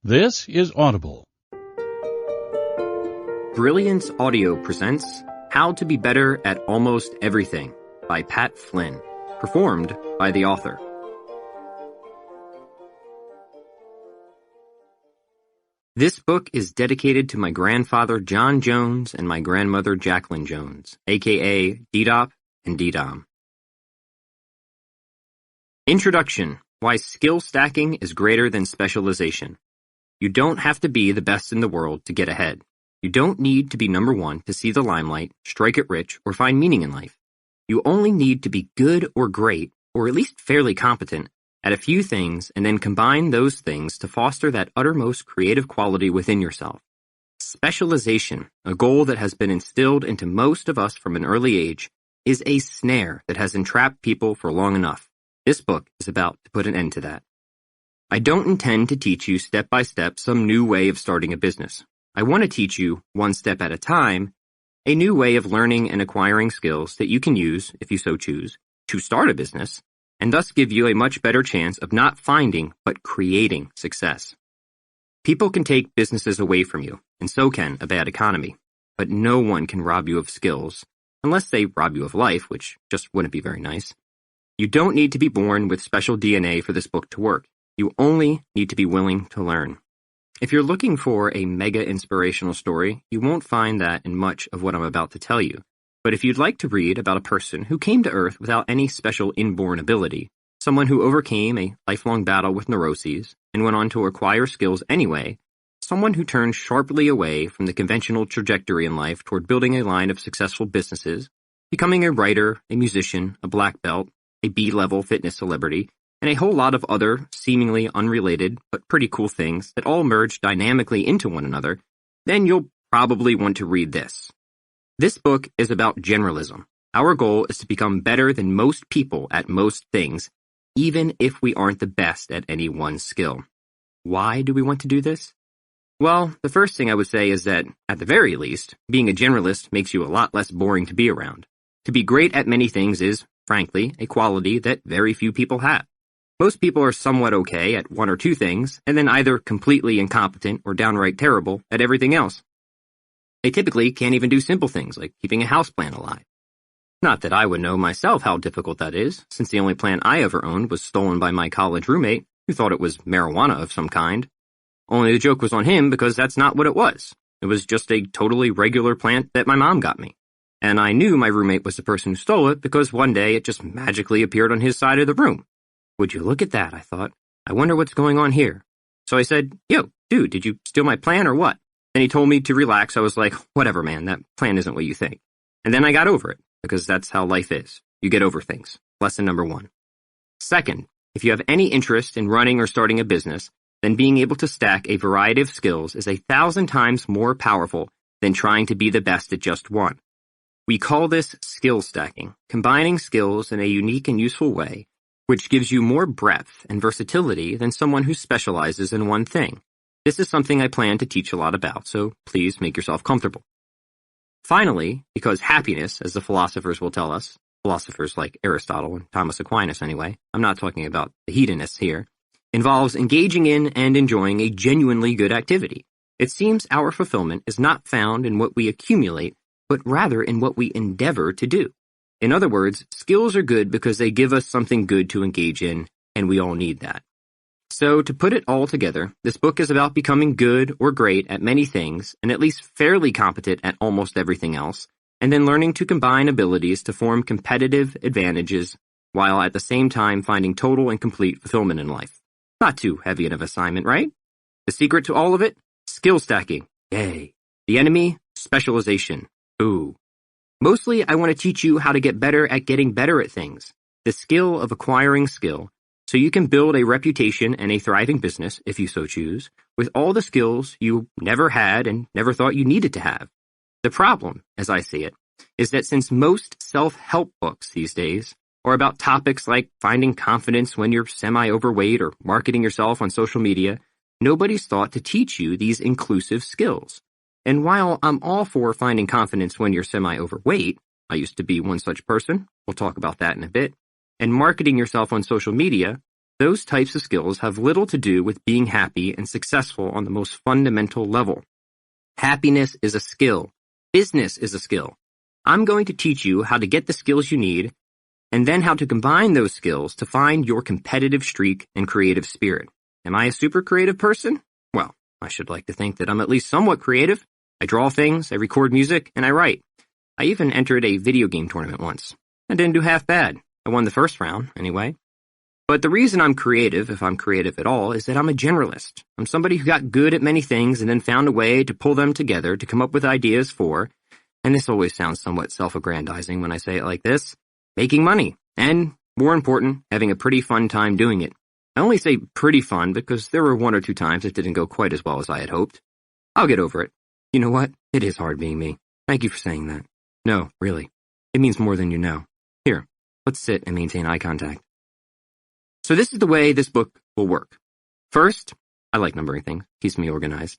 This is Audible. Brilliance Audio presents How to Be Better at Almost Everything by Pat Flynn, performed by the author. This book is dedicated to my grandfather John Jones and my grandmother Jacqueline Jones, aka DDOP and DDOM. Introduction: Why Skill Stacking is Greater Than Specialization. You don't have to be the best in the world to get ahead. You don't need to be number one to see the limelight, strike it rich, or find meaning in life. You only need to be good or great, or at least fairly competent, at a few things and then combine those things to foster that uttermost creative quality within yourself. Specialization, a goal that has been instilled into most of us from an early age, is a snare that has entrapped people for long enough. This book is about to put an end to that. I don't intend to teach you step by step some new way of starting a business. I want to teach you, one step at a time, a new way of learning and acquiring skills that you can use, if you so choose, to start a business, and thus give you a much better chance of not finding, but creating success. People can take businesses away from you, and so can a bad economy, but no one can rob you of skills, unless they rob you of life, which just wouldn't be very nice. You don't need to be born with special DNA for this book to work. You only need to be willing to learn. If you're looking for a mega inspirational story, you won't find that in much of what I'm about to tell you. But if you'd like to read about a person who came to Earth without any special inborn ability, someone who overcame a lifelong battle with neuroses and went on to acquire skills anyway, someone who turned sharply away from the conventional trajectory in life toward building a line of successful businesses, becoming a writer, a musician, a black belt, a B-level fitness celebrity, and a whole lot of other seemingly unrelated but pretty cool things that all merge dynamically into one another, then you'll probably want to read this. This book is about generalism. Our goal is to become better than most people at most things, even if we aren't the best at any one skill. Why do we want to do this? Well, the first thing I would say is that, at the very least, being a generalist makes you a lot less boring to be around. To be great at many things is, frankly, a quality that very few people have. Most people are somewhat okay at one or two things, and then either completely incompetent or downright terrible at everything else. They typically can't even do simple things like keeping a houseplant alive. Not that I would know myself how difficult that is, since the only plant I ever owned was stolen by my college roommate, who thought it was marijuana of some kind. Only the joke was on him because that's not what it was. It was just a totally regular plant that my mom got me. And I knew my roommate was the person who stole it because one day it just magically appeared on his side of the room. Would you look at that, I thought. I wonder what's going on here. So I said, "Yo, dude, did you steal my plan or what?" Then he told me to relax. I was like, "Whatever, man, that plan isn't what you think." And then I got over it, because that's how life is. You get over things. Lesson number 1. Second, if you have any interest in running or starting a business, then being able to stack a variety of skills is 1,000 times more powerful than trying to be the best at just one. We call this skill stacking, combining skills in a unique and useful way, which gives you more breadth and versatility than someone who specializes in one thing. This is something I plan to teach a lot about, so please make yourself comfortable. Finally, because happiness, as the philosophers will tell us, philosophers like Aristotle and Thomas Aquinas anyway, I'm not talking about the hedonists here, involves engaging in and enjoying a genuinely good activity. It seems our fulfillment is not found in what we accumulate, but rather in what we endeavor to do. In other words, skills are good because they give us something good to engage in, and we all need that. So, to put it all together, this book is about becoming good or great at many things, and at least fairly competent at almost everything else, and then learning to combine abilities to form competitive advantages, while at the same time finding total and complete fulfillment in life. Not too heavy of an assignment, right? The secret to all of it? Skill stacking. Yay. The enemy? Specialization. Ooh. Mostly, I want to teach you how to get better at getting better at things, the skill of acquiring skill, so you can build a reputation and a thriving business, if you so choose, with all the skills you never had and never thought you needed to have. The problem, as I see it, is that since most self-help books these days are about topics like finding confidence when you're semi-overweight or marketing yourself on social media, nobody's thought to teach you these inclusive skills. And while I'm all for finding confidence when you're semi-overweight, I used to be one such person, we'll talk about that in a bit, and marketing yourself on social media, those types of skills have little to do with being happy and successful on the most fundamental level. Happiness is a skill. Business is a skill. I'm going to teach you how to get the skills you need and then how to combine those skills to find your competitive streak and creative spirit. Am I a super creative person? Well, I should like to think that I'm at least somewhat creative. I draw things, I record music, and I write. I even entered a video game tournament once. I didn't do half bad. I won the first round, anyway. But the reason I'm creative, if I'm creative at all, is that I'm a generalist. I'm somebody who got good at many things and then found a way to pull them together to come up with ideas for, and this always sounds somewhat self-aggrandizing when I say it like this, making money. And, more important, having a pretty fun time doing it. I only say pretty fun because there were 1 or 2 times it didn't go quite as well as I had hoped. I'll get over it. You know what? It is hard being me. Thank you for saying that. No, really. It means more than you know. Here, let's sit and maintain eye contact. So this is the way this book will work. First, I like numbering things. Keeps me organized.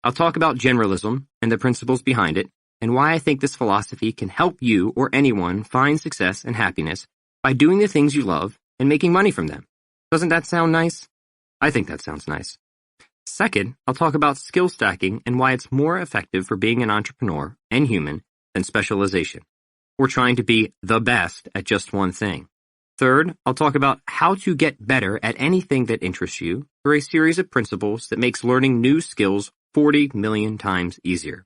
I'll talk about generalism and the principles behind it and why I think this philosophy can help you or anyone find success and happiness by doing the things you love and making money from them. Doesn't that sound nice? I think that sounds nice. Second, I'll talk about skill stacking and why it's more effective for being an entrepreneur and human than specialization. We're trying to be the best at just one thing. Third, I'll talk about how to get better at anything that interests you through a series of principles that makes learning new skills 40 million times easier.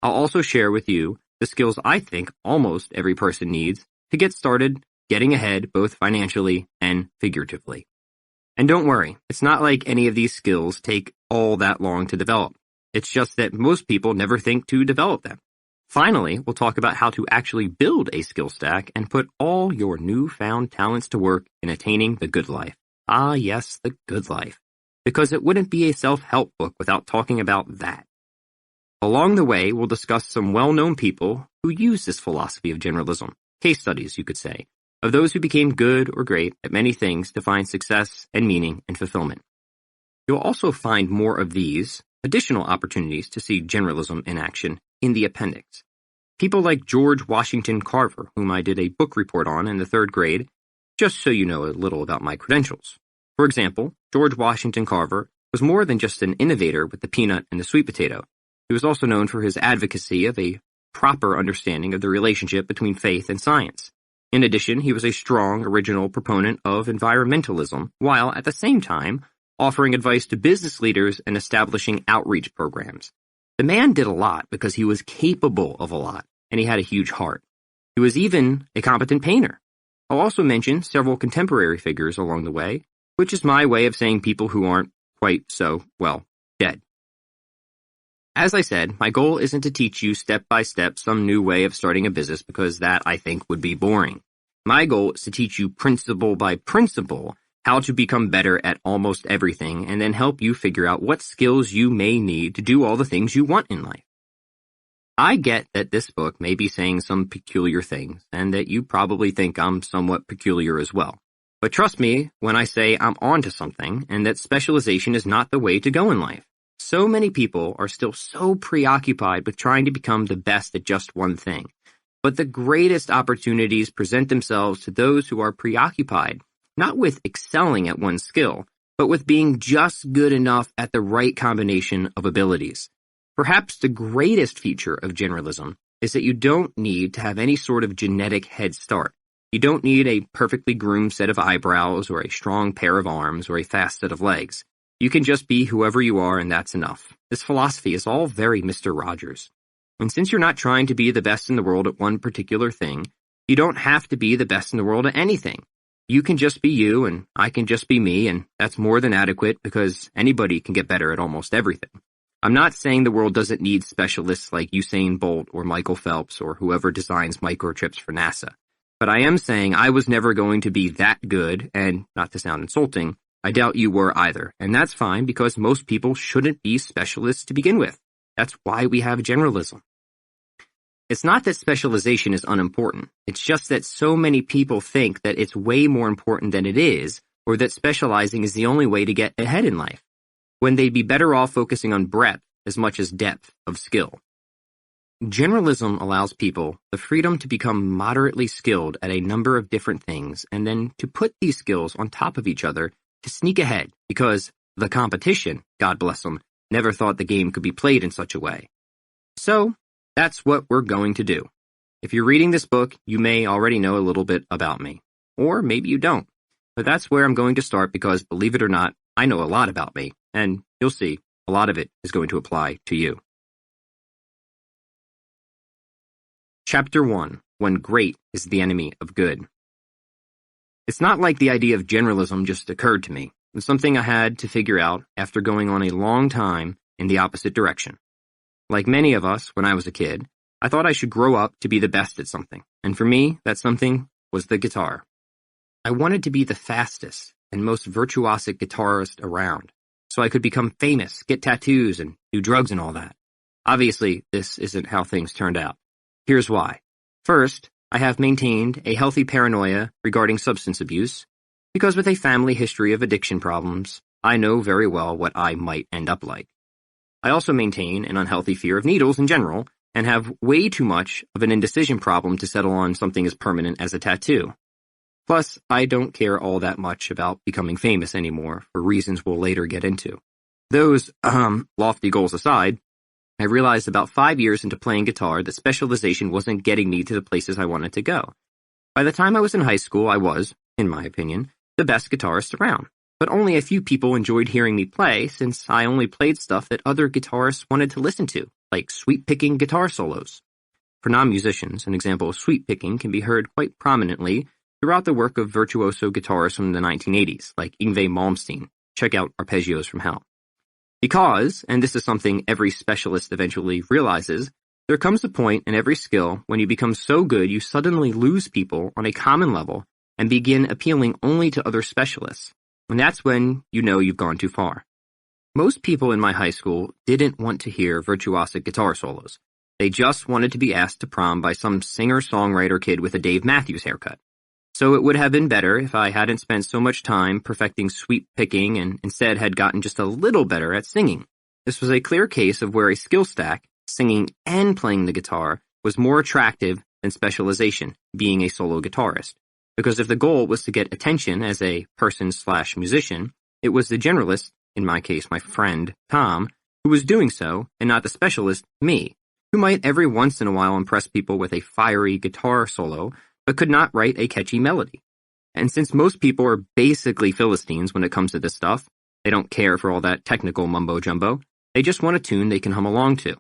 I'll also share with you the skills I think almost every person needs to get started getting ahead both financially and figuratively. And don't worry, it's not like any of these skills take all that long to develop. It's just that most people never think to develop them. Finally, we'll talk about how to actually build a skill stack and put all your newfound talents to work in attaining the good life. Ah, yes, the good life. Because it wouldn't be a self-help book without talking about that. Along the way, we'll discuss some well-known people who use this philosophy of generalism, case studies, you could say, of those who became good or great at many things to find success and meaning and fulfillment. You'll also find more of these additional opportunities to see generalism in action in the appendix. People like George Washington Carver, whom I did a book report on in the 3rd grade, just so you know a little about my credentials. For example, George Washington Carver was more than just an innovator with the peanut and the sweet potato. He was also known for his advocacy of a proper understanding of the relationship between faith and science. In addition, he was a strong, original proponent of environmentalism, while at the same time offering advice to business leaders and establishing outreach programs. The man did a lot because he was capable of a lot, and he had a huge heart. He was even a competent painter. I'll also mention several contemporary figures along the way, which is my way of saying people who aren't quite so, well, dead. As I said, my goal isn't to teach you step by step some new way of starting a business because that, I think, would be boring. My goal is to teach you principle by principle how to become better at almost everything and then help you figure out what skills you may need to do all the things you want in life. I get that this book may be saying some peculiar things and that you probably think I'm somewhat peculiar as well. But trust me when I say I'm onto something and that specialization is not the way to go in life. So many people are still so preoccupied with trying to become the best at just one thing. But the greatest opportunities present themselves to those who are preoccupied, not with excelling at one skill, but with being just good enough at the right combination of abilities. Perhaps the greatest feature of generalism is that you don't need to have any sort of genetic head start. You don't need a perfectly groomed set of eyebrows or a strong pair of arms or a fast set of legs. You can just be whoever you are and that's enough. This philosophy is all very Mr. Rogers. And since you're not trying to be the best in the world at one particular thing, you don't have to be the best in the world at anything. You can just be you and I can just be me, and that's more than adequate because anybody can get better at almost everything. I'm not saying the world doesn't need specialists like Usain Bolt or Michael Phelps or whoever designs microchips for NASA. But I am saying I was never going to be that good, and not to sound insulting, I doubt you were either. And that's fine because most people shouldn't be specialists to begin with. That's why we have generalism. It's not that specialization is unimportant. It's just that so many people think that it's way more important than it is, or that specializing is the only way to get ahead in life, when they'd be better off focusing on breadth as much as depth of skill. Generalism allows people the freedom to become moderately skilled at a number of different things and then to put these skills on top of each other to sneak ahead because the competition, God bless them, never thought the game could be played in such a way. So, that's what we're going to do. If you're reading this book, you may already know a little bit about me. Or maybe you don't. But that's where I'm going to start because, believe it or not, I know a lot about me, and you'll see, a lot of it is going to apply to you. Chapter 1. When Great is the Enemy of Good. It's not like the idea of generalism just occurred to me. It's something I had to figure out after going on a long time in the opposite direction. Like many of us, when I was a kid, I thought I should grow up to be the best at something, and for me, that something was the guitar. I wanted to be the fastest and most virtuosic guitarist around, so I could become famous, get tattoos, and do drugs and all that. Obviously, this isn't how things turned out. Here's why. First, I have maintained a healthy paranoia regarding substance abuse, because with a family history of addiction problems, I know very well what I might end up like. I also maintain an unhealthy fear of needles in general, and have way too much of an indecision problem to settle on something as permanent as a tattoo. Plus, I don't care all that much about becoming famous anymore, for reasons we'll later get into. Those, lofty goals aside, I realized about 5 years into playing guitar that specialization wasn't getting me to the places I wanted to go. By the time I was in high school, I was, in my opinion, the best guitarist around. But only a few people enjoyed hearing me play since I only played stuff that other guitarists wanted to listen to, like sweep-picking guitar solos. For non-musicians, an example of sweep-picking can be heard quite prominently throughout the work of virtuoso guitarists from the 1980s, like Yngwie Malmsteen. Check out Arpeggios from Hell. Because, and this is something every specialist eventually realizes, there comes a point in every skill when you become so good you suddenly lose people on a common level and begin appealing only to other specialists. And that's when you know you've gone too far. Most people in my high school didn't want to hear virtuosic guitar solos. They just wanted to be asked to prom by some singer-songwriter kid with a Dave Matthews haircut. So it would have been better if I hadn't spent so much time perfecting sweep picking and instead had gotten just a little better at singing. This was a clear case of where a skill stack, singing and playing the guitar, was more attractive than specialization, being a solo guitarist. Because if the goal was to get attention as a person/musician, it was the generalist, in my case my friend, Tom, who was doing so, and not the specialist, me, who might every once in a while impress people with a fiery guitar solo, but could not write a catchy melody. And since most people are basically Philistines when it comes to this stuff, they don't care for all that technical mumbo-jumbo, they just want a tune they can hum along to.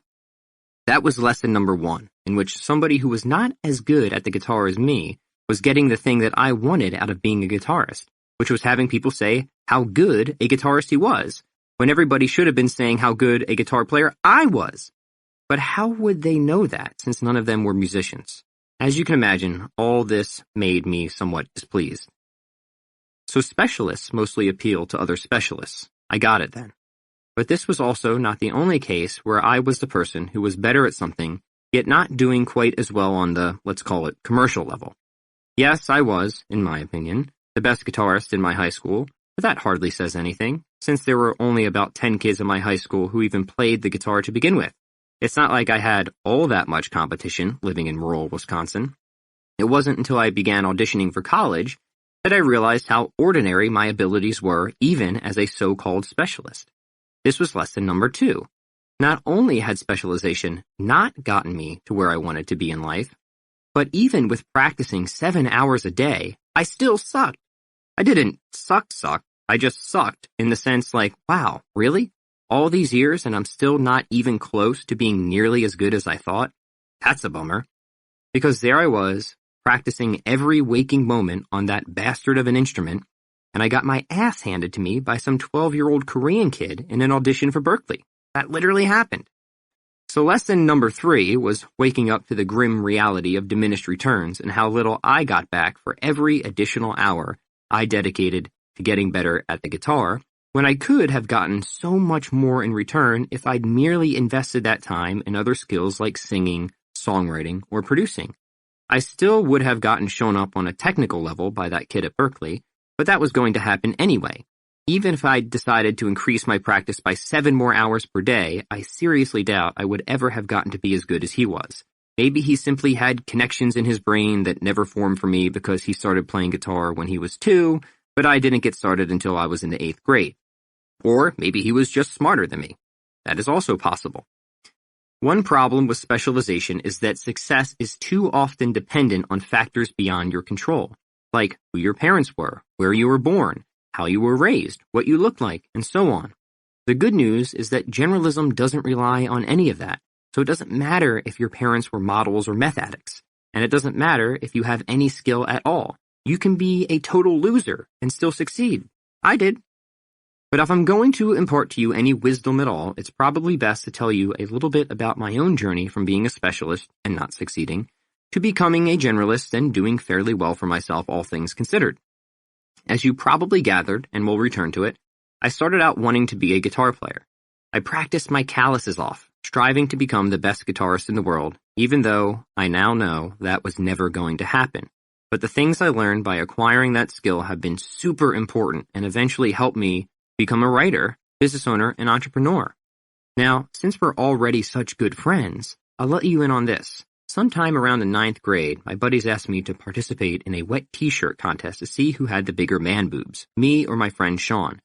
That was lesson number 1, in which somebody who was not as good at the guitar as me was getting the thing that I wanted out of being a guitarist, which was having people say how good a guitarist he was, when everybody should have been saying how good a guitar player I was. But how would they know that, since none of them were musicians? As you can imagine, all this made me somewhat displeased. So specialists mostly appeal to other specialists. I got it then. But this was also not the only case where I was the person who was better at something, yet not doing quite as well on the, let's call it, commercial level. Yes, I was, in my opinion, the best guitarist in my high school, but that hardly says anything, since there were only about 10 kids in my high school who even played the guitar to begin with. It's not like I had all that much competition living in rural Wisconsin. It wasn't until I began auditioning for college that I realized how ordinary my abilities were even as a so-called specialist. This was lesson number 2. Not only had specialization not gotten me to where I wanted to be in life, but even with practicing 7 hours a day, I still sucked. I didn't suck. I just sucked in the sense like, wow, really? All these years and I'm still not even close to being nearly as good as I thought? That's a bummer. Because there I was, practicing every waking moment on that bastard of an instrument, and I got my ass handed to me by some 12-year-old Korean kid in an audition for Berkeley. That literally happened. So lesson number 3 was waking up to the grim reality of diminished returns and how little I got back for every additional hour I dedicated to getting better at the guitar, when I could have gotten so much more in return if I'd merely invested that time in other skills like singing, songwriting, or producing. I still would have gotten shown up on a technical level by that kid at Berkeley, but that was going to happen anyway. Even if I'd decided to increase my practice by 7 more hours per day, I seriously doubt I would ever have gotten to be as good as he was. Maybe he simply had connections in his brain that never formed for me because he started playing guitar when he was 2, but I didn't get started until I was in the 8th grade. Or maybe he was just smarter than me. That is also possible. One problem with specialization is that success is too often dependent on factors beyond your control, like who your parents were, where you were born, how you were raised, what you looked like, and so on. The good news is that generalism doesn't rely on any of that, so it doesn't matter if your parents were models or meth addicts, and it doesn't matter if you have any skill at all. You can be a total loser and still succeed. I did. But if I'm going to impart to you any wisdom at all, it's probably best to tell you a little bit about my own journey from being a specialist and not succeeding to becoming a generalist and doing fairly well for myself, all things considered. As you probably gathered, and we'll return to it, I started out wanting to be a guitar player. I practiced my calluses off, striving to become the best guitarist in the world, even though I now know that was never going to happen. But the things I learned by acquiring that skill have been super important and eventually helped me become a writer, business owner, and entrepreneur. Now, since we're already such good friends, I'll let you in on this. Sometime around the 9th grade, my buddies asked me to participate in a wet t-shirt contest to see who had the bigger man boobs, me or my friend Sean.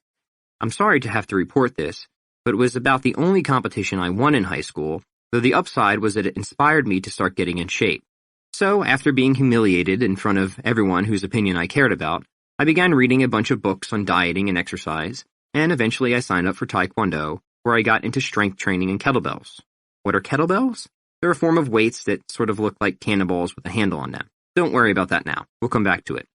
I'm sorry to have to report this, but it was about the only competition I won in high school, though the upside was that it inspired me to start getting in shape. So, after being humiliated in front of everyone whose opinion I cared about, I began reading a bunch of books on dieting and exercise, and eventually I signed up for Taekwondo, where I got into strength training and kettlebells. What are kettlebells? They're a form of weights that sort of look like cannonballs with a handle on them. Don't worry about that now. We'll come back to it.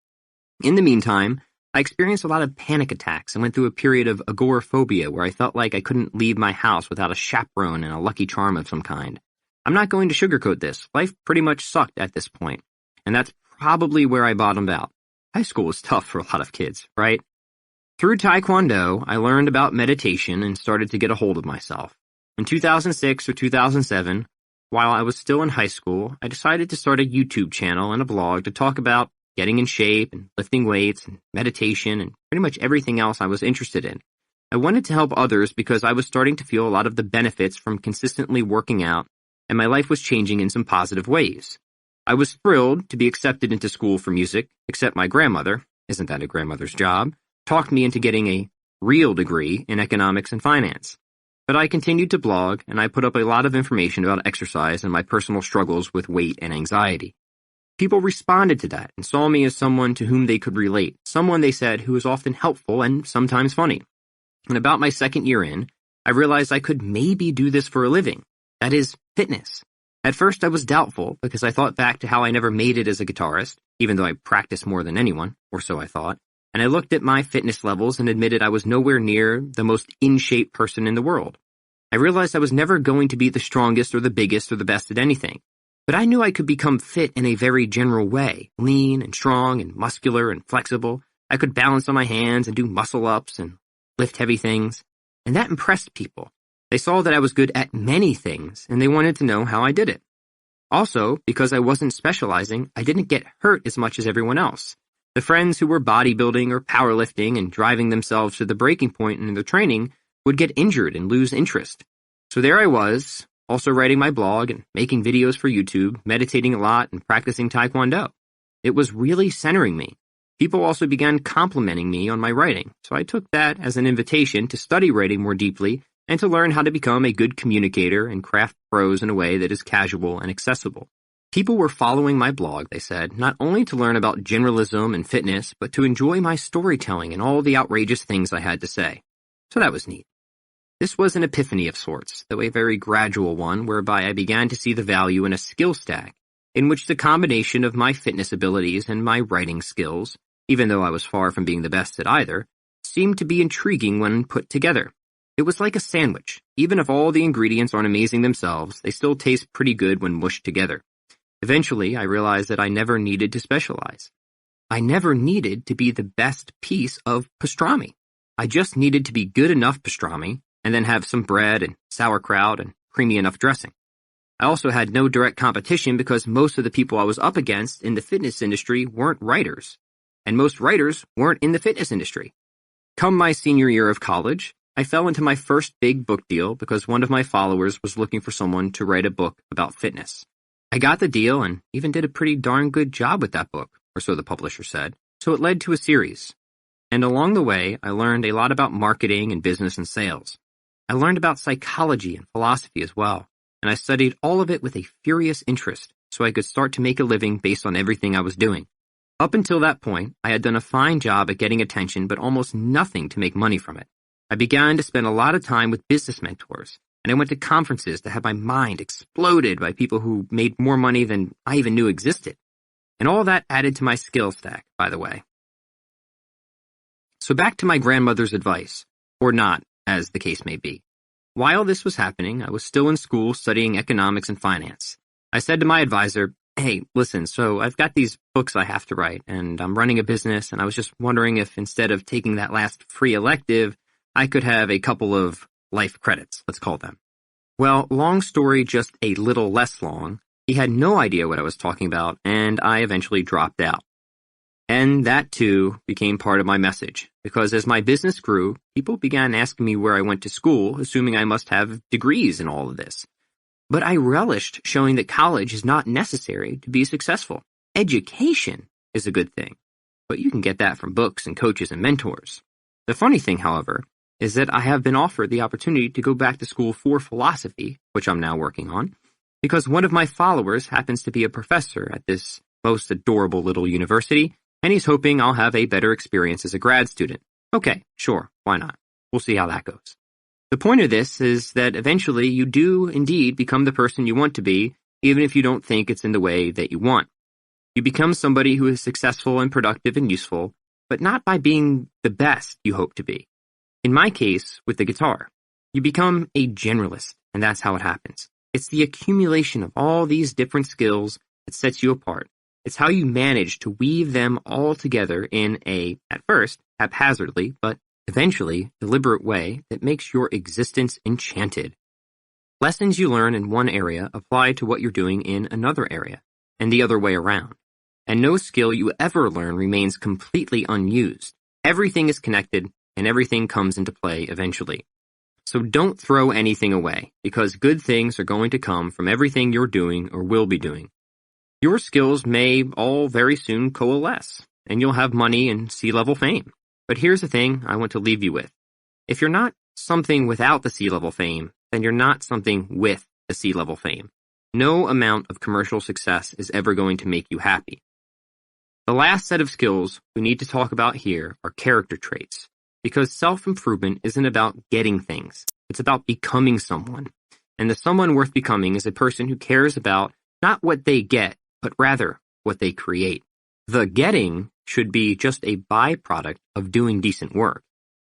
In the meantime, I experienced a lot of panic attacks and went through a period of agoraphobia where I felt like I couldn't leave my house without a chaperone and a lucky charm of some kind. I'm not going to sugarcoat this. Life pretty much sucked at this point, and that's probably where I bottomed out. High school was tough for a lot of kids, right? Through Taekwondo, I learned about meditation and started to get a hold of myself. In 2006 or 2007, while I was still in high school, I decided to start a YouTube channel and a blog to talk about getting in shape and lifting weights and meditation and pretty much everything else I was interested in. I wanted to help others because I was starting to feel a lot of the benefits from consistently working out, and my life was changing in some positive ways. I was thrilled to be accepted into school for music, except my grandmother, isn't that a grandmother's job, talked me into getting a real degree in economics and finance. But I continued to blog, and I put up a lot of information about exercise and my personal struggles with weight and anxiety. People responded to that and saw me as someone to whom they could relate, someone, they said, who was often helpful and sometimes funny. And about my 2nd year in, I realized I could maybe do this for a living. That is, fitness. At first I was doubtful because I thought back to how I never made it as a guitarist, even though I practiced more than anyone, or so I thought. And I looked at my fitness levels and admitted I was nowhere near the most in-shape person in the world. I realized I was never going to be the strongest or the biggest or the best at anything, but I knew I could become fit in a very general way, lean and strong and muscular and flexible. I could balance on my hands and do muscle-ups and lift heavy things, and that impressed people. They saw that I was good at many things, and they wanted to know how I did it. Also, because I wasn't specializing, I didn't get hurt as much as everyone else. The friends who were bodybuilding or powerlifting and driving themselves to the breaking point in their training would get injured and lose interest. So there I was, also writing my blog and making videos for YouTube, meditating a lot and practicing Taekwondo. It was really centering me. People also began complimenting me on my writing, so I took that as an invitation to study writing more deeply and to learn how to become a good communicator and craft prose in a way that is casual and accessible. People were following my blog, they said, not only to learn about generalism and fitness, but to enjoy my storytelling and all the outrageous things I had to say. So that was neat. This was an epiphany of sorts, though a very gradual one, whereby I began to see the value in a skill stack, in which the combination of my fitness abilities and my writing skills, even though I was far from being the best at either, seemed to be intriguing when put together. It was like a sandwich. Even if all the ingredients aren't amazing themselves, they still taste pretty good when mushed together. Eventually, I realized that I never needed to specialize. I never needed to be the best piece of pastrami. I just needed to be good enough pastrami, and then have some bread and sauerkraut and creamy enough dressing. I also had no direct competition because most of the people I was up against in the fitness industry weren't writers, and most writers weren't in the fitness industry. Come my senior year of college, I fell into my first big book deal because one of my followers was looking for someone to write a book about fitness. I got the deal and even did a pretty darn good job with that book, or so the publisher said, so it led to a series. And along the way, I learned a lot about marketing and business and sales. I learned about psychology and philosophy as well, and I studied all of it with a furious interest so I could start to make a living based on everything I was doing. Up until that point, I had done a fine job at getting attention but almost nothing to make money from it. I began to spend a lot of time with business mentors, and I went to conferences to have my mind exploded by people who made more money than I even knew existed. And all that added to my skill stack, by the way. So back to my grandmother's advice, or not, as the case may be. While this was happening, I was still in school studying economics and finance. I said to my advisor, "Hey, listen, so I've got these books I have to write, and I'm running a business, and I was just wondering if instead of taking that last free elective, I could have a couple of life credits, let's call them." Well, long story just a little less long, he had no idea what I was talking about, and I eventually dropped out. And that, too, became part of my message, because as my business grew, people began asking me where I went to school, assuming I must have degrees in all of this. But I relished showing that college is not necessary to be successful. Education is a good thing, but you can get that from books and coaches and mentors. The funny thing, however, is that I have been offered the opportunity to go back to school for philosophy, which I'm now working on, because one of my followers happens to be a professor at this most adorable little university, and he's hoping I'll have a better experience as a grad student. Okay, sure, why not? We'll see how that goes. The point of this is that eventually you do indeed become the person you want to be, even if you don't think it's in the way that you want. You become somebody who is successful and productive and useful, but not by being the best you hope to be. In my case, with the guitar, you become a generalist, and that's how it happens. It's the accumulation of all these different skills that sets you apart. It's how you manage to weave them all together in a, at first, haphazardly, but eventually deliberate way that makes your existence enchanted. Lessons you learn in one area apply to what you're doing in another area, and the other way around. And no skill you ever learn remains completely unused. Everything is connected, and everything comes into play eventually. So don't throw anything away, because good things are going to come from everything you're doing or will be doing. Your skills may all very soon coalesce, and you'll have money and C-level fame. But here's the thing I want to leave you with. If you're not something without the C-level fame, then you're not something with the C-level fame. No amount of commercial success is ever going to make you happy. The last set of skills we need to talk about here are character traits, because self-improvement isn't about getting things. It's about becoming someone. And the someone worth becoming is a person who cares about not what they get, but rather what they create. The getting should be just a byproduct of doing decent work.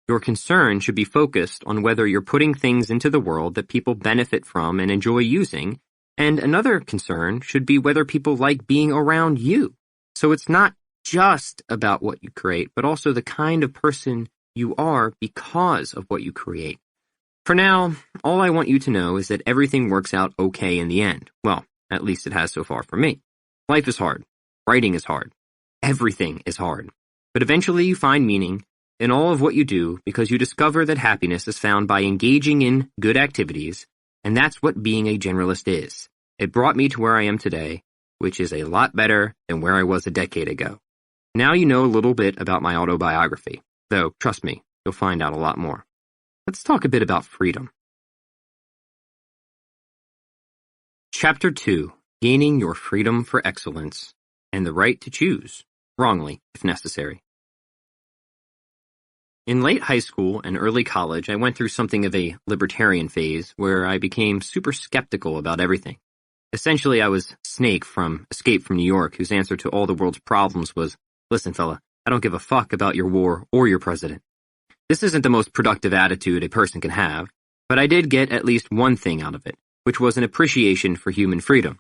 Your concern should be focused on whether you're putting things into the world that people benefit from and enjoy using, and another concern should be whether people like being around you. So it's not just about what you create, but also the kind of person you are because of what you create. For now, all I want you to know is that everything works out okay in the end. Well, at least it has so far for me. Life is hard. Writing is hard. Everything is hard. But eventually you find meaning in all of what you do because you discover that happiness is found by engaging in good activities, and that's what being a generalist is. It brought me to where I am today, which is a lot better than where I was a decade ago. Now you know a little bit about my autobiography, though, trust me, you'll find out a lot more. Let's talk a bit about freedom. Chapter 2. Gaining your freedom for excellence and the right to choose, wrongly, if necessary. In late high school and early college, I went through something of a libertarian phase where I became super skeptical about everything. Essentially, I was Snake from Escape from New York, whose answer to all the world's problems was, "Listen, fella, I don't give a fuck about your war or your president." This isn't the most productive attitude a person can have, but I did get at least one thing out of it, which was an appreciation for human freedom.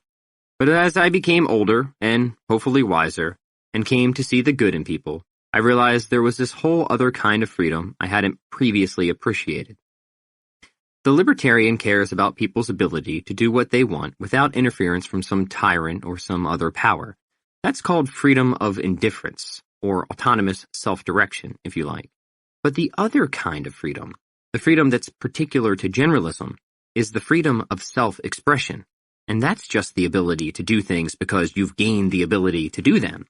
But as I became older, and hopefully wiser, and came to see the good in people, I realized there was this whole other kind of freedom I hadn't previously appreciated. The libertarian cares about people's ability to do what they want without interference from some tyrant or some other power. That's called freedom of indifference, or autonomous self-direction, if you like. But the other kind of freedom, the freedom that's particular to generalism, is the freedom of self-expression. And that's just the ability to do things because you've gained the ability to do them.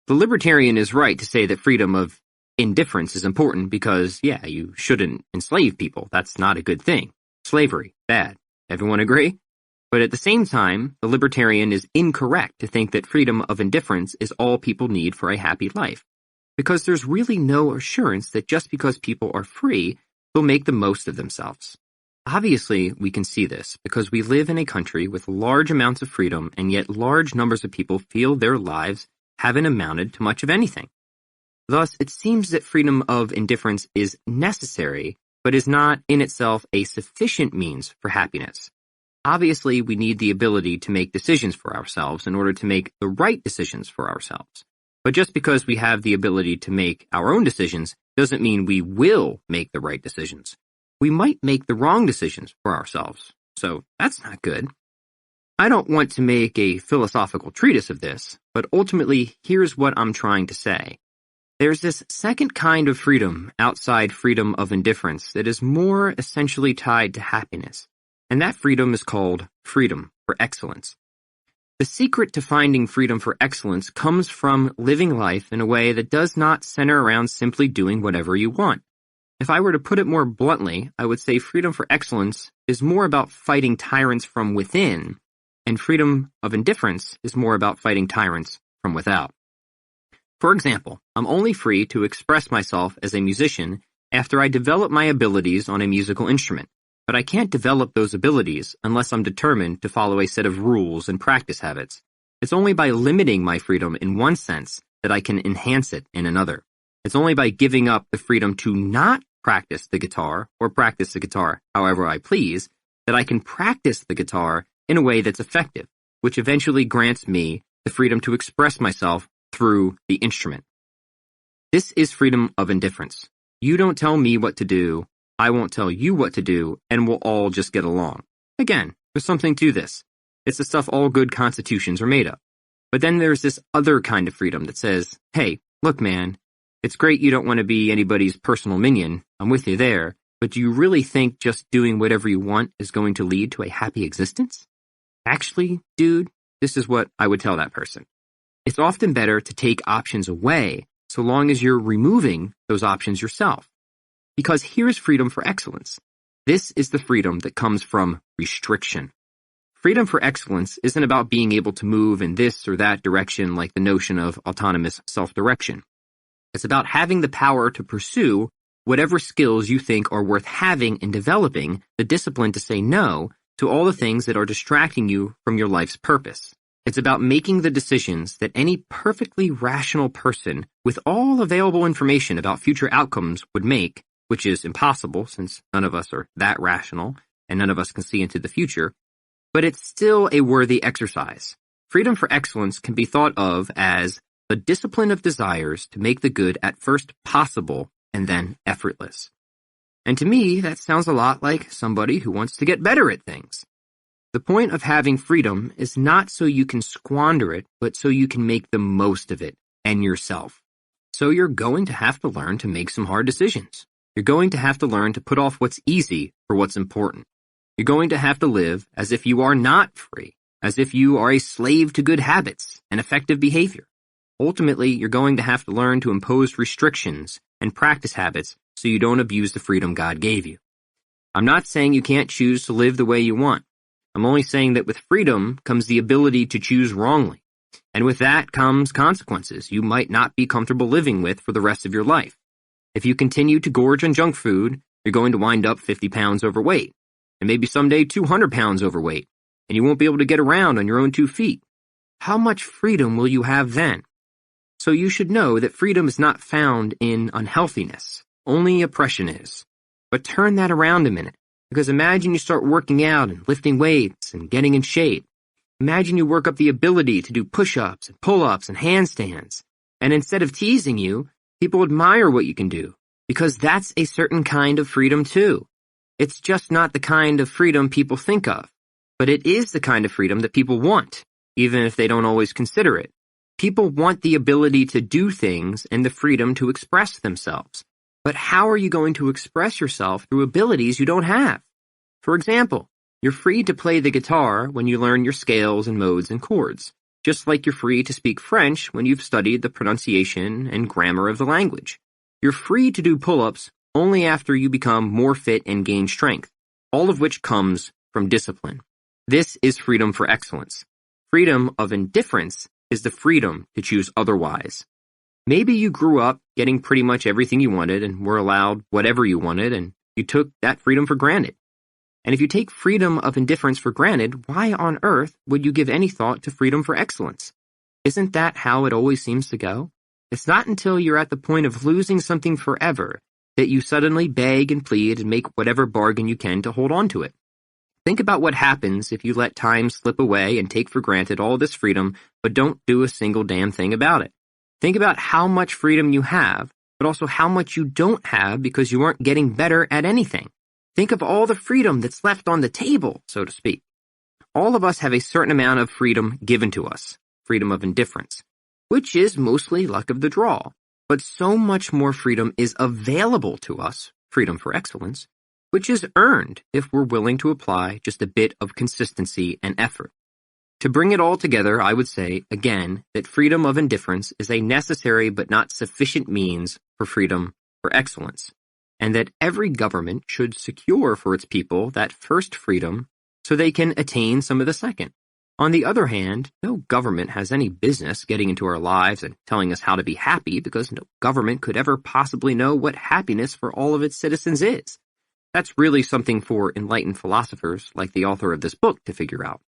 The libertarian is right to say that freedom of indifference is important because, yeah, you shouldn't enslave people. That's not a good thing. Slavery, bad. Everyone agree? But at the same time, the libertarian is incorrect to think that freedom of indifference is all people need for a happy life, because there's really no assurance that just because people are free, they'll make the most of themselves. Obviously, we can see this because we live in a country with large amounts of freedom, and yet large numbers of people feel their lives haven't amounted to much of anything. Thus, it seems that freedom of indifference is necessary, but is not in itself a sufficient means for happiness. Obviously, we need the ability to make decisions for ourselves in order to make the right decisions for ourselves. But just because we have the ability to make our own decisions doesn't mean we will make the right decisions. We might make the wrong decisions for ourselves, so that's not good. I don't want to make a philosophical treatise of this, but ultimately, here's what I'm trying to say. There's this second kind of freedom outside freedom of indifference that is more essentially tied to happiness, and that freedom is called freedom for excellence. The secret to finding freedom for excellence comes from living life in a way that does not center around simply doing whatever you want. If I were to put it more bluntly, I would say freedom for excellence is more about fighting tyrants from within, and freedom of indifference is more about fighting tyrants from without. For example, I'm only free to express myself as a musician after I develop my abilities on a musical instrument, but I can't develop those abilities unless I'm determined to follow a set of rules and practice habits. It's only by limiting my freedom in one sense that I can enhance it in another. It's only by giving up the freedom to not practice the guitar or practice the guitar however I please that I can practice the guitar in a way that's effective, which eventually grants me the freedom to express myself through the instrument. This is freedom of indifference. You don't tell me what to do, I won't tell you what to do, and we'll all just get along. Again, there's something to this. It's the stuff all good constitutions are made of. But then there's this other kind of freedom that says, hey, look man, it's great you don't want to be anybody's personal minion, I'm with you there, but do you really think just doing whatever you want is going to lead to a happy existence? Actually, dude, this is what I would tell that person. It's often better to take options away so long as you're removing those options yourself. Because here's freedom for excellence. This is the freedom that comes from restriction. Freedom for excellence isn't about being able to move in this or that direction like the notion of autonomous self-direction. It's about having the power to pursue whatever skills you think are worth having and developing the discipline to say no to all the things that are distracting you from your life's purpose. It's about making the decisions that any perfectly rational person with all available information about future outcomes would make, which is impossible since none of us are that rational and none of us can see into the future, but it's still a worthy exercise. Freedom for excellence can be thought of as the discipline of desires to make the good at first possible and then effortless. And to me, that sounds a lot like somebody who wants to get better at things. The point of having freedom is not so you can squander it, but so you can make the most of it and yourself. So you're going to have to learn to make some hard decisions. You're going to have to learn to put off what's easy for what's important. You're going to have to live as if you are not free, as if you are a slave to good habits and effective behavior. Ultimately, you're going to have to learn to impose restrictions and practice habits so you don't abuse the freedom God gave you. I'm not saying you can't choose to live the way you want. I'm only saying that with freedom comes the ability to choose wrongly. And with that comes consequences you might not be comfortable living with for the rest of your life. If you continue to gorge on junk food, you're going to wind up 50 pounds overweight, and maybe someday 200 pounds overweight, and you won't be able to get around on your own 2 feet. How much freedom will you have then? So you should know that freedom is not found in unhealthiness. Only oppression is. But turn that around a minute, because imagine you start working out and lifting weights and getting in shape. Imagine you work up the ability to do push-ups and pull-ups and handstands, and instead of teasing you, people admire what you can do, because that's a certain kind of freedom too. It's just not the kind of freedom people think of, but it is the kind of freedom that people want, even if they don't always consider it. People want the ability to do things and the freedom to express themselves. But how are you going to express yourself through abilities you don't have? For example, you're free to play the guitar when you learn your scales and modes and chords, just like you're free to speak French when you've studied the pronunciation and grammar of the language. You're free to do pull-ups only after you become more fit and gain strength, all of which comes from discipline. This is freedom for excellence. Freedom of indifference is the freedom to choose otherwise. Maybe you grew up getting pretty much everything you wanted and were allowed whatever you wanted, and you took that freedom for granted. And if you take freedom of indifference for granted, why on earth would you give any thought to freedom for excellence? Isn't that how it always seems to go? It's not until you're at the point of losing something forever that you suddenly beg and plead and make whatever bargain you can to hold on to it. Think about what happens if you let time slip away and take for granted all this freedom, but don't do a single damn thing about it. Think about how much freedom you have, but also how much you don't have because you aren't getting better at anything. Think of all the freedom that's left on the table, so to speak. All of us have a certain amount of freedom given to us, freedom of indifference, which is mostly luck of the draw. But so much more freedom is available to us, freedom for excellence, which is earned if we're willing to apply just a bit of consistency and effort. To bring it all together, I would say, again, that freedom of indifference is a necessary but not sufficient means for freedom for excellence, and that every government should secure for its people that first freedom so they can attain some of the second. On the other hand, no government has any business getting into our lives and telling us how to be happy because no government could ever possibly know what happiness for all of its citizens is. That's really something for enlightened philosophers like the author of this book to figure out.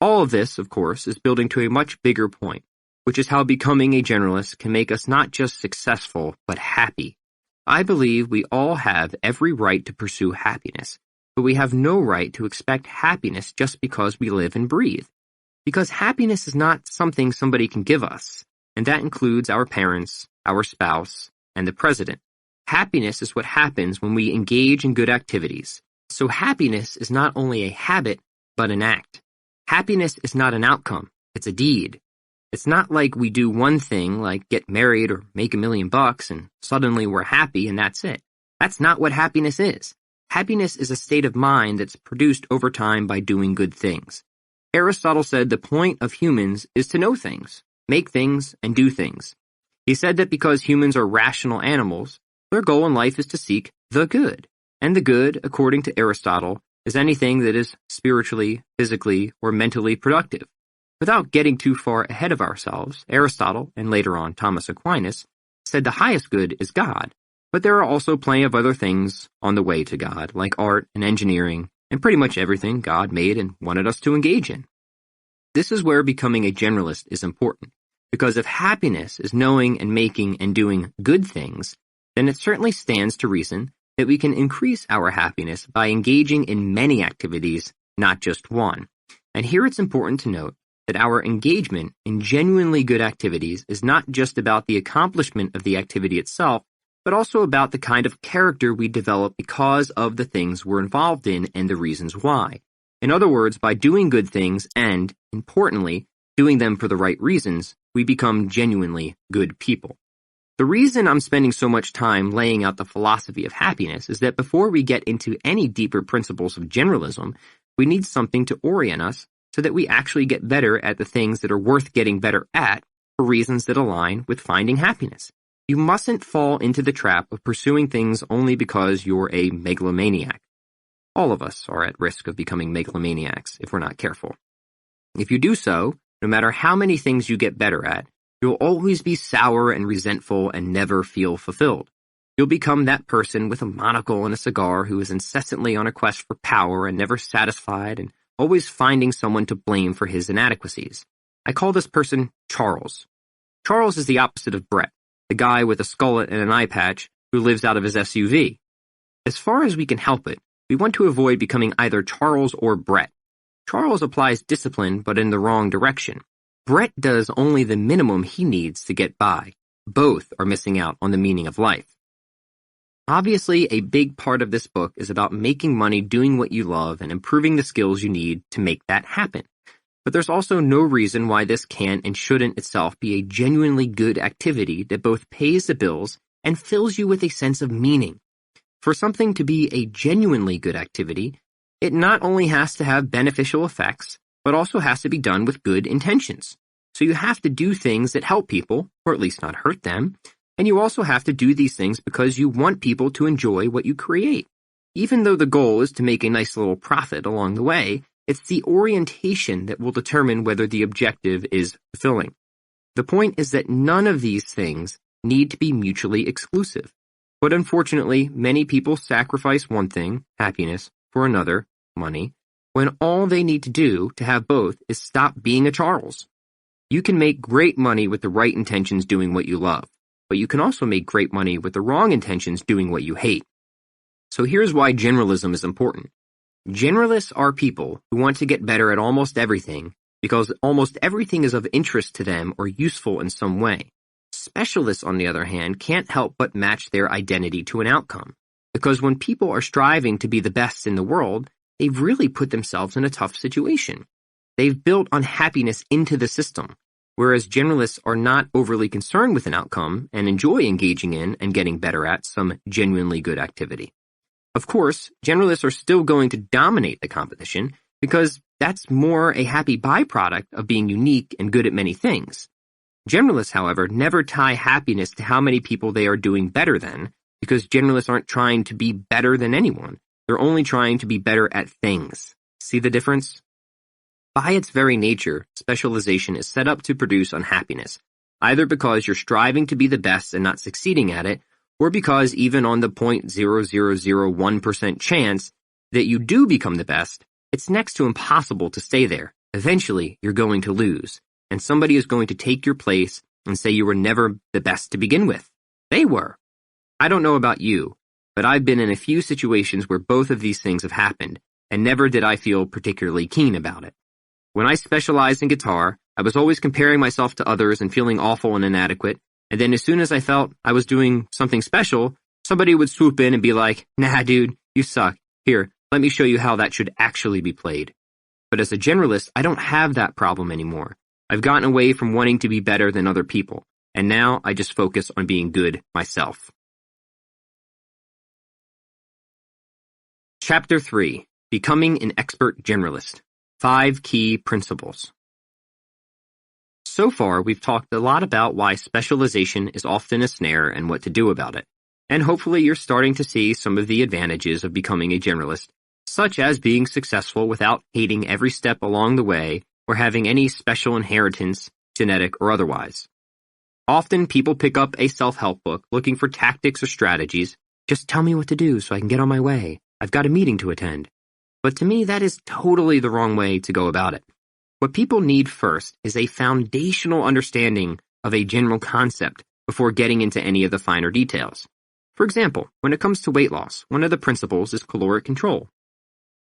All of this, of course, is building to a much bigger point, which is how becoming a generalist can make us not just successful, but happy. I believe we all have every right to pursue happiness, but we have no right to expect happiness just because we live and breathe. Because happiness is not something somebody can give us, and that includes our parents, our spouse, and the president. Happiness is what happens when we engage in good activities. So happiness is not only a habit, but an act. Happiness is not an outcome, it's a deed. It's not like we do one thing, like get married or make $1 million and suddenly we're happy and that's it. That's not what happiness is. Happiness is a state of mind that's produced over time by doing good things. Aristotle said the point of humans is to know things, make things, and do things. He said that because humans are rational animals, their goal in life is to seek the good. And the good, according to Aristotle, is anything that is spiritually, physically, or mentally productive. Without getting too far ahead of ourselves, Aristotle, and later on Thomas Aquinas, said the highest good is God, but there are also plenty of other things on the way to God, like art and engineering, and pretty much everything God made and wanted us to engage in. This is where becoming a generalist is important, because if happiness is knowing and making and doing good things, then it certainly stands to reason that we can increase our happiness by engaging in many activities, not just one. And here it's important to note that our engagement in genuinely good activities is not just about the accomplishment of the activity itself, but also about the kind of character we develop because of the things we're involved in and the reasons why. In other words, by doing good things and, importantly, doing them for the right reasons, we become genuinely good people. The reason I'm spending so much time laying out the philosophy of happiness is that before we get into any deeper principles of generalism, we need something to orient us so that we actually get better at the things that are worth getting better at for reasons that align with finding happiness. You mustn't fall into the trap of pursuing things only because you're a megalomaniac. All of us are at risk of becoming megalomaniacs if we're not careful. If you do so, no matter how many things you get better at, you'll always be sour and resentful and never feel fulfilled. You'll become that person with a monocle and a cigar who is incessantly on a quest for power and never satisfied and always finding someone to blame for his inadequacies. I call this person Charles. Charles is the opposite of Brett, the guy with a skullet and an eye patch who lives out of his SUV. As far as we can help it, we want to avoid becoming either Charles or Brett. Charles applies discipline, but in the wrong direction. Brett does only the minimum he needs to get by. Both are missing out on the meaning of life. Obviously, a big part of this book is about making money doing what you love and improving the skills you need to make that happen. But there's also no reason why this can't and shouldn't itself be a genuinely good activity that both pays the bills and fills you with a sense of meaning. For something to be a genuinely good activity, it not only has to have beneficial effects, but also has to be done with good intentions. So you have to do things that help people, or at least not hurt them, And you also have to do these things because you want people to enjoy what you create. Even though the goal is to make a nice little profit along the way, it's the orientation that will determine whether the objective is fulfilling. The point is that none of these things need to be mutually exclusive. But unfortunately, many people sacrifice one thing, happiness, for another, money, when all they need to do to have both is stop being a Charles. You can make great money with the right intentions doing what you love, but you can also make great money with the wrong intentions doing what you hate. So here's why generalism is important. Generalists are people who want to get better at almost everything because almost everything is of interest to them or useful in some way. Specialists, on the other hand, can't help but match their identity to an outcome, because when people are striving to be the best in the world, they've really put themselves in a tough situation. They've built unhappiness into the system, whereas generalists are not overly concerned with an outcome and enjoy engaging in and getting better at some genuinely good activity. Of course, generalists are still going to dominate the competition because that's more a happy byproduct of being unique and good at many things. Generalists, however, never tie happiness to how many people they are doing better than, because generalists aren't trying to be better than anyone. They're only trying to be better at things. See the difference? By its very nature, specialization is set up to produce unhappiness, either because you're striving to be the best and not succeeding at it, or because even on the 0.0001% chance that you do become the best, it's next to impossible to stay there. Eventually, you're going to lose, and somebody is going to take your place and say you were never the best to begin with. They were. I don't know about you, but I've been in a few situations where both of these things have happened, and never did I feel particularly keen about it. When I specialized in guitar, I was always comparing myself to others and feeling awful and inadequate, and then as soon as I felt I was doing something special, somebody would swoop in and be like, "Nah, dude, you suck. Here, let me show you how that should actually be played." But as a generalist, I don't have that problem anymore. I've gotten away from wanting to be better than other people, and now I just focus on being good myself. Chapter 3. Becoming an Expert Generalist. 5 Key Principles. So far, we've talked a lot about why specialization is often a snare and what to do about it. And hopefully you're starting to see some of the advantages of becoming a generalist, such as being successful without hating every step along the way or having any special inheritance, genetic or otherwise. Often people pick up a self-help book looking for tactics or strategies. Just tell me what to do so I can get on my way. I've got a meeting to attend. But to me, that is totally the wrong way to go about it. What people need first is a foundational understanding of a general concept before getting into any of the finer details. For example, when it comes to weight loss, one of the principles is caloric control.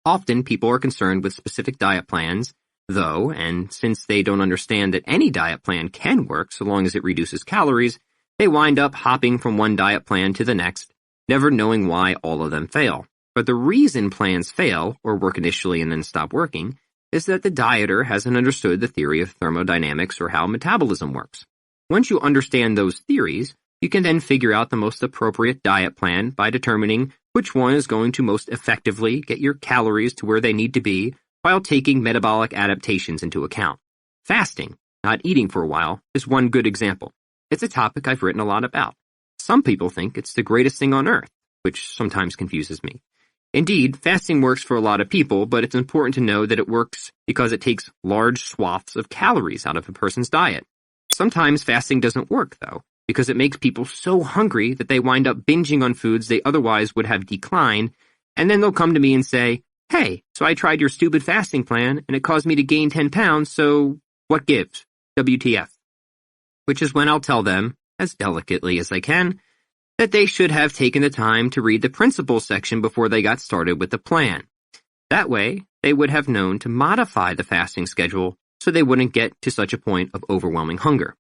Often people are concerned with specific diet plans, though, and since they don't understand that any diet plan can work so long as it reduces calories, they wind up hopping from one diet plan to the next, never knowing why all of them fail. But the reason plans fail, or work initially and then stop working, is that the dieter hasn't understood the theory of thermodynamics or how metabolism works. Once you understand those theories, you can then figure out the most appropriate diet plan by determining which one is going to most effectively get your calories to where they need to be while taking metabolic adaptations into account. Fasting, not eating for a while, is one good example. It's a topic I've written a lot about. Some people think it's the greatest thing on earth, which sometimes confuses me. Indeed, fasting works for a lot of people, but it's important to know that it works because it takes large swaths of calories out of a person's diet. Sometimes fasting doesn't work, though, because it makes people so hungry that they wind up binging on foods they otherwise would have declined, and then they'll come to me and say, "Hey, so I tried your stupid fasting plan, and it caused me to gain 10 pounds, so what gives? WTF?" Which is when I'll tell them, as delicately as I can, that they should have taken the time to read the principles section before they got started with the plan. That way, they would have known to modify the fasting schedule so they wouldn't get to such a point of overwhelming hunger.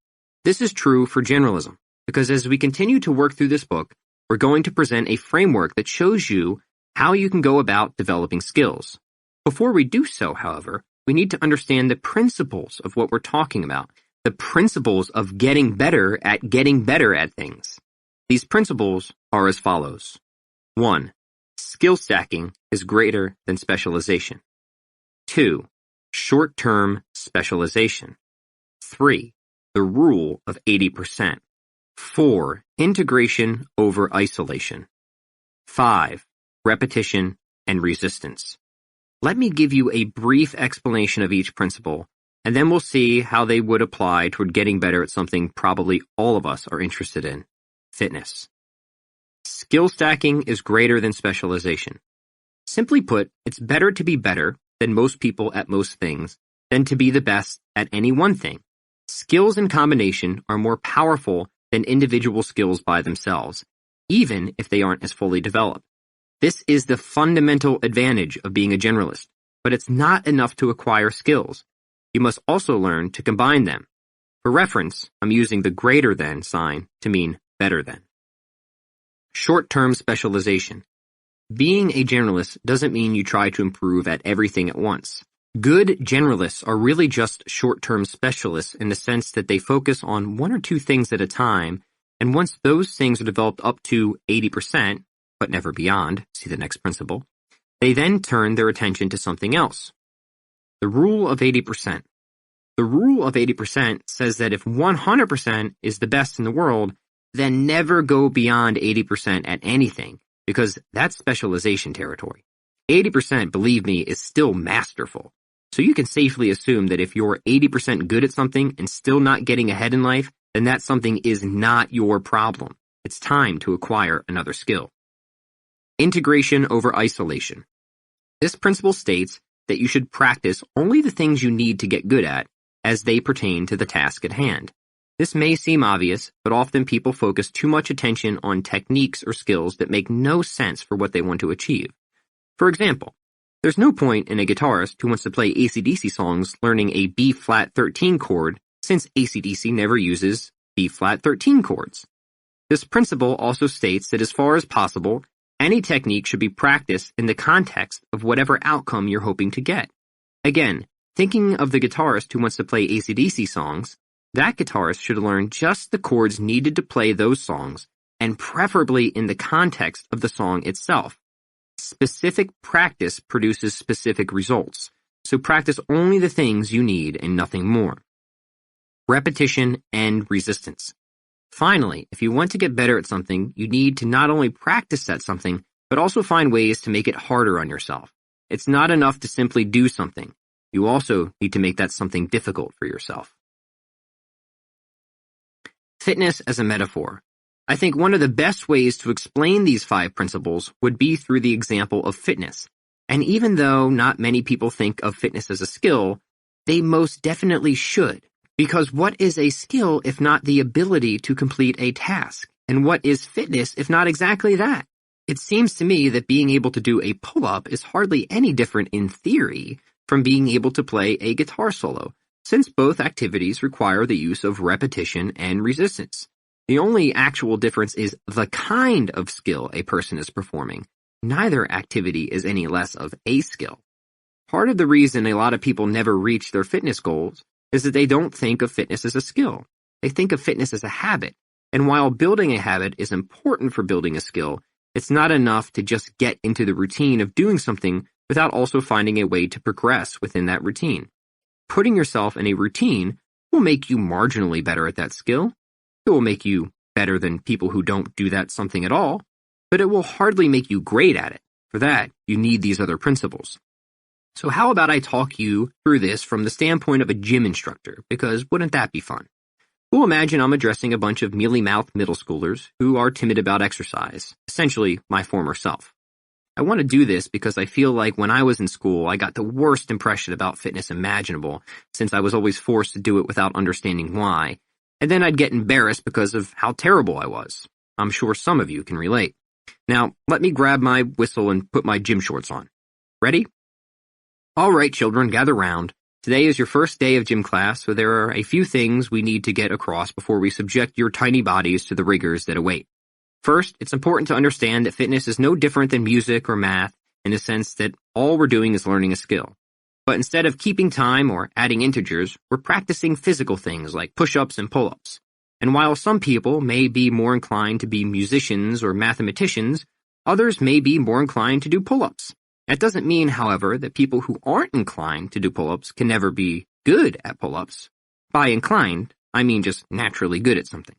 This is true for generalism, because as we continue to work through this book, we're going to present a framework that shows you how you can go about developing skills. Before we do so, however, we need to understand the principles of what we're talking about, the principles of getting better at things. These principles are as follows. 1. Skill stacking is greater than specialization. 2. Short-term specialization. 3. The rule of 80%. 4. Integration over isolation. 5. Repetition and resistance. Let me give you a brief explanation of each principle, and then we'll see how they would apply toward getting better at something probably all of us are interested in: fitness. Skill stacking is greater than specialization. Simply put, it's better to be better than most people at most things than to be the best at any one thing. Skills in combination are more powerful than individual skills by themselves, even if they aren't as fully developed. This is the fundamental advantage of being a generalist, but it's not enough to acquire skills. You must also learn to combine them. For reference, I'm using the greater than sign to mean better than. Short-term specialization. Being a generalist doesn't mean you try to improve at everything at once. Good generalists are really just short-term specialists in the sense that they focus on one or two things at a time, and once those things are developed up to 80%, but never beyond, see the next principle, they then turn their attention to something else. The rule of 80%. The rule of 80% says that if 100% is the best in the world, then never go beyond 80% at anything, because that's specialization territory. 80%, believe me, is still masterful. So you can safely assume that if you're 80% good at something and still not getting ahead in life, then that something is not your problem. It's time to acquire another skill. Integration over isolation. This principle states that you should practice only the things you need to get good at as they pertain to the task at hand. This may seem obvious, but often people focus too much attention on techniques or skills that make no sense for what they want to achieve. For example, there's no point in a guitarist who wants to play AC/DC songs learning a B-flat 13 chord, since AC/DC never uses B-flat 13 chords. This principle also states that as far as possible, any technique should be practiced in the context of whatever outcome you're hoping to get. Again, thinking of the guitarist who wants to play AC/DC songs, that guitarist should learn just the chords needed to play those songs, and preferably in the context of the song itself. Specific practice produces specific results, so practice only the things you need and nothing more. Repetition and resistance. Finally, if you want to get better at something, you need to not only practice at something, but also find ways to make it harder on yourself. It's not enough to simply do something. You also need to make that something difficult for yourself. Fitness as a metaphor. I think one of the best ways to explain these 5 principles would be through the example of fitness. And even though not many people think of fitness as a skill, they most definitely should. Because what is a skill if not the ability to complete a task? And what is fitness if not exactly that? It seems to me that being able to do a pull-up is hardly any different in theory from being able to play a guitar solo, since both activities require the use of repetition and resistance. The only actual difference is the kind of skill a person is performing. Neither activity is any less of a skill. Part of the reason a lot of people never reach their fitness goals is that they don't think of fitness as a skill. They think of fitness as a habit. And while building a habit is important for building a skill, it's not enough to just get into the routine of doing something without also finding a way to progress within that routine. Putting yourself in a routine will make you marginally better at that skill. It will make you better than people who don't do that something at all, but it will hardly make you great at it. For that, you need these other principles. So how about I talk you through this from the standpoint of a gym instructor, because wouldn't that be fun? We'll imagine I'm addressing a bunch of mealy-mouthed middle schoolers who are timid about exercise, essentially my former self. I want to do this because I feel like when I was in school, I got the worst impression about fitness imaginable, since I was always forced to do it without understanding why. And then I'd get embarrassed because of how terrible I was. I'm sure some of you can relate. Now, let me grab my whistle and put my gym shorts on. Ready? All right, children, gather round. Today is your first day of gym class, so there are a few things we need to get across before we subject your tiny bodies to the rigors that await. First, it's important to understand that fitness is no different than music or math in the sense that all we're doing is learning a skill. But instead of keeping time or adding integers, we're practicing physical things like push-ups and pull-ups. And while some people may be more inclined to be musicians or mathematicians, others may be more inclined to do pull-ups. That doesn't mean, however, that people who aren't inclined to do pull-ups can never be good at pull-ups. By inclined, I mean just naturally good at something.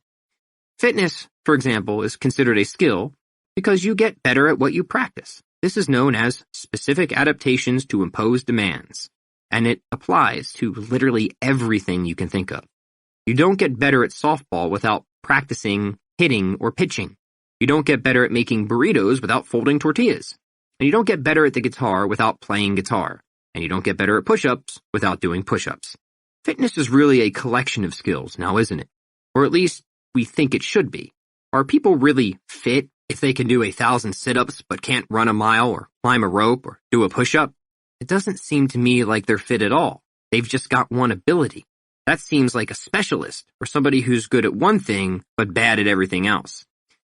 Fitness, for example, is considered a skill because you get better at what you practice. This is known as specific adaptations to imposed demands, and it applies to literally everything you can think of. You don't get better at softball without practicing hitting or pitching. You don't get better at making burritos without folding tortillas. And you don't get better at the guitar without playing guitar. And you don't get better at push-ups without doing push-ups. Fitness is really a collection of skills now, isn't it? Or at least we think it should be. Are people really fit if they can do 1,000 sit-ups but can't run a mile or climb a rope or do a push-up? It doesn't seem to me like they're fit at all. They've just got one ability. That seems like a specialist or somebody who's good at one thing but bad at everything else.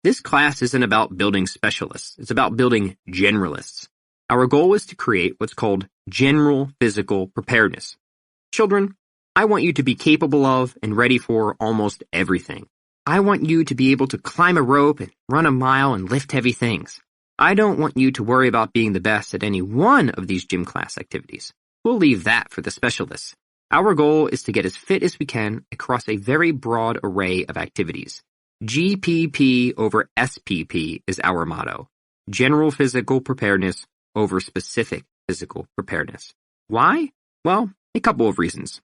This class isn't about building specialists. It's about building generalists. Our goal is to create what's called general physical preparedness. Children, I want you to be capable of and ready for almost everything. I want you to be able to climb a rope and run a mile and lift heavy things. I don't want you to worry about being the best at any one of these gym class activities. We'll leave that for the specialists. Our goal is to get as fit as we can across a very broad array of activities. GPP over SPP is our motto. General physical preparedness over specific physical preparedness. Why? Well, a couple of reasons.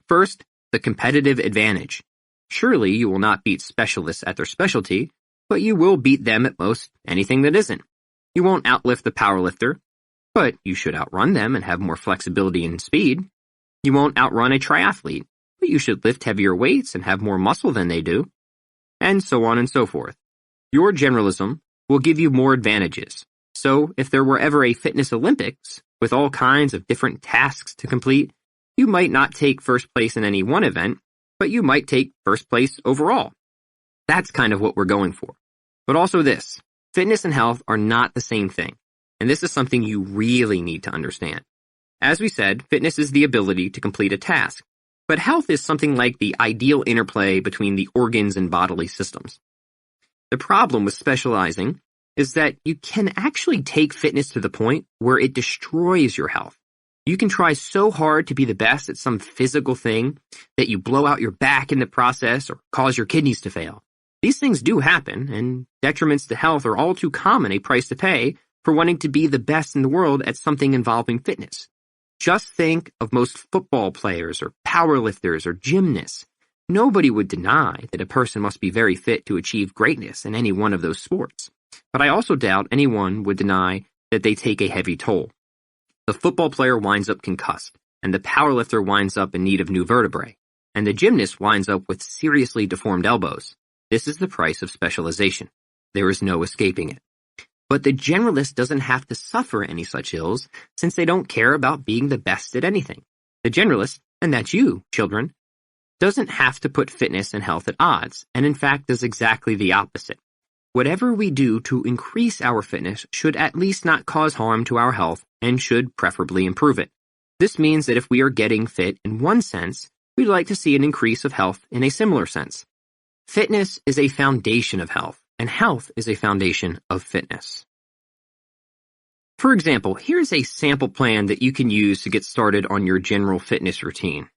First, the competitive advantage. Surely you will not beat specialists at their specialty, but you will beat them at most anything that isn't. You won't outlift the powerlifter, but you should outrun them and have more flexibility and speed. You won't outrun a triathlete, but you should lift heavier weights and have more muscle than they do. And so on and so forth. Your generalism will give you more advantages. So if there were ever a fitness Olympics with all kinds of different tasks to complete, you might not take first place in any one event, but you might take first place overall. That's kind of what we're going for. But also this, fitness and health are not the same thing, and this is something you really need to understand. As we said, fitness is the ability to complete a task, but health is something like the ideal interplay between the organs and bodily systems. The problem with specializing is that you can actually take fitness to the point where it destroys your health. You can try so hard to be the best at some physical thing that you blow out your back in the process or cause your kidneys to fail. These things do happen, and detriments to health are all too common a price to pay for wanting to be the best in the world at something involving fitness. Just think of most football players or powerlifters or gymnasts. Nobody would deny that a person must be very fit to achieve greatness in any one of those sports. But I also doubt anyone would deny that they take a heavy toll. The football player winds up concussed, and the powerlifter winds up in need of new vertebrae, and the gymnast winds up with seriously deformed elbows. This is the price of specialization. There is no escaping it. But the generalist doesn't have to suffer any such ills since they don't care about being the best at anything. The generalist, and that's you, children, doesn't have to put fitness and health at odds, and in fact does exactly the opposite. Whatever we do to increase our fitness should at least not cause harm to our health and should preferably improve it. This means that if we are getting fit in one sense, we'd like to see an increase of health in a similar sense. Fitness is a foundation of health, and health is a foundation of fitness. For example, here's a sample plan that you can use to get started on your general fitness routine.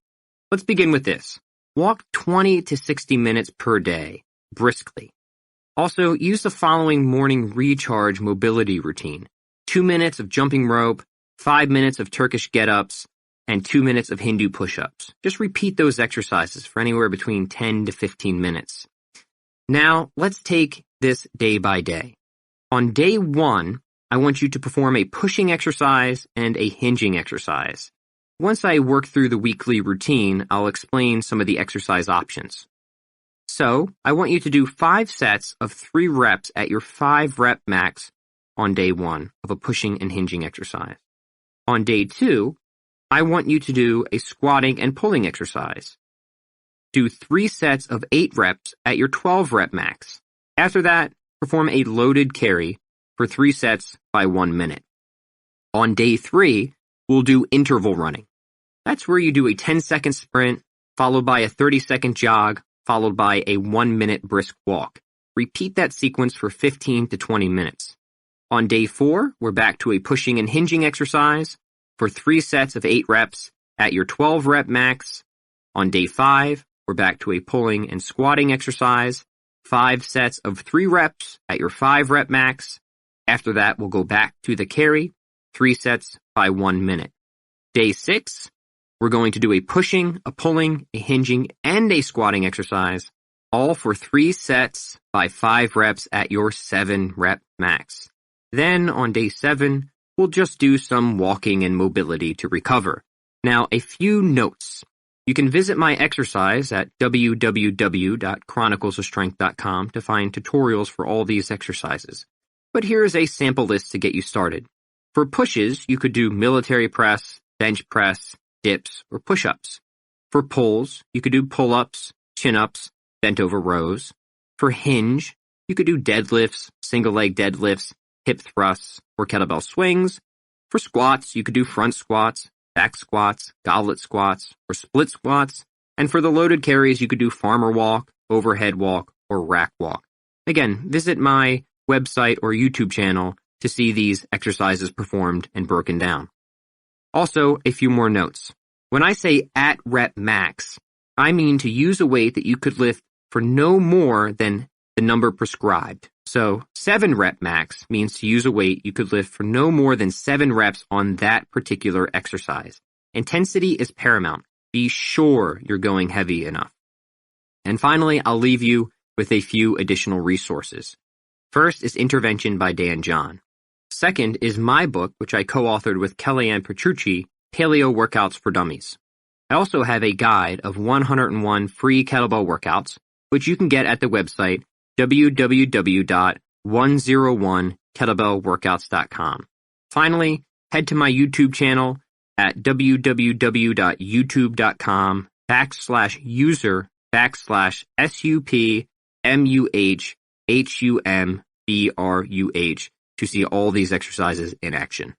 Let's begin with this. Walk 20 to 60 minutes per day, briskly. Also, use the following morning recharge mobility routine. 2 minutes of jumping rope, 5 minutes of Turkish get-ups, and 2 minutes of Hindu push-ups. Just repeat those exercises for anywhere between 10 to 15 minutes. Now, let's take this day by day. On day 1, I want you to perform a pushing exercise and a hinging exercise. Once I work through the weekly routine, I'll explain some of the exercise options. So, I want you to do 5 sets of 3 reps at your 5 rep max on day 1 of a pushing and hinging exercise. On day 2, I want you to do a squatting and pulling exercise. Do 3 sets of 8 reps at your 12 rep max. After that, perform a loaded carry for 3 sets by 1 minute. On day 3, we'll do interval running. That's where you do a 10-second sprint, followed by a 30-second jog, followed by a 1-minute brisk walk. Repeat that sequence for 15 to 20 minutes. On day 4, we're back to a pushing and hinging exercise for 3 sets of 8 reps at your 12 rep max. On day 5, we're back to a pulling and squatting exercise 5 sets of 3 reps at your 5 rep max. After that, we'll go back to the carry, 3 sets by 1 minute. Day 6, we're going to do a pushing, a pulling, a hinging, and a squatting exercise, all for 3 sets by 5 reps at your 7 rep max. Then on day 7, we'll just do some walking and mobility to recover. Now, a few notes. You can visit my exercise at www.chroniclesofstrength.com to find tutorials for all these exercises. But here is a sample list to get you started. For pushes, you could do military press, bench press, dips, or push-ups. For pulls, you could do pull-ups, chin-ups, bent over rows. For hinge, you could do deadlifts, single leg deadlifts, hip thrusts, or kettlebell swings. For squats, you could do front squats, back squats, goblet squats, or split squats. And for the loaded carries, you could do farmer walk, overhead walk, or rack walk. Again, visit my website or YouTube channel to see these exercises performed and broken down. Also, a few more notes. When I say at rep max, I mean to use a weight that you could lift for no more than the number prescribed. So 7 rep max means to use a weight you could lift for no more than 7 reps on that particular exercise. Intensity is paramount. Be sure you're going heavy enough. And finally, I'll leave you with a few additional resources. First is Intervention by Dan John. Second is my book, which I co-authored with Kellyanne Petrucci, Paleo Workouts for Dummies. I also have a guide of 101 free kettlebell workouts, which you can get at the website www.101kettlebellworkouts.com. Finally, head to my YouTube channel at www.youtube.com/SUPMUHHUMBRUH to see all these exercises in action.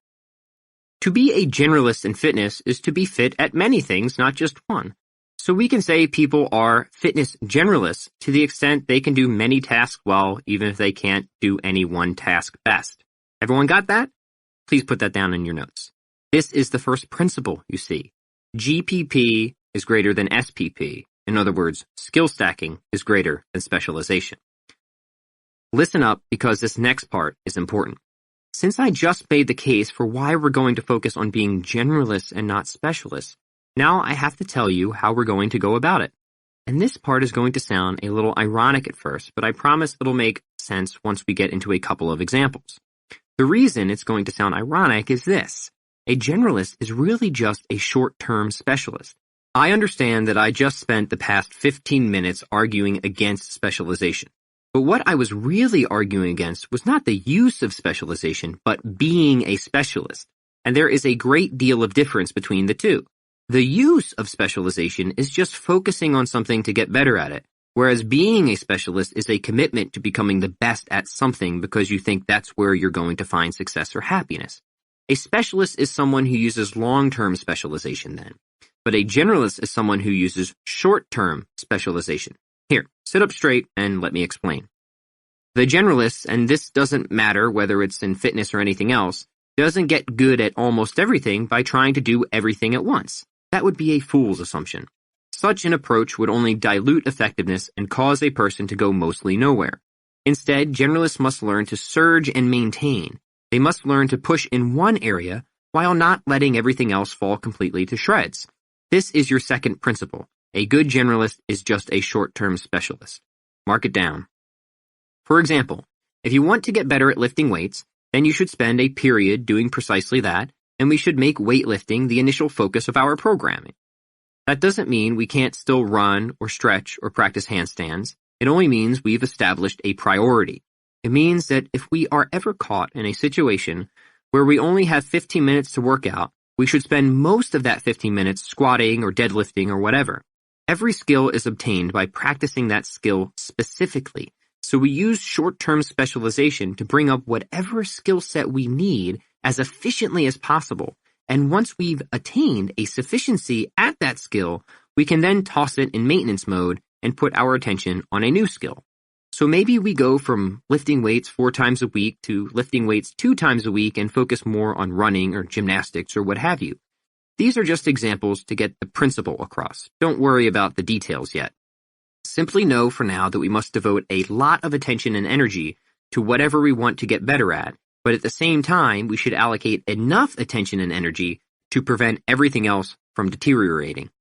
To be a generalist in fitness is to be fit at many things, not just one. So we can say people are fitness generalists to the extent they can do many tasks well, even if they can't do any one task best. Everyone got that? Please put that down in your notes. This is the first principle, you see. GPP is greater than SPP. In other words, skill stacking is greater than specialization. Listen up, because this next part is important. Since I just made the case for why we're going to focus on being generalists and not specialists, now I have to tell you how we're going to go about it. And this part is going to sound a little ironic at first, but I promise it'll make sense once we get into a couple of examples. The reason it's going to sound ironic is this. A generalist is really just a short-term specialist. I understand that I just spent the past 15 minutes arguing against specialization. But what I was really arguing against was not the use of specialization, but being a specialist. And there is a great deal of difference between the two. The use of specialization is just focusing on something to get better at it, whereas being a specialist is a commitment to becoming the best at something because you think that's where you're going to find success or happiness. A specialist is someone who uses long-term specialization then, but a generalist is someone who uses short-term specialization. Here, sit up straight and let me explain. The generalist, and this doesn't matter whether it's in fitness or anything else, doesn't get good at almost everything by trying to do everything at once. That would be a fool's assumption. Such an approach would only dilute effectiveness and cause a person to go mostly nowhere. Instead, generalists must learn to surge and maintain. They must learn to push in one area while not letting everything else fall completely to shreds. This is your second principle. A good generalist is just a short-term specialist. Mark it down. For example, if you want to get better at lifting weights, then you should spend a period doing precisely that, and we should make weightlifting the initial focus of our programming. That doesn't mean we can't still run or stretch or practice handstands. It only means we've established a priority. It means that if we are ever caught in a situation where we only have 15 minutes to work out, we should spend most of that 15 minutes squatting or deadlifting or whatever. Every skill is obtained by practicing that skill specifically. So we use short-term specialization to bring up whatever skill set we need as efficiently as possible. And once we've attained a sufficiency at that skill, we can then toss it in maintenance mode and put our attention on a new skill. So maybe we go from lifting weights 4 times a week to lifting weights 2 times a week and focus more on running or gymnastics or what have you. These are just examples to get the principle across. Don't worry about the details yet. Simply know for now that we must devote a lot of attention and energy to whatever we want to get better at, but at the same time, we should allocate enough attention and energy to prevent everything else from deteriorating.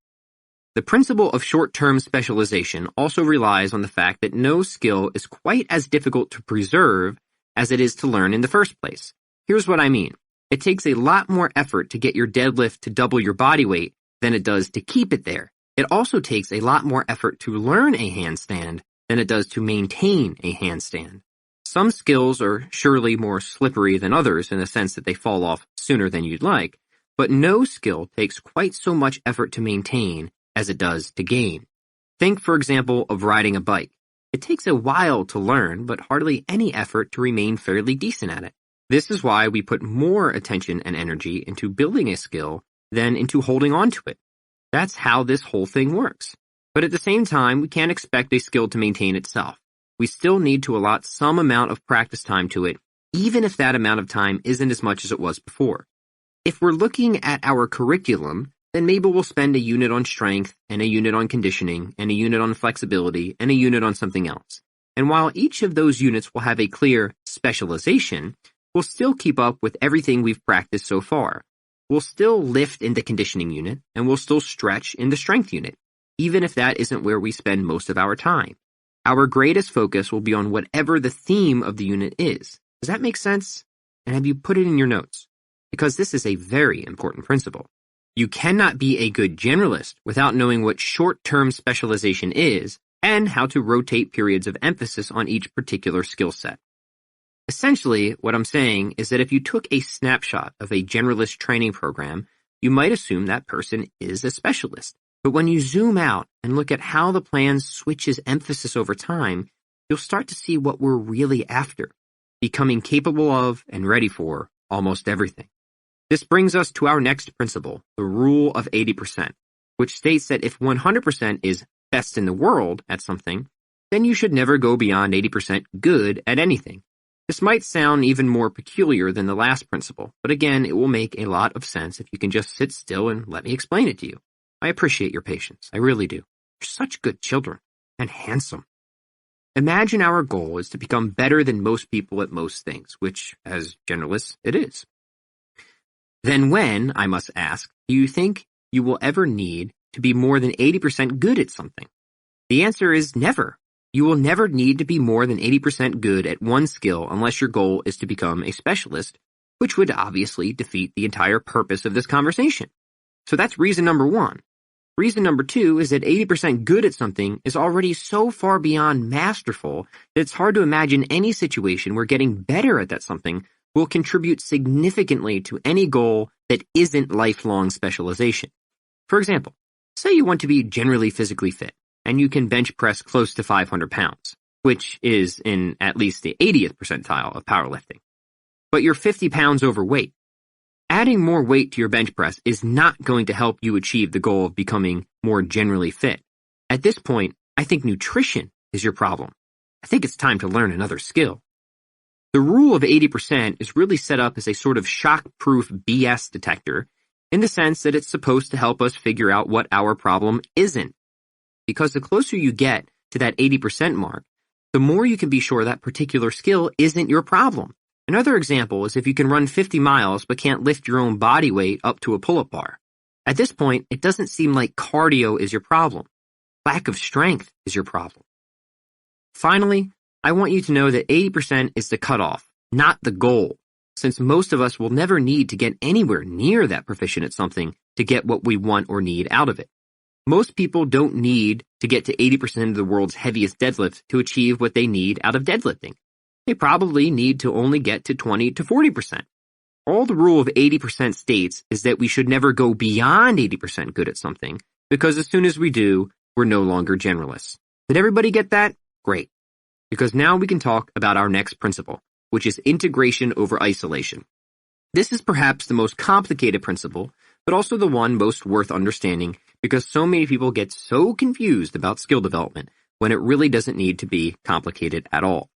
The principle of short-term specialization also relies on the fact that no skill is quite as difficult to preserve as it is to learn in the first place. Here's what I mean. It takes a lot more effort to get your deadlift to double your body weight than it does to keep it there. It also takes a lot more effort to learn a handstand than it does to maintain a handstand. Some skills are surely more slippery than others in the sense that they fall off sooner than you'd like, but no skill takes quite so much effort to maintain as it does to gain. Think, for example, of riding a bike. It takes a while to learn, but hardly any effort to remain fairly decent at it. This is why we put more attention and energy into building a skill than into holding on to it. That's how this whole thing works. But at the same time, we can't expect a skill to maintain itself. We still need to allot some amount of practice time to it, even if that amount of time isn't as much as it was before. If we're looking at our curriculum, then maybe we'll spend a unit on strength, and a unit on conditioning, and a unit on flexibility, and a unit on something else. And while each of those units will have a clear specialization, we'll still keep up with everything we've practiced so far. We'll still lift in the conditioning unit, and we'll still stretch in the strength unit, even if that isn't where we spend most of our time. Our greatest focus will be on whatever the theme of the unit is. Does that make sense? And have you put it in your notes? Because this is a very important principle. You cannot be a good generalist without knowing what short-term specialization is and how to rotate periods of emphasis on each particular skill set. Essentially, what I'm saying is that if you took a snapshot of a generalist training program, you might assume that person is a specialist. But when you zoom out and look at how the plan switches emphasis over time, you'll start to see what we're really after, becoming capable of and ready for almost everything. This brings us to our next principle, the rule of 80%, which states that if 100% is best in the world at something, then you should never go beyond 80% good at anything. This might sound even more peculiar than the last principle, but again, it will make a lot of sense if you can just sit still and let me explain it to you. I appreciate your patience. I really do. You're such good children, and handsome. Imagine our goal is to become better than most people at most things, which, as generalists, it is. Then when, I must ask, do you think you will ever need to be more than 80% good at something? The answer is never. You will never need to be more than 80% good at one skill unless your goal is to become a specialist, which would obviously defeat the entire purpose of this conversation. So that's reason number one. Reason number two is that 80% good at something is already so far beyond masterful that it's hard to imagine any situation where getting better at that something will contribute significantly to any goal that isn't lifelong specialization. For example, say you want to be generally physically fit, and you can bench press close to 500 pounds, which is in at least the 80th percentile of powerlifting. But you're 50 pounds overweight. Adding more weight to your bench press is not going to help you achieve the goal of becoming more generally fit. At this point, I think nutrition is your problem. I think it's time to learn another skill. The rule of 80% is really set up as a sort of shock-proof BS detector in the sense that it's supposed to help us figure out what our problem isn't. Because the closer you get to that 80% mark, the more you can be sure that particular skill isn't your problem. Another example is if you can run 50 miles but can't lift your own body weight up to a pull-up bar. At this point, it doesn't seem like cardio is your problem. Lack of strength is your problem. Finally, I want you to know that 80% is the cutoff, not the goal, since most of us will never need to get anywhere near that proficient at something to get what we want or need out of it. Most people don't need to get to 80% of the world's heaviest deadlift to achieve what they need out of deadlifting. They probably need to only get to 20 to 40%. All the rule of 80% states is that we should never go beyond 80% good at something, because as soon as we do, we're no longer generalists. Did everybody get that? Great. Because now we can talk about our next principle, which is integration over isolation. This is perhaps the most complicated principle, but also the one most worth understanding because so many people get so confused about skill development when it really doesn't need to be complicated at all.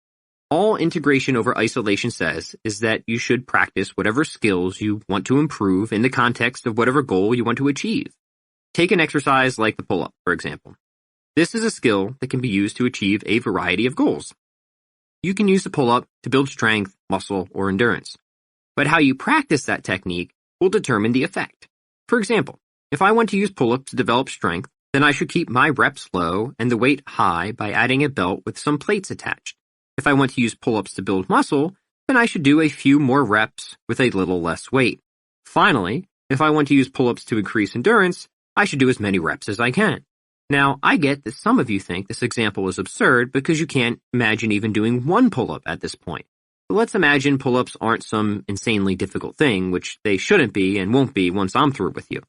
All integration over isolation says is that you should practice whatever skills you want to improve in the context of whatever goal you want to achieve. Take an exercise like the pull-up, for example. This is a skill that can be used to achieve a variety of goals. You can use the pull-up to build strength, muscle, or endurance. But how you practice that technique will determine the effect. For example, if I want to use pull-ups to develop strength, then I should keep my reps low and the weight high by adding a belt with some plates attached. If I want to use pull-ups to build muscle, then I should do a few more reps with a little less weight. Finally, if I want to use pull-ups to increase endurance, I should do as many reps as I can. Now, I get that some of you think this example is absurd because you can't imagine even doing one pull-up at this point. But let's imagine pull-ups aren't some insanely difficult thing, which they shouldn't be and won't be once I'm through with you.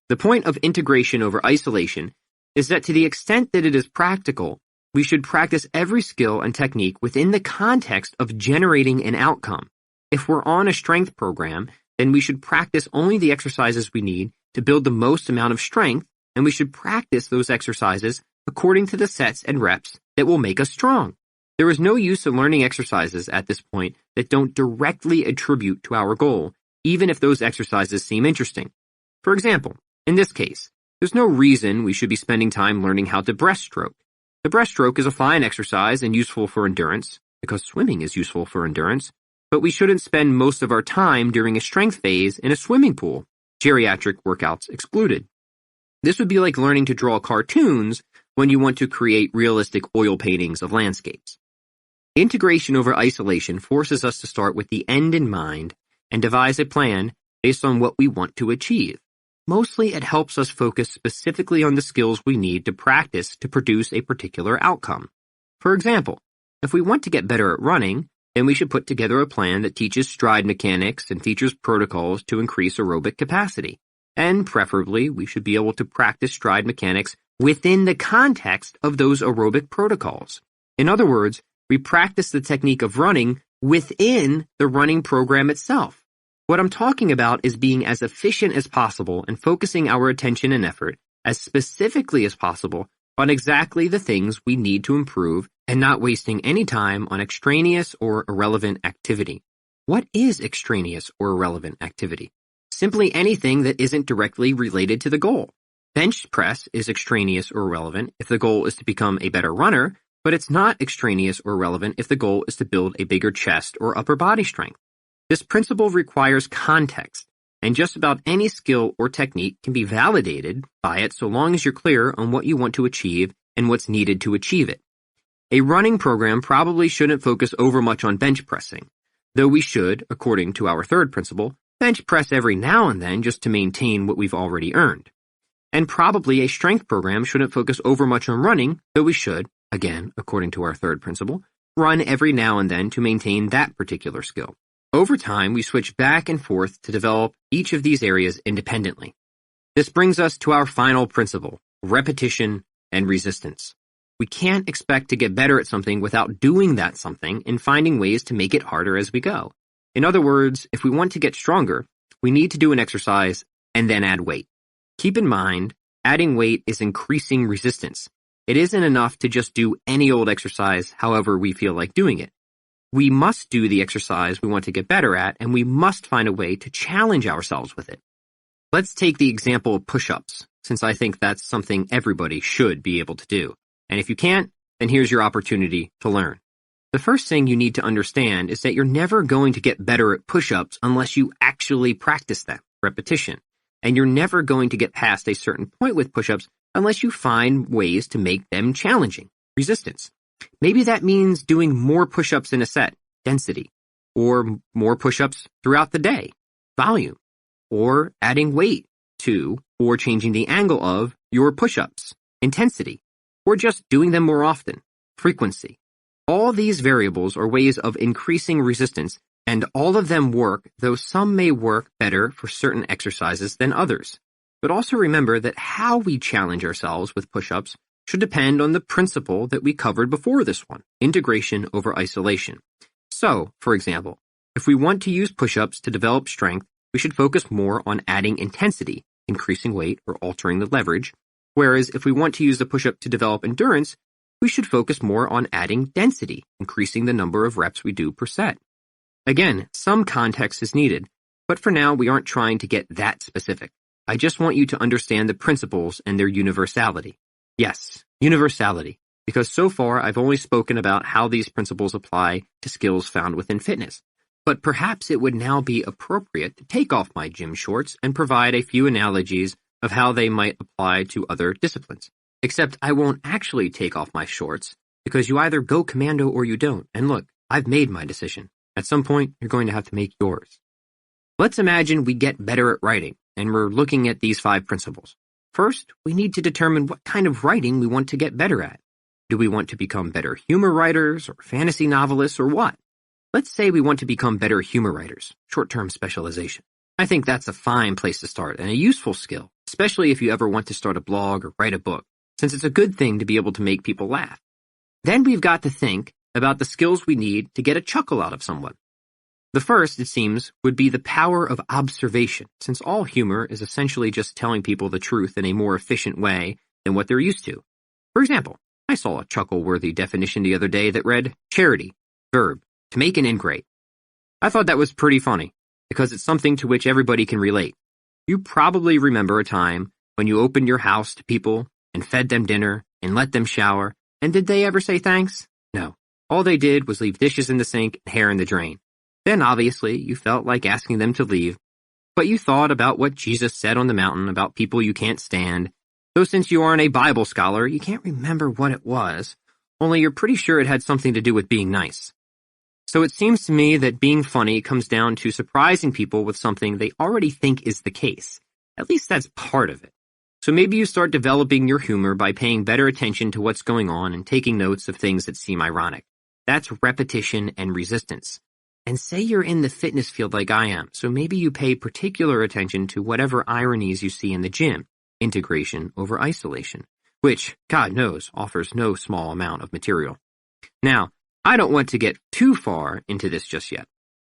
The point of integration over isolation is that to the extent that it is practical, we should practice every skill and technique within the context of generating an outcome. If we're on a strength program, then we should practice only the exercises we need to build the most amount of strength, and we should practice those exercises according to the sets and reps that will make us strong. There is no use in learning exercises at this point that don't directly attribute to our goal, even if those exercises seem interesting. For example, in this case, there's no reason we should be spending time learning how to breaststroke. The breaststroke is a fine exercise and useful for endurance, because swimming is useful for endurance, but we shouldn't spend most of our time during a strength phase in a swimming pool, geriatric workouts excluded. This would be like learning to draw cartoons when you want to create realistic oil paintings of landscapes. Integration over isolation forces us to start with the end in mind and devise a plan based on what we want to achieve. Mostly, it helps us focus specifically on the skills we need to practice to produce a particular outcome. For example, if we want to get better at running, then we should put together a plan that teaches stride mechanics and features protocols to increase aerobic capacity. And preferably, we should be able to practice stride mechanics within the context of those aerobic protocols. In other words, we practice the technique of running within the running program itself. What I'm talking about is being as efficient as possible and focusing our attention and effort as specifically as possible on exactly the things we need to improve and not wasting any time on extraneous or irrelevant activity. What is extraneous or irrelevant activity? Simply anything that isn't directly related to the goal. Bench press is extraneous or irrelevant if the goal is to become a better runner, but it's not extraneous or irrelevant if the goal is to build a bigger chest or upper body strength. This principle requires context, and just about any skill or technique can be validated by it so long as you're clear on what you want to achieve and what's needed to achieve it. A running program probably shouldn't focus overmuch on bench pressing, though we should, according to our third principle, bench press every now and then just to maintain what we've already earned. And probably a strength program shouldn't focus overmuch on running, though we should, again, according to our third principle, run every now and then to maintain that particular skill. Over time, we switch back and forth to develop each of these areas independently. This brings us to our final principle, repetition and resistance. We can't expect to get better at something without doing that something and finding ways to make it harder as we go. In other words, if we want to get stronger, we need to do an exercise and then add weight. Keep in mind, adding weight is increasing resistance. It isn't enough to just do any old exercise however we feel like doing it. We must do the exercise we want to get better at, and we must find a way to challenge ourselves with it. Let's take the example of push-ups, since I think that's something everybody should be able to do. And if you can't, then here's your opportunity to learn. The first thing you need to understand is that you're never going to get better at push-ups unless you actually practice them, repetition. And you're never going to get past a certain point with push-ups unless you find ways to make them challenging, resistance. Maybe that means doing more push-ups in a set, density, or more push-ups throughout the day, volume, or adding weight to, or changing the angle of your push-ups, intensity, or just doing them more often, frequency. All these variables are ways of increasing resistance, and all of them work, though some may work better for certain exercises than others. But also remember that how we challenge ourselves with push-ups should depend on the principle that we covered before this one, integration over isolation. So, for example, if we want to use push-ups to develop strength, we should focus more on adding intensity, increasing weight or altering the leverage, whereas if we want to use the push-up to develop endurance, we should focus more on adding density, increasing the number of reps we do per set. Again, some context is needed, but for now we aren't trying to get that specific. I just want you to understand the principles and their universality. Yes, universality, because so far I've only spoken about how these principles apply to skills found within fitness. But perhaps it would now be appropriate to take off my gym shorts and provide a few analogies of how they might apply to other disciplines. Except I won't actually take off my shorts, because you either go commando or you don't. And look, I've made my decision. At some point, you're going to have to make yours. Let's imagine we get better at writing, and we're looking at these 5 principles. First, we need to determine what kind of writing we want to get better at. Do we want to become better humor writers or fantasy novelists or what? Let's say we want to become better humor writers, short-term specialization. I think that's a fine place to start and a useful skill, especially if you ever want to start a blog or write a book, since it's a good thing to be able to make people laugh. Then we've got to think about the skills we need to get a chuckle out of someone. The first, it seems, would be the power of observation, since all humor is essentially just telling people the truth in a more efficient way than what they're used to. For example, I saw a chuckle-worthy definition the other day that read, charity, verb, to make an ingrate. I thought that was pretty funny, because it's something to which everybody can relate. You probably remember a time when you opened your house to people and fed them dinner and let them shower, and did they ever say thanks? No. All they did was leave dishes in the sink and hair in the drain. Then obviously you felt like asking them to leave, but you thought about what Jesus said on the mountain about people you can't stand, though since you aren't a Bible scholar, you can't remember what it was, only you're pretty sure it had something to do with being nice. So it seems to me that being funny comes down to surprising people with something they already think is the case. At least that's part of it. So maybe you start developing your humor by paying better attention to what's going on and taking notes of things that seem ironic. That's repetition and resistance. And say you're in the fitness field like I am, so maybe you pay particular attention to whatever ironies you see in the gym, integration over isolation, which, God knows, offers no small amount of material. Now, I don't want to get too far into this just yet.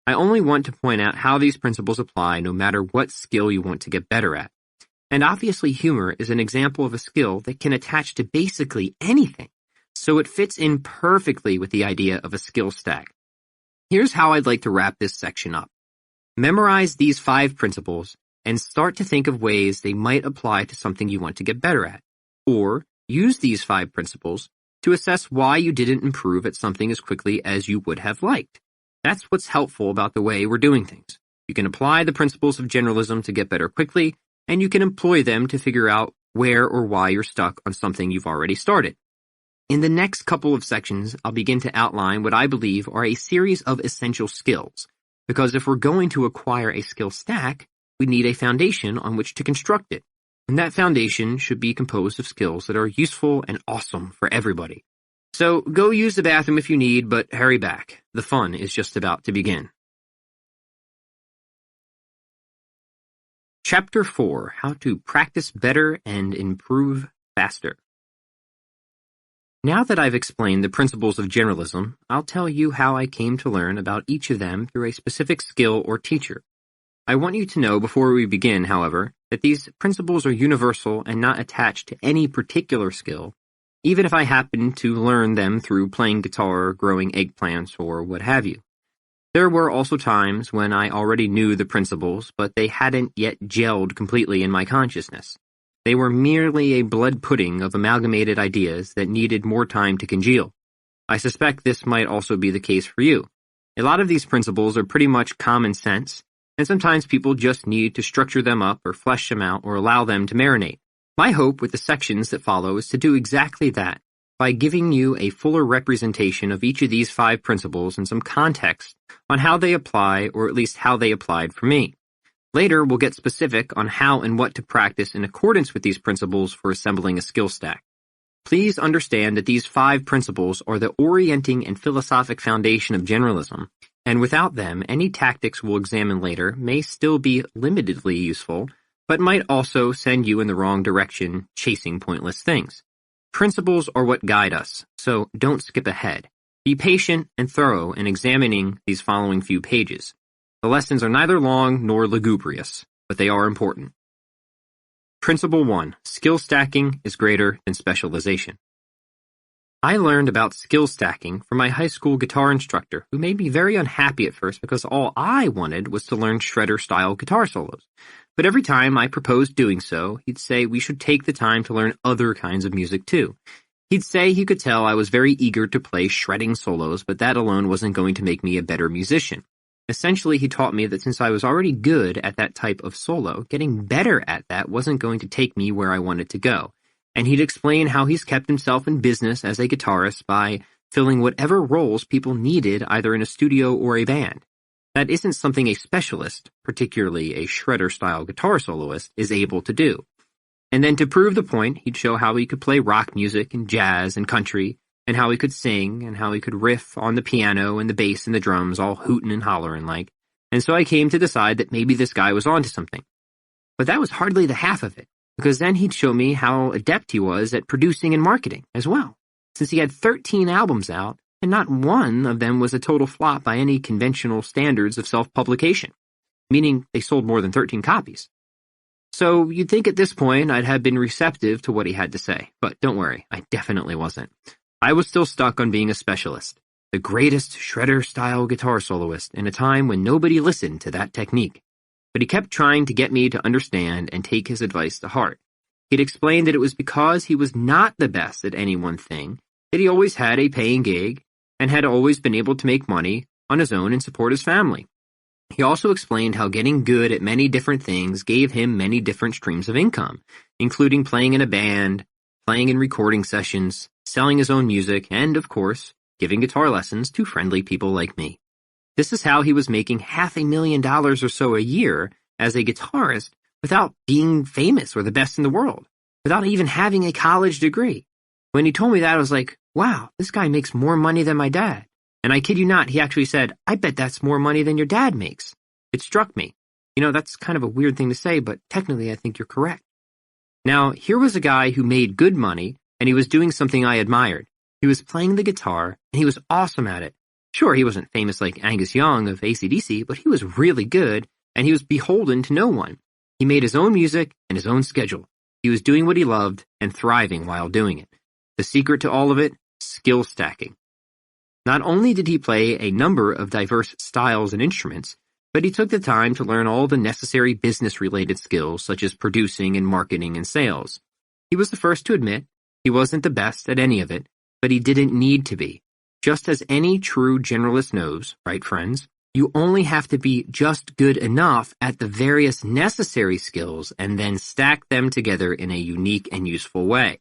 I only want to point out how these principles apply no matter what skill you want to get better at. And obviously humor is an example of a skill that can attach to basically anything, so it fits in perfectly with the idea of a skill stack. Here's how I'd like to wrap this section up. Memorize these 5 principles and start to think of ways they might apply to something you want to get better at. Or use these 5 principles to assess why you didn't improve at something as quickly as you would have liked. That's what's helpful about the way we're doing things. You can apply the principles of generalism to get better quickly, and you can employ them to figure out where or why you're stuck on something you've already started. In the next couple of sections, I'll begin to outline what I believe are a series of essential skills, because if we're going to acquire a skill stack, we need a foundation on which to construct it, and that foundation should be composed of skills that are useful and awesome for everybody. So go use the bathroom if you need, but hurry back. The fun is just about to begin. Chapter 4, How to Practice Better and Improve Faster. Now that I've explained the principles of generalism, I'll tell you how I came to learn about each of them through a specific skill or teacher. I want you to know before we begin, however, that these principles are universal and not attached to any particular skill, even if I happen to learn them through playing guitar, growing eggplants, or what have you. There were also times when I already knew the principles, but they hadn't yet gelled completely in my consciousness. They were merely a blood pudding of amalgamated ideas that needed more time to congeal. I suspect this might also be the case for you. A lot of these principles are pretty much common sense, and sometimes people just need to structure them up or flesh them out or allow them to marinate. My hope with the sections that follow is to do exactly that, by giving you a fuller representation of each of these 5 principles and some context on how they apply, or at least how they applied for me. Later, we'll get specific on how and what to practice in accordance with these principles for assembling a skill stack. Please understand that these 5 principles are the orienting and philosophic foundation of generalism, and without them, any tactics we'll examine later may still be limitedly useful, but might also send you in the wrong direction, chasing pointless things. Principles are what guide us, so don't skip ahead. Be patient and thorough in examining these following few pages. The lessons are neither long nor lugubrious, but they are important. Principle 1. Skill stacking is greater than specialization. I learned about skill stacking from my high school guitar instructor, who made me very unhappy at first because all I wanted was to learn shredder-style guitar solos. But every time I proposed doing so, he'd say we should take the time to learn other kinds of music too. He'd say he could tell I was very eager to play shredding solos, but that alone wasn't going to make me a better musician. Essentially, he taught me that since I was already good at that type of solo, getting better at that wasn't going to take me where I wanted to go. And he'd explain how he's kept himself in business as a guitarist by filling whatever roles people needed either in a studio or a band. That isn't something a specialist, particularly a shredder-style guitar soloist, is able to do. And then to prove the point, he'd show how he could play rock music and jazz and country, and how he could sing, and how he could riff on the piano and the bass and the drums all hootin' and hollerin' like. And so I came to decide that maybe this guy was onto something. But that was hardly the half of it, because then he'd show me how adept he was at producing and marketing as well, since he had 13 albums out, and not one of them was a total flop by any conventional standards of self-publication, meaning they sold more than 13 copies. So you'd think at this point I'd have been receptive to what he had to say, but don't worry, I definitely wasn't. I was still stuck on being a specialist, the greatest shredder-style guitar soloist in a time when nobody listened to that technique. But he kept trying to get me to understand and take his advice to heart. He'd explained that it was because he was not the best at any one thing, that he always had a paying gig, and had always been able to make money on his own and support his family. He also explained how getting good at many different things gave him many different streams of income, including playing in a band, playing in recording sessions, selling his own music, and, of course, giving guitar lessons to friendly people like me. This is how he was making $500,000 or so a year as a guitarist without being famous or the best in the world, without even having a college degree. When he told me that, I was like, wow, this guy makes more money than my dad. And I kid you not, he actually said, I bet that's more money than your dad makes. It struck me. You know, that's kind of a weird thing to say, but technically I think you're correct. Now, here was a guy who made good money, and he was doing something I admired. He was playing the guitar, and he was awesome at it. Sure, he wasn't famous like Angus Young of AC/DC, but he was really good, and he was beholden to no one. He made his own music and his own schedule. He was doing what he loved and thriving while doing it. The secret to all of it? Skill stacking. Not only did he play a number of diverse styles and instruments, but he took the time to learn all the necessary business-related skills such as producing and marketing and sales. He was the first to admit he wasn't the best at any of it, but he didn't need to be. Just as any true generalist knows, right friends, you only have to be just good enough at the various necessary skills and then stack them together in a unique and useful way.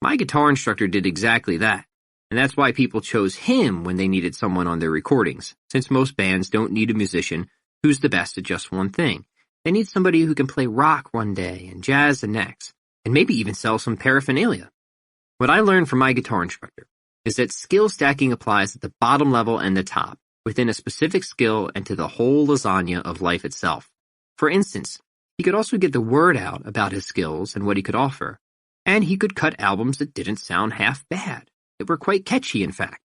My guitar instructor did exactly that. And that's why people chose him when they needed someone on their recordings, since most bands don't need a musician who's the best at just one thing. They need somebody who can play rock one day and jazz the next, and maybe even sell some paraphernalia. What I learned from my guitar instructor is that skill stacking applies at the bottom level and the top, within a specific skill and to the whole lasagna of life itself. For instance, he could also get the word out about his skills and what he could offer, and he could cut albums that didn't sound half bad. They were quite catchy, in fact.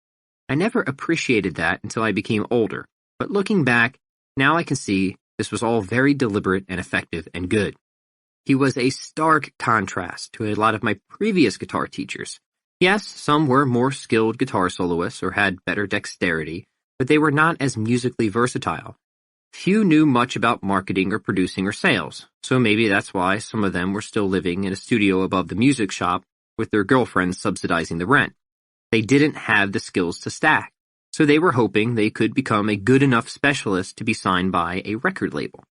I never appreciated that until I became older, but looking back, now I can see this was all very deliberate and effective and good. He was a stark contrast to a lot of my previous guitar teachers. Yes, some were more skilled guitar soloists or had better dexterity, but they were not as musically versatile. Few knew much about marketing or producing or sales, so maybe that's why some of them were still living in a studio above the music shop with their girlfriends subsidizing the rent. They didn't have the skills to stack, so they were hoping they could become a good enough specialist to be signed by a record label.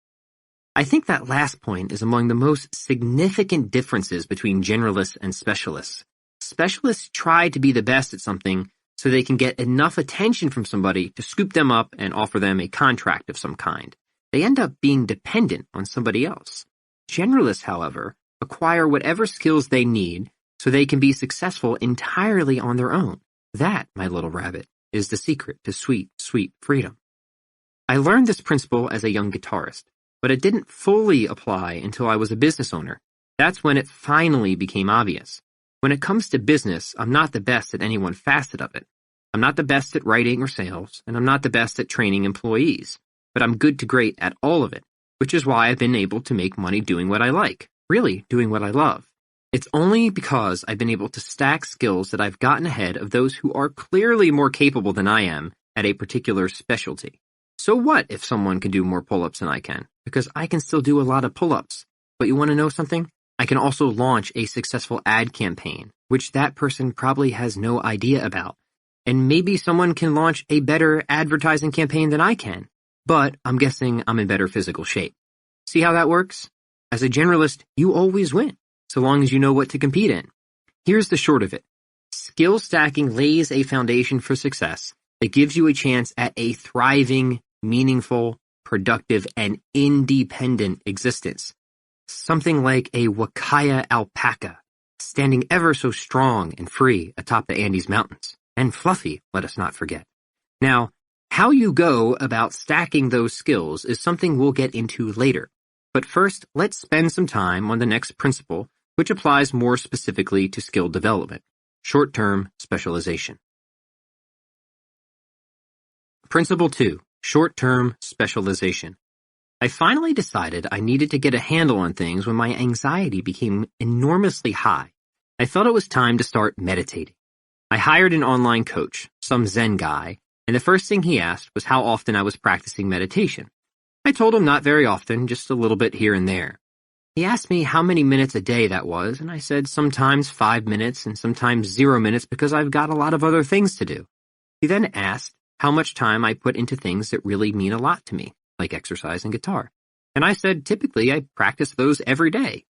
I think that last point is among the most significant differences between generalists and specialists. Specialists try to be the best at something so they can get enough attention from somebody to scoop them up and offer them a contract of some kind. They end up being dependent on somebody else. Generalists, however, acquire whatever skills they need so they can be successful entirely on their own. That, my little rabbit, is the secret to sweet, sweet freedom. I learned this principle as a young guitarist, but it didn't fully apply until I was a business owner. That's when it finally became obvious. When it comes to business, I'm not the best at any one facet of it. I'm not the best at writing or sales, and I'm not the best at training employees, but I'm good to great at all of it, which is why I've been able to make money doing what I like, really doing what I love. It's only because I've been able to stack skills that I've gotten ahead of those who are clearly more capable than I am at a particular specialty. So what if someone can do more pull-ups than I can? because I can still do a lot of pull-ups. But you want to know something? I can also launch a successful ad campaign, which that person probably has no idea about. And maybe someone can launch a better advertising campaign than I can, but I'm guessing I'm in better physical shape. See how that works? As a generalist, you always win, so long as you know what to compete in. Here's the short of it. Skill stacking lays a foundation for success that gives you a chance at a thriving, meaningful, productive, and independent existence. Something like a Wakaya alpaca, standing ever so strong and free atop the Andes Mountains. And fluffy, let us not forget. Now, how you go about stacking those skills is something we'll get into later. But first, let's spend some time on the next principle, which applies more specifically to skill development: short-term specialization. Principle 2, short-term specialization. I finally decided I needed to get a handle on things when my anxiety became enormously high. I felt it was time to start meditating. I hired an online coach, some Zen guy, and the first thing he asked was how often I was practicing meditation. I told him not very often, just a little bit here and there. He asked me how many minutes a day that was, and I said sometimes 5 minutes and sometimes 0 minutes because I've got a lot of other things to do. He then asked how much time I put into things that really mean a lot to me, like exercise and guitar. And I said typically I practice those every day.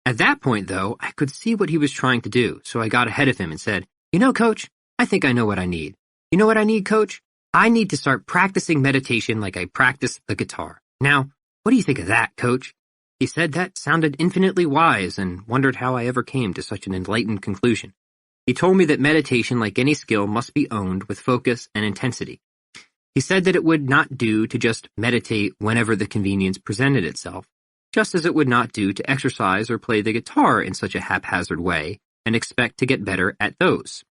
At that point, though, I could see what he was trying to do, so I got ahead of him and said, "You know, Coach, I think I know what I need. You know what I need, Coach? I need to start practicing meditation like I practice the guitar. Now, what do you think of that, Coach?" He said that sounded infinitely wise and wondered how I ever came to such an enlightened conclusion. He told me that meditation, like any skill, must be owned with focus and intensity. He said that it would not do to just meditate whenever the convenience presented itself, just as it would not do to exercise or play the guitar in such a haphazard way and expect to get better at those.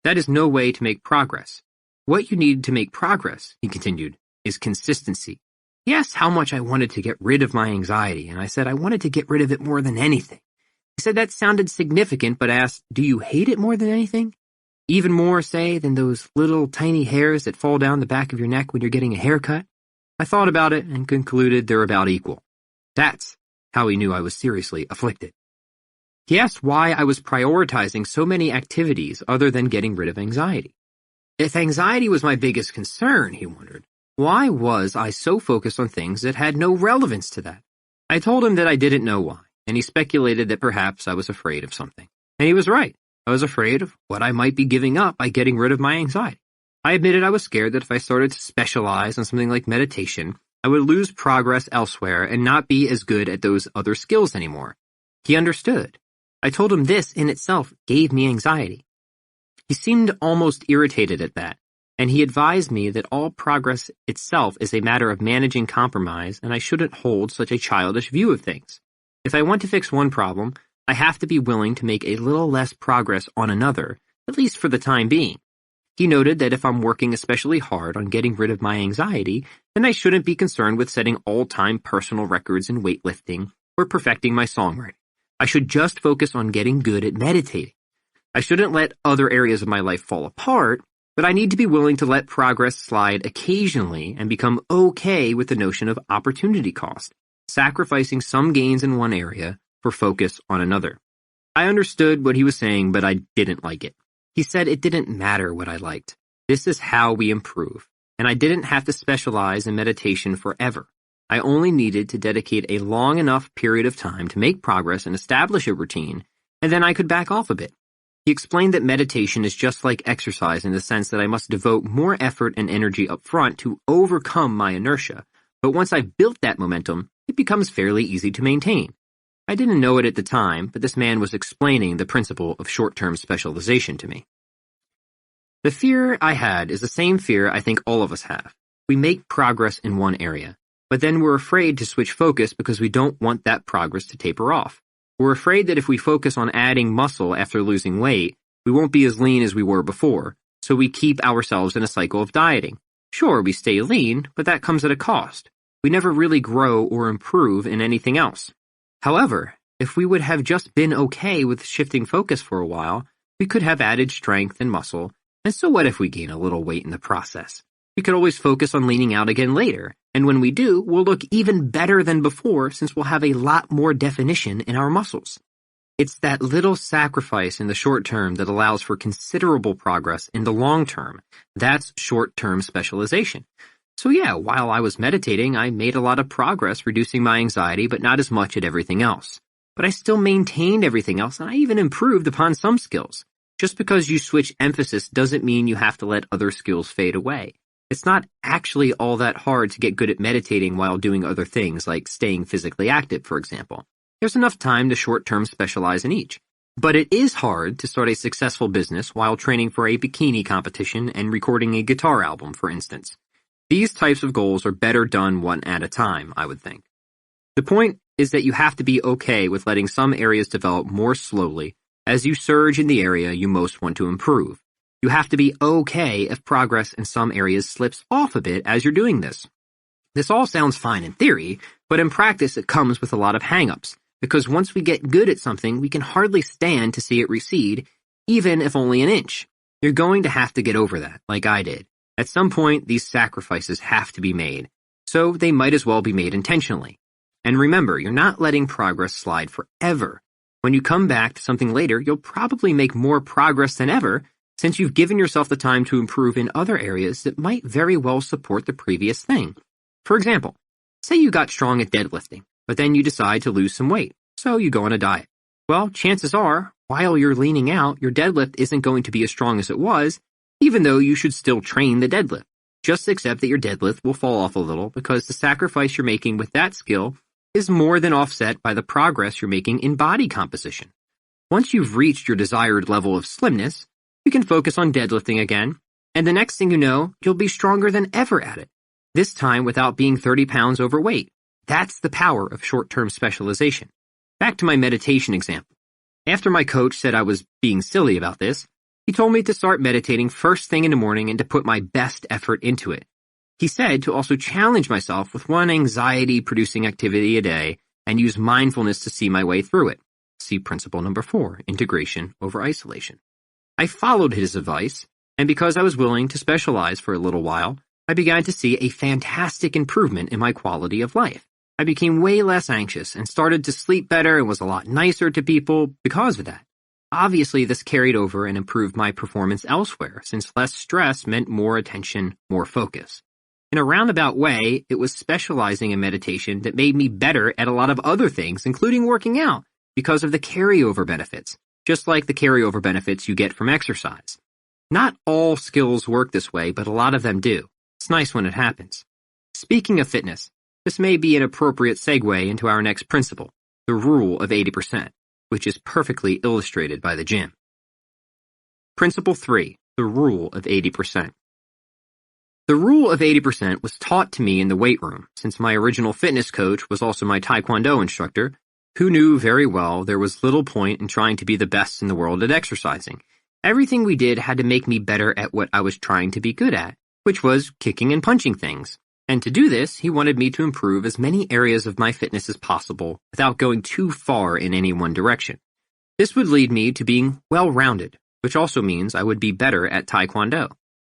That is no way to make progress. What you need to make progress, he continued, is consistency. He asked how much I wanted to get rid of my anxiety, and I said I wanted to get rid of it more than anything. He said that sounded significant, but asked, "Do you hate it more than anything? Even more, say, than those little tiny hairs that fall down the back of your neck when you're getting a haircut?" I thought about it and concluded they're about equal. That's how he knew I was seriously afflicted. He asked why I was prioritizing so many activities other than getting rid of anxiety. If anxiety was my biggest concern, he wondered, why was I so focused on things that had no relevance to that? I told him that I didn't know why, and he speculated that perhaps I was afraid of something. And he was right. I was afraid of what I might be giving up by getting rid of my anxiety. I admitted I was scared that if I started to specialize on something like meditation, I would lose progress elsewhere and not be as good at those other skills anymore. He understood. I told him this in itself gave me anxiety. He seemed almost irritated at that, and he advised me that all progress itself is a matter of managing compromise, and I shouldn't hold such a childish view of things. If I want to fix one problem, I have to be willing to make a little less progress on another, at least for the time being. He noted that if I'm working especially hard on getting rid of my anxiety, then I shouldn't be concerned with setting all-time personal records in weightlifting or perfecting my songwriting. I should just focus on getting good at meditating. I shouldn't let other areas of my life fall apart, but I need to be willing to let progress slide occasionally and become okay with the notion of opportunity cost, sacrificing some gains in one area for focus on another. I understood what he was saying, but I didn't like it. He said it didn't matter what I liked. This is how we improve, and I didn't have to specialize in meditation forever. I only needed to dedicate a long enough period of time to make progress and establish a routine, and then I could back off a bit. He explained that meditation is just like exercise in the sense that I must devote more effort and energy up front to overcome my inertia, but once I've built that momentum, it becomes fairly easy to maintain. I didn't know it at the time, but this man was explaining the principle of short-term specialization to me. The fear I had is the same fear I think all of us have. We make progress in one area, but then we're afraid to switch focus because we don't want that progress to taper off. We're afraid that if we focus on adding muscle after losing weight, we won't be as lean as we were before, so we keep ourselves in a cycle of dieting. Sure, we stay lean, but that comes at a cost. We never really grow or improve in anything else. However, if we would have just been okay with shifting focus for a while, we could have added strength and muscle, and so what if we gain a little weight in the process? We could always focus on leaning out again later, And when we do, we'll look even better than before since we'll have a lot more definition in our muscles. It's that little sacrifice in the short term that allows for considerable progress in the long term. That's short-term specialization. So yeah, while I was meditating, I made a lot of progress reducing my anxiety, but not as much at everything else. But I still maintained everything else, and I even improved upon some skills. Just because you switch emphasis doesn't mean you have to let other skills fade away. It's not actually all that hard to get good at meditating while doing other things, like staying physically active, for example. There's enough time to short-term specialize in each. But it is hard to start a successful business while training for a bikini competition and recording a guitar album, for instance. These types of goals are better done one at a time, I would think. The point is that you have to be okay with letting some areas develop more slowly as you surge in the area you most want to improve. You have to be okay if progress in some areas slips off a bit as you're doing this. This all sounds fine in theory, but in practice it comes with a lot of hang-ups, because once we get good at something, we can hardly stand to see it recede, even if only an inch. You're going to have to get over that, like I did. At some point, these sacrifices have to be made, so they might as well be made intentionally. And remember, you're not letting progress slide forever. When you come back to something later, you'll probably make more progress than ever, since you've given yourself the time to improve in other areas that might very well support the previous thing. For example, say you got strong at deadlifting, but then you decide to lose some weight, so you go on a diet. Well, chances are, while you're leaning out, your deadlift isn't going to be as strong as it was, even though you should still train the deadlift. Just accept that your deadlift will fall off a little because the sacrifice you're making with that skill is more than offset by the progress you're making in body composition. Once you've reached your desired level of slimness, you can focus on deadlifting again, and the next thing you know, you'll be stronger than ever at it, this time without being 30 pounds overweight. That's the power of short-term specialization. Back to my meditation example. After my coach said I was being silly about this, he told me to start meditating first thing in the morning and to put my best effort into it. He said to also challenge myself with one anxiety-producing activity a day and use mindfulness to see my way through it. See principle number 4, integration over isolation. I followed his advice, and because I was willing to specialize for a little while, I began to see a fantastic improvement in my quality of life. I became way less anxious and started to sleep better and was a lot nicer to people because of that. Obviously, this carried over and improved my performance elsewhere, since less stress meant more attention, more focus. In a roundabout way, it was specializing in meditation that made me better at a lot of other things, including working out, because of the carryover benefits, just like the carryover benefits you get from exercise. Not all skills work this way, but a lot of them do. It's nice when it happens. Speaking of fitness, this may be an appropriate segue into our next principle, the rule of 80%. Which is perfectly illustrated by the gym. Principle 3, the rule of 80%. The rule of 80% was taught to me in the weight room, since my original fitness coach was also my Taekwondo instructor, who knew very well there was little point in trying to be the best in the world at exercising. Everything we did had to make me better at what I was trying to be good at, which was kicking and punching things. And to do this, he wanted me to improve as many areas of my fitness as possible without going too far in any one direction. This would lead me to being well-rounded, which also means I would be better at Taekwondo.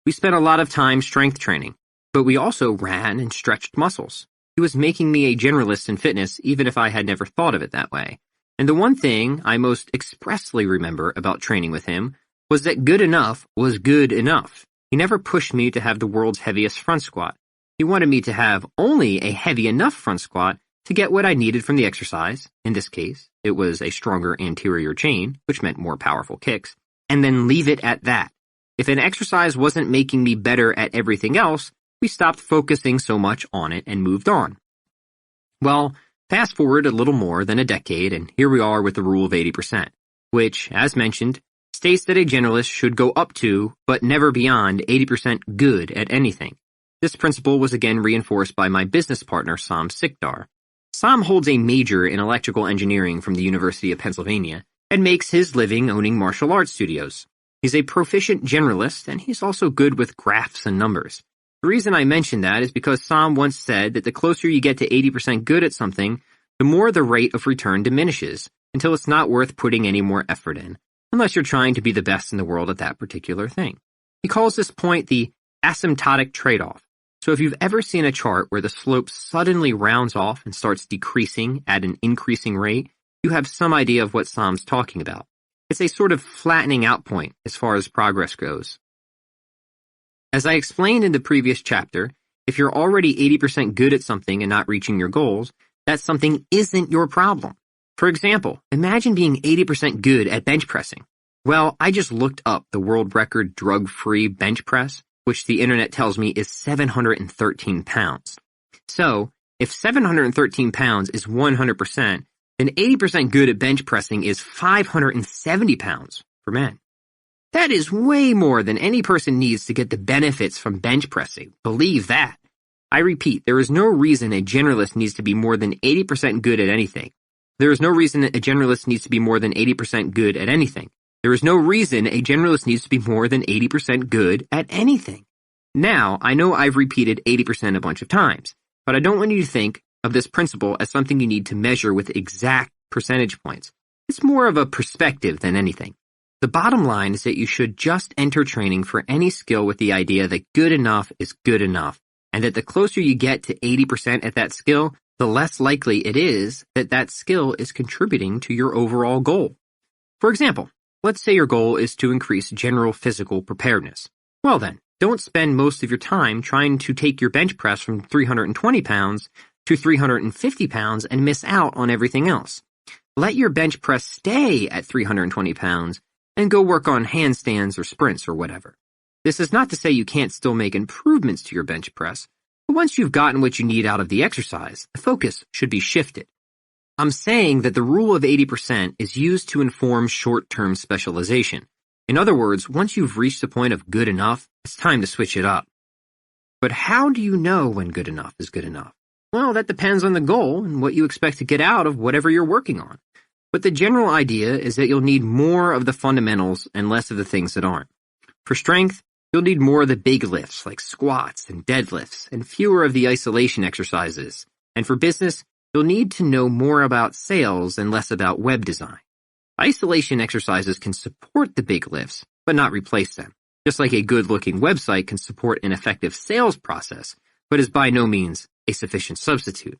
We spent a lot of time strength training, but we also ran and stretched muscles. He was making me a generalist in fitness even if I had never thought of it that way. And the one thing I most expressly remember about training with him was that good enough was good enough. He never pushed me to have the world's heaviest front squat. He wanted me to have only a heavy enough front squat to get what I needed from the exercise. In this case, it was a stronger anterior chain, which meant more powerful kicks, and then leave it at that. If an exercise wasn't making me better at everything else, we stopped focusing so much on it and moved on. Well, fast forward a little more than a decade, and here we are with the rule of 80%, which, as mentioned, states that a generalist should go up to, but never beyond, 80% good at anything. This principle was again reinforced by my business partner, Sam Sikdar. Sam holds a major in electrical engineering from the University of Pennsylvania and makes his living owning martial arts studios. He's a proficient generalist, and he's also good with graphs and numbers. The reason I mention that is because Sam once said that the closer you get to 80% good at something, the more the rate of return diminishes, until it's not worth putting any more effort in, unless you're trying to be the best in the world at that particular thing. He calls this point the asymptotic trade-off. So if you've ever seen a chart where the slope suddenly rounds off and starts decreasing at an increasing rate, you have some idea of what Sam's talking about. It's a sort of flattening out point as far as progress goes. As I explained in the previous chapter, if you're already 80% good at something and not reaching your goals, that something isn't your problem. For example, imagine being 80% good at bench pressing. Well, I just looked up the world record drug-free bench press, which the internet tells me is 713 pounds. So, if 713 pounds is 100%, then 80% good at bench pressing is 570 pounds for men. That is way more than any person needs to get the benefits from bench pressing. Believe that. I repeat, there is no reason a generalist needs to be more than 80% good at anything. There is no reason a generalist needs to be more than 80% good at anything. There is no reason a generalist needs to be more than 80% good at anything. Now, I know I've repeated 80% a bunch of times, but I don't want you to think of this principle as something you need to measure with exact percentage points. It's more of a perspective than anything. The bottom line is that you should just enter training for any skill with the idea that good enough is good enough, and that the closer you get to 80% at that skill, the less likely it is that that skill is contributing to your overall goal. For example, let's say your goal is to increase general physical preparedness. Well then, don't spend most of your time trying to take your bench press from 320 pounds to 350 pounds and miss out on everything else. Let your bench press stay at 320 pounds and go work on handstands or sprints or whatever. This is not to say you can't still make improvements to your bench press, but once you've gotten what you need out of the exercise, the focus should be shifted. I'm saying that the rule of 80% is used to inform short-term specialization. In other words, once you've reached the point of good enough, it's time to switch it up. But how do you know when good enough is good enough? Well, that depends on the goal and what you expect to get out of whatever you're working on. But the general idea is that you'll need more of the fundamentals and less of the things that aren't. For strength, you'll need more of the big lifts like squats and deadlifts and fewer of the isolation exercises. And for business, you'll need to know more about sales and less about web design. Isolation exercises can support the big lifts, but not replace them. Just like a good-looking website can support an effective sales process, but is by no means a sufficient substitute.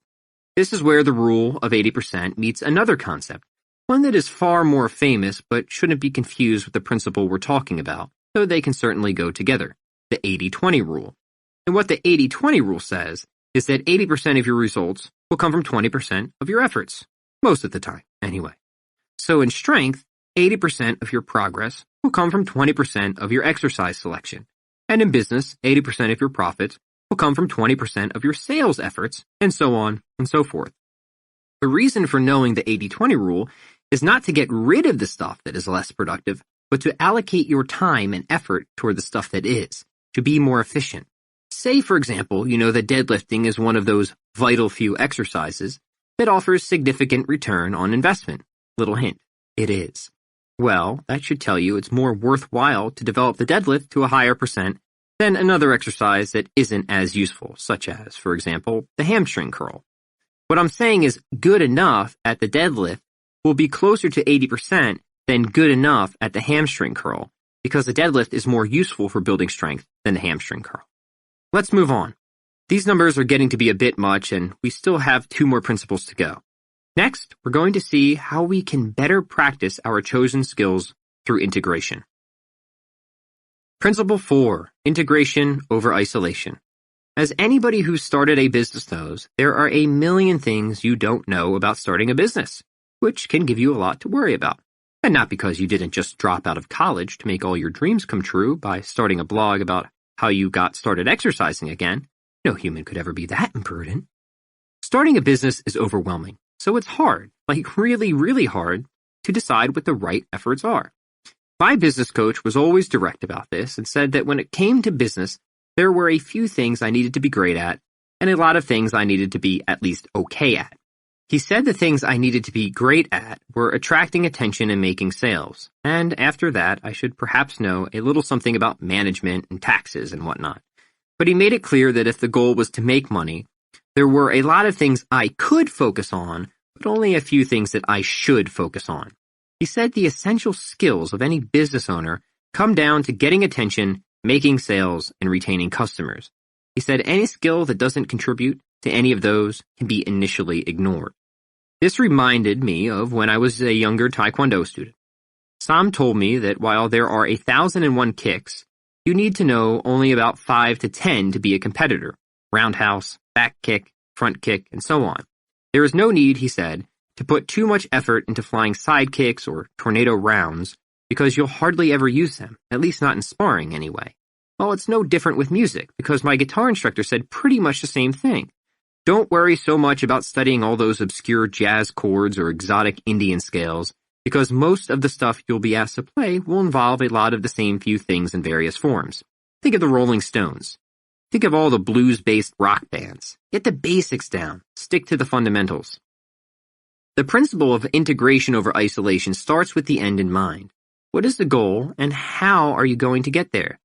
This is where the rule of 80% meets another concept, one that is far more famous but shouldn't be confused with the principle we're talking about, though they can certainly go together, the 80-20 rule. And what the 80-20 rule says is that 80% of your results will come from 20% of your efforts, most of the time, anyway. So in strength, 80% of your progress will come from 20% of your exercise selection. And in business, 80% of your profits will come from 20% of your sales efforts, and so on and so forth. The reason for knowing the 80-20 rule is not to get rid of the stuff that is less productive, but to allocate your time and effort toward the stuff that is, to be more efficient. Say, for example, you know that deadlifting is one of those vital few exercises that offers significant return on investment. Little hint, it is. Well, that should tell you it's more worthwhile to develop the deadlift to a higher percent than another exercise that isn't as useful, such as, for example, the hamstring curl. What I'm saying is good enough at the deadlift will be closer to 80% than good enough at the hamstring curl, because the deadlift is more useful for building strength than the hamstring curl. Let's move on. These numbers are getting to be a bit much, and we still have 2 more principles to go. Next, we're going to see how we can better practice our chosen skills through integration. Principle 4, integration over isolation. As anybody who's started a business knows, there are a million things you don't know about starting a business, which can give you a lot to worry about. And not because you didn't just drop out of college to make all your dreams come true by starting a blog about how you got started exercising again. No human could ever be that imprudent. Starting a business is overwhelming, so it's hard, like really, really hard, to decide what the right efforts are. My business coach was always direct about this and said that when it came to business, there were a few things I needed to be great at and a lot of things I needed to be at least okay at. He said the things I needed to be great at were attracting attention and making sales, and after that I should perhaps know a little something about management and taxes and whatnot. But he made it clear that if the goal was to make money, there were a lot of things I could focus on, but only a few things that I should focus on. He said the essential skills of any business owner come down to getting attention, making sales, and retaining customers. He said any skill that doesn't contribute to any of those can be initially ignored. This reminded me of when I was a younger Taekwondo student. Sam told me that while there are 1,001 kicks, you need to know only about 5 to 10 to be a competitor. Roundhouse, back kick, front kick, and so on. There is no need, he said, to put too much effort into flying side kicks or tornado rounds because you'll hardly ever use them, at least not in sparring anyway. Well, it's no different with music because my guitar instructor said pretty much the same thing. Don't worry so much about studying all those obscure jazz chords or exotic Indian scales because most of the stuff you'll be asked to play will involve a lot of the same few things in various forms. Think of the Rolling Stones. Think of all the blues-based rock bands. Get the basics down. Stick to the fundamentals. The principle of integration over isolation starts with the end in mind. What is the goal, and how are you going to get there?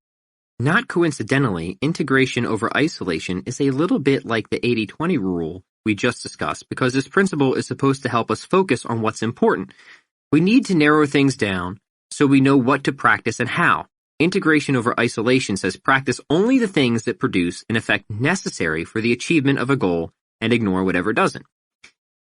Not coincidentally, integration over isolation is a little bit like the 80-20 rule we just discussed because this principle is supposed to help us focus on what's important. We need to narrow things down so we know what to practice and how. Integration over isolation says practice only the things that produce an effect necessary for the achievement of a goal and ignore whatever doesn't.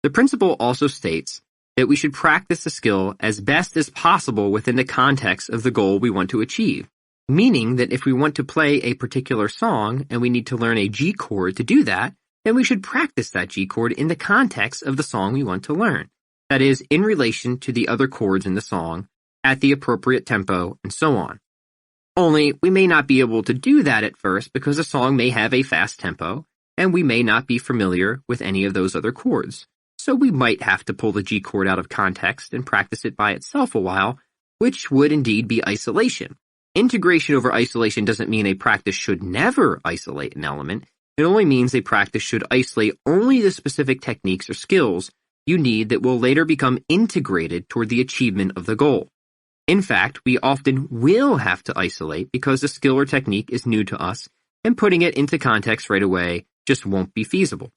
The principle also states that we should practice the skill as best as possible within the context of the goal we want to achieve, meaning that if we want to play a particular song and we need to learn a G chord to do that, then we should practice that G chord in the context of the song we want to learn. That is, in relation to the other chords in the song, at the appropriate tempo, and so on. Only, we may not be able to do that at first because the song may have a fast tempo, and we may not be familiar with any of those other chords. So we might have to pull the G chord out of context and practice it by itself a while, which would indeed be isolation. Integration over isolation doesn't mean a practice should never isolate an element. It only means a practice should isolate only the specific techniques or skills you need that will later become integrated toward the achievement of the goal. In fact, we often will have to isolate because the skill or technique is new to us, and putting it into context right away just won't be feasible.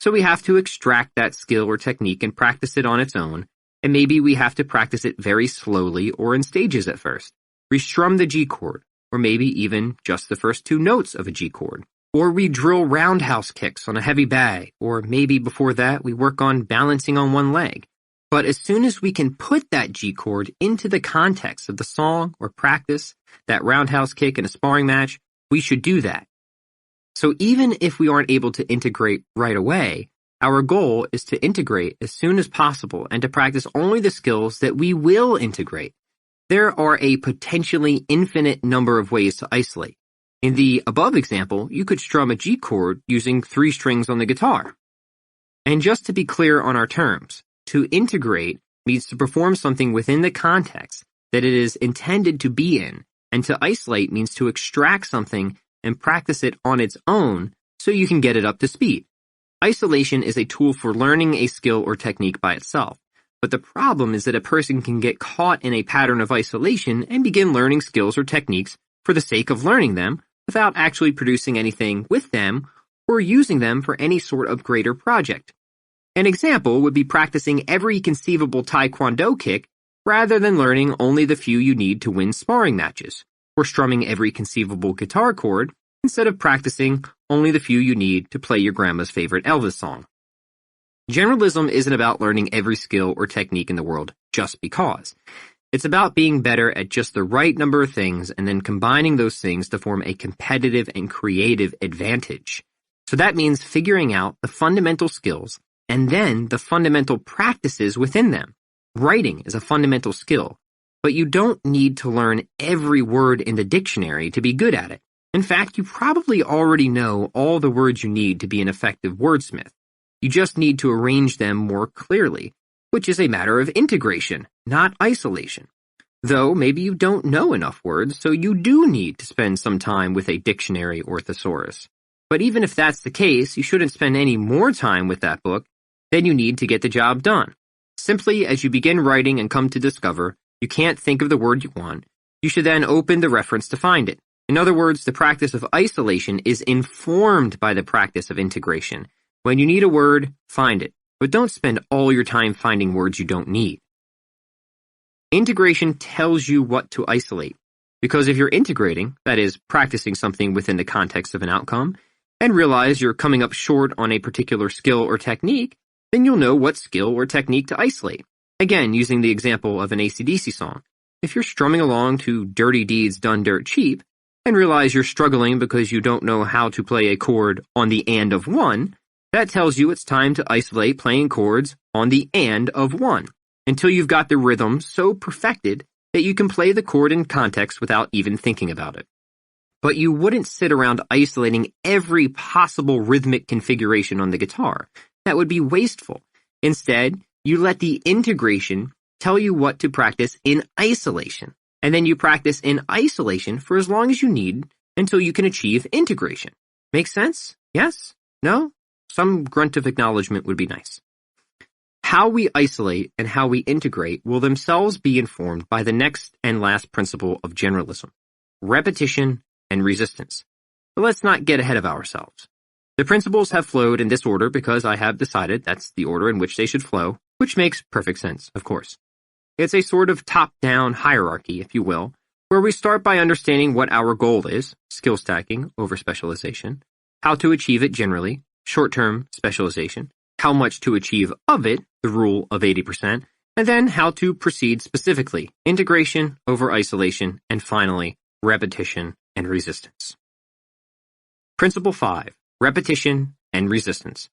So we have to extract that skill or technique and practice it on its own, and maybe we have to practice it very slowly or in stages at first. Restrum the G chord, or maybe even just the first 2 notes of a G chord. Or we drill roundhouse kicks on a heavy bag, or maybe before that we work on balancing on one leg. But as soon as we can put that G chord into the context of the song or practice, that roundhouse kick in a sparring match, we should do that. So even if we aren't able to integrate right away, our goal is to integrate as soon as possible and to practice only the skills that we will integrate. There are a potentially infinite number of ways to isolate. In the above example, you could strum a G chord using 3 strings on the guitar. And just to be clear on our terms, to integrate means to perform something within the context that it is intended to be in, and to isolate means to extract something and practice it on its own so you can get it up to speed. Isolation is a tool for learning a skill or technique by itself, but the problem is that a person can get caught in a pattern of isolation and begin learning skills or techniques for the sake of learning them without actually producing anything with them or using them for any sort of greater project. An example would be practicing every conceivable Taekwondo kick rather than learning only the few you need to win sparring matches, or strumming every conceivable guitar chord instead of practicing only the few you need to play your grandma's favorite Elvis song. Generalism isn't about learning every skill or technique in the world just because. It's about being better at just the right number of things and then combining those things to form a competitive and creative advantage. So that means figuring out the fundamental skills and then the fundamental practices within them. Writing is a fundamental skill, but you don't need to learn every word in the dictionary to be good at it. In fact, you probably already know all the words you need to be an effective wordsmith. You just need to arrange them more clearly, which is a matter of integration, not isolation. Though maybe you don't know enough words, so you do need to spend some time with a dictionary or thesaurus. But even if that's the case, you shouldn't spend any more time with that book than you need to get the job done. Simply as you begin writing and come to discover you can't think of the word you want, you should then open the reference to find it. In other words, the practice of isolation is informed by the practice of integration. When you need a word, find it, but don't spend all your time finding words you don't need. Integration tells you what to isolate, because if you're integrating, that is, practicing something within the context of an outcome, and realize you're coming up short on a particular skill or technique, then you'll know what skill or technique to isolate. Again, using the example of an AC/DC song. If you're strumming along to Dirty Deeds Done Dirt Cheap and realize you're struggling because you don't know how to play a chord on the and of one, that tells you it's time to isolate playing chords on the and of one until you've got the rhythm so perfected that you can play the chord in context without even thinking about it. But you wouldn't sit around isolating every possible rhythmic configuration on the guitar. That would be wasteful. Instead, you let the integration tell you what to practice in isolation, and then you practice in isolation for as long as you need until you can achieve integration. Make sense? Yes? No? Some grunt of acknowledgement would be nice. How we isolate and how we integrate will themselves be informed by the next and last principle of generalism: repetition and resistance. But let's not get ahead of ourselves. The principles have flowed in this order because I have decided that's the order in which they should flow, which makes perfect sense, of course. It's a sort of top-down hierarchy, if you will, where we start by understanding what our goal is, skill stacking over specialization, how to achieve it generally, short-term specialization, how much to achieve of it, the rule of 80%, and then how to proceed specifically, integration over isolation, and finally, repetition and resistance. Principle 5, repetition and resistance.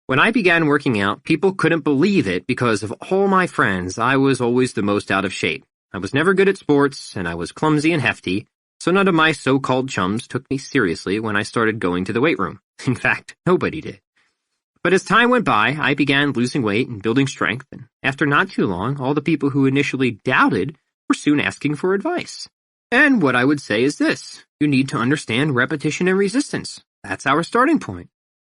When I began working out, people couldn't believe it because of all my friends. I was always the most out of shape. I was never good at sports, and I was clumsy and hefty, so none of my so-called chums took me seriously when I started going to the weight room. In fact, nobody did. But as time went by, I began losing weight and building strength, and after not too long, all the people who initially doubted were soon asking for advice. And what I would say is this: you need to understand repetition and resistance. That's our starting point.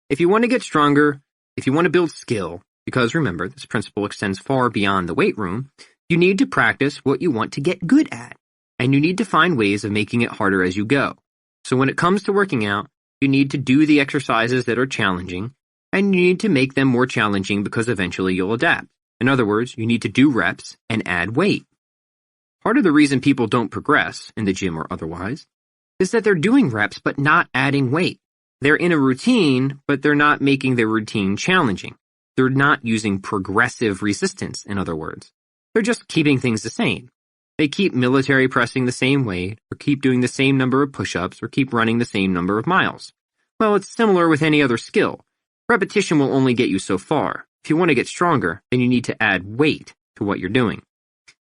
If you want to get stronger, if you want to build skill, because remember, this principle extends far beyond the weight room, you need to practice what you want to get good at, and you need to find ways of making it harder as you go. So when it comes to working out, you need to do the exercises that are challenging, and you need to make them more challenging because eventually you'll adapt. In other words, you need to do reps and add weight. Part of the reason people don't progress, in the gym or otherwise, is that they're doing reps but not adding weight. They're in a routine, but they're not making their routine challenging. They're not using progressive resistance, in other words. They're just keeping things the same. They keep military pressing the same weight, or keep doing the same number of push-ups, or keep running the same number of miles. Well, it's similar with any other skill. Repetition will only get you so far. If you want to get stronger, then you need to add weight to what you're doing.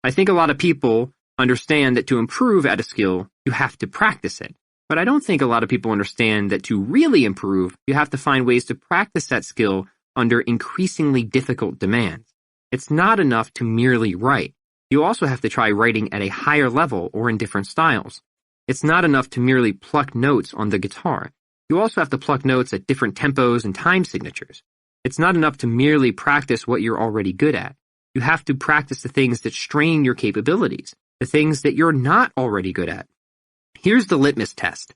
I think a lot of people understand that to improve at a skill, you have to practice it. But I don't think a lot of people understand that to really improve, you have to find ways to practice that skill under increasingly difficult demands. It's not enough to merely write. You also have to try writing at a higher level or in different styles. It's not enough to merely pluck notes on the guitar. You also have to pluck notes at different tempos and time signatures. It's not enough to merely practice what you're already good at. You have to practice the things that strain your capabilities, the things that you're not already good at. Here's the litmus test.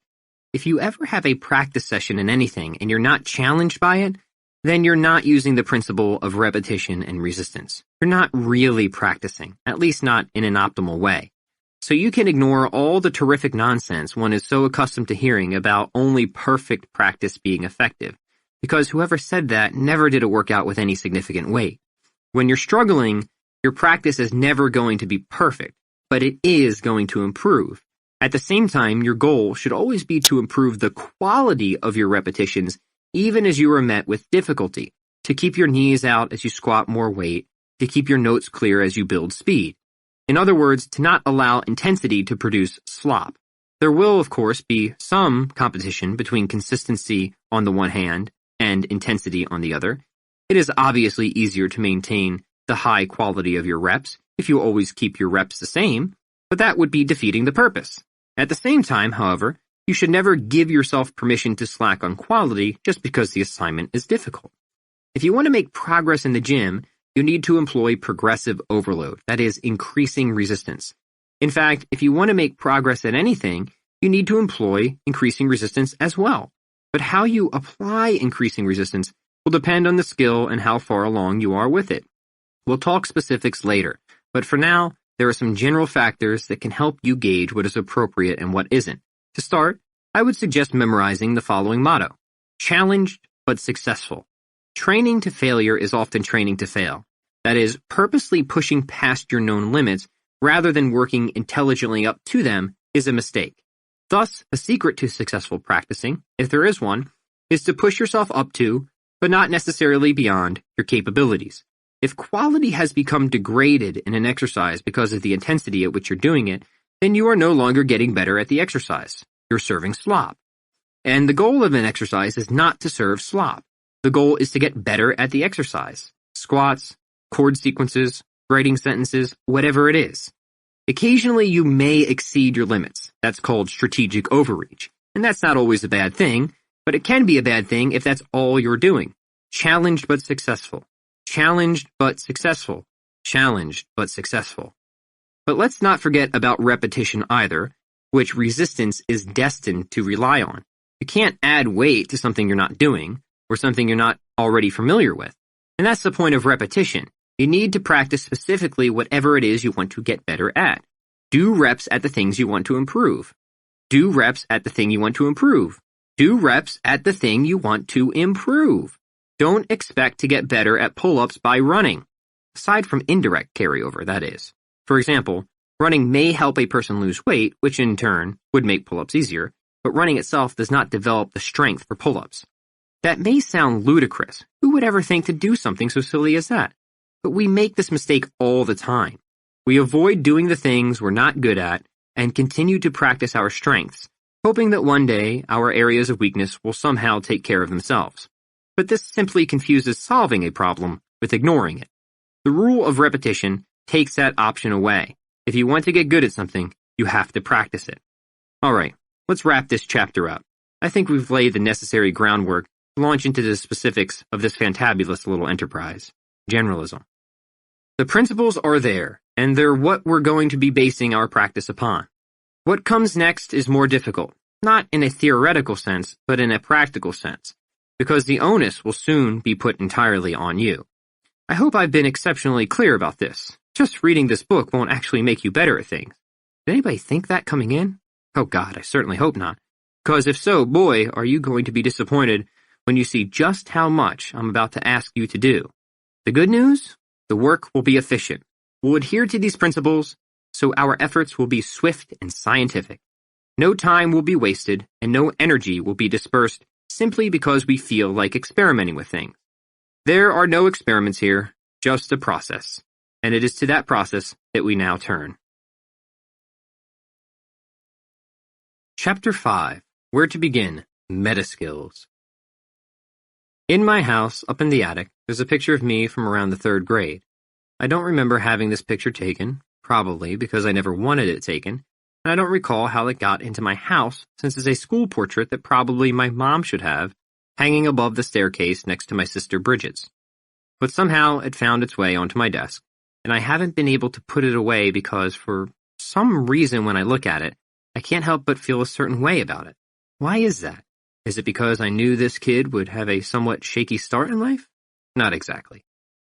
If you ever have a practice session in anything and you're not challenged by it, then you're not using the principle of repetition and resistance. You're not really practicing, at least not in an optimal way. So you can ignore all the terrific nonsense one is so accustomed to hearing about only perfect practice being effective, because whoever said that never did a workout with any significant weight. When you're struggling, your practice is never going to be perfect, but it is going to improve. At the same time, your goal should always be to improve the quality of your repetitions even as you are met with difficulty, to keep your knees out as you squat more weight, to keep your notes clear as you build speed. In other words, to not allow intensity to produce slop. There will, of course, be some competition between consistency on the one hand and intensity on the other. It is obviously easier to maintain the high quality of your reps if you always keep your reps the same, but that would be defeating the purpose. At the same time, however, you should never give yourself permission to slack on quality just because the assignment is difficult. If you want to make progress in the gym, you need to employ progressive overload, that is, increasing resistance. In fact, if you want to make progress at anything, you need to employ increasing resistance as well. But how you apply increasing resistance will depend on the skill and how far along you are with it. We'll talk specifics later, but for now, there are some general factors that can help you gauge what is appropriate and what isn't. To start, I would suggest memorizing the following motto: Challenged but successful. Training to failure is often training to fail. That is, purposely pushing past your known limits rather than working intelligently up to them is a mistake. Thus, the secret to successful practicing, if there is one, is to push yourself up to, but not necessarily beyond, your capabilities. If quality has become degraded in an exercise because of the intensity at which you're doing it, then you are no longer getting better at the exercise. You're serving slop. And the goal of an exercise is not to serve slop. The goal is to get better at the exercise. Squats, chord sequences, writing sentences, whatever it is. Occasionally you may exceed your limits. That's called strategic overreach. And that's not always a bad thing, but it can be a bad thing if that's all you're doing. Challenged but successful. Challenged but successful. Challenged but successful. But let's not forget about repetition either, which resistance is destined to rely on. You can't add weight to something you're not doing, or something you're not already familiar with. And that's the point of repetition. You need to practice specifically whatever it is you want to get better at. Do reps at the things you want to improve. Do reps at the thing you want to improve. Do reps at the thing you want to improve. Don't expect to get better at pull-ups by running. Aside from indirect carryover, that is. For example, running may help a person lose weight, which in turn would make pull-ups easier, but running itself does not develop the strength for pull-ups. That may sound ludicrous. Who would ever think to do something so silly as that? But we make this mistake all the time. We avoid doing the things we're not good at and continue to practice our strengths, hoping that one day our areas of weakness will somehow take care of themselves. But this simply confuses solving a problem with ignoring it. The rule of repetition takes that option away. If you want to get good at something, you have to practice it. All right, let's wrap this chapter up. I think we've laid the necessary groundwork to launch into the specifics of this fantabulous little enterprise, generalism. The principles are there, and they're what we're going to be basing our practice upon. What comes next is more difficult, not in a theoretical sense, but in a practical sense, because the onus will soon be put entirely on you. I hope I've been exceptionally clear about this. Just reading this book won't actually make you better at things. Did anybody think that coming in? Oh God, I certainly hope not. Because if so, boy, are you going to be disappointed when you see just how much I'm about to ask you to do. The good news? The work will be efficient. We'll adhere to these principles, so our efforts will be swift and scientific. No time will be wasted, and no energy will be dispersed simply because we feel like experimenting with things. There are no experiments here, just a process. And it is to that process that we now turn. Chapter 5. Where to begin? Meta skills. In my house, up in the attic, there's a picture of me from around the 3rd grade. I don't remember having this picture taken, probably because I never wanted it taken, and I don't recall how it got into my house since it's a school portrait that probably my mom should have, hanging above the staircase next to my sister Bridget's. But somehow it found its way onto my desk, and I haven't been able to put it away because for some reason when I look at it, I can't help but feel a certain way about it. Why is that? Is it because I knew this kid would have a somewhat shaky start in life? Not exactly.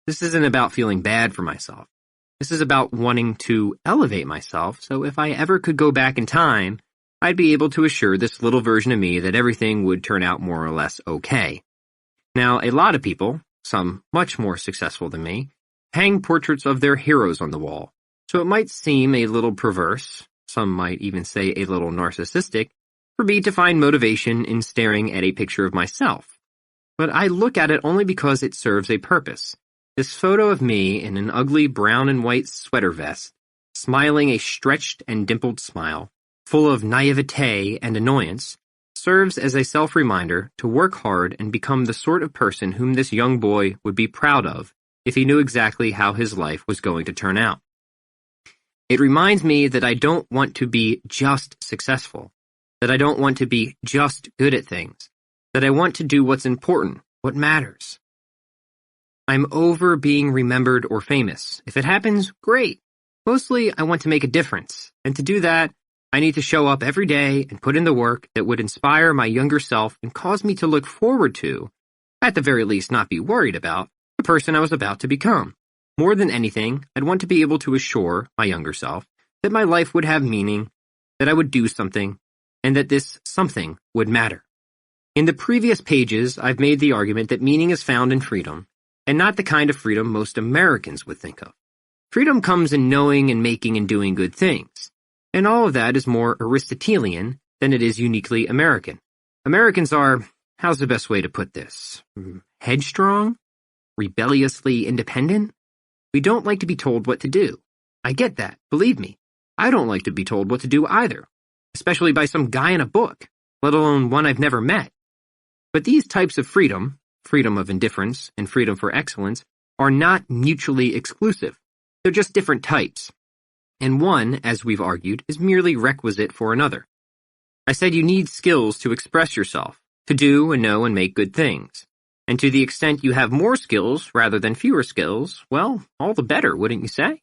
This isn't about feeling bad for myself. This is about wanting to elevate myself, so if I ever could go back in time, I'd be able to assure this little version of me that everything would turn out more or less okay. Now, a lot of people, some much more successful than me, hang portraits of their heroes on the wall, so it might seem a little perverse, some might even say a little narcissistic, for me to find motivation in staring at a picture of myself. But I look at it only because it serves a purpose. This photo of me in an ugly brown and white sweater vest, smiling a stretched and dimpled smile, full of naivete and annoyance, serves as a self-reminder to work hard and become the sort of person whom this young boy would be proud of if he knew exactly how his life was going to turn out. It reminds me that I don't want to be just successful, that I don't want to be just good at things, that I want to do what's important, what matters. I'm over being remembered or famous. If it happens, great. Mostly, I want to make a difference, and to do that, I need to show up every day and put in the work that would inspire my younger self and cause me to look forward to, at the very least not be worried about, the person I was about to become. More than anything, I'd want to be able to assure my younger self that my life would have meaning, that I would do something, and that this something would matter. In the previous pages, I've made the argument that meaning is found in freedom, and not the kind of freedom most Americans would think of. Freedom comes in knowing and making and doing good things, and all of that is more Aristotelian than it is uniquely American. Americans are, how's the best way to put this? Headstrong? Rebelliously independent? We don't like to be told what to do. I get that, believe me. I don't like to be told what to do either, especially by some guy in a book, let alone one I've never met. But these types of freedom, freedom of indifference and freedom for excellence, are not mutually exclusive. They're just different types. And one, as we've argued, is merely requisite for another. I said you need skills to express yourself, to do and know and make good things. And to the extent you have more skills rather than fewer skills, well, all the better, wouldn't you say?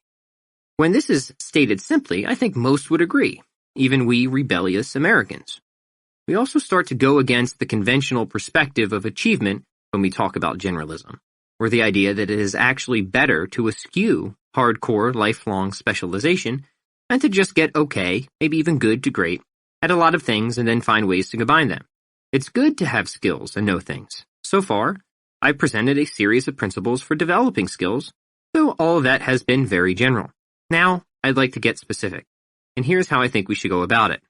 When this is stated simply, I think most would agree, even we rebellious Americans. We also start to go against the conventional perspective of achievement when we talk about generalism, or the idea that it is actually better to eschew hardcore lifelong specialization and to just get okay, maybe even good to great, at a lot of things and then find ways to combine them. It's good to have skills and know things. So far, I've presented a series of principles for developing skills, though all of that has been very general. Now, I'd like to get specific, and here's how I think we should go about it.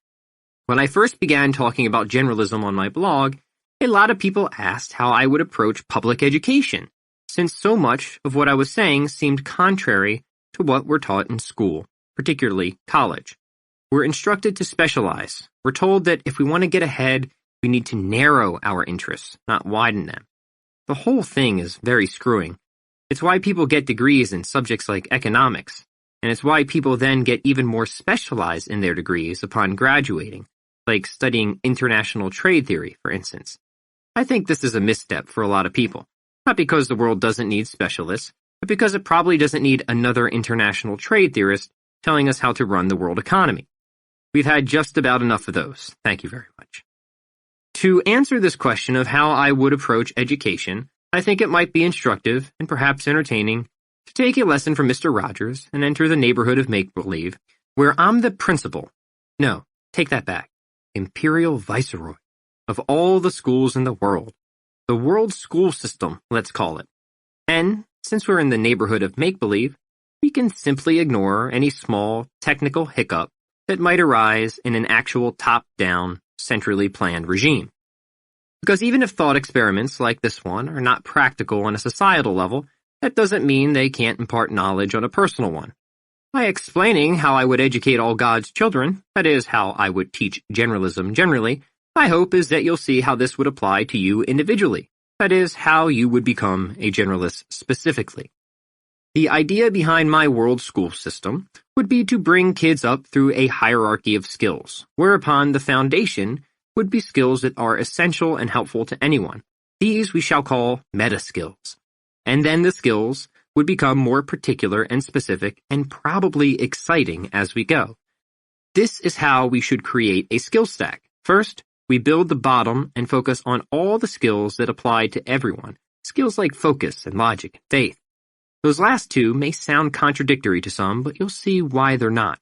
When I first began talking about generalism on my blog, a lot of people asked how I would approach public education, since so much of what I was saying seemed contrary to what we're taught in school, particularly college. We're instructed to specialize. We're told that if we want to get ahead, we need to narrow our interests, not widen them. The whole thing is very screwing. It's why people get degrees in subjects like economics, and it's why people then get even more specialized in their degrees upon graduating, like studying international trade theory, for instance. I think this is a misstep for a lot of people, not because the world doesn't need specialists, but because it probably doesn't need another international trade theorist telling us how to run the world economy. We've had just about enough of those. Thank you very much. To answer this question of how I would approach education, I think it might be instructive and perhaps entertaining to take a lesson from Mr. Rogers and enter the neighborhood of make-believe, where I'm the principal. No, take that back. Imperial viceroy of all the schools in the world. The world school system, let's call it. And since we're in the neighborhood of make-believe, we can simply ignore any small technical hiccup that might arise in an actual top-down, centrally planned regime. Because even if thought experiments like this one are not practical on a societal level, that doesn't mean they can't impart knowledge on a personal one. By explaining how I would educate all God's children, that is, how I would teach generalism generally, my hope is that you'll see how this would apply to you individually, that is, how you would become a generalist specifically. The idea behind my world school system would be to bring kids up through a hierarchy of skills, whereupon the foundation would be skills that are essential and helpful to anyone. These we shall call meta skills. And then the skills would become more particular and specific and probably exciting as we go. This is how we should create a skill stack. First, we build the bottom and focus on all the skills that apply to everyone, skills like focus and logic and faith. Those last two may sound contradictory to some, but you'll see why they're not.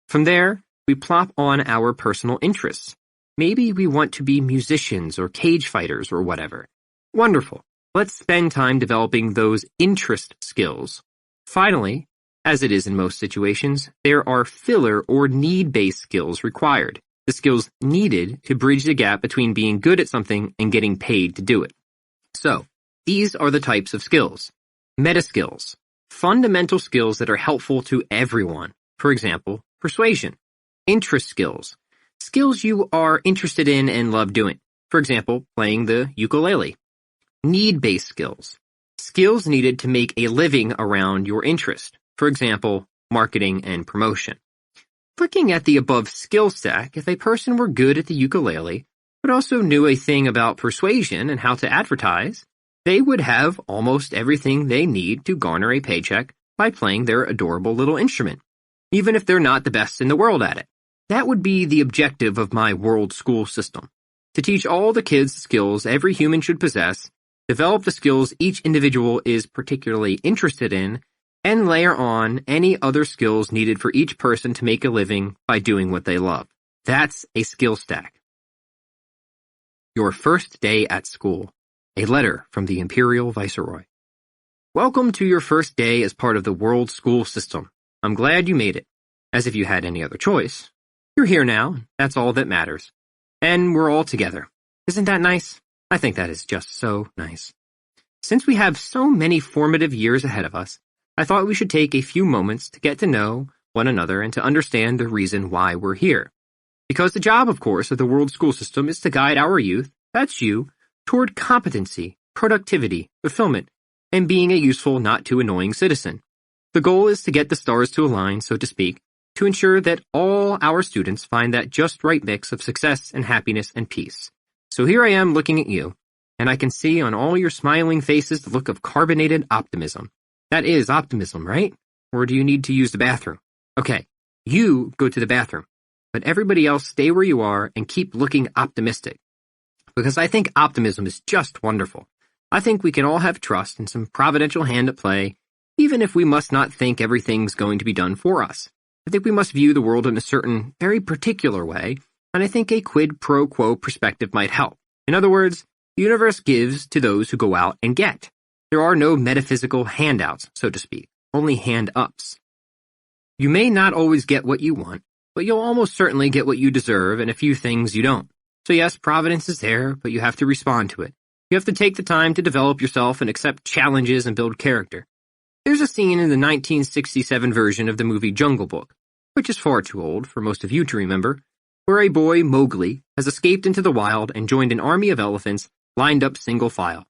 From there, we plop on our personal interests. Maybe we want to be musicians or cage fighters or whatever. Wonderful. Let's spend time developing those interest skills. Finally, as it is in most situations, there are filler or need-based skills required, the skills needed to bridge the gap between being good at something and getting paid to do it. So, these are the types of skills. Meta skills, fundamental skills that are helpful to everyone. For example, persuasion. Interest skills, skills you are interested in and love doing. For example, playing the ukulele. Need-based skills, skills needed to make a living around your interest. For example, marketing and promotion. Looking at the above skill stack, if a person were good at the ukulele, but also knew a thing about persuasion and how to advertise, they would have almost everything they need to garner a paycheck by playing their adorable little instrument, even if they're not the best in the world at it. That would be the objective of my world school system, to teach all the kids the skills every human should possess, develop the skills each individual is particularly interested in, and layer on any other skills needed for each person to make a living by doing what they love. That's a skill stack. Your first day at school. A letter from the Imperial Viceroy. Welcome to your first day as part of the world school system. I'm glad you made it. As if you had any other choice. You're here now, that's all that matters. And we're all together. Isn't that nice? I think that is just so nice. Since we have so many formative years ahead of us, I thought we should take a few moments to get to know one another and to understand the reason why we're here. Because the job, of course, of the world school system is to guide our youth, that's you, toward competency, productivity, fulfillment, and being a useful, not too annoying citizen. The goal is to get the stars to align, so to speak, to ensure that all our students find that just right mix of success and happiness and peace. So here I am looking at you, and I can see on all your smiling faces the look of carbonated optimism. That is optimism, right? Or do you need to use the bathroom? Okay, you go to the bathroom, but everybody else stay where you are and keep looking optimistic. Because I think optimism is just wonderful. I think we can all have trust and some providential hand at play, even if we must not think everything's going to be done for us. I think we must view the world in a certain, very particular way, and I think a quid pro quo perspective might help. In other words, the universe gives to those who go out and get. There are no metaphysical handouts, so to speak, only hand-ups. You may not always get what you want, but you'll almost certainly get what you deserve and a few things you don't. So yes, providence is there, but you have to respond to it. You have to take the time to develop yourself and accept challenges and build character. There's a scene in the 1967 version of the movie Jungle Book, which is far too old for most of you to remember, where a boy, Mowgli, has escaped into the wild and joined an army of elephants lined up single file.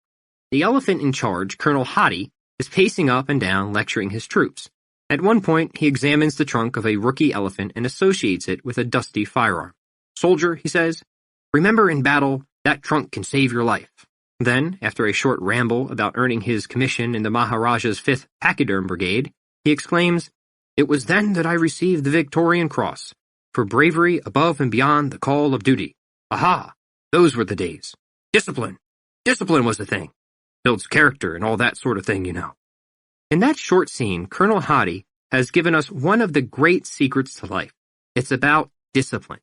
The elephant in charge, Colonel Hadi, is pacing up and down lecturing his troops. At one point, he examines the trunk of a rookie elephant and associates it with a dusty firearm. "Soldier," he says, "remember in battle, that trunk can save your life." Then, after a short ramble about earning his commission in the Maharaja's 5th Pachyderm Brigade, he exclaims, "It was then that I received the Victorian Cross, for bravery above and beyond the call of duty. Aha! Those were the days. Discipline! Discipline was the thing. Builds character and all that sort of thing, you know." In that short scene, Colonel Hadi has given us one of the great secrets to life. It's about discipline.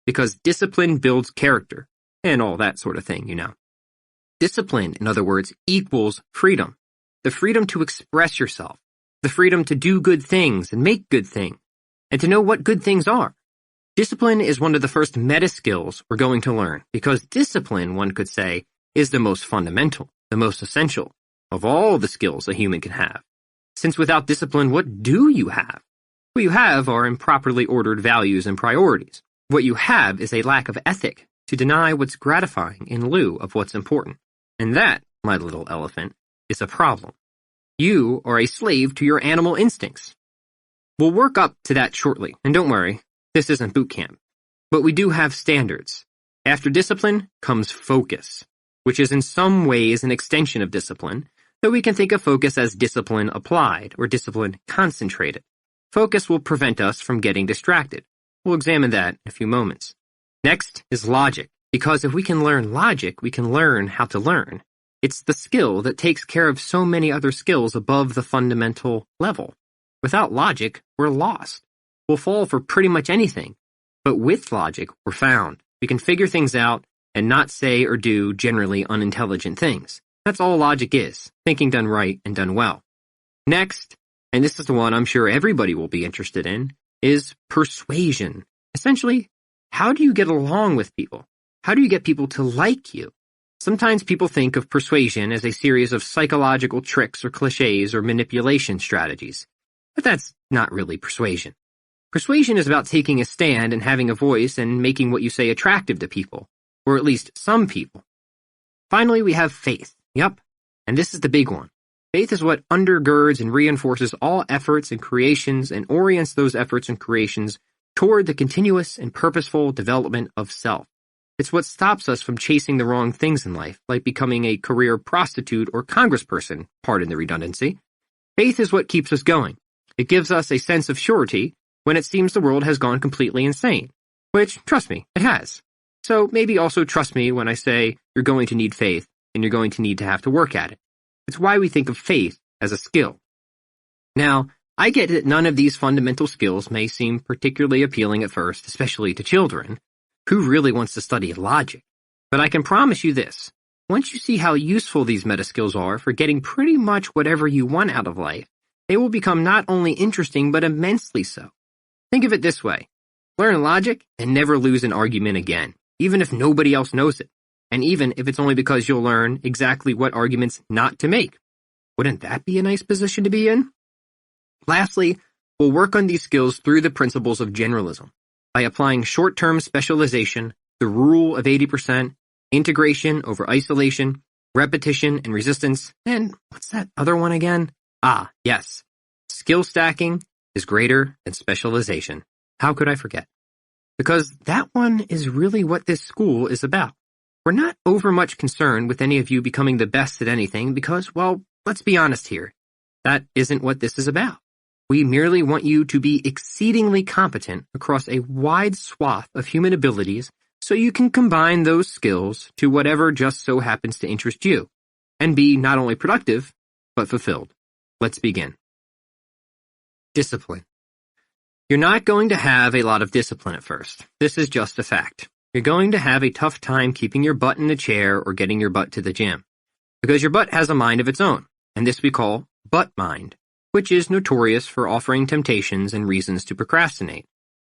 Because discipline builds character, and all that sort of thing, you know. Discipline, in other words, equals freedom. The freedom to express yourself. The freedom to do good things and make good things. And to know what good things are. Discipline is one of the first meta skills we're going to learn, because discipline, one could say, is the most fundamental, the most essential, of all the skills a human can have. Since without discipline, what do you have? What you have are improperly ordered values and priorities. What you have is a lack of ethic to deny what's gratifying in lieu of what's important. And that, my little elephant, is a problem. You are a slave to your animal instincts. We'll work up to that shortly, and don't worry, this isn't boot camp. But we do have standards. After discipline comes focus, which is in some ways an extension of discipline, though we can think of focus as discipline applied or discipline concentrated. Focus will prevent us from getting distracted. We'll examine that in a few moments. Next is logic, because if we can learn logic, we can learn how to learn. It's the skill that takes care of so many other skills above the fundamental level. Without logic, we're lost. We'll fall for pretty much anything. But with logic, we're found. We can figure things out and not say or do generally unintelligent things. That's all logic is, thinking done right and done well. Next, and this is the one I'm sure everybody will be interested in, is persuasion. Essentially, how do you get along with people? How do you get people to like you? Sometimes people think of persuasion as a series of psychological tricks or cliches or manipulation strategies. But that's not really persuasion. Persuasion is about taking a stand and having a voice and making what you say attractive to people, or at least some people. Finally, we have faith. Yep, and this is the big one. Faith is what undergirds and reinforces all efforts and creations and orients those efforts and creations toward the continuous and purposeful development of self. It's what stops us from chasing the wrong things in life, like becoming a career prostitute or congressperson, pardon the redundancy. Faith is what keeps us going. It gives us a sense of surety when it seems the world has gone completely insane, which, trust me, it has. So maybe also trust me when I say you're going to need faith and you're going to need to have to work at it. It's why we think of faith as a skill. Now, I get that none of these fundamental skills may seem particularly appealing at first, especially to children. Who really wants to study logic? But I can promise you this. Once you see how useful these meta skills are for getting pretty much whatever you want out of life, they will become not only interesting but immensely so. Think of it this way. Learn logic and never lose an argument again, even if nobody else knows it, and even if it's only because you'll learn exactly what arguments not to make. Wouldn't that be a nice position to be in? Lastly, we'll work on these skills through the principles of generalism, by applying short-term specialization, the rule of 80%, integration over isolation, repetition and resistance, and what's that other one again? Ah, yes. Skill stacking is greater than specialization. How could I forget? Because that one is really what this school is about. We're not overmuch concerned with any of you becoming the best at anything because, well, let's be honest here. That isn't what this is about. We merely want you to be exceedingly competent across a wide swath of human abilities so you can combine those skills to whatever just so happens to interest you, and be not only productive, but fulfilled. Let's begin. Discipline. You're not going to have a lot of discipline at first. This is just a fact. You're going to have a tough time keeping your butt in the chair or getting your butt to the gym. Because your butt has a mind of its own, and this we call butt mind, which is notorious for offering temptations and reasons to procrastinate.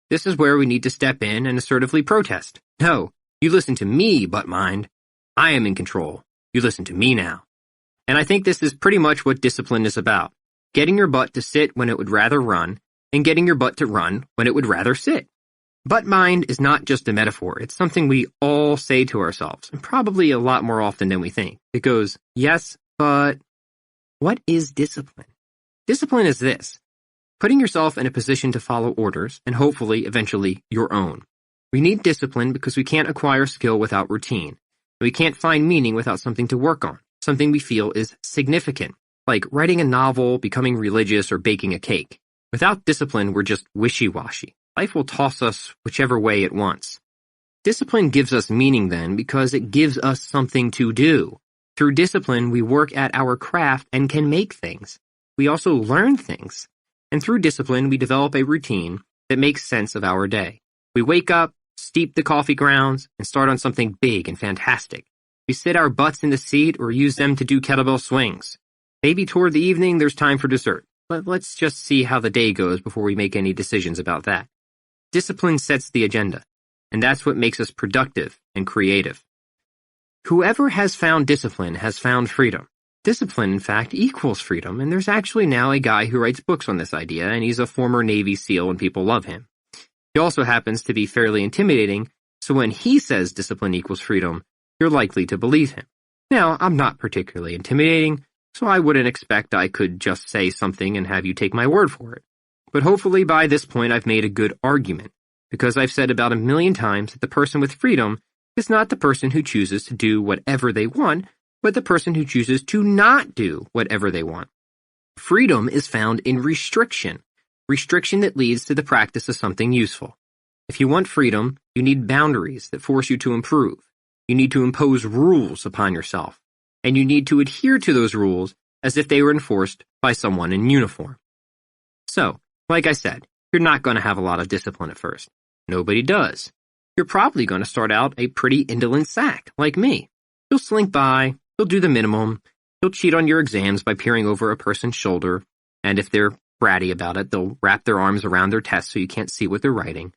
This is where we need to step in and assertively protest. No, you listen to me, butt mind. I am in control. You listen to me now. And I think this is pretty much what discipline is about. Getting your butt to sit when it would rather run, and getting your butt to run when it would rather sit. Butt mind is not just a metaphor. It's something we all say to ourselves, and probably a lot more often than we think. It goes, yes, but what is discipline? Discipline is this. Putting yourself in a position to follow orders, and hopefully, eventually, your own. We need discipline because we can't acquire skill without routine. We can't find meaning without something to work on, something we feel is significant, like writing a novel, becoming religious, or baking a cake. Without discipline, we're just wishy-washy. Life will toss us whichever way it wants. Discipline gives us meaning then because it gives us something to do. Through discipline, we work at our craft and can make things. We also learn things. And through discipline, we develop a routine that makes sense of our day. We wake up, steep the coffee grounds, and start on something big and fantastic. We sit our butts in the seat or use them to do kettlebell swings. Maybe toward the evening there's time for dessert, but let's just see how the day goes before we make any decisions about that. Discipline sets the agenda, and that's what makes us productive and creative. Whoever has found discipline has found freedom. Discipline, in fact, equals freedom, and there's actually now a guy who writes books on this idea, and he's a former Navy SEAL and people love him. He also happens to be fairly intimidating, so when he says discipline equals freedom, you're likely to believe him. Now, I'm not particularly intimidating, so I wouldn't expect I could just say something and have you take my word for it. But hopefully by this point I've made a good argument, because I've said about 1,000,000 times that the person with freedom is not the person who chooses to do whatever they want, but the person who chooses to not do whatever they want. Freedom is found in restriction that leads to the practice of something useful. If you want freedom, you need boundaries that force you to improve. You need to impose rules upon yourself, and you need to adhere to those rules as if they were enforced by someone in uniform. So, like I said, you're not going to have a lot of discipline at first. Nobody does. You're probably going to start out a pretty indolent sack, like me. You'll slink by, you'll do the minimum, you'll cheat on your exams by peering over a person's shoulder, and if they're bratty about it, they'll wrap their arms around their test so you can't see what they're writing.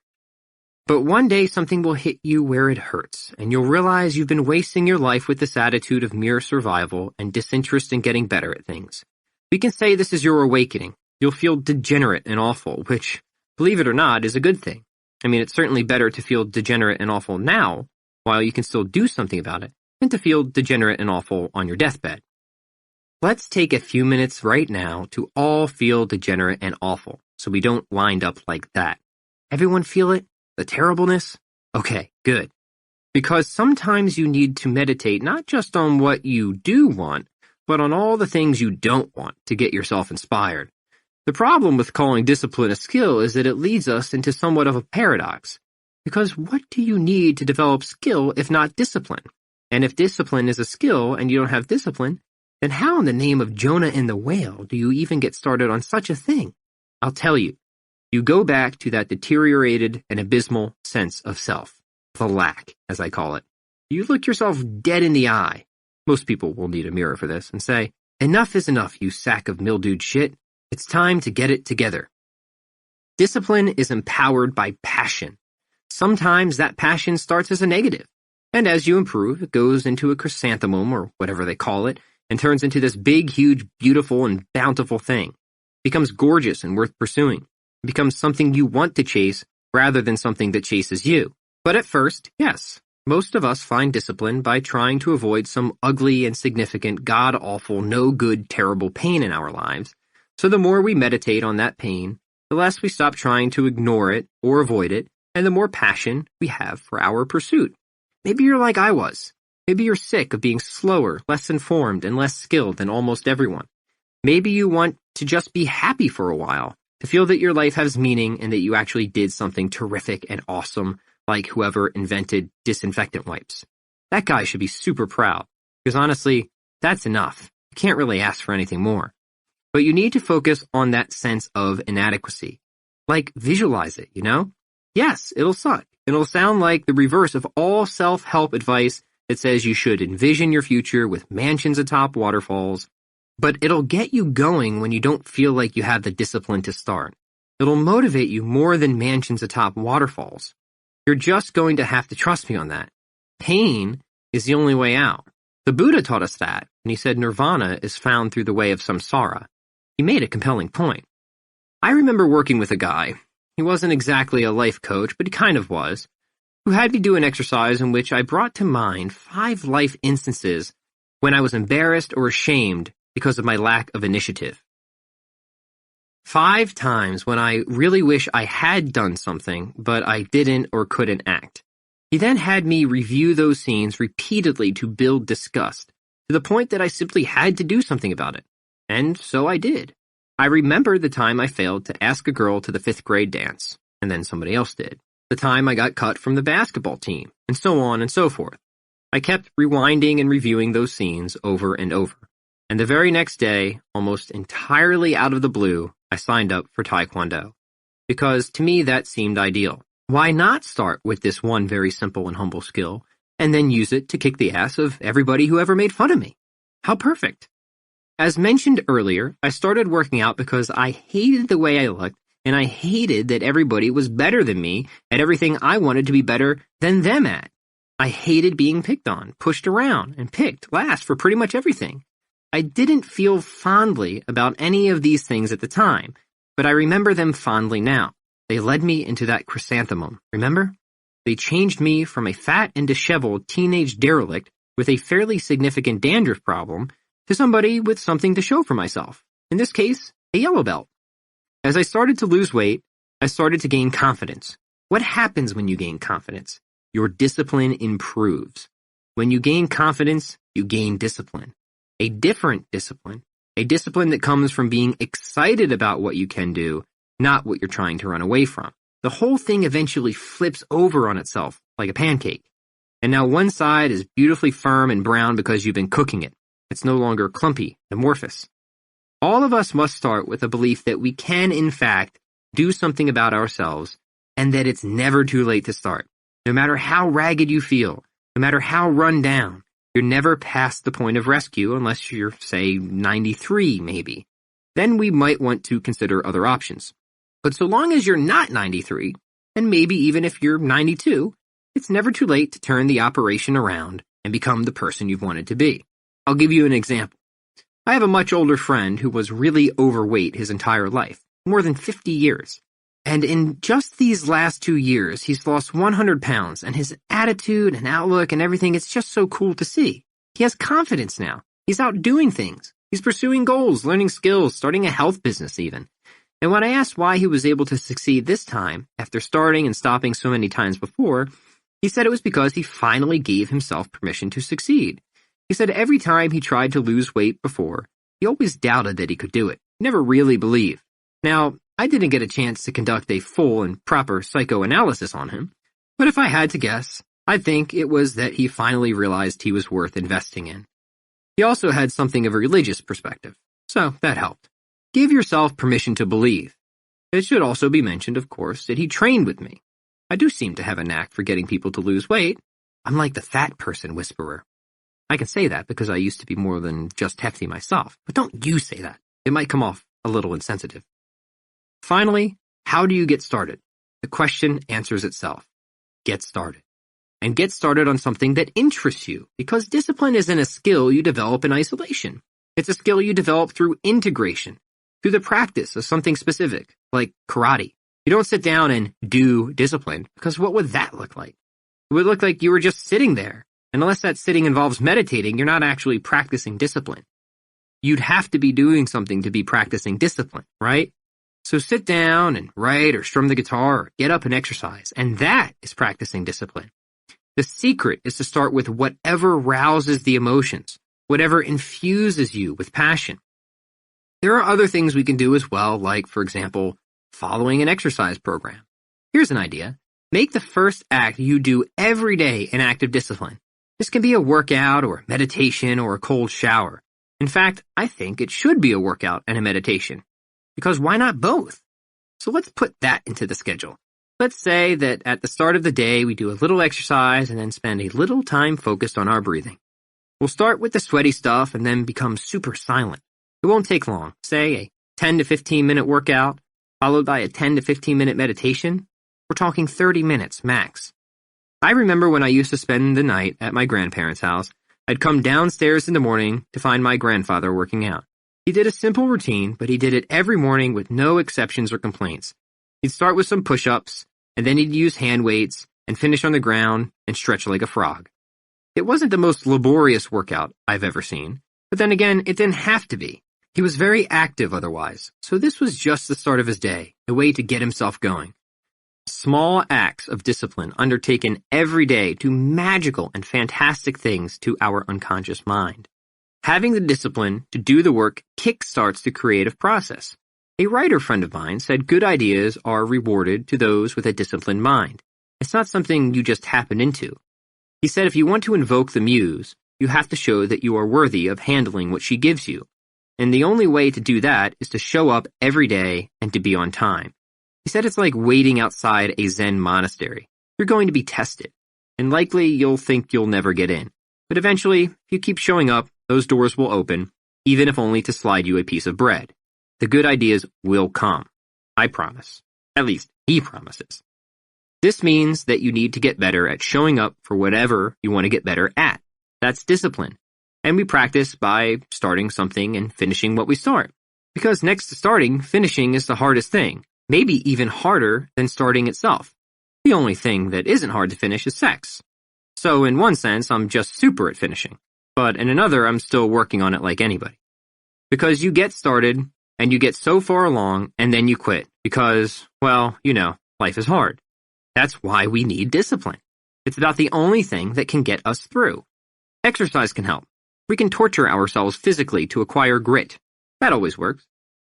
But one day something will hit you where it hurts, and you'll realize you've been wasting your life with this attitude of mere survival and disinterest in getting better at things. We can say this is your awakening. You'll feel degenerate and awful, which, believe it or not, is a good thing. I mean, it's certainly better to feel degenerate and awful now, while you can still do something about it, than to feel degenerate and awful on your deathbed. Let's take a few minutes right now to all feel degenerate and awful, so we don't wind up like that. Everyone feel it? The terribleness? Okay, good. Because sometimes you need to meditate not just on what you do want, but on all the things you don't want to get yourself inspired. The problem with calling discipline a skill is that it leads us into somewhat of a paradox. Because what do you need to develop skill if not discipline? And if discipline is a skill and you don't have discipline, then how in the name of Jonah and the whale do you even get started on such a thing? I'll tell you. You go back to that deteriorated and abysmal sense of self. The lack, as I call it. You look yourself dead in the eye. Most people will need a mirror for this and say, "Enough is enough, you sack of mildewed shit. It's time to get it together." Discipline is empowered by passion. Sometimes that passion starts as a negative, and as you improve, it goes into a chrysanthemum or whatever they call it, and turns into this big, huge, beautiful, and bountiful thing. It becomes gorgeous and worth pursuing. It becomes something you want to chase rather than something that chases you. But at first, yes, most of us find discipline by trying to avoid some ugly, insignificant, god-awful, no-good, terrible pain in our lives. So the more we meditate on that pain, the less we stop trying to ignore it or avoid it, and the more passion we have for our pursuit. Maybe you're like I was. Maybe you're sick of being slower, less informed, and less skilled than almost everyone. Maybe you want to just be happy for a while, to feel that your life has meaning and that you actually did something terrific and awesome, like whoever invented disinfectant wipes. That guy should be super proud, because honestly, that's enough. You can't really ask for anything more. But you need to focus on that sense of inadequacy. Like, visualize it, you know? Yes, it'll suck. It'll sound like the reverse of all self-help advice that says you should envision your future with mansions atop waterfalls, but it'll get you going when you don't feel like you have the discipline to start. It'll motivate you more than mansions atop waterfalls. You're just going to have to trust me on that. Pain is the only way out. The Buddha taught us that, and he said nirvana is found through the way of samsara. He made a compelling point. I remember working with a guy. He wasn't exactly a life coach, but he kind of was, who had me do an exercise in which I brought to mind 5 life instances when I was embarrassed or ashamed because of my lack of initiative. 5 times when I really wish I had done something, but I didn't or couldn't act. He then had me review those scenes repeatedly to build disgust, to the point that I simply had to do something about it. And so I did. I remember the time I failed to ask a girl to the 5th grade dance, and then somebody else did. The time I got cut from the basketball team, and so on and so forth. I kept rewinding and reviewing those scenes over and over. And the very next day, almost entirely out of the blue, I signed up for Taekwondo. Because to me that seemed ideal. Why not start with this one very simple and humble skill, and then use it to kick the ass of everybody who ever made fun of me? How perfect. As mentioned earlier, I started working out because I hated the way I looked, and I hated that everybody was better than me at everything I wanted to be better than them at. I hated being picked on, pushed around, and picked last for pretty much everything. I didn't feel fondly about any of these things at the time, but I remember them fondly now. They led me into that chrysanthemum, remember? They changed me from a fat and disheveled teenage derelict with a fairly significant dandruff problem to somebody with something to show for myself. In this case, a yellow belt. As I started to lose weight, I started to gain confidence. What happens when you gain confidence? Your discipline improves. When you gain confidence, you gain discipline. A different discipline. A discipline that comes from being excited about what you can do, not what you're trying to run away from. The whole thing eventually flips over on itself, like a pancake. And now one side is beautifully firm and brown because you've been cooking it. It's no longer clumpy, amorphous. All of us must start with a belief that we can, in fact, do something about ourselves, and that it's never too late to start. No matter how ragged you feel, no matter how run down, you're never past the point of rescue unless you're, say, 93, maybe. Then we might want to consider other options. But so long as you're not 93, and maybe even if you're 92, it's never too late to turn the operation around and become the person you've wanted to be. I'll give you an example. I have a much older friend who was really overweight his entire life, more than 50 years. And in just these last 2 years, he's lost 100 pounds, and his attitude and outlook and everything, it's just so cool to see. He has confidence now. He's out doing things. He's pursuing goals, learning skills, starting a health business even. And when I asked why he was able to succeed this time, after starting and stopping so many times before, he said it was because he finally gave himself permission to succeed. He said every time he tried to lose weight before, he always doubted that he could do it, never really believed. Now, I didn't get a chance to conduct a full and proper psychoanalysis on him, but if I had to guess, I think it was that he finally realized he was worth investing in. He also had something of a religious perspective, so that helped. Give yourself permission to believe. It should also be mentioned, of course, that he trained with me. I do seem to have a knack for getting people to lose weight, I'm like the fat person whisperer. I can say that because I used to be more than just hefty myself, but don't you say that. It might come off a little insensitive. Finally, how do you get started? The question answers itself. Get started. And get started on something that interests you, because discipline isn't a skill you develop in isolation. It's a skill you develop through integration, through the practice of something specific, like karate. You don't sit down and do discipline, because what would that look like? It would look like you were just sitting there. And unless that sitting involves meditating, you're not actually practicing discipline. You'd have to be doing something to be practicing discipline, right? So sit down and write or strum the guitar or get up and exercise, and that is practicing discipline. The secret is to start with whatever rouses the emotions, whatever infuses you with passion. There are other things we can do as well, like, for example, following an exercise program. Here's an idea. Make the first act you do every day an act of discipline. This can be a workout or meditation or a cold shower. In fact, I think it should be a workout and a meditation. Because why not both? So let's put that into the schedule. Let's say that at the start of the day, we do a little exercise and then spend a little time focused on our breathing. We'll start with the sweaty stuff and then become super silent. It won't take long, say a 10 to 15 minute workout, followed by a 10 to 15 minute meditation. We're talking 30 minutes max. I remember when I used to spend the night at my grandparents' house, I'd come downstairs in the morning to find my grandfather working out. He did a simple routine, but he did it every morning with no exceptions or complaints. He'd start with some push-ups, and then he'd use hand weights and finish on the ground and stretch like a frog. It wasn't the most laborious workout I've ever seen, but then again, it didn't have to be. He was very active otherwise, so this was just the start of his day, a way to get himself going. Small acts of discipline undertaken every day do magical and fantastic things to our unconscious mind. Having the discipline to do the work kickstarts the creative process. A writer friend of mine said good ideas are rewarded to those with a disciplined mind. It's not something you just happen into. He said if you want to invoke the muse, you have to show that you are worthy of handling what she gives you. And the only way to do that is to show up every day and to be on time. He said it's like waiting outside a Zen monastery. You're going to be tested, and likely you'll think you'll never get in. But eventually, if you keep showing up, those doors will open, even if only to slide you a piece of bread. The good ideas will come. I promise. At least, he promises. This means that you need to get better at showing up for whatever you want to get better at. That's discipline. And we practice by starting something and finishing what we start. Because next to starting, finishing is the hardest thing. Maybe even harder than starting itself. The only thing that isn't hard to finish is sex. So in one sense, I'm just super at finishing. But in another, I'm still working on it like anybody. Because you get started, and you get so far along, and then you quit. Because, well, life is hard. That's why we need discipline. It's about the only thing that can get us through. Exercise can help. We can torture ourselves physically to acquire grit. That always works.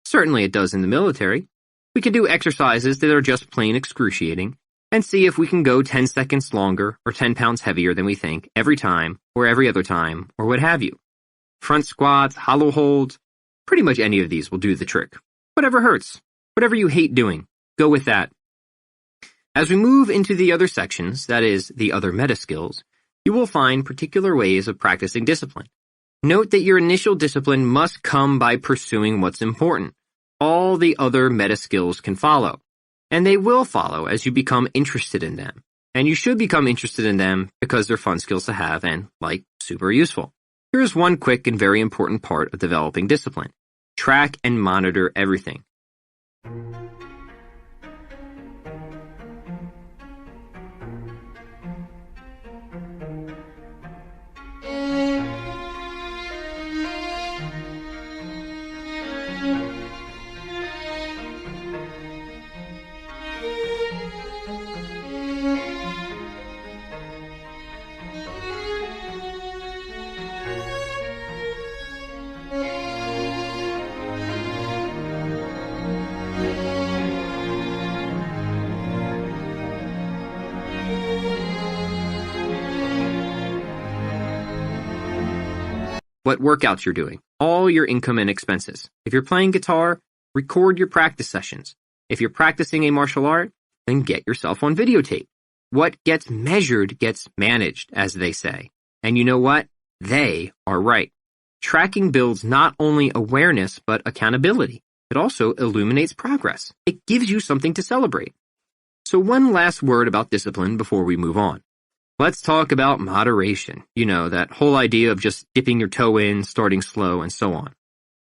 Certainly it does in the military. We can do exercises that are just plain excruciating, and see if we can go 10 seconds longer or 10 pounds heavier than we think every time, or every other time, or what have you. Front squats, hollow holds, pretty much any of these will do the trick. Whatever hurts, whatever you hate doing, go with that. As we move into the other sections, that is, the other meta skills, you will find particular ways of practicing discipline. Note that your initial discipline must come by pursuing what's important. All the other meta skills can follow. And they will follow as you become interested in them. And you should become interested in them because they're fun skills to have and, super useful. Here's one quick and very important part of developing discipline. Track and monitor everything. What workouts you're doing, all your income and expenses. If you're playing guitar, record your practice sessions. If you're practicing a martial art, then get yourself on videotape. What gets measured gets managed, as they say. And you know what? They are right. Tracking builds not only awareness, but accountability. It also illuminates progress. It gives you something to celebrate. So one last word about discipline before we move on. Let's talk about moderation. You know, that whole idea of just dipping your toe in, starting slow, and so on.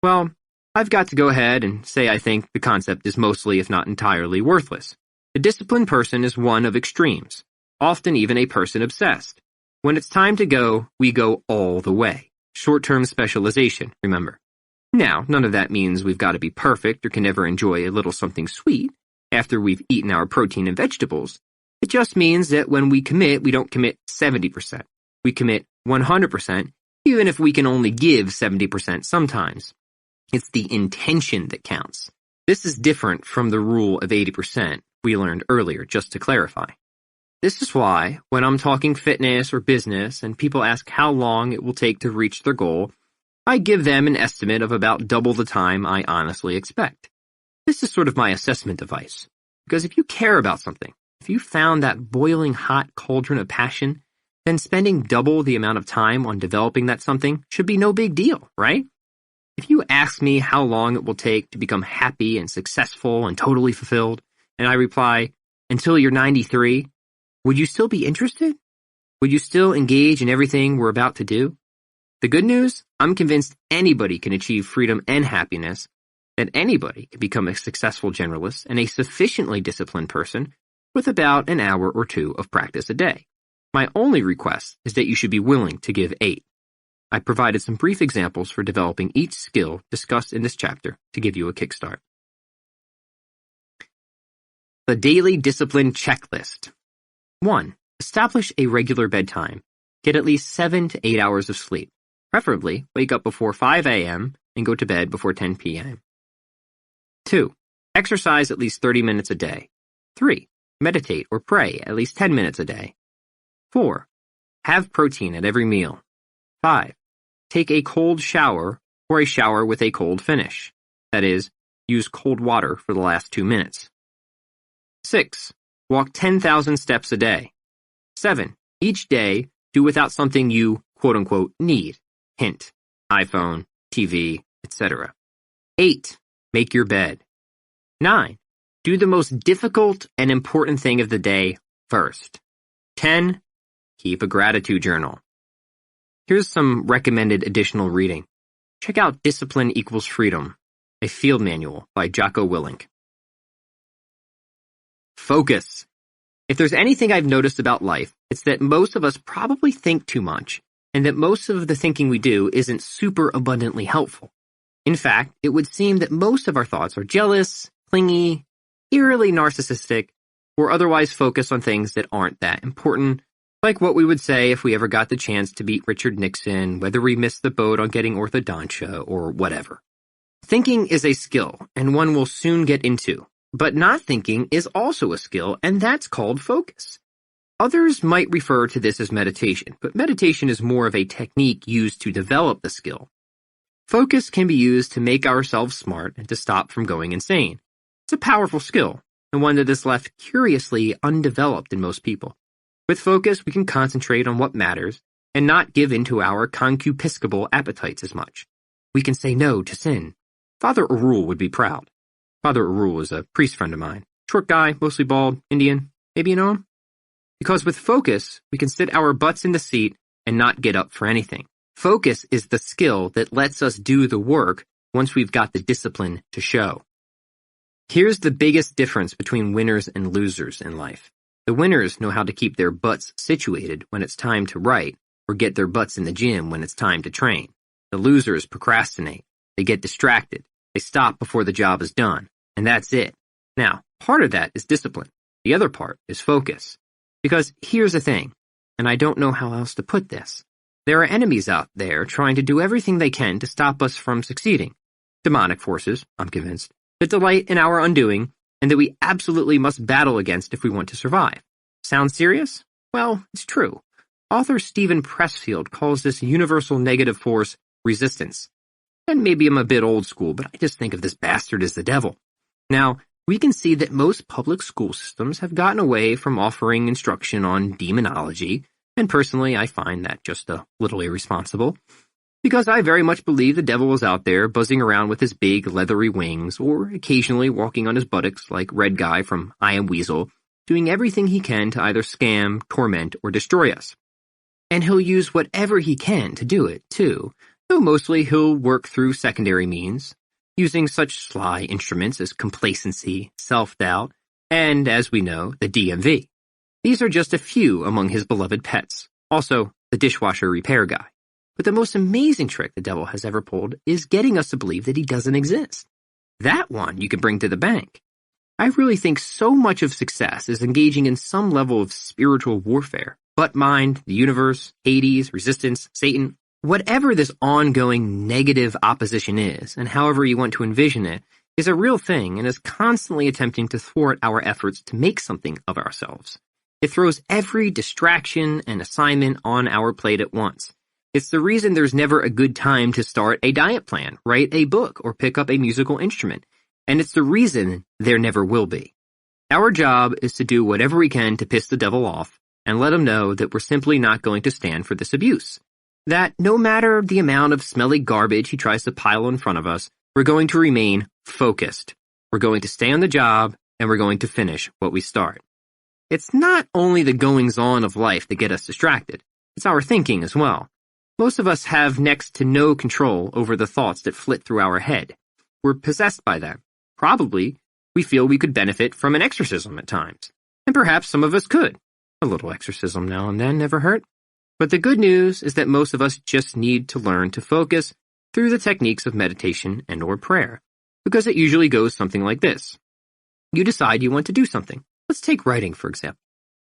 Well, I've got to go ahead and say I think the concept is mostly, if not entirely, worthless. The disciplined person is one of extremes, often even a person obsessed. When it's time to go, we go all the way. Short-term specialization, remember. Now, none of that means we've got to be perfect or can never enjoy a little something sweet after we've eaten our protein and vegetables. It just means that when we commit, we don't commit 70%. We commit 100%, even if we can only give 70% sometimes. It's the intention that counts. This is different from the rule of 80% we learned earlier, just to clarify. This is why, when I'm talking fitness or business and people ask how long it will take to reach their goal, I give them an estimate of about double the time I honestly expect. This is sort of my assessment device. Because if you care about something, if you found that boiling hot cauldron of passion, then spending double the amount of time on developing that something should be no big deal, right? If you ask me how long it will take to become happy and successful and totally fulfilled, and I reply, until you're 93, would you still be interested? Would you still engage in everything we're about to do? The good news, I'm convinced anybody can achieve freedom and happiness, that anybody can become a successful generalist and a sufficiently disciplined person with about an hour or two of practice a day. My only request is that you should be willing to give 8. I provided some brief examples for developing each skill discussed in this chapter to give you a kickstart. The Daily Discipline Checklist. 1. Establish a regular bedtime. Get at least 7 to 8 hours of sleep. Preferably, wake up before 5 a.m. and go to bed before 10 p.m. 2. Exercise at least 30 minutes a day. 3. Meditate or pray at least 10 minutes a day. 4. Have protein at every meal. 5. Take a cold shower or a shower with a cold finish. That is, use cold water for the last 2 minutes. 6. Walk 10,000 steps a day. 7. Each day, do without something you, quote-unquote, need. Hint, iPhone, TV, etc. 8. Make your bed. 9. Do the most difficult and important thing of the day first. 10. Keep a gratitude journal. Here's some recommended additional reading. Check out Discipline Equals Freedom, a field manual by Jocko Willink. Focus. If there's anything I've noticed about life, it's that most of us probably think too much, and that most of the thinking we do isn't super abundantly helpful. In fact, it would seem that most of our thoughts are jealous, clingy, eerily narcissistic, or otherwise focus on things that aren't that important, like what we would say if we ever got the chance to beat Richard Nixon, whether we missed the boat on getting orthodontia, or whatever. Thinking is a skill, and one we'll soon get into. But not thinking is also a skill, and that's called focus. Others might refer to this as meditation, but meditation is more of a technique used to develop the skill. Focus can be used to make ourselves smart and to stop from going insane. It's a powerful skill, and one that is left curiously undeveloped in most people. With focus, we can concentrate on what matters and not give in to our concupiscible appetites as much. We can say no to sin. Father Arul would be proud. Father Arul is a priest friend of mine. Short guy, mostly bald, Indian. Maybe you know him? Because with focus, we can sit our butts in the seat and not get up for anything. Focus is the skill that lets us do the work once we've got the discipline to show. Here's the biggest difference between winners and losers in life. The winners know how to keep their butts situated when it's time to write, or get their butts in the gym when it's time to train. The losers procrastinate. They get distracted. They stop before the job is done. And that's it. Now, part of that is discipline. The other part is focus. Because here's the thing, and I don't know how else to put this. There are enemies out there trying to do everything they can to stop us from succeeding. Demonic forces, I'm convinced, that delight in our undoing, and that we absolutely must battle against if we want to survive. Sound serious? Well, it's true. Author Stephen Pressfield calls this universal negative force resistance. And maybe I'm a bit old school, but I just think of this bastard as the devil. Now, we can see that most public school systems have gotten away from offering instruction on demonology, and personally I find that just a little irresponsible, because I very much believe the devil is out there buzzing around with his big leathery wings, or occasionally walking on his buttocks like Red Guy from I Am Weasel, doing everything he can to either scam, torment, or destroy us. And he'll use whatever he can to do it, too, though mostly he'll work through secondary means, using such sly instruments as complacency, self-doubt, and, as we know, the DMV. These are just a few among his beloved pets, also the dishwasher repair guy. But the most amazing trick the devil has ever pulled is getting us to believe that he doesn't exist. That one you can bring to the bank. I really think so much of success is engaging in some level of spiritual warfare. Butt mind, the universe, Hades, resistance, Satan, whatever this ongoing negative opposition is, and however you want to envision it, is a real thing and is constantly attempting to thwart our efforts to make something of ourselves. It throws every distraction and assignment on our plate at once. It's the reason there's never a good time to start a diet plan, write a book, or pick up a musical instrument. And it's the reason there never will be. Our job is to do whatever we can to piss the devil off and let him know that we're simply not going to stand for this abuse. That no matter the amount of smelly garbage he tries to pile in front of us, we're going to remain focused. We're going to stay on the job, and we're going to finish what we start. It's not only the goings-on of life that get us distracted. It's our thinking as well. Most of us have next to no control over the thoughts that flit through our head. We're possessed by them. Probably, we feel we could benefit from an exorcism at times. And perhaps some of us could. A little exorcism now and then never hurt. But the good news is that most of us just need to learn to focus through the techniques of meditation and or prayer, because it usually goes something like this. You decide you want to do something. Let's take writing, for example.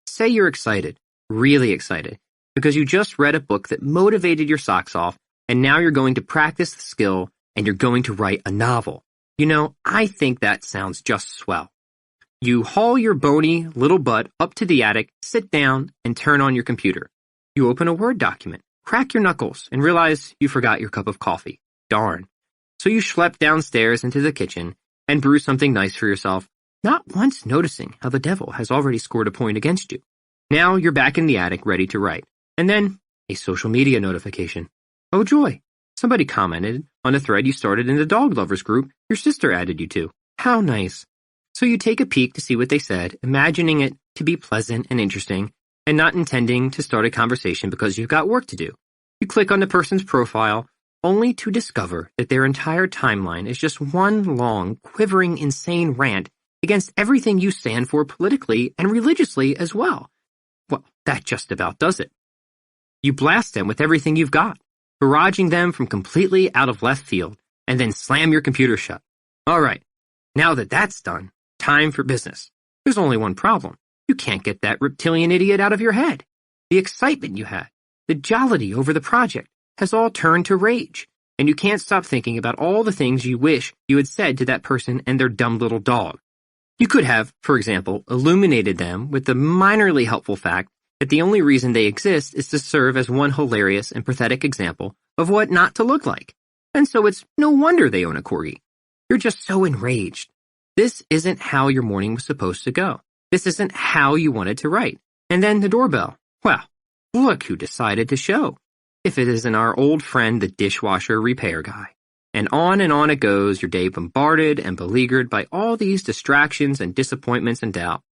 Say you're excited, really excited, because you just read a book that motivated your socks off, and now you're going to practice the skill, and you're going to write a novel. You know, I think that sounds just swell. You haul your bony little butt up to the attic, sit down, and turn on your computer. You open a Word document, crack your knuckles, and realize you forgot your cup of coffee. Darn. So you schlep downstairs into the kitchen and brew something nice for yourself, not once noticing how the devil has already scored a point against you. Now you're back in the attic ready to write. And then, a social media notification. Oh joy, somebody commented on a thread you started in the dog lovers group your sister added you to. How nice. So you take a peek to see what they said, imagining it to be pleasant and interesting, and not intending to start a conversation because you've got work to do. You click on the person's profile, only to discover that their entire timeline is just one long, quivering, insane rant against everything you stand for politically and religiously as well. Well, that just about does it. You blast them with everything you've got, barraging them from completely out of left field, and then slam your computer shut. All right, now that that's done, time for business. There's only one problem. You can't get that reptilian idiot out of your head. The excitement you had, the jollity over the project, has all turned to rage, and you can't stop thinking about all the things you wish you had said to that person and their dumb little dog. You could have, for example, illuminated them with the minorly helpful fact that the only reason they exist is to serve as one hilarious and pathetic example of what not to look like. And so it's no wonder they own a corgi. You're just so enraged. This isn't how your morning was supposed to go. This isn't how you wanted to write. And then the doorbell. Well, look who decided to show. If it isn't our old friend, the dishwasher repair guy. And on it goes, your day bombarded and beleaguered by all these distractions and disappointments and doubt.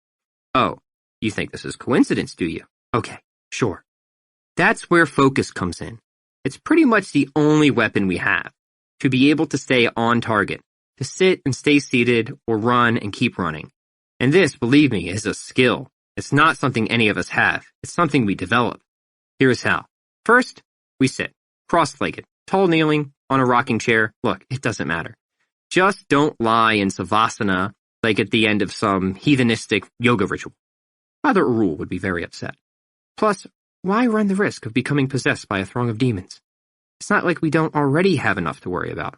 Oh, you think this is coincidence, do you? Okay, sure. That's where focus comes in. It's pretty much the only weapon we have to be able to stay on target, to sit and stay seated or run and keep running. And this, believe me, is a skill. It's not something any of us have. It's something we develop. Here's how. First, we sit, cross-legged, tall kneeling, on a rocking chair. Look, it doesn't matter. Just don't lie in savasana like at the end of some heathenistic yoga ritual. Father Arul would be very upset. Plus, why run the risk of becoming possessed by a throng of demons? It's not like we don't already have enough to worry about.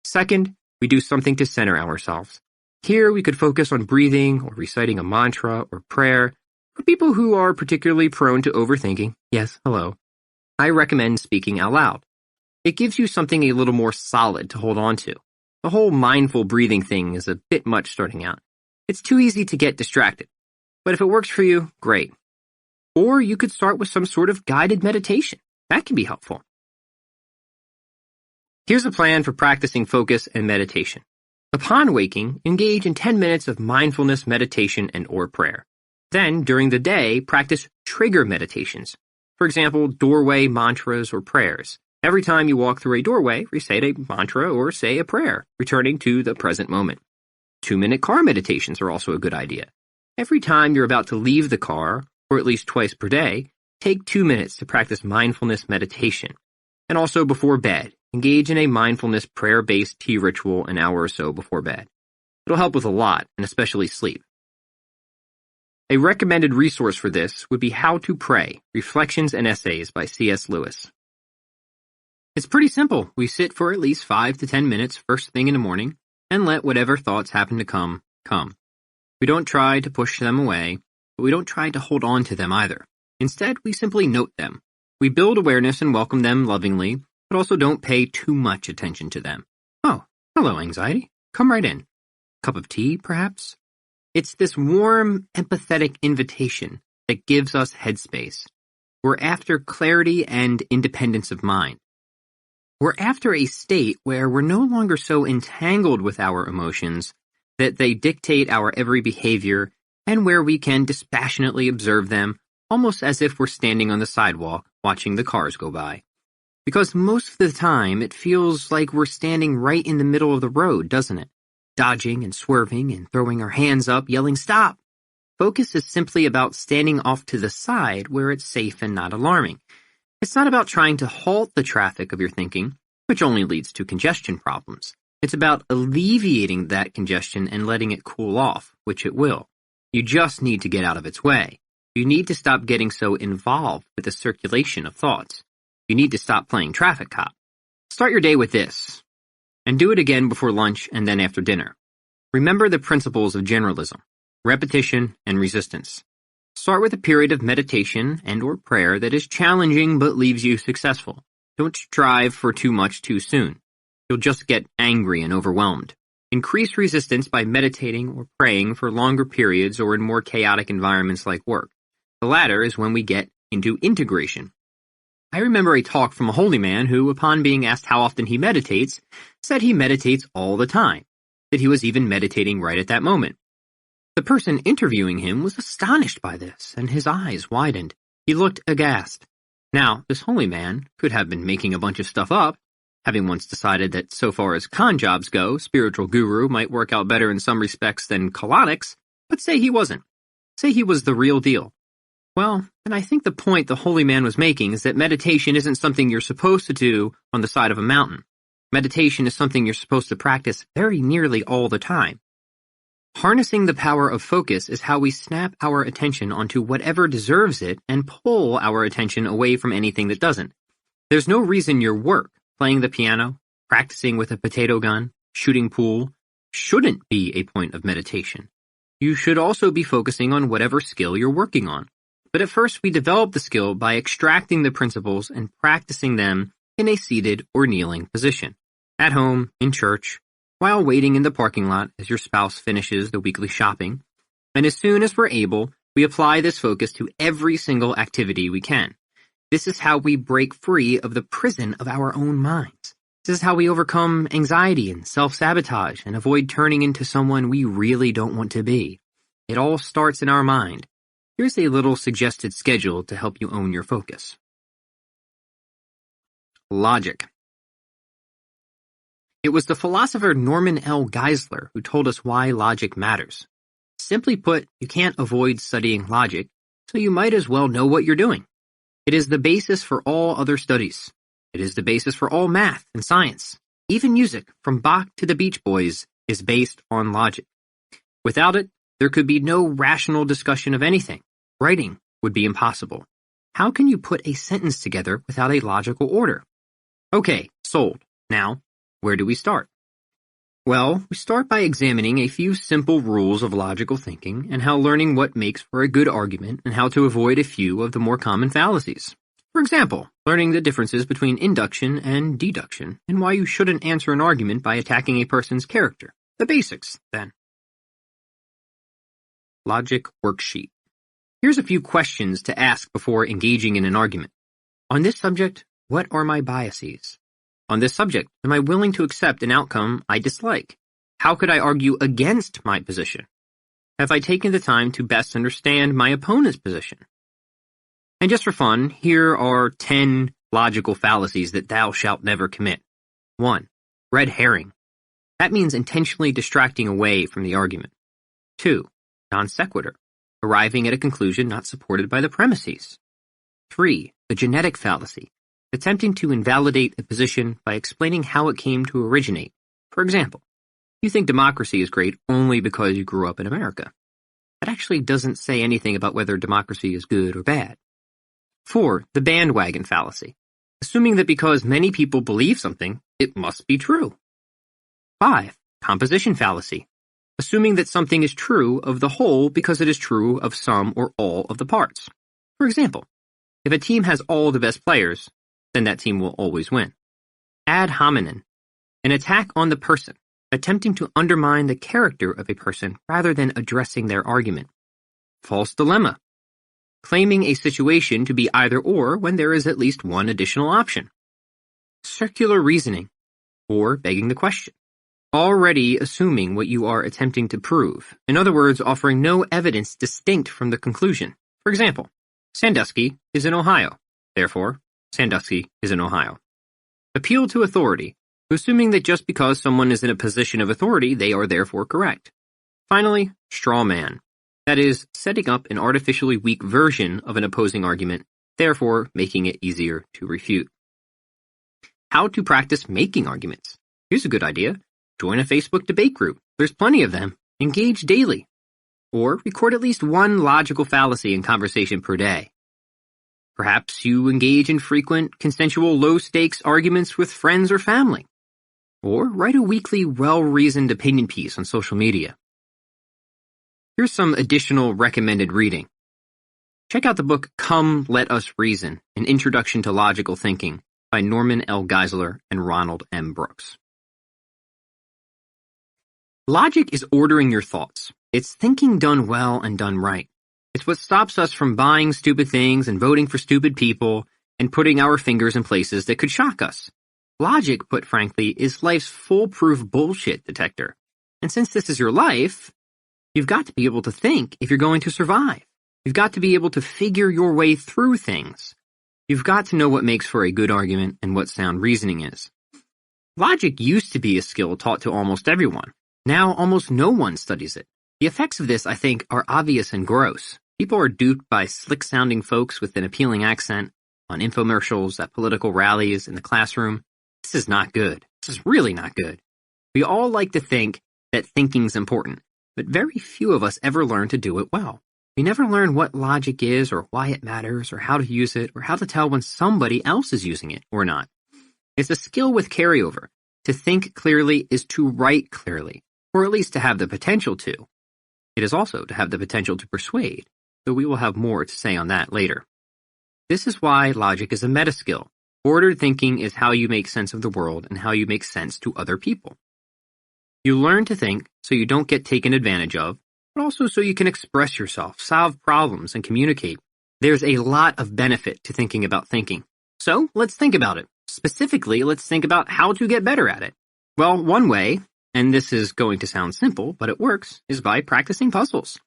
Second, we do something to center ourselves. Here we could focus on breathing or reciting a mantra or prayer. For people who are particularly prone to overthinking, yes, hello, I recommend speaking out loud. It gives you something a little more solid to hold on to. The whole mindful breathing thing is a bit much starting out. It's too easy to get distracted. But if it works for you, great. Or you could start with some sort of guided meditation. That can be helpful. Here's a plan for practicing focus and meditation. Upon waking, engage in 10 minutes of mindfulness meditation and/or prayer. Then, during the day, practice trigger meditations. For example, doorway mantras or prayers. Every time you walk through a doorway, recite a mantra or say a prayer, returning to the present moment. 2-minute car meditations are also a good idea. Every time you're about to leave the car, or at least twice per day, take 2 minutes to practice mindfulness meditation. And also before bed, engage in a mindfulness prayer-based tea ritual an hour or so before bed. It'll help with a lot, and especially sleep. A recommended resource for this would be How to Pray, Reflections and Essays by C.S. Lewis. It's pretty simple. We sit for at least 5 to 10 minutes first thing in the morning and let whatever thoughts happen to come. We don't try to push them away, but we don't try to hold on to them either. Instead, we simply note them. We build awareness and welcome them lovingly, but also don't pay too much attention to them. Oh, hello, anxiety. Come right in. Cup of tea, perhaps? It's this warm, empathetic invitation that gives us headspace. We're after clarity and independence of mind. We're after a state where we're no longer so entangled with our emotions that they dictate our every behavior and where we can dispassionately observe them, almost as if we're standing on the sidewalk watching the cars go by. Because most of the time, it feels like we're standing right in the middle of the road, doesn't it? Dodging and swerving and throwing our hands up, yelling, "Stop!" Focus is simply about standing off to the side where it's safe and not alarming. It's not about trying to halt the traffic of your thinking, which only leads to congestion problems. It's about alleviating that congestion and letting it cool off, which it will. You just need to get out of its way. You need to stop getting so involved with the circulation of thoughts. You need to stop playing traffic cop. Start your day with this, and do it again before lunch and then after dinner. Remember the principles of generalism, repetition, and resistance. Start with a period of meditation and/or prayer that is challenging but leaves you successful. Don't strive for too much too soon. You'll just get angry and overwhelmed. Increase resistance by meditating or praying for longer periods or in more chaotic environments like work. The latter is when we get into integration. I remember a talk from a holy man who, upon being asked how often he meditates, said he meditates all the time, that he was even meditating right at that moment. The person interviewing him was astonished by this, and his eyes widened. He looked aghast. Now, this holy man could have been making a bunch of stuff up, having once decided that so far as con jobs go, spiritual guru might work out better in some respects than colonics, but say he wasn't. Say he was the real deal. Well, and I think the point the holy man was making is that meditation isn't something you're supposed to do on the side of a mountain. Meditation is something you're supposed to practice very nearly all the time. Harnessing the power of focus is how we snap our attention onto whatever deserves it and pull our attention away from anything that doesn't. There's no reason your work, playing the piano, practicing with a potato gun, shooting pool, shouldn't be a point of meditation. You should also be focusing on whatever skill you're working on. But at first we develop the skill by extracting the principles and practicing them in a seated or kneeling position. At home, in church, while waiting in the parking lot as your spouse finishes the weekly shopping. And as soon as we're able, we apply this focus to every single activity we can. This is how we break free of the prison of our own minds. This is how we overcome anxiety and self-sabotage and avoid turning into someone we really don't want to be. It all starts in our mind. Here's a little suggested schedule to help you own your focus. Logic. It was the philosopher Norman L. Geisler who told us why logic matters. Simply put, you can't avoid studying logic, so you might as well know what you're doing. It is the basis for all other studies. It is the basis for all math and science. Even music, from Bach to the Beach Boys, is based on logic. Without it, there could be no rational discussion of anything. Writing would be impossible. How can you put a sentence together without a logical order? Okay, sold. Now, where do we start? Well, we start by examining a few simple rules of logical thinking and how learning what makes for a good argument and how to avoid a few of the more common fallacies. For example, learning the differences between induction and deduction and why you shouldn't answer an argument by attacking a person's character. The basics, then. Logic Worksheet. Here's a few questions to ask before engaging in an argument. On this subject, what are my biases? On this subject, am I willing to accept an outcome I dislike? How could I argue against my position? Have I taken the time to best understand my opponent's position? And just for fun, here are 10 logical fallacies that thou shalt never commit. 1. Red herring. That means intentionally distracting away from the argument. 2. Non sequitur. Arriving at a conclusion not supported by the premises. 3. The genetic fallacy. Attempting to invalidate a position by explaining how it came to originate. For example, you think democracy is great only because you grew up in America. That actually doesn't say anything about whether democracy is good or bad. 4. The bandwagon fallacy. Assuming that because many people believe something, it must be true. 5. Composition fallacy. Assuming that something is true of the whole because it is true of some or all of the parts. For example, if a team has all the best players, then that team will always win. Ad hominem. An attack on the person, attempting to undermine the character of a person rather than addressing their argument. False dilemma. Claiming a situation to be either or when there is at least one additional option. Circular reasoning, or begging the question. Already assuming what you are attempting to prove. In other words, offering no evidence distinct from the conclusion. For example, Sandusky is in Ohio. Therefore, Sandusky is in Ohio. Appeal to authority, assuming that just because someone is in a position of authority, they are therefore correct. Finally, straw man. That is, setting up an artificially weak version of an opposing argument, therefore making it easier to refute. How to practice making arguments. Here's a good idea. Join a Facebook debate group. There's plenty of them. Engage daily. Or record at least one logical fallacy in conversation per day. Perhaps you engage in frequent, consensual, low-stakes arguments with friends or family. Or write a weekly, well-reasoned opinion piece on social media. Here's some additional recommended reading. Check out the book Come, Let Us Reason, An Introduction to Logical Thinking by Norman L. Geisler and Ronald M. Brooks. Logic is ordering your thoughts. It's thinking done well and done right. It's what stops us from buying stupid things and voting for stupid people and putting our fingers in places that could shock us. Logic, put frankly, is life's foolproof bullshit detector. And since this is your life, you've got to be able to think if you're going to survive. You've got to be able to figure your way through things. You've got to know what makes for a good argument and what sound reasoning is. Logic used to be a skill taught to almost everyone. Now almost no one studies it. The effects of this, I think, are obvious and gross. People are duped by slick-sounding folks with an appealing accent, on infomercials, at political rallies, in the classroom. This is not good. This is really not good. We all like to think that thinking's important, but very few of us ever learn to do it well. We never learn what logic is or why it matters or how to use it or how to tell when somebody else is using it or not. It's a skill with carryover. To think clearly is to write clearly, or at least to have the potential to. It is also to have the potential to persuade, though we will have more to say on that later. This is why logic is a meta-skill. Ordered thinking is how you make sense of the world and how you make sense to other people. You learn to think so you don't get taken advantage of, but also so you can express yourself, solve problems, and communicate. There's a lot of benefit to thinking about thinking. So let's think about it. Specifically, let's think about how to get better at it. Well, one way, and this is going to sound simple, but it works, is by practicing puzzles.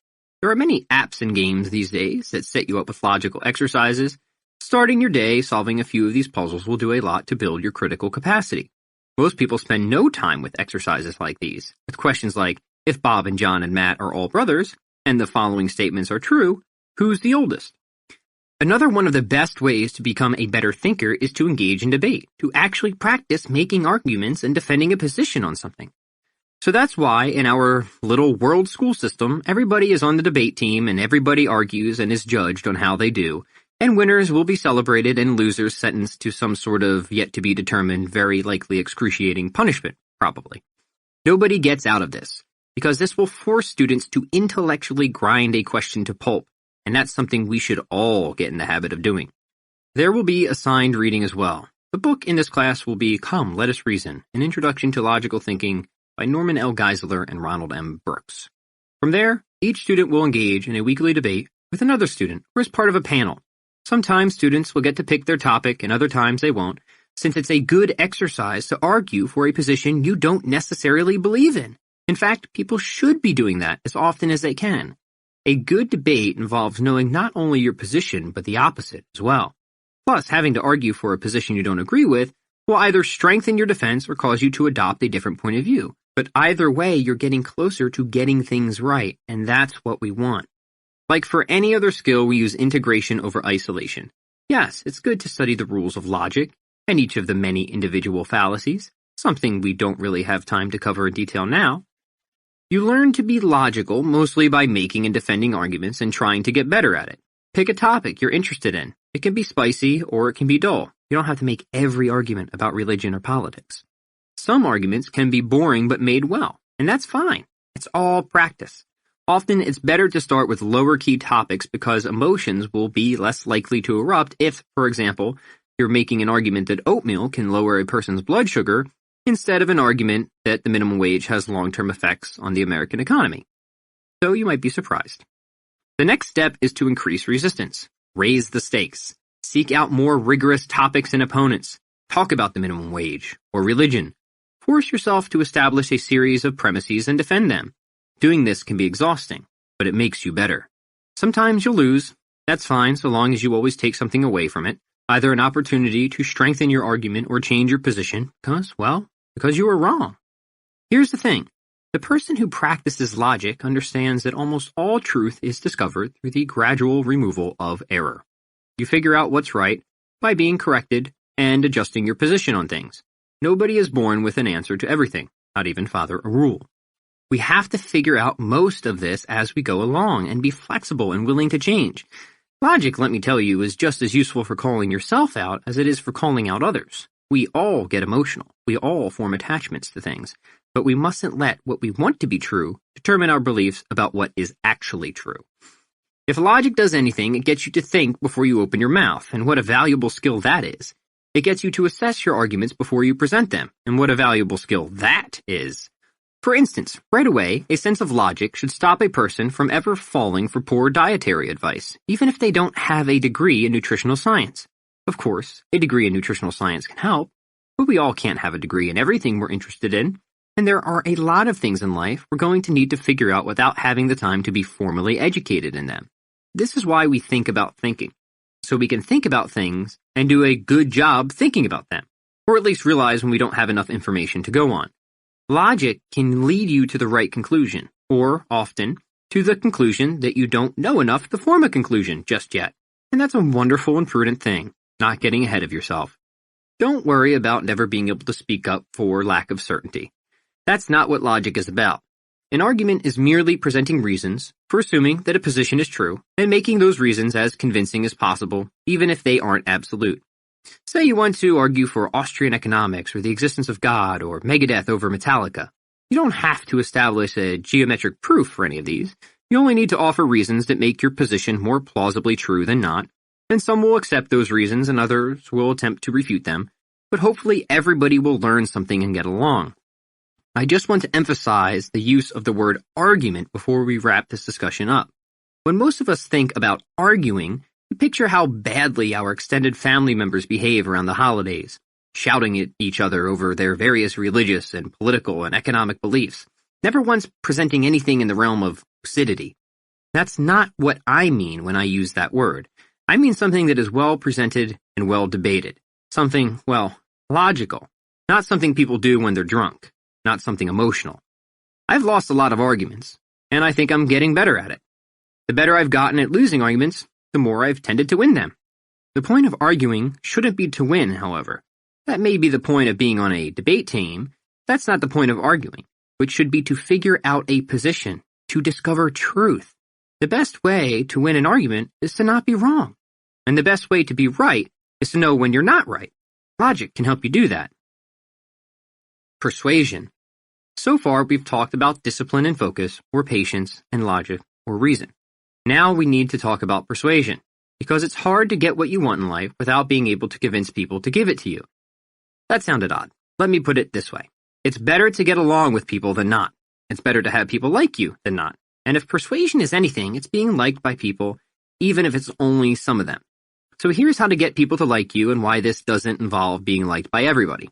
There are many apps and games these days that set you up with logical exercises. Starting your day solving a few of these puzzles will do a lot to build your critical capacity. Most people spend no time with exercises like these, with questions like, if Bob and John and Matt are all brothers, and the following statements are true, who's the oldest? Another one of the best ways to become a better thinker is to engage in debate, to actually practice making arguments and defending a position on something. So that's why in our little world school system, everybody is on the debate team and everybody argues and is judged on how they do, and winners will be celebrated and losers sentenced to some sort of yet-to-be-determined, very likely excruciating punishment, probably. Nobody gets out of this, because this will force students to intellectually grind a question to pulp, and that's something we should all get in the habit of doing. There will be assigned reading as well. The book in this class will be Come, Let Us Reason, An Introduction to Logical Thinking by Norman L. Geisler and Ronald M. Brooks. From there, Each student will engage in a weekly debate with another student or as part of a panel. Sometimes students will get to pick their topic and other times they won't, since it's a good exercise to argue for a position you don't necessarily believe in. In fact, people should be doing that as often as they can. A good debate involves knowing not only your position, but the opposite as well. Plus, having to argue for a position you don't agree with will either strengthen your defense or cause you to adopt a different point of view. But either way, you're getting closer to getting things right, and that's what we want. Like for any other skill, we use integration over isolation. Yes, it's good to study the rules of logic and each of the many individual fallacies, something we don't really have time to cover in detail now. You learn to be logical mostly by making and defending arguments and trying to get better at it. Pick a topic you're interested in. It can be spicy or it can be dull. You don't have to make every argument about religion or politics. Some arguments can be boring but made well, and that's fine. It's all practice. Often it's better to start with lower key topics because emotions will be less likely to erupt if, for example, you're making an argument that oatmeal can lower a person's blood sugar instead of an argument that the minimum wage has long-term effects on the American economy. So you might be surprised. The next step is to increase resistance. Raise the stakes. Seek out more rigorous topics and opponents. Talk about the minimum wage or religion. Force yourself to establish a series of premises and defend them. Doing this can be exhausting, but it makes you better. Sometimes you'll lose. That's fine so long as you always take something away from it, either an opportunity to strengthen your argument or change your position because you were wrong. Here's the thing. The person who practices logic understands that almost all truth is discovered through the gradual removal of error. You figure out what's right by being corrected and adjusting your position on things. Nobody is born with an answer to everything, not even Father Arul. We have to figure out most of this as we go along and be flexible and willing to change. Logic, let me tell you, is just as useful for calling yourself out as it is for calling out others. We all get emotional. We all form attachments to things. But we mustn't let what we want to be true determine our beliefs about what is actually true. If logic does anything, it gets you to think before you open your mouth, and what a valuable skill that is. It gets you to assess your arguments before you present them, and what a valuable skill that is. For instance, right away, a sense of logic should stop a person from ever falling for poor dietary advice, even if they don't have a degree in nutritional science. Of course, a degree in nutritional science can help, but we all can't have a degree in everything we're interested in, and there are a lot of things in life we're going to need to figure out without having the time to be formally educated in them. This is why we think about thinking, so we can think about things and do a good job thinking about them, or at least realize when we don't have enough information to go on. Logic can lead you to the right conclusion, or, often, to the conclusion that you don't know enough to form a conclusion just yet. And that's a wonderful and prudent thing, not getting ahead of yourself. Don't worry about never being able to speak up for lack of certainty. That's not what logic is about. An argument is merely presenting reasons for assuming that a position is true and making those reasons as convincing as possible, even if they aren't absolute. Say you want to argue for Austrian economics or the existence of God or Megadeth over Metallica. You don't have to establish a geometric proof for any of these. You only need to offer reasons that make your position more plausibly true than not, and some will accept those reasons and others will attempt to refute them, but hopefully everybody will learn something and get along. I just want to emphasize the use of the word argument before we wrap this discussion up. When most of us think about arguing, we picture how badly our extended family members behave around the holidays, shouting at each other over their various religious and political and economic beliefs, never once presenting anything in the realm of lucidity. That's not what I mean when I use that word. I mean something that is well presented and well debated. Something, logical. Not something people do when they're drunk. Not something emotional. I've lost a lot of arguments, and I think I'm getting better at it. The better I've gotten at losing arguments, the more I've tended to win them. The point of arguing shouldn't be to win, however. That may be the point of being on a debate team. That's not the point of arguing, which should be to figure out a position, to discover truth. The best way to win an argument is to not be wrong. And the best way to be right is to know when you're not right. Logic can help you do that. Persuasion. So far, we've talked about discipline and focus, or patience and logic, or reason. Now we need to talk about persuasion, because it's hard to get what you want in life without being able to convince people to give it to you. That sounded odd. Let me put it this way. It's better to get along with people than not. It's better to have people like you than not. And if persuasion is anything, it's being liked by people, even if it's only some of them. So here's how to get people to like you and why this doesn't involve being liked by everybody.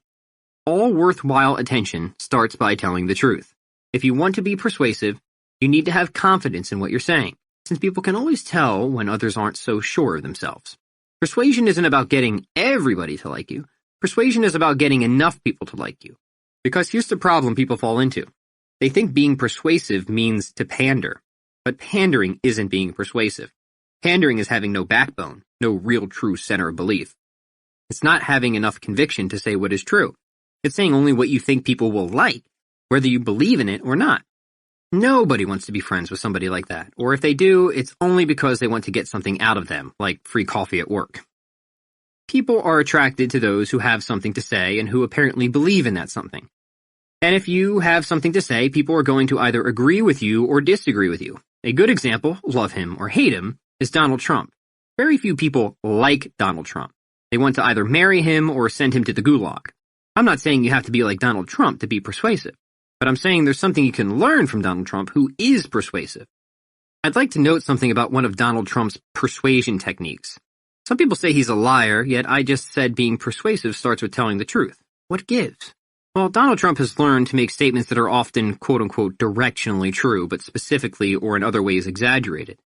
All worthwhile attention starts by telling the truth. If you want to be persuasive, you need to have confidence in what you're saying, since people can always tell when others aren't so sure of themselves. Persuasion isn't about getting everybody to like you. Persuasion is about getting enough people to like you. Because here's the problem people fall into. They think being persuasive means to pander. But pandering isn't being persuasive. Pandering is having no backbone, no real true center of belief. It's not having enough conviction to say what is true. It's saying only what you think people will like, whether you believe in it or not. Nobody wants to be friends with somebody like that, or if they do, it's only because they want to get something out of them, like free coffee at work. People are attracted to those who have something to say and who apparently believe in that something. And if you have something to say, people are going to either agree with you or disagree with you. A good example, love him or hate him, is Donald Trump. Very few people like Donald Trump. They want to either marry him or send him to the gulag. I'm not saying you have to be like Donald Trump to be persuasive, but I'm saying there's something you can learn from Donald Trump who is persuasive. I'd like to note something about one of Donald Trump's persuasion techniques. Some people say he's a liar, yet I just said being persuasive starts with telling the truth. What gives? Well, Donald Trump has learned to make statements that are often quote-unquote directionally true, but specifically or in other ways exaggerated.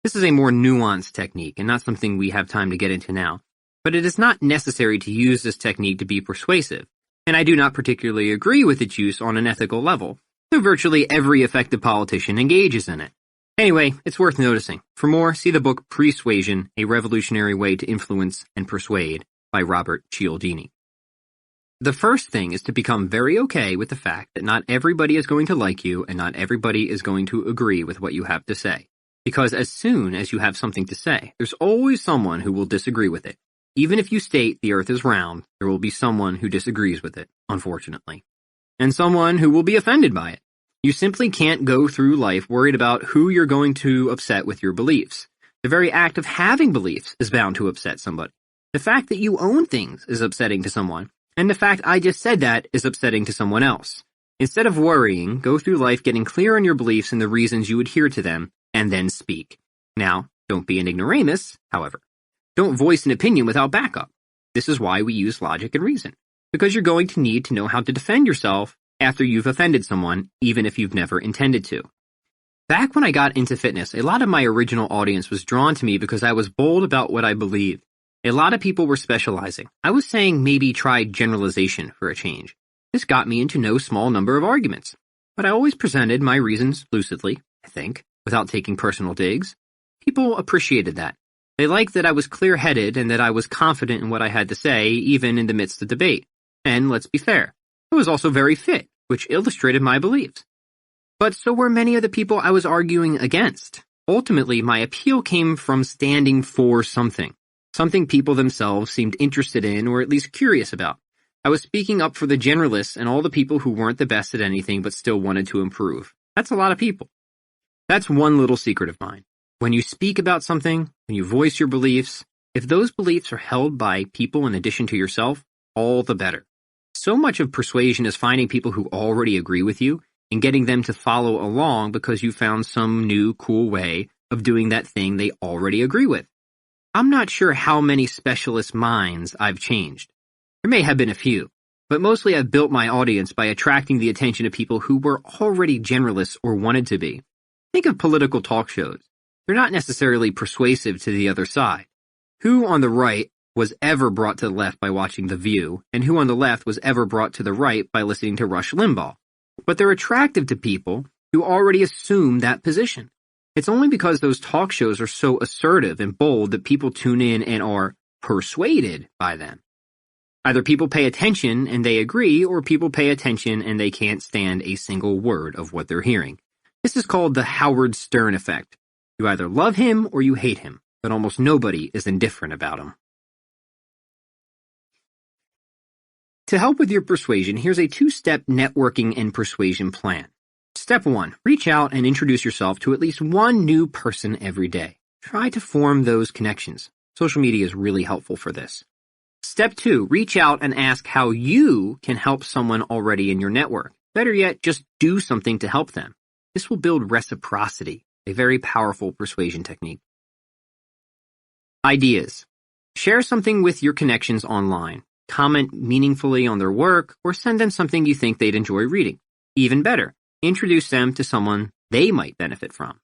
This is a more nuanced technique and not something we have time to get into now. But it is not necessary to use this technique to be persuasive, and I do not particularly agree with its use on an ethical level, though virtually every effective politician engages in it. Anyway, it's worth noticing. For more, see the book Persuasion, A Revolutionary Way to Influence and Persuade by Robert Cialdini. The first thing is to become very okay with the fact that not everybody is going to like you and not everybody is going to agree with what you have to say. Because as soon as you have something to say, there's always someone who will disagree with it. Even if you state the earth is round, there will be someone who disagrees with it, unfortunately. And someone who will be offended by it. You simply can't go through life worried about who you're going to upset with your beliefs. The very act of having beliefs is bound to upset somebody. The fact that you own things is upsetting to someone, and the fact I just said that is upsetting to someone else. Instead of worrying, go through life getting clear on your beliefs and the reasons you adhere to them, and then speak. Now, don't be an ignoramus, however. Don't voice an opinion without backup. This is why we use logic and reason, because you're going to need to know how to defend yourself after you've offended someone, even if you've never intended to. Back when I got into fitness, a lot of my original audience was drawn to me because I was bold about what I believed. A lot of people were specializing. I was saying maybe try generalization for a change. This got me into no small number of arguments. But I always presented my reasons lucidly, I think, without taking personal digs. People appreciated that. They liked that I was clear-headed and that I was confident in what I had to say, even in the midst of debate. And let's be fair, I was also very fit, which illustrated my beliefs. But so were many of the people I was arguing against. Ultimately, my appeal came from standing for something people themselves seemed interested in or at least curious about. I was speaking up for the generalists and all the people who weren't the best at anything but still wanted to improve. That's a lot of people. That's one little secret of mine. When you speak about something, when you voice your beliefs, if those beliefs are held by people in addition to yourself, all the better. So much of persuasion is finding people who already agree with you and getting them to follow along because you found some new cool way of doing that thing they already agree with. I'm not sure how many specialist minds I've changed. There may have been a few, but mostly I've built my audience by attracting the attention of people who were already generalists or wanted to be. Think of political talk shows. They're not necessarily persuasive to the other side. Who on the right was ever brought to the left by watching The View, and who on the left was ever brought to the right by listening to Rush Limbaugh? But they're attractive to people who already assume that position. It's only because those talk shows are so assertive and bold that people tune in and are persuaded by them. Either people pay attention and they agree, or people pay attention and they can't stand a single word of what they're hearing. This is called the Howard Stern effect. You either love him or you hate him, but almost nobody is indifferent about him. To help with your persuasion, here's a 2-step networking and persuasion plan. Step 1. Reach out and introduce yourself to at least one new person every day. Try to form those connections. Social media is really helpful for this. Step 2. Reach out and ask how you can help someone already in your network. Better yet, just do something to help them. This will build reciprocity, a very powerful persuasion technique. Ideas. Share something with your connections online. Comment meaningfully on their work, or send them something you think they'd enjoy reading. Even better, introduce them to someone they might benefit from.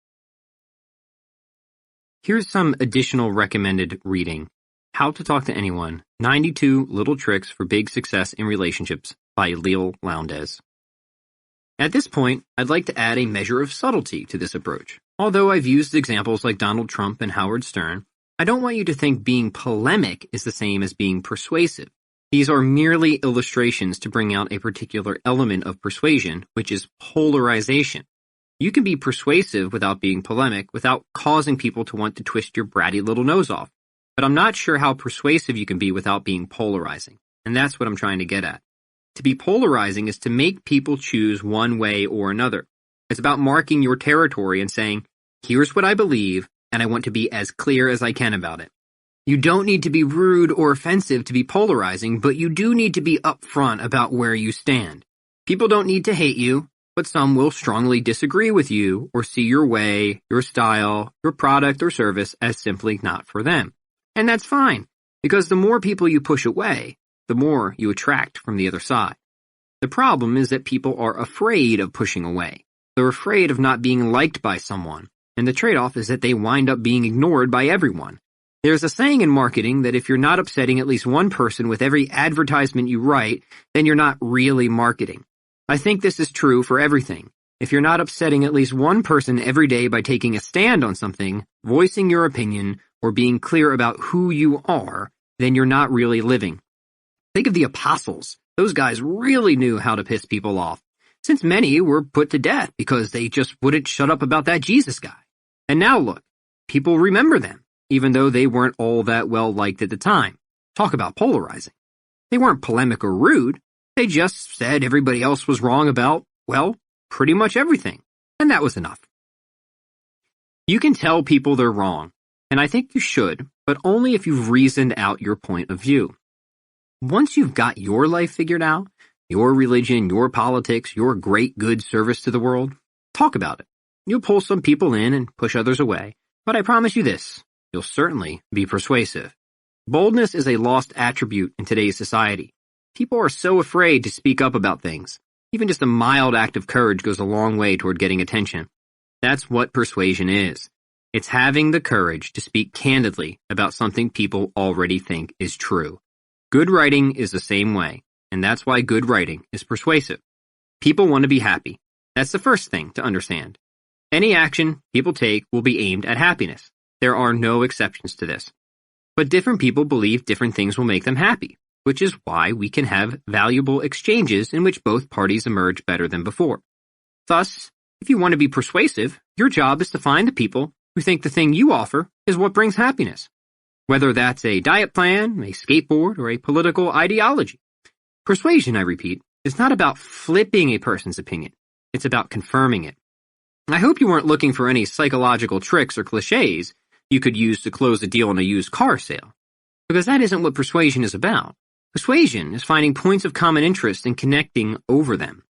Here's some additional recommended reading. How to Talk to Anyone, 92 Little Tricks for Big Success in Relationships by Lil Lowndes. At this point, I'd like to add a measure of subtlety to this approach. Although I've used examples like Donald Trump and Howard Stern, I don't want you to think being polemic is the same as being persuasive. These are merely illustrations to bring out a particular element of persuasion, which is polarization. You can be persuasive without being polemic, without causing people to want to twist your bratty little nose off. But I'm not sure how persuasive you can be without being polarizing. And that's what I'm trying to get at. To be polarizing is to make people choose one way or another. It's about marking your territory and saying, here's what I believe, and I want to be as clear as I can about it. You don't need to be rude or offensive to be polarizing, but you do need to be upfront about where you stand. People don't need to hate you, but some will strongly disagree with you or see your way, your style, your product or service as simply not for them. And that's fine, because the more people you push away, the more you attract from the other side. The problem is that people are afraid of pushing away. They're afraid of not being liked by someone, and the trade-off is that they wind up being ignored by everyone. There's a saying in marketing that if you're not upsetting at least one person with every advertisement you write, then you're not really marketing. I think this is true for everything. If you're not upsetting at least one person every day by taking a stand on something, voicing your opinion, or being clear about who you are, then you're not really living. Think of the apostles. Those guys really knew how to piss people off, since many were put to death because they just wouldn't shut up about that Jesus guy. And now look, people remember them, even though they weren't all that well liked at the time. Talk about polarizing. They weren't polemic or rude. They just said everybody else was wrong about, well, pretty much everything. And that was enough. You can tell people they're wrong, and I think you should, but only if you've reasoned out your point of view. Once you've got your life figured out, your religion, your politics, your great good service to the world, talk about it. You'll pull some people in and push others away, but I promise you this, you'll certainly be persuasive. Boldness is a lost attribute in today's society. People are so afraid to speak up about things. Even just a mild act of courage goes a long way toward getting attention. That's what persuasion is. It's having the courage to speak candidly about something people already think is true. Good writing is the same way, and that's why good writing is persuasive. People want to be happy. That's the first thing to understand. Any action people take will be aimed at happiness. There are no exceptions to this. But different people believe different things will make them happy, which is why we can have valuable exchanges in which both parties emerge better than before. Thus, if you want to be persuasive, your job is to find the people who think the thing you offer is what brings happiness. Whether that's a diet plan, a skateboard, or a political ideology. Persuasion, I repeat, is not about flipping a person's opinion. It's about confirming it. I hope you weren't looking for any psychological tricks or cliches you could use to close a deal on a used car sale, because that isn't what persuasion is about. Persuasion is finding points of common interest and connecting over them.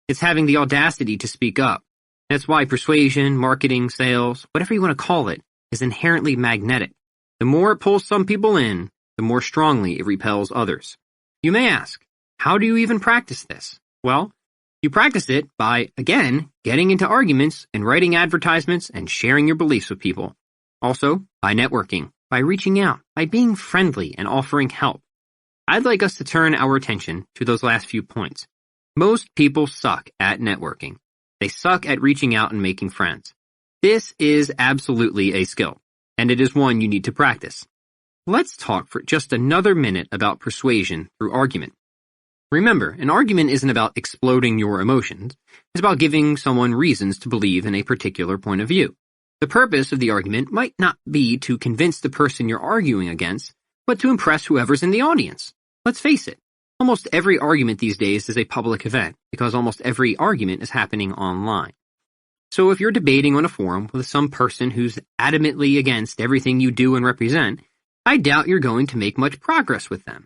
It's having the audacity to speak up. That's why persuasion, marketing, sales, whatever you want to call it, is inherently magnetic. The more it pulls some people in, the more strongly it repels others. You may ask, how do you even practice this? Well, you practice it by, again, getting into arguments and writing advertisements and sharing your beliefs with people. Also, by networking, by reaching out, by being friendly and offering help. I'd like us to turn our attention to those last few points. Most people suck at networking. They suck at reaching out and making friends. This is absolutely a skill, and it is one you need to practice. Let's talk for just another minute about persuasion through argument. Remember, an argument isn't about exploding your emotions. It's about giving someone reasons to believe in a particular point of view. The purpose of the argument might not be to convince the person you're arguing against, but to impress whoever's in the audience. Let's face it, almost every argument these days is a public event, because almost every argument is happening online. So if you're debating on a forum with some person who's adamantly against everything you do and represent, I doubt you're going to make much progress with them.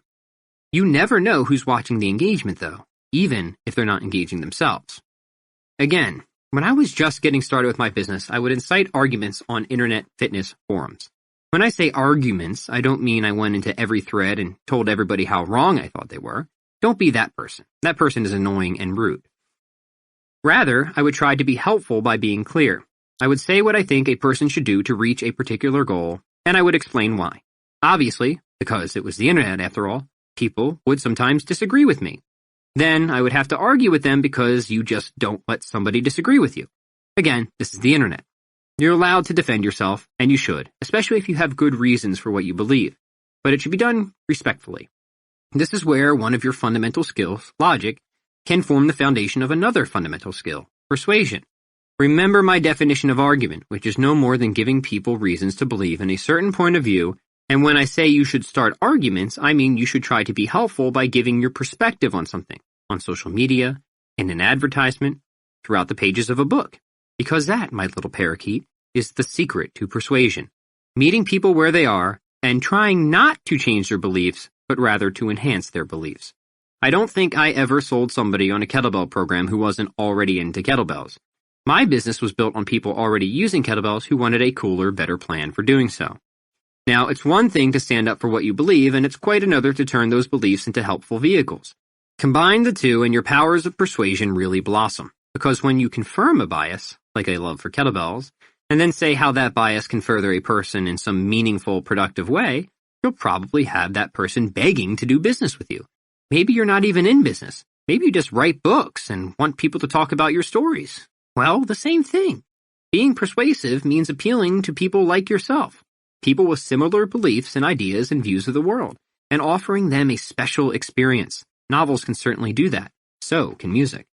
You never know who's watching the engagement, though, even if they're not engaging themselves. Again, When I was just getting started with my business, I would incite arguments on internet fitness forums. When I say arguments, I don't mean I went into every thread and told everybody how wrong I thought they were. Don't be that person. That person is annoying and rude. Rather, I would try to be helpful by being clear. I would say what I think a person should do to reach a particular goal, and I would explain why. Obviously, because it was the internet after all, people would sometimes disagree with me. Then I would have to argue with them because you just don't let somebody disagree with you. Again, this is the internet. You're allowed to defend yourself, and you should, especially if you have good reasons for what you believe. But it should be done respectfully. This is where one of your fundamental skills, logic, can form the foundation of another fundamental skill, persuasion. Remember my definition of argument, which is no more than giving people reasons to believe in a certain point of view, and when I say you should start arguments, I mean you should try to be helpful by giving your perspective on something, on social media, in an advertisement, throughout the pages of a book. Because that, my little parakeet, is the secret to persuasion. Meeting people where they are, and trying not to change their beliefs, but rather to enhance their beliefs. I don't think I ever sold somebody on a kettlebell program who wasn't already into kettlebells. My business was built on people already using kettlebells who wanted a cooler, better plan for doing so. Now, it's one thing to stand up for what you believe, and it's quite another to turn those beliefs into helpful vehicles. Combine the two, and your powers of persuasion really blossom. Because when you confirm a bias, like a love for kettlebells, and then say how that bias can further a person in some meaningful, productive way, you'll probably have that person begging to do business with you. Maybe you're not even in business. Maybe you just write books and want people to talk about your stories. Well, the same thing. Being persuasive means appealing to people like yourself, people with similar beliefs and ideas and views of the world, and offering them a special experience. Novels can certainly do that. So can music.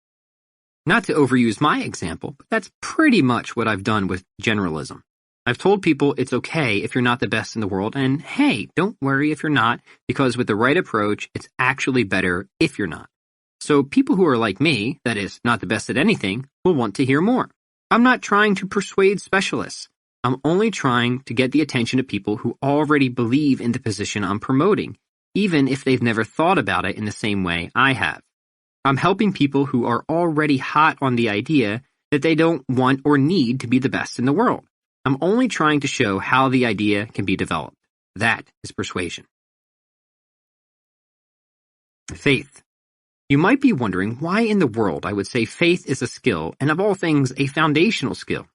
Not to overuse my example, but that's pretty much what I've done with generalism. I've told people it's okay if you're not the best in the world, and hey, don't worry if you're not, because with the right approach, it's actually better if you're not. So people who are like me, that is, not the best at anything, will want to hear more. I'm not trying to persuade specialists. I'm only trying to get the attention of people who already believe in the position I'm promoting, even if they've never thought about it in the same way I have. I'm helping people who are already hot on the idea that they don't want or need to be the best in the world. I'm only trying to show how the idea can be developed. That is persuasion. Faith. You might be wondering why in the world I would say faith is a skill, and of all things, a foundational skill.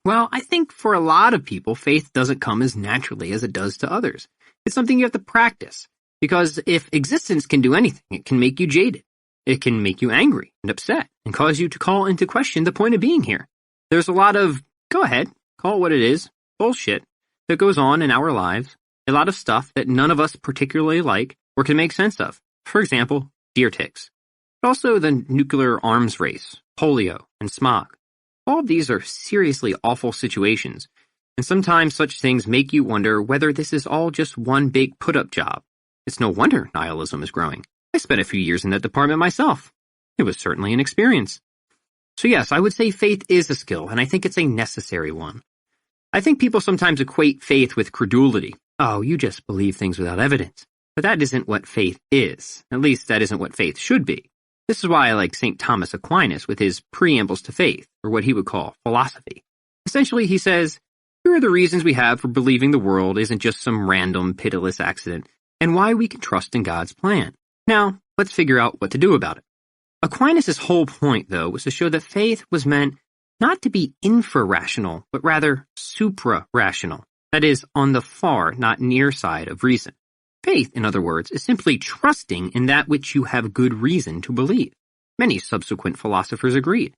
Well, I think for a lot of people, faith doesn't come as naturally as it does to others. It's something you have to practice, because if existence can do anything, it can make you jaded. It can make you angry and upset and cause you to call into question the point of being here. There's a lot of, go ahead, call it what it is, bullshit, that goes on in our lives, a lot of stuff that none of us particularly like or can make sense of. For example, deer ticks. But also the nuclear arms race, polio, and smog. All of these are seriously awful situations, and sometimes such things make you wonder whether this is all just one big put-up job. It's no wonder nihilism is growing. I spent a few years in that department myself. It was certainly an experience. So yes, I would say faith is a skill, and I think it's a necessary one. I think people sometimes equate faith with credulity. Oh, you just believe things without evidence. But that isn't what faith is. At least that isn't what faith should be. This is why I like St. Thomas Aquinas with his preambles to faith, or what he would call philosophy. Essentially, he says, here are the reasons we have for believing the world isn't just some random, pitiless accident, and why we can trust in God's plan. Now, let's figure out what to do about it. Aquinas' whole point, though, was to show that faith was meant not to be infra-rational, but rather supra-rational. That is, on the far, not near side of reason. Faith, in other words, is simply trusting in that which you have good reason to believe. Many subsequent philosophers agreed.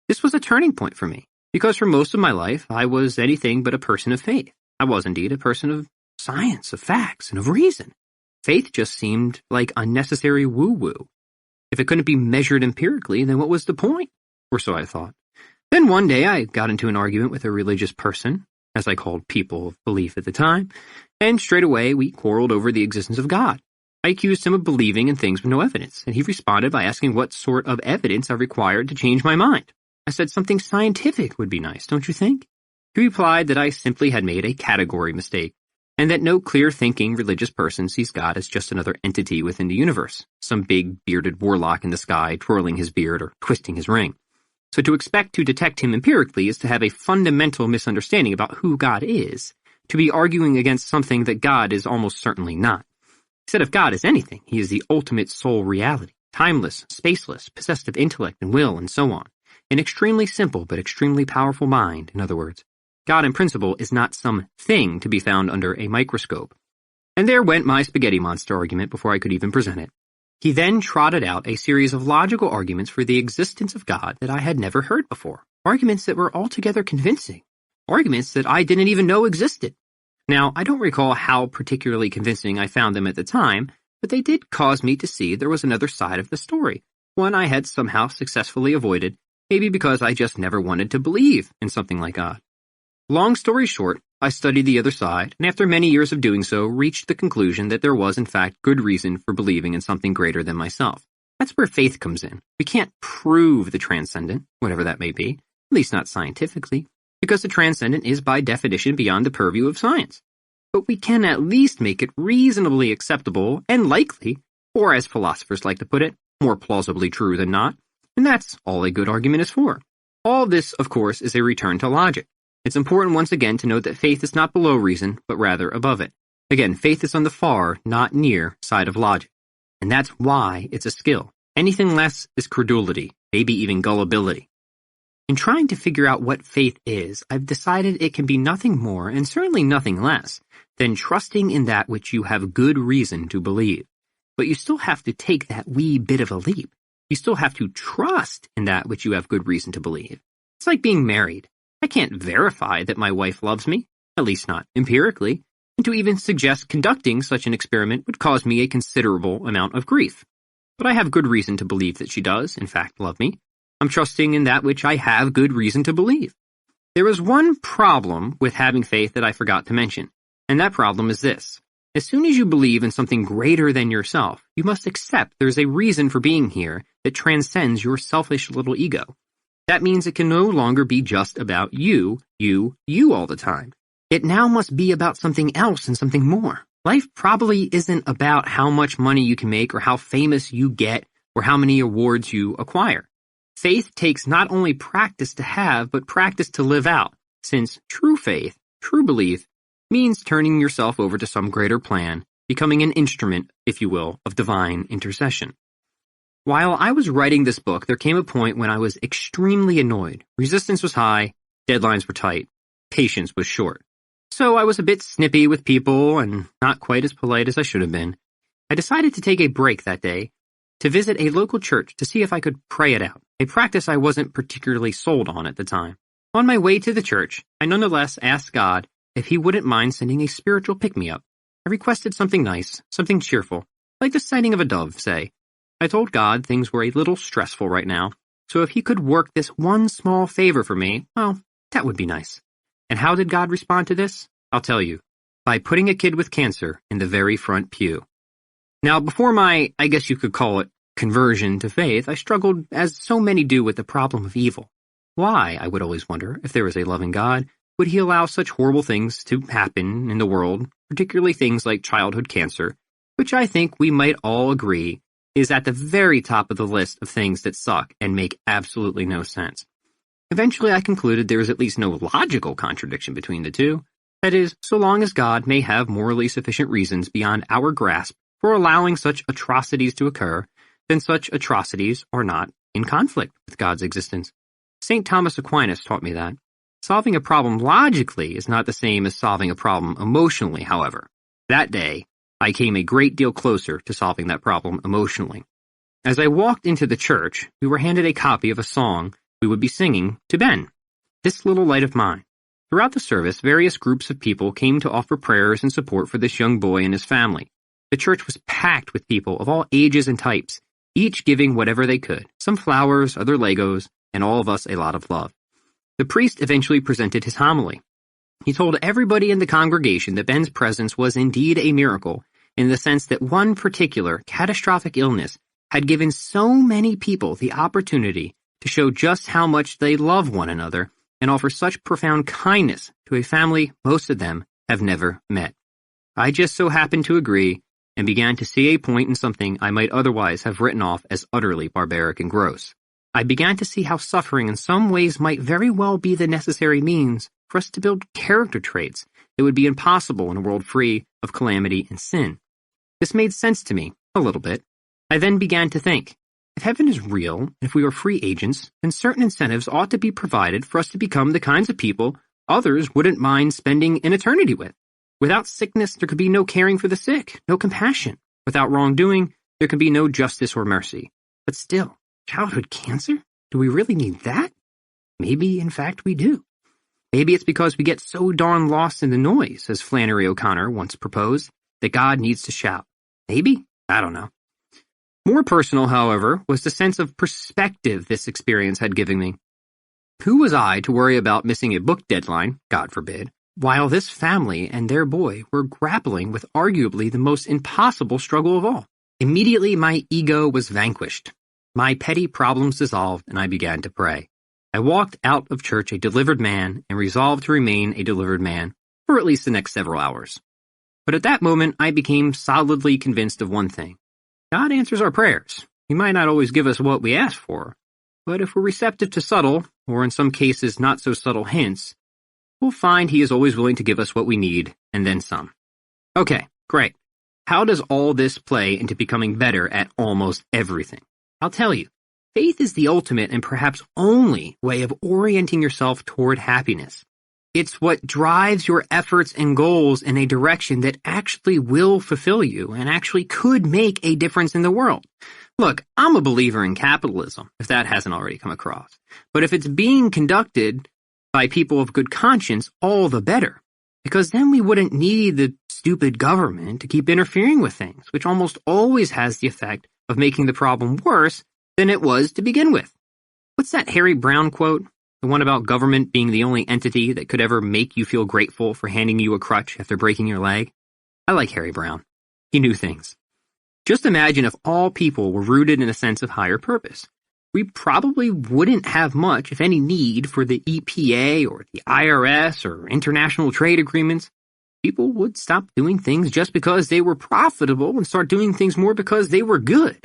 This was a turning point for me, because for most of my life, I was anything but a person of faith. I was indeed a person of science, of facts, and of reason. Faith just seemed like unnecessary woo-woo. If it couldn't be measured empirically, then what was the point? Or so I thought. Then one day I got into an argument with a religious person, as I called people of belief at the time, and straight away we quarreled over the existence of God. I accused him of believing in things with no evidence, and he responded by asking what sort of evidence I required to change my mind. I said something scientific would be nice, don't you think? He replied that I simply had made a category mistake, and that no clear-thinking religious person sees God as just another entity within the universe, some big bearded warlock in the sky twirling his beard or twisting his ring. So to expect to detect him empirically is to have a fundamental misunderstanding about who God is, to be arguing against something that God is almost certainly not. He said if God is anything, he is the ultimate sole reality, timeless, spaceless, possessed of intellect and will, and so on. An extremely simple but extremely powerful mind, in other words. God in principle is not some thing to be found under a microscope. And there went my spaghetti monster argument before I could even present it. He then trotted out a series of logical arguments for the existence of God that I had never heard before. Arguments that were altogether convincing. Arguments that I didn't even know existed. Now, I don't recall how particularly convincing I found them at the time, but they did cause me to see there was another side of the story, one I had somehow successfully avoided, maybe because I just never wanted to believe in something like God. Long story short, I studied the other side, and after many years of doing so, reached the conclusion that there was in fact good reason for believing in something greater than myself. That's where faith comes in. We can't prove the transcendent, whatever that may be, at least not scientifically, because the transcendent is by definition beyond the purview of science. But we can at least make it reasonably acceptable and likely, or as philosophers like to put it, more plausibly true than not, and that's all a good argument is for. All this, of course, is a return to logic. It's important once again to note that faith is not below reason, but rather above it. Again, faith is on the far, not near, side of logic. And that's why it's a skill. Anything less is credulity, maybe even gullibility. In trying to figure out what faith is, I've decided it can be nothing more, and certainly nothing less, than trusting in that which you have good reason to believe. But you still have to take that wee bit of a leap. You still have to trust in that which you have good reason to believe. It's like being married. I can't verify that my wife loves me, at least not empirically, and to even suggest conducting such an experiment would cause me a considerable amount of grief. But I have good reason to believe that she does, in fact, love me. I'm trusting in that which I have good reason to believe. There is one problem with having faith that I forgot to mention, and that problem is this. As soon as you believe in something greater than yourself, you must accept there's a reason for being here that transcends your selfish little ego. That means it can no longer be just about you all the time. It now must be about something else and something more. Life probably isn't about how much money you can make or how famous you get or how many awards you acquire. Faith takes not only practice to have, but practice to live out, since true faith, true belief, means turning yourself over to some greater plan, becoming an instrument, if you will, of divine intercession. While I was writing this book, there came a point when I was extremely annoyed. Resistance was high, deadlines were tight, patience was short. So I was a bit snippy with people and not quite as polite as I should have been. I decided to take a break that day to visit a local church to see if I could pray it out, a practice I wasn't particularly sold on at the time. On my way to the church, I nonetheless asked God if he wouldn't mind sending a spiritual pick-me-up. I requested something nice, something cheerful, like the sighting of a dove, say. I told God things were a little stressful right now, so if he could work this one small favor for me, well, that would be nice. And how did God respond to this? I'll tell you. By putting a kid with cancer in the very front pew. Now, before my, I guess you could call it, conversion to faith, I struggled, as so many do, with the problem of evil. Why, I would always wonder, if there was a loving God, would he allow such horrible things to happen in the world, particularly things like childhood cancer, which I think we might all agree is at the very top of the list of things that suck and make absolutely no sense. Eventually I concluded there is at least no logical contradiction between the two. That is, so long as God may have morally sufficient reasons beyond our grasp for allowing such atrocities to occur, then such atrocities are not in conflict with God's existence. St. Thomas Aquinas taught me that. Solving a problem logically is not the same as solving a problem emotionally, however. That day, I came a great deal closer to solving that problem emotionally. As I walked into the church, we were handed a copy of a song we would be singing to Ben, This Little Light of Mine. Throughout the service, various groups of people came to offer prayers and support for this young boy and his family. The church was packed with people of all ages and types, each giving whatever they could, some flowers, other Legos, and all of us a lot of love. The priest eventually presented his homily. He told everybody in the congregation that Ben's presence was indeed a miracle, in the sense that one particular catastrophic illness had given so many people the opportunity to show just how much they love one another and offer such profound kindness to a family most of them have never met. I just so happened to agree and began to see a point in something I might otherwise have written off as utterly barbaric and gross. I began to see how suffering in some ways might very well be the necessary means for us to build character traits that would be impossible in a world free of calamity and sin. This made sense to me, a little bit. I then began to think, if heaven is real, and if we are free agents, then certain incentives ought to be provided for us to become the kinds of people others wouldn't mind spending an eternity with. Without sickness, there could be no caring for the sick, no compassion. Without wrongdoing, there could be no justice or mercy. But still, childhood cancer? Do we really need that? Maybe, in fact, we do. Maybe it's because we get so darn lost in the noise, as Flannery O'Connor once proposed, that God needs to shout. Maybe? I don't know. More personal, however, was the sense of perspective this experience had given me. Who was I to worry about missing a book deadline, God forbid, while this family and their boy were grappling with arguably the most impossible struggle of all? Immediately my ego was vanquished. My petty problems dissolved, and I began to pray. I walked out of church a delivered man and resolved to remain a delivered man for at least the next several hours. But at that moment, I became solidly convinced of one thing. God answers our prayers. He might not always give us what we ask for, but if we're receptive to subtle, or in some cases not so subtle hints, we'll find He is always willing to give us what we need, and then some. Okay, great. How does all this play into becoming better at almost everything? I'll tell you. Faith is the ultimate and perhaps only way of orienting yourself toward happiness. It's what drives your efforts and goals in a direction that actually will fulfill you and actually could make a difference in the world. Look, I'm a believer in capitalism, if that hasn't already come across. But if it's being conducted by people of good conscience, all the better. Because then we wouldn't need the stupid government to keep interfering with things, which almost always has the effect of making the problem worse than it was to begin with. What's that Harry Brown quote? The one about government being the only entity that could ever make you feel grateful for handing you a crutch after breaking your leg? I like Harry Brown. He knew things. Just imagine if all people were rooted in a sense of higher purpose. We probably wouldn't have much, if any, need for the EPA or the IRS or international trade agreements. People would stop doing things just because they were profitable and start doing things more because they were good.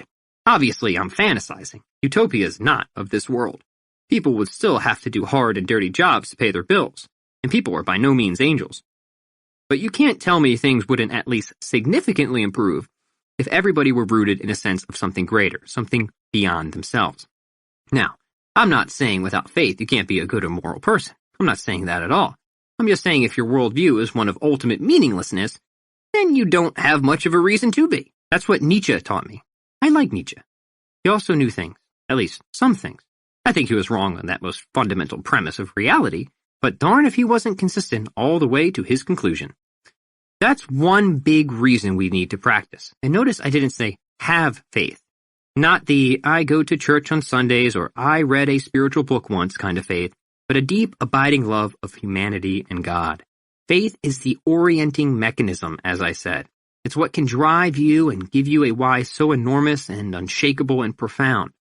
Obviously, I'm fantasizing. Utopia is not of this world. People would still have to do hard and dirty jobs to pay their bills, and people are by no means angels. But you can't tell me things wouldn't at least significantly improve if everybody were rooted in a sense of something greater, something beyond themselves. Now, I'm not saying without faith you can't be a good or moral person. I'm not saying that at all. I'm just saying if your worldview is one of ultimate meaninglessness, then you don't have much of a reason to be. That's what Nietzsche taught me. I like Nietzsche. He also knew things, at least some things. I think he was wrong on that most fundamental premise of reality, but darn if he wasn't consistent all the way to his conclusion. That's one big reason we need to practice. And notice I didn't say have faith. Not the I go to church on Sundays or I read a spiritual book once kind of faith, but a deep, abiding love of humanity and God. Faith is the orienting mechanism, as I said. It's what can drive you and give you a why so enormous and unshakable and profound.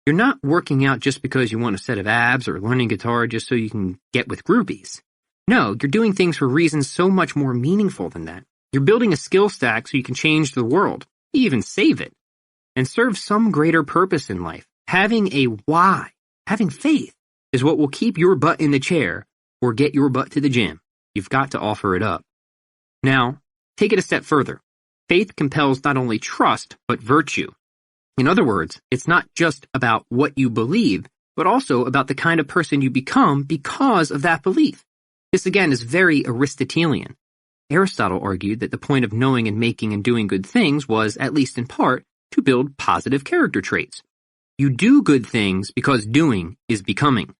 You're not working out just because you want a set of abs or learning guitar just so you can get with groupies. No, you're doing things for reasons so much more meaningful than that. You're building a skill stack so you can change the world, even save it, and serve some greater purpose in life. Having a why, having faith, is what will keep your butt in the chair or get your butt to the gym. You've got to offer it up. Now, take it a step further. Faith compels not only trust, but virtue. In other words, it's not just about what you believe, but also about the kind of person you become because of that belief. This again is very Aristotelian. Aristotle argued that the point of knowing and making and doing good things was, at least in part, to build positive character traits. You do good things because doing is becoming.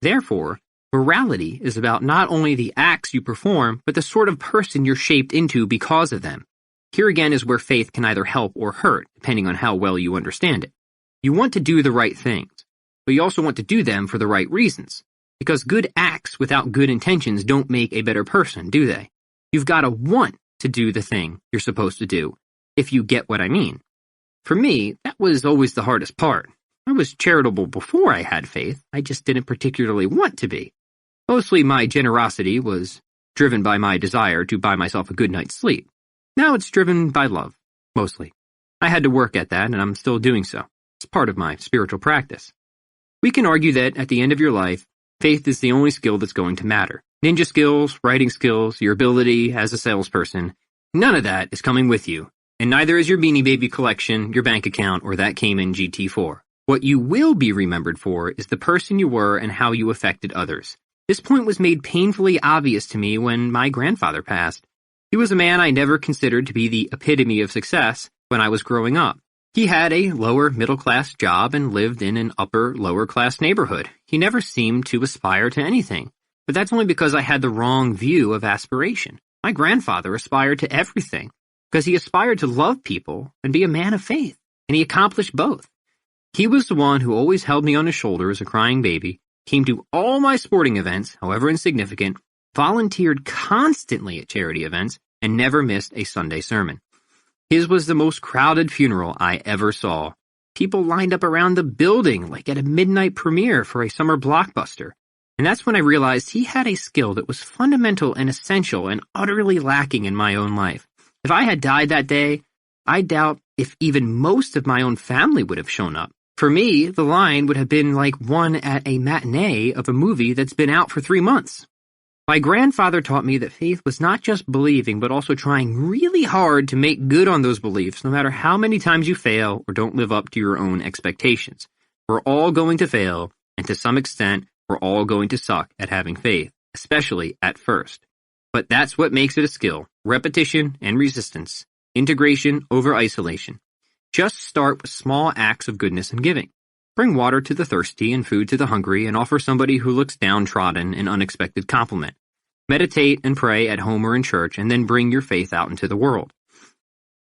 Therefore, morality is about not only the acts you perform, but the sort of person you're shaped into because of them. Here again is where faith can either help or hurt, depending on how well you understand it. You want to do the right things, but you also want to do them for the right reasons. Because good acts without good intentions don't make a better person, do they? You've got to want to do the thing you're supposed to do, if you get what I mean. For me, that was always the hardest part. I was charitable before I had faith, I just didn't particularly want to be. Mostly my generosity was driven by my desire to buy myself a good night's sleep. Now it's driven by love, mostly. I had to work at that, and I'm still doing so. It's part of my spiritual practice. We can argue that at the end of your life, faith is the only skill that's going to matter. Ninja skills, writing skills, your ability as a salesperson, none of that is coming with you. And neither is your Beanie Baby collection, your bank account, or that Cayman GT4. What you will be remembered for is the person you were and how you affected others. This point was made painfully obvious to me when my grandfather passed. He was a man I never considered to be the epitome of success when I was growing up. He had a lower middle-class job and lived in an upper lower-class neighborhood. He never seemed to aspire to anything. But that's only because I had the wrong view of aspiration. My grandfather aspired to everything because he aspired to love people and be a man of faith, and he accomplished both. He was the one who always held me on his shoulder as a crying baby, came to all my sporting events, however insignificant, volunteered constantly at charity events, and never missed a Sunday sermon. His was the most crowded funeral I ever saw. People lined up around the building like at a midnight premiere for a summer blockbuster. And that's when I realized he had a skill that was fundamental and essential and utterly lacking in my own life. If I had died that day, I doubt if even most of my own family would have shown up. For me, the line would have been like one at a matinee of a movie that's been out for 3 months. My grandfather taught me that faith was not just believing, but also trying really hard to make good on those beliefs, no matter how many times you fail or don't live up to your own expectations. We're all going to fail, and to some extent, we're all going to suck at having faith, especially at first. But that's what makes it a skill: repetition and resistance, integration over isolation. Just start with small acts of goodness and giving. Bring water to the thirsty and food to the hungry, and offer somebody who looks downtrodden an unexpected compliment. Meditate and pray at home or in church, and then bring your faith out into the world.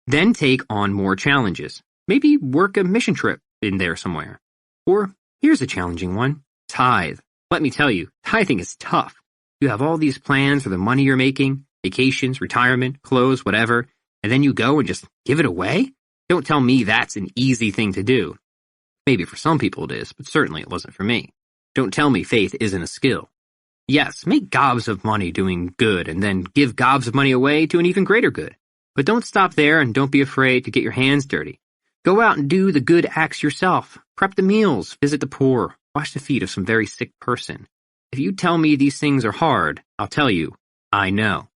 Then take on more challenges. Maybe work a mission trip in there somewhere. Or, here's a challenging one: tithe. Let me tell you, tithing is tough. You have all these plans for the money you're making, vacations, retirement, clothes, whatever, and then you go and just give it away? Don't tell me that's an easy thing to do. Maybe for some people it is, but certainly it wasn't for me. Don't tell me faith isn't a skill. Yes, make gobs of money doing good and then give gobs of money away to an even greater good. But don't stop there and don't be afraid to get your hands dirty. Go out and do the good acts yourself. Prep the meals, visit the poor, wash the feet of some very sick person. If you tell me these things are hard, I'll tell you, I know.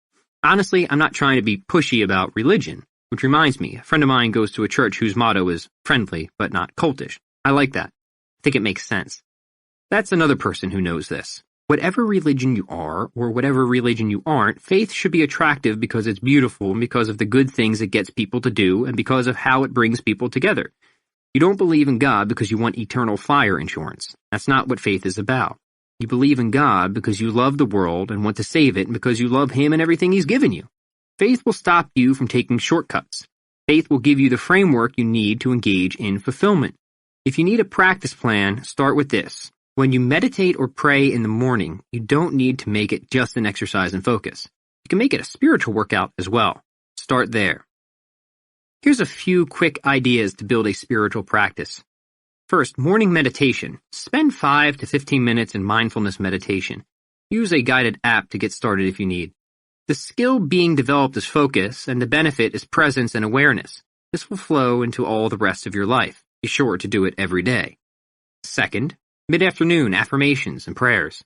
Honestly, I'm not trying to be pushy about religion, which reminds me, a friend of mine goes to a church whose motto is friendly but not cultish. I like that. I think it makes sense. That's another person who knows this. Whatever religion you are, or whatever religion you aren't, faith should be attractive because it's beautiful and because of the good things it gets people to do and because of how it brings people together. You don't believe in God because you want eternal fire insurance. That's not what faith is about. You believe in God because you love the world and want to save it and because you love Him and everything He's given you. Faith will stop you from taking shortcuts. Faith will give you the framework you need to engage in fulfillment. If you need a practice plan, start with this. When you meditate or pray in the morning, you don't need to make it just an exercise and focus. You can make it a spiritual workout as well. Start there. Here's a few quick ideas to build a spiritual practice. First, morning meditation. Spend 5 to 15 minutes in mindfulness meditation. Use a guided app to get started if you need. The skill being developed is focus, and the benefit is presence and awareness. This will flow into all the rest of your life. Be sure to do it every day. Second, mid-afternoon affirmations and prayers.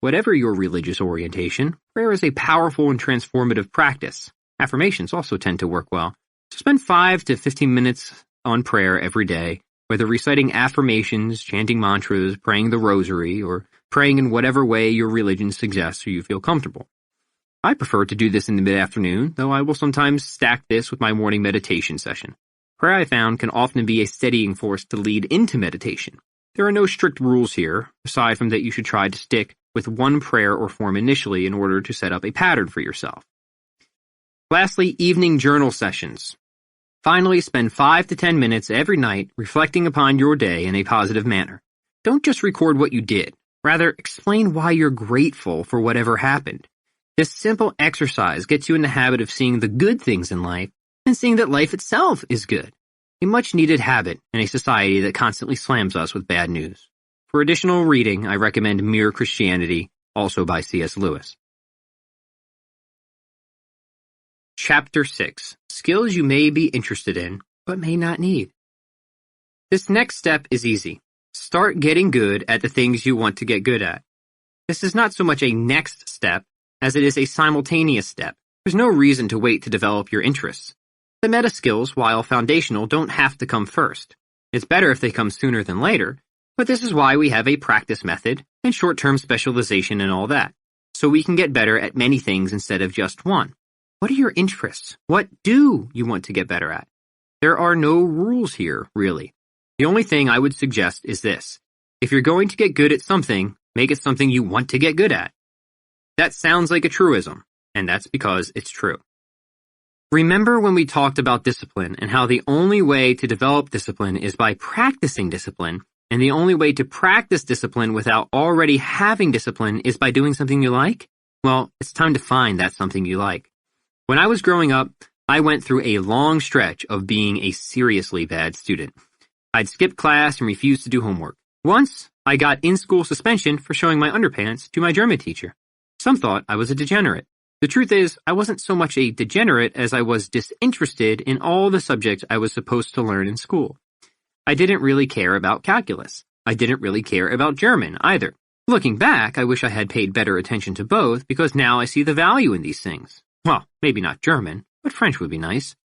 Whatever your religious orientation, prayer is a powerful and transformative practice. Affirmations also tend to work well. So spend 5 to 15 minutes on prayer every day, whether reciting affirmations, chanting mantras, praying the rosary, or praying in whatever way your religion suggests or you feel comfortable. I prefer to do this in the mid-afternoon, though I will sometimes stack this with my morning meditation session. Prayer, I found, can often be a steadying force to lead into meditation. There are no strict rules here, aside from that you should try to stick with one prayer or form initially in order to set up a pattern for yourself. Lastly, evening journal sessions. Finally, spend 5 to 10 minutes every night reflecting upon your day in a positive manner. Don't just record what you did. Rather, explain why you're grateful for whatever happened. This simple exercise gets you in the habit of seeing the good things in life and seeing that life itself is good. A much-needed habit in a society that constantly slams us with bad news. For additional reading, I recommend Mere Christianity, also by C.S. Lewis. Chapter 6. Skills you may be interested in, but may not need. This next step is easy. Start getting good at the things you want to get good at. This is not so much a next step as it is a simultaneous step. There's no reason to wait to develop your interests. The meta skills, while foundational, don't have to come first. It's better if they come sooner than later, but this is why we have a practice method and short-term specialization and all that, so we can get better at many things instead of just one. What are your interests? What do you want to get better at? There are no rules here, really. The only thing I would suggest is this. If you're going to get good at something, make it something you want to get good at. That sounds like a truism, and that's because it's true. Remember when we talked about discipline and how the only way to develop discipline is by practicing discipline, and the only way to practice discipline without already having discipline is by doing something you like? Well, it's time to find that something you like. When I was growing up, I went through a long stretch of being a seriously bad student. I'd skip class and refuse to do homework. Once, I got in-school suspension for showing my underpants to my German teacher. Some thought I was a degenerate. The truth is, I wasn't so much a degenerate as I was disinterested in all the subjects I was supposed to learn in school. I didn't really care about calculus. I didn't really care about German either. Looking back, I wish I had paid better attention to both because now I see the value in these things. Well, maybe not German, but French would be nice.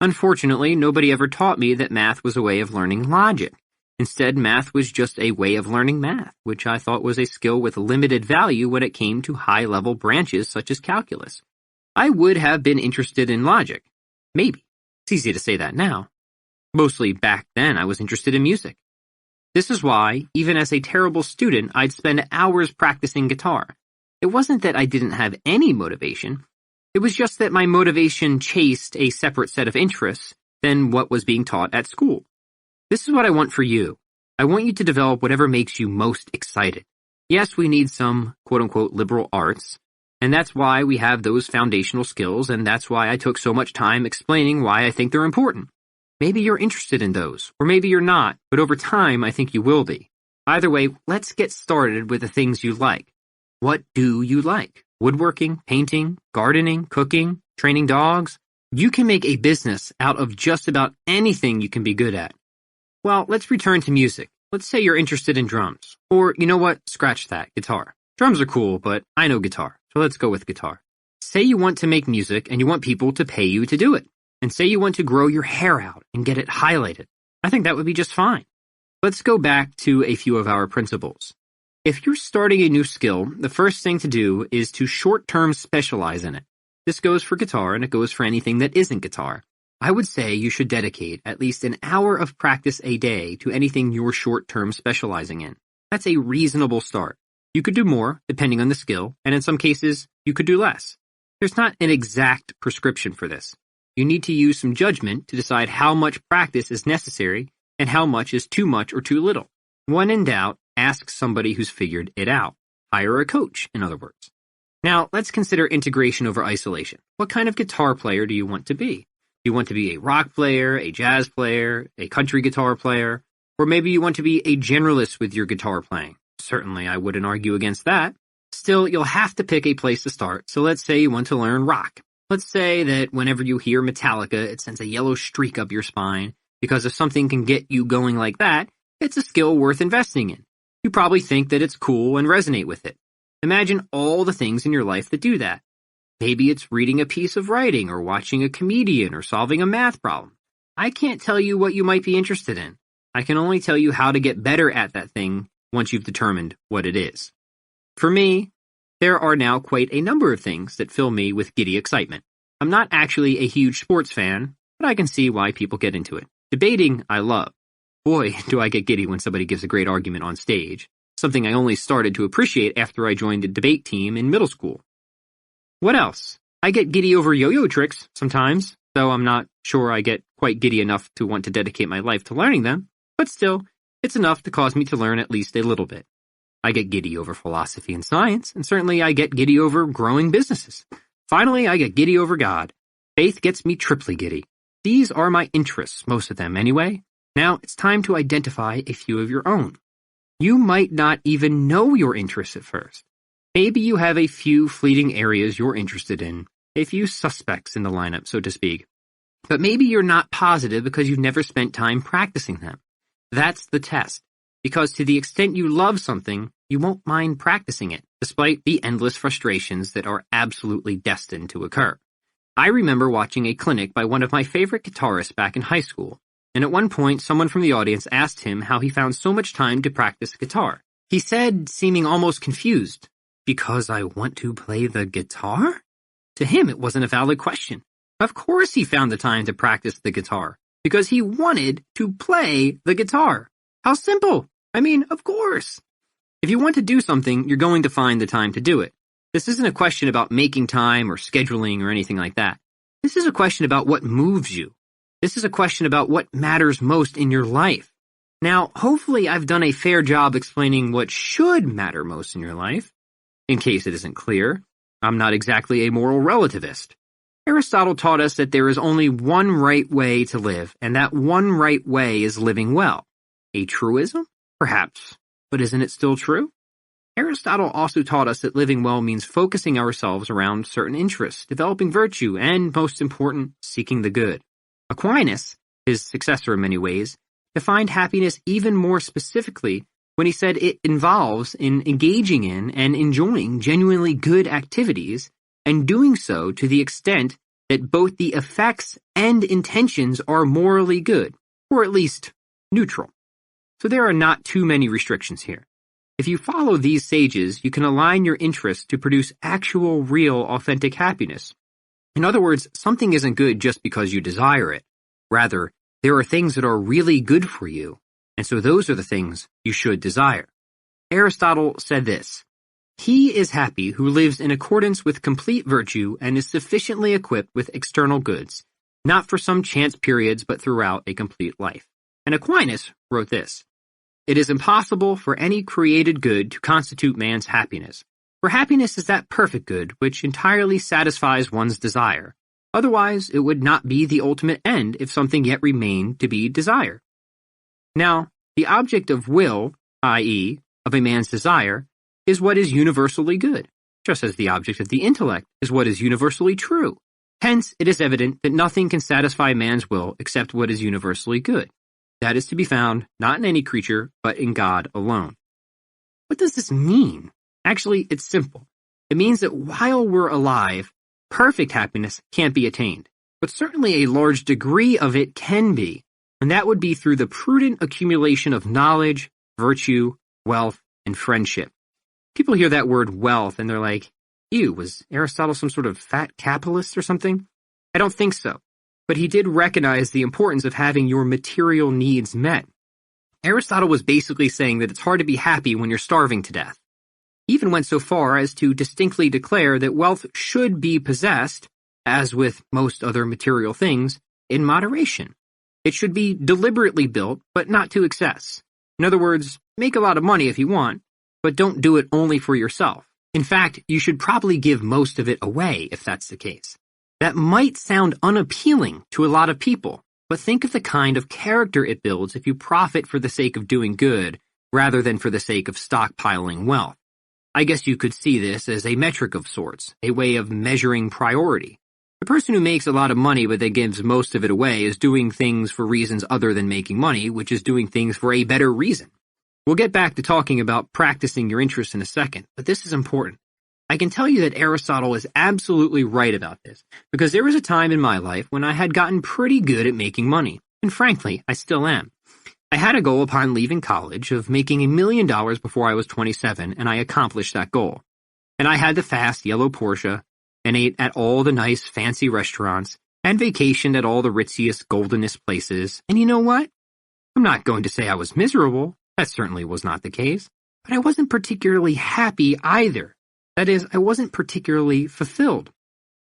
Unfortunately, nobody ever taught me that math was a way of learning logic. Instead, math was just a way of learning math, which I thought was a skill with limited value when it came to high-level branches such as calculus. I would have been interested in logic. Maybe. It's easy to say that now. Mostly back then I was interested in music. This is why, even as a terrible student, I'd spend hours practicing guitar. It wasn't that I didn't have any motivation. It was just that my motivation chased a separate set of interests than what was being taught at school. This is what I want for you. I want you to develop whatever makes you most excited. Yes, we need some quote-unquote liberal arts, and that's why we have those foundational skills, and that's why I took so much time explaining why I think they're important. Maybe you're interested in those, or maybe you're not, but over time I think you will be. Either way, let's get started with the things you like. What do you like? Woodworking, painting, gardening, cooking, training dogs? You can make a business out of just about anything you can be good at. Well, let's return to music. Let's say you're interested in drums. Or, you know what? Scratch that, guitar. Drums are cool, but I know guitar, so let's go with guitar. Say you want to make music and you want people to pay you to do it. And say you want to grow your hair out and get it highlighted. I think that would be just fine. Let's go back to a few of our principles. If you're starting a new skill, the first thing to do is to short-term specialize in it. This goes for guitar and it goes for anything that isn't guitar. I would say you should dedicate at least an hour of practice a day to anything you're short-term specializing in. That's a reasonable start. You could do more, depending on the skill, and in some cases, you could do less. There's not an exact prescription for this. You need to use some judgment to decide how much practice is necessary and how much is too much or too little. When in doubt, ask somebody who's figured it out. Hire a coach, in other words. Now, let's consider integration over isolation. What kind of guitar player do you want to be? Do you want to be a rock player, a jazz player, a country guitar player, or maybe you want to be a generalist with your guitar playing? Certainly, I wouldn't argue against that. Still, you'll have to pick a place to start, so let's say you want to learn rock. Let's say that whenever you hear Metallica, it sends a yellow streak up your spine, because if something can get you going like that, it's a skill worth investing in. You probably think that it's cool and resonate with it. Imagine all the things in your life that do that. Maybe it's reading a piece of writing or watching a comedian or solving a math problem. I can't tell you what you might be interested in. I can only tell you how to get better at that thing once you've determined what it is. For me, there are now quite a number of things that fill me with giddy excitement. I'm not actually a huge sports fan, but I can see why people get into it. Debating, I love. Boy, do I get giddy when somebody gives a great argument on stage, something I only started to appreciate after I joined the debate team in middle school. What else? I get giddy over yo-yo tricks sometimes, though I'm not sure I get quite giddy enough to want to dedicate my life to learning them, but still, it's enough to cause me to learn at least a little bit. I get giddy over philosophy and science, and certainly I get giddy over growing businesses. Finally, I get giddy over God. Faith gets me triply giddy. These are my interests, most of them anyway. Now, it's time to identify a few of your own. You might not even know your interests at first. Maybe you have a few fleeting areas you're interested in, a few suspects in the lineup, so to speak. But maybe you're not positive because you've never spent time practicing them. That's the test. because to the extent you love something, you won't mind practicing it, despite the endless frustrations that are absolutely destined to occur. I remember watching a clinic by one of my favorite guitarists back in high school, and at one point someone from the audience asked him how he found so much time to practice guitar. He said, seeming almost confused, "Because I want to play the guitar?" To him, it wasn't a valid question. Of course he found the time to practice the guitar, because he wanted to play the guitar. How simple! I mean, of course. If you want to do something, you're going to find the time to do it. This isn't a question about making time or scheduling or anything like that. This is a question about what moves you. This is a question about what matters most in your life. Now, hopefully I've done a fair job explaining what should matter most in your life. In case it isn't clear, I'm not exactly a moral relativist. Aristotle taught us that there is only one right way to live, and that one right way is living well. A truism? Perhaps. But isn't it still true? Aristotle also taught us that living well means focusing ourselves around certain interests, developing virtue, and, most important, seeking the good. Aquinas, his successor in many ways, defined happiness even more specifically when he said it involves in engaging in and enjoying genuinely good activities, and doing so to the extent that both the effects and intentions are morally good, or at least neutral. So there are not too many restrictions here. If you follow these sages, you can align your interests to produce actual, real, authentic happiness. In other words, something isn't good just because you desire it. Rather, there are things that are really good for you, and so those are the things you should desire. Aristotle said this: "He is happy who lives in accordance with complete virtue and is sufficiently equipped with external goods, not for some chance periods but throughout a complete life." And Aquinas wrote this: "It is impossible for any created good to constitute man's happiness, for happiness is that perfect good which entirely satisfies one's desire. Otherwise, it would not be the ultimate end if something yet remained to be desired." Now, the object of will, i.e., of a man's desire, is what is universally good, just as the object of the intellect is what is universally true. Hence, it is evident that nothing can satisfy man's will except what is universally good. That is to be found not in any creature, but in God alone. What does this mean? Actually, it's simple. It means that while we're alive, perfect happiness can't be attained, but certainly a large degree of it can be, and that would be through the prudent accumulation of knowledge, virtue, wealth, and friendship. People hear that word wealth and they're like, ew, was Aristotle some sort of fat capitalist or something? I don't think so. But he did recognize the importance of having your material needs met. Aristotle was basically saying that it's hard to be happy when you're starving to death. He even went so far as to distinctly declare that wealth should be possessed, as with most other material things, in moderation. It should be deliberately built, but not to excess. In other words, make a lot of money if you want, but don't do it only for yourself. In fact, you should probably give most of it away if that's the case. That might sound unappealing to a lot of people, but think of the kind of character it builds if you profit for the sake of doing good, rather than for the sake of stockpiling wealth. I guess you could see this as a metric of sorts, a way of measuring priority. The person who makes a lot of money but then gives most of it away is doing things for reasons other than making money, which is doing things for a better reason. We'll get back to talking about practicing your interests in a second, but this is important. I can tell you that Aristotle is absolutely right about this, because there was a time in my life when I had gotten pretty good at making money, and frankly, I still am. I had a goal upon leaving college of making $1 million before I was 27, and I accomplished that goal. And I had the fast yellow Porsche, and ate at all the nice fancy restaurants, and vacationed at all the ritziest, goldenest places, and you know what? I'm not going to say I was miserable, that certainly was not the case, but I wasn't particularly happy either. That is, I wasn't particularly fulfilled.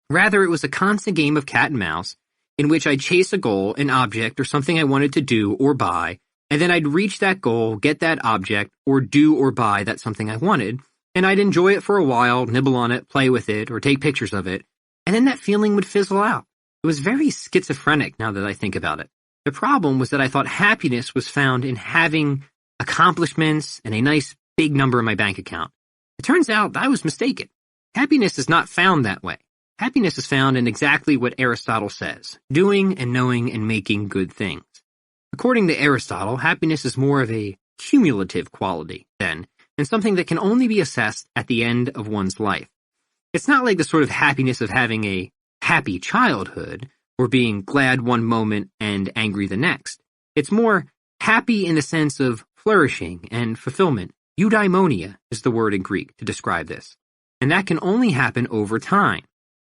Rather, it was a constant game of cat and mouse, in which I'd chase a goal, an object, or something I wanted to do or buy, and then I'd reach that goal, get that object, or do or buy that something I wanted, and I'd enjoy it for a while, nibble on it, play with it, or take pictures of it, and then that feeling would fizzle out. It was very schizophrenic now that I think about it. The problem was that I thought happiness was found in having accomplishments and a nice big number in my bank account. It turns out I was mistaken. Happiness is not found that way. Happiness is found in exactly what Aristotle says, doing and knowing and making good things. According to Aristotle, happiness is more of a cumulative quality, then, and something that can only be assessed at the end of one's life. It's not like the sort of happiness of having a happy childhood, or being glad one moment and angry the next. It's more happy in the sense of flourishing and fulfillment. Eudaimonia is the word in Greek to describe this. And that can only happen over time.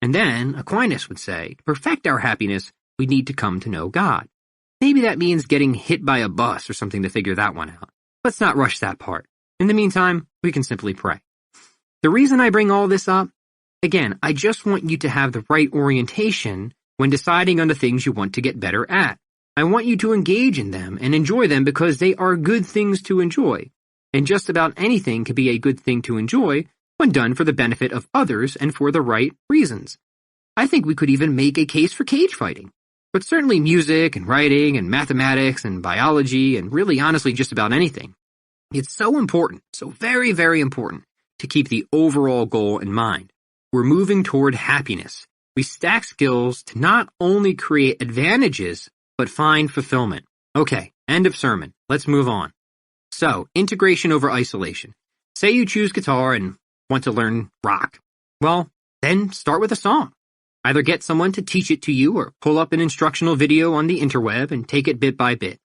And then, Aquinas would say, to perfect our happiness, we need to come to know God. Maybe that means getting hit by a bus or something to figure that one out. Let's not rush that part. In the meantime, we can simply pray. The reason I bring all this up, again, I just want you to have the right orientation when deciding on the things you want to get better at. I want you to engage in them and enjoy them because they are good things to enjoy. And just about anything can be a good thing to enjoy when done for the benefit of others and for the right reasons. I think we could even make a case for cage fighting. But certainly music and writing and mathematics and biology and really honestly just about anything. It's so important, so very, very important to keep the overall goal in mind. We're moving toward happiness. We stack skills to not only create advantages, but find fulfillment. Okay, end of sermon. Let's move on. So, integration over isolation. Say you choose guitar and want to learn rock. Well, then start with a song. Either get someone to teach it to you or pull up an instructional video on the interweb and take it bit by bit.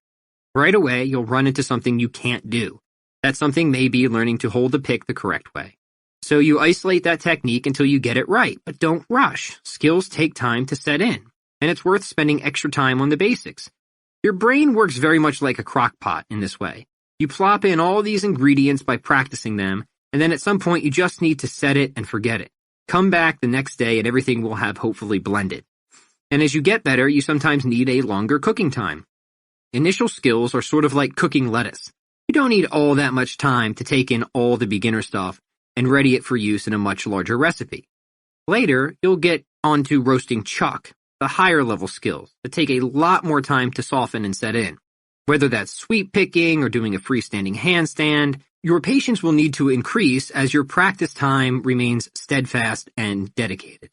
Right away, you'll run into something you can't do. That something may be learning to hold the pick the correct way. So you isolate that technique until you get it right, but don't rush. Skills take time to set in, and it's worth spending extra time on the basics. Your brain works very much like a crock pot in this way. You plop in all these ingredients by practicing them, and then at some point you just need to set it and forget it. Come back the next day and everything will have hopefully blended. And as you get better, you sometimes need a longer cooking time. Initial skills are sort of like cooking lettuce. You don't need all that much time to take in all the beginner stuff and ready it for use in a much larger recipe. Later, you'll get onto roasting chuck, the higher level skills that take a lot more time to soften and set in. Whether that's sweep picking or doing a freestanding handstand, your patience will need to increase as your practice time remains steadfast and dedicated.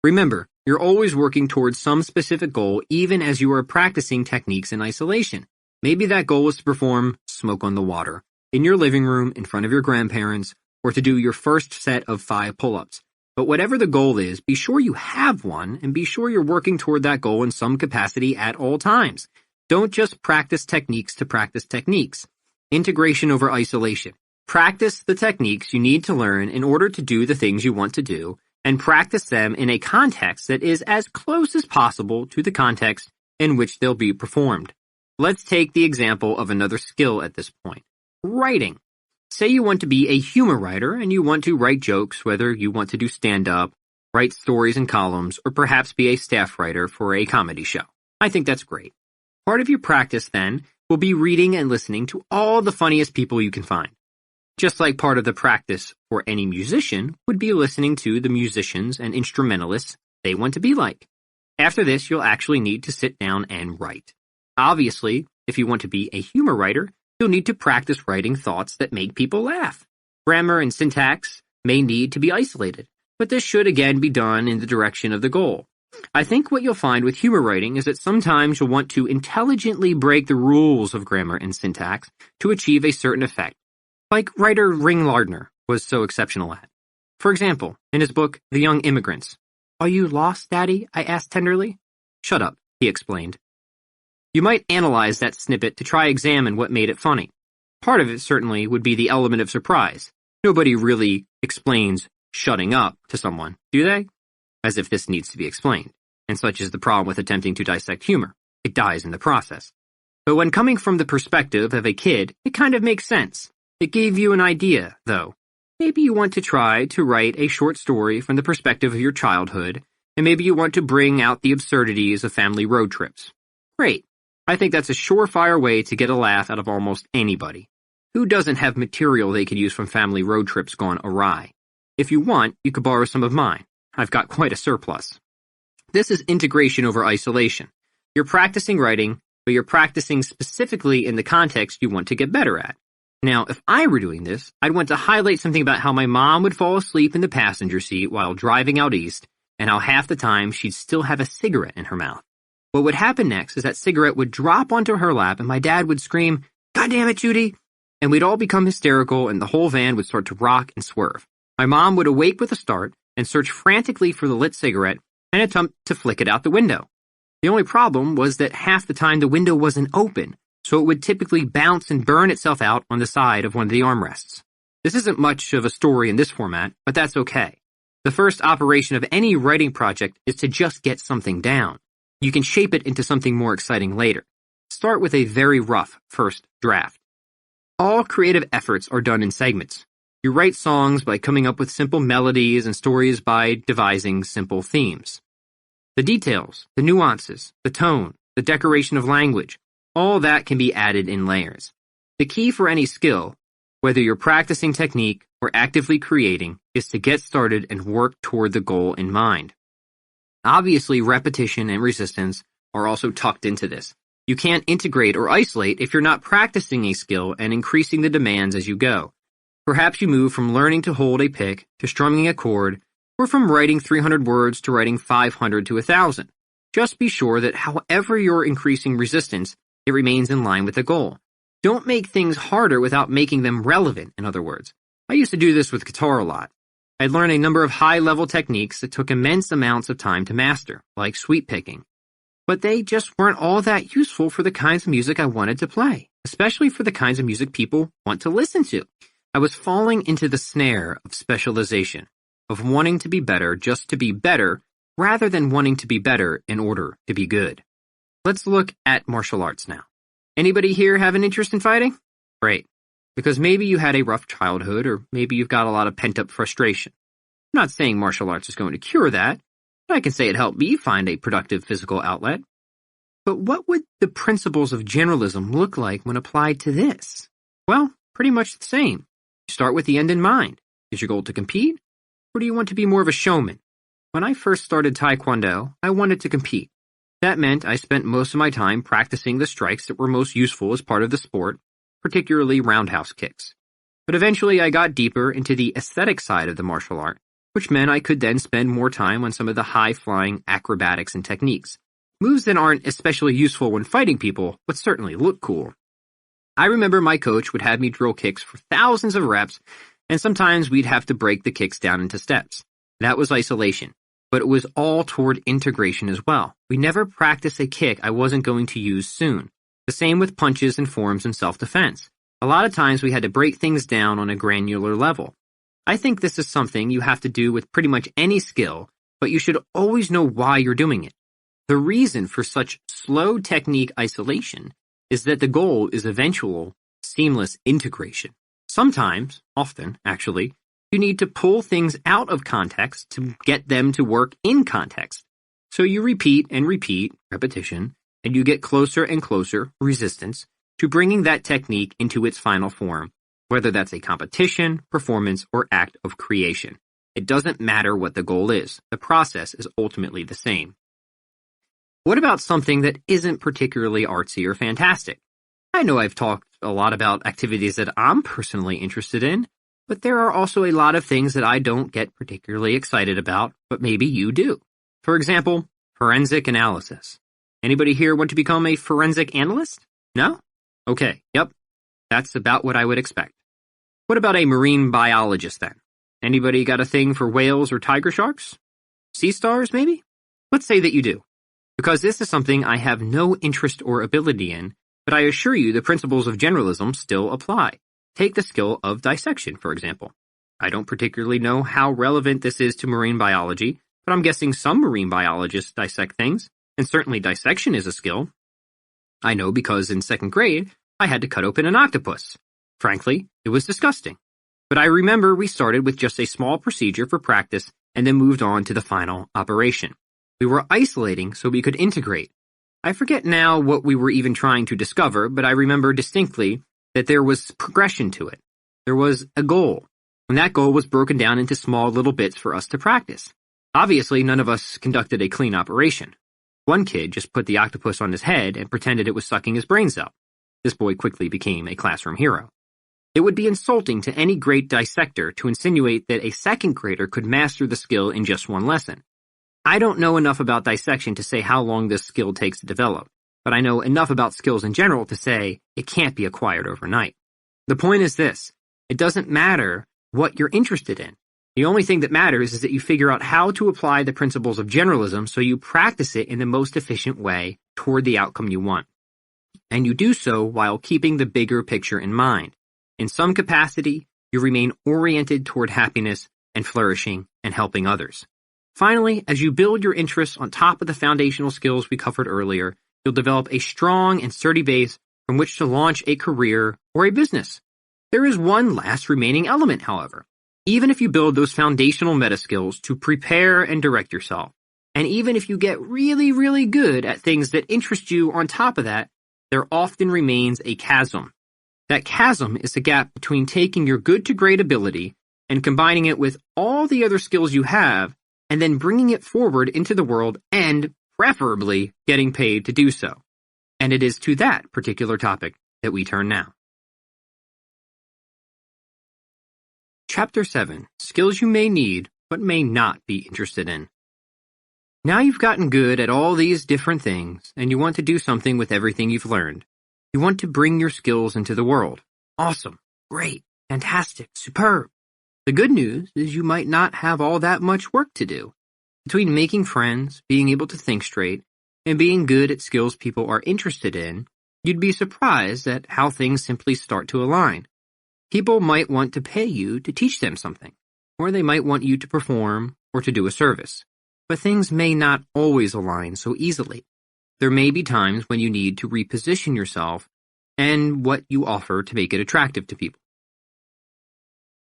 Remember, you're always working towards some specific goal even as you are practicing techniques in isolation. Maybe that goal is to perform smoke on the water in your living room in front of your grandparents or to do your first set of 5 pull-ups. But whatever the goal is, be sure you have one and be sure you're working toward that goal in some capacity at all times. Don't just practice techniques to practice techniques. Integration over isolation. Practice the techniques you need to learn in order to do the things you want to do, and practice them in a context that is as close as possible to the context in which they'll be performed. Let's take the example of another skill at this point. Writing. Say you want to be a humor writer and you want to write jokes, whether you want to do stand-up, write stories and columns, or perhaps be a staff writer for a comedy show. I think that's great. Part of your practice, then, will be reading and listening to all the funniest people you can find. Just like part of the practice for any musician would be listening to the musicians and instrumentalists they want to be like. After this, you'll actually need to sit down and write. Obviously, if you want to be a humor writer, you'll need to practice writing thoughts that make people laugh. Grammar and syntax may need to be isolated, but this should again be done in the direction of the goal. I think what you'll find with humor writing is that sometimes you'll want to intelligently break the rules of grammar and syntax to achieve a certain effect, like writer Ring Lardner was so exceptional at. For example, in his book, The Young Immigrants, "Are you lost, Daddy?" I asked tenderly. "Shut up," he explained. You might analyze that snippet to try examine what made it funny. Part of it certainly would be the element of surprise. Nobody really explains shutting up to someone, do they? As if this needs to be explained. And such is the problem with attempting to dissect humor. It dies in the process. But when coming from the perspective of a kid, it kind of makes sense. It gave you an idea, though. Maybe you want to try to write a short story from the perspective of your childhood, and maybe you want to bring out the absurdities of family road trips. Great. I think that's a surefire way to get a laugh out of almost anybody. Who doesn't have material they could use from family road trips gone awry? If you want, you could borrow some of mine. I've got quite a surplus. This is integration over isolation. You're practicing writing, but you're practicing specifically in the context you want to get better at. Now, if I were doing this, I'd want to highlight something about how my mom would fall asleep in the passenger seat while driving out east, and how half the time she'd still have a cigarette in her mouth. What would happen next is that cigarette would drop onto her lap and my dad would scream, "God damn it, Judy!" and we'd all become hysterical and the whole van would start to rock and swerve. My mom would awake with a start and search frantically for the lit cigarette and attempt to flick it out the window. The only problem was that half the time the window wasn't open, so it would typically bounce and burn itself out on the side of one of the armrests. This isn't much of a story in this format, but that's okay. The first operation of any writing project is to just get something down. You can shape it into something more exciting later. Start with a very rough first draft. All creative efforts are done in segments. You write songs by coming up with simple melodies and stories by devising simple themes. The details, the nuances, the tone, the decoration of language, all that can be added in layers. The key for any skill, whether you're practicing technique or actively creating, is to get started and work toward the goal in mind. Obviously, repetition and resistance are also tucked into this. You can't integrate or isolate if you're not practicing a skill and increasing the demands as you go. Perhaps you move from learning to hold a pick to strumming a chord, or from writing 300 words to writing 500 to 1,000. Just be sure that however you're increasing resistance, it remains in line with the goal. Don't make things harder without making them relevant, in other words. I used to do this with guitar a lot. I'd learn a number of high-level techniques that took immense amounts of time to master, like sweep picking. But they just weren't all that useful for the kinds of music I wanted to play, especially for the kinds of music people want to listen to. I was falling into the snare of specialization, of wanting to be better just to be better, rather than wanting to be better in order to be good. Let's look at martial arts now. Anybody here have an interest in fighting? Great. Because maybe you had a rough childhood, or maybe you've got a lot of pent-up frustration. I'm not saying martial arts is going to cure that, but I can say it helped me find a productive physical outlet. But what would the principles of generalism look like when applied to this? Well, pretty much the same. You start with the end in mind. Is your goal to compete, or do you want to be more of a showman? When I first started Taekwondo, I wanted to compete. That meant I spent most of my time practicing the strikes that were most useful as part of the sport, particularly roundhouse kicks. But eventually I got deeper into the aesthetic side of the martial art, which meant I could then spend more time on some of the high-flying acrobatics and techniques. Moves that aren't especially useful when fighting people, but certainly look cool. I remember my coach would have me drill kicks for thousands of reps, and sometimes we'd have to break the kicks down into steps. That was isolation, but it was all toward integration as well. We never practiced a kick I wasn't going to use soon. The same with punches and forms and self-defense. A lot of times we had to break things down on a granular level. I think this is something you have to do with pretty much any skill, but you should always know why you're doing it. The reason for such slow technique isolation is that the goal is eventual, seamless integration. Sometimes, often actually, you need to pull things out of context to get them to work in context. So you repeat and repeat, repetition, and you get closer and closer, resistance, to bringing that technique into its final form, whether that's a competition, performance, or act of creation. It doesn't matter what the goal is. The process is ultimately the same. What about something that isn't particularly artsy or fantastic? I know I've talked a lot about activities that I'm personally interested in, but there are also a lot of things that I don't get particularly excited about, but maybe you do. For example, forensic analysis. Anybody here want to become a forensic analyst? No? Okay, yep. That's about what I would expect. What about a marine biologist then? Anybody got a thing for whales or tiger sharks? Sea stars, maybe? Let's say that you do. Because this is something I have no interest or ability in, but I assure you the principles of generalism still apply. Take the skill of dissection, for example. I don't particularly know how relevant this is to marine biology, but I'm guessing some marine biologists dissect things, and certainly dissection is a skill. I know because in second grade, I had to cut open an octopus. Frankly, it was disgusting. But I remember we started with just a small procedure for practice and then moved on to the final operation. We were isolating so we could integrate. I forget now what we were even trying to discover, but I remember distinctly that there was progression to it. There was a goal, and that goal was broken down into small little bits for us to practice. Obviously, none of us conducted a clean operation. One kid just put the octopus on his head and pretended it was sucking his brains out. This boy quickly became a classroom hero. It would be insulting to any great dissector to insinuate that a second grader could master the skill in just one lesson. I don't know enough about dissection to say how long this skill takes to develop, but I know enough about skills in general to say it can't be acquired overnight. The point is this: it doesn't matter what you're interested in. The only thing that matters is that you figure out how to apply the principles of generalism so you practice it in the most efficient way toward the outcome you want. And you do so while keeping the bigger picture in mind. In some capacity, you remain oriented toward happiness and flourishing and helping others. Finally, as you build your interests on top of the foundational skills we covered earlier, you'll develop a strong and sturdy base from which to launch a career or a business. There is one last remaining element, however. Even if you build those foundational meta skills to prepare and direct yourself, and even if you get really, really good at things that interest you on top of that, there often remains a chasm. That chasm is the gap between taking your good to great ability and combining it with all the other skills you have, and then bringing it forward into the world and, preferably, getting paid to do so. And it is to that particular topic that we turn now. Chapter 7. Skills you may need, but may not be interested in. Now you've gotten good at all these different things, and you want to do something with everything you've learned. You want to bring your skills into the world. Awesome, great, fantastic, superb. The good news is you might not have all that much work to do. Between making friends, being able to think straight, and being good at skills people are interested in, you'd be surprised at how things simply start to align. People might want to pay you to teach them something, or they might want you to perform or to do a service. But things may not always align so easily. There may be times when you need to reposition yourself and what you offer to make it attractive to people.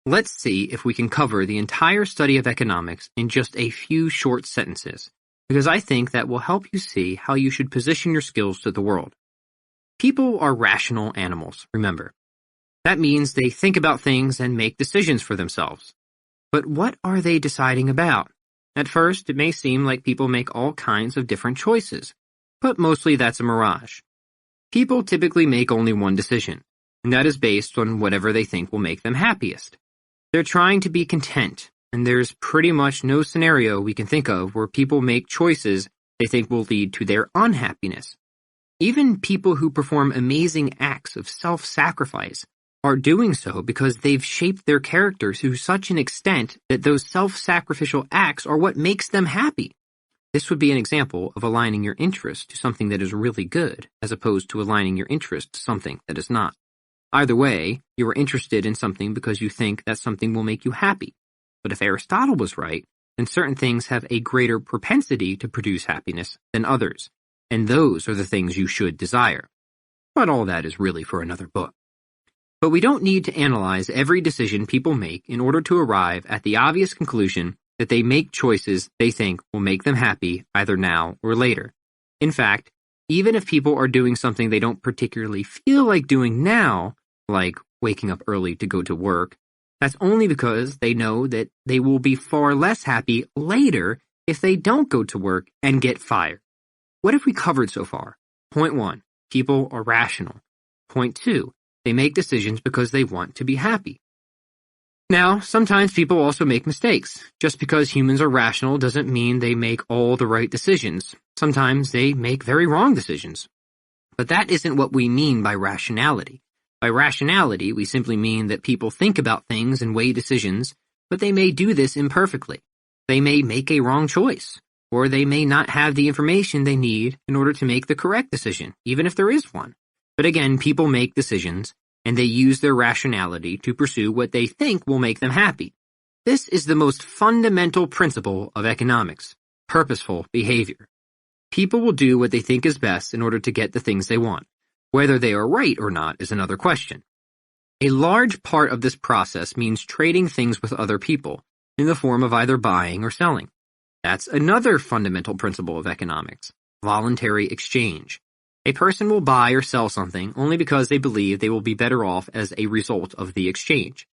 Let's see if we can cover the entire study of economics in just a few short sentences, because I think that will help you see how you should position your skills to the world. People are rational animals, remember. That means they think about things and make decisions for themselves. But what are they deciding about? At first, it may seem like people make all kinds of different choices, but mostly that's a mirage. People typically make only one decision, and that is based on whatever they think will make them happiest. They're trying to be content, and there's pretty much no scenario we can think of where people make choices they think will lead to their unhappiness. Even people who perform amazing acts of self-sacrifice are doing so because they've shaped their characters to such an extent that those self-sacrificial acts are what makes them happy. This would be an example of aligning your interest to something that is really good, as opposed to aligning your interest to something that is not. Either way, you are interested in something because you think that something will make you happy. But if Aristotle was right, then certain things have a greater propensity to produce happiness than others, and those are the things you should desire. But all that is really for another book. But we don't need to analyze every decision people make in order to arrive at the obvious conclusion that they make choices they think will make them happy either now or later. In fact, even if people are doing something they don't particularly feel like doing now, like waking up early to go to work, that's only because they know that they will be far less happy later if they don't go to work and get fired. What have we covered so far? Point 1. People are rational. Point 2. They make decisions because they want to be happy. Now, sometimes people also make mistakes. Just because humans are rational doesn't mean they make all the right decisions. Sometimes they make very wrong decisions. But that isn't what we mean by rationality. By rationality, we simply mean that people think about things and weigh decisions, but they may do this imperfectly. They may make a wrong choice, or they may not have the information they need in order to make the correct decision, even if there is one. But again, people make decisions, and they use their rationality to pursue what they think will make them happy. This is the most fundamental principle of economics: purposeful behavior. People will do what they think is best in order to get the things they want. Whether they are right or not is another question. A large part of this process means trading things with other people, in the form of either buying or selling. That's another fundamental principle of economics: voluntary exchange. A person will buy or sell something only because they believe they will be better off as a result of the exchange.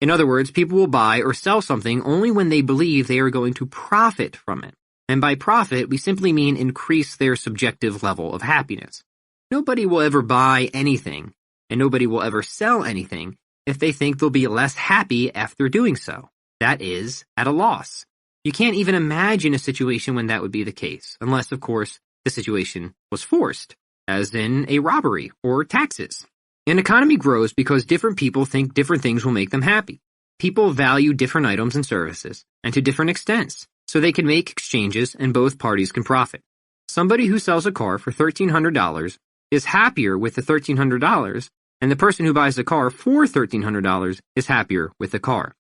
In other words, people will buy or sell something only when they believe they are going to profit from it. And by profit, we simply mean increase their subjective level of happiness. Nobody will ever buy anything, and nobody will ever sell anything if they think they'll be less happy after doing so. That is, at a loss. You can't even imagine a situation when that would be the case, unless, of course, the situation was forced, as in a robbery or taxes. An economy grows because different people think different things will make them happy. People value different items and services, and to different extents, so they can make exchanges and both parties can profit. Somebody who sells a car for $1,300 is happier with the $1,300, and the person who buys the car for $1,300 is happier with the car.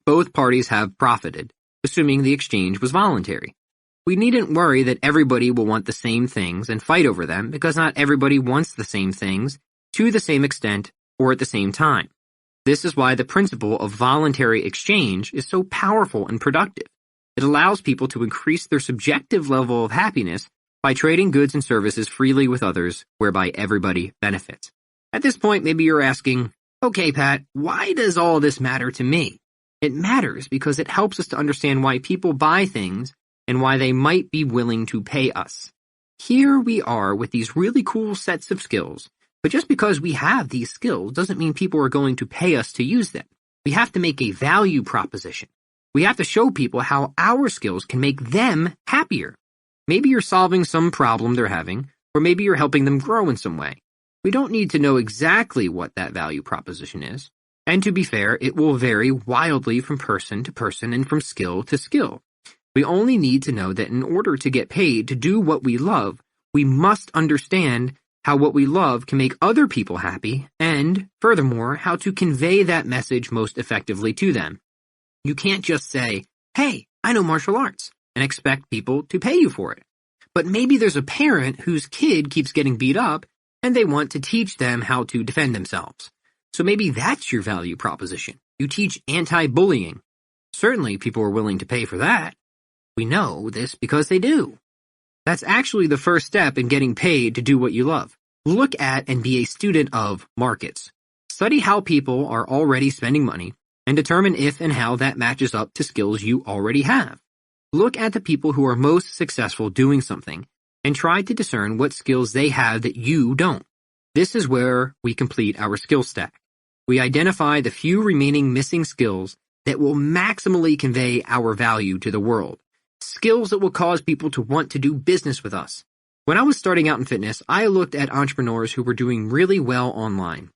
Both parties have profited, assuming the exchange was voluntary. We needn't worry that everybody will want the same things and fight over them because not everybody wants the same things to the same extent or at the same time. This is why the principle of voluntary exchange is so powerful and productive. It allows people to increase their subjective level of happiness by trading goods and services freely with others, whereby everybody benefits. At this point, maybe you're asking, okay, Pat, why does all this matter to me? It matters because it helps us to understand why people buy things and why they might be willing to pay us. Here we are with these really cool sets of skills, but just because we have these skills doesn't mean people are going to pay us to use them. We have to make a value proposition. We have to show people how our skills can make them happier. Maybe you're solving some problem they're having, or maybe you're helping them grow in some way. We don't need to know exactly what that value proposition is. And to be fair, it will vary wildly from person to person and from skill to skill. We only need to know that in order to get paid to do what we love, we must understand how what we love can make other people happy, and, furthermore, how to convey that message most effectively to them. You can't just say, hey, I know martial arts, and expect people to pay you for it. But maybe there's a parent whose kid keeps getting beat up, and they want to teach them how to defend themselves. So maybe that's your value proposition. You teach anti-bullying. Certainly people are willing to pay for that. We know this because they do. That's actually the first step in getting paid to do what you love. Look at and be a student of markets. Study how people are already spending money and determine if and how that matches up to skills you already have. Look at the people who are most successful doing something and try to discern what skills they have that you don't. This is where we complete our skill stack. We identify the few remaining missing skills that will maximally convey our value to the world. Skills that will cause people to want to do business with us. When I was starting out in fitness, I looked at entrepreneurs who were doing really well online,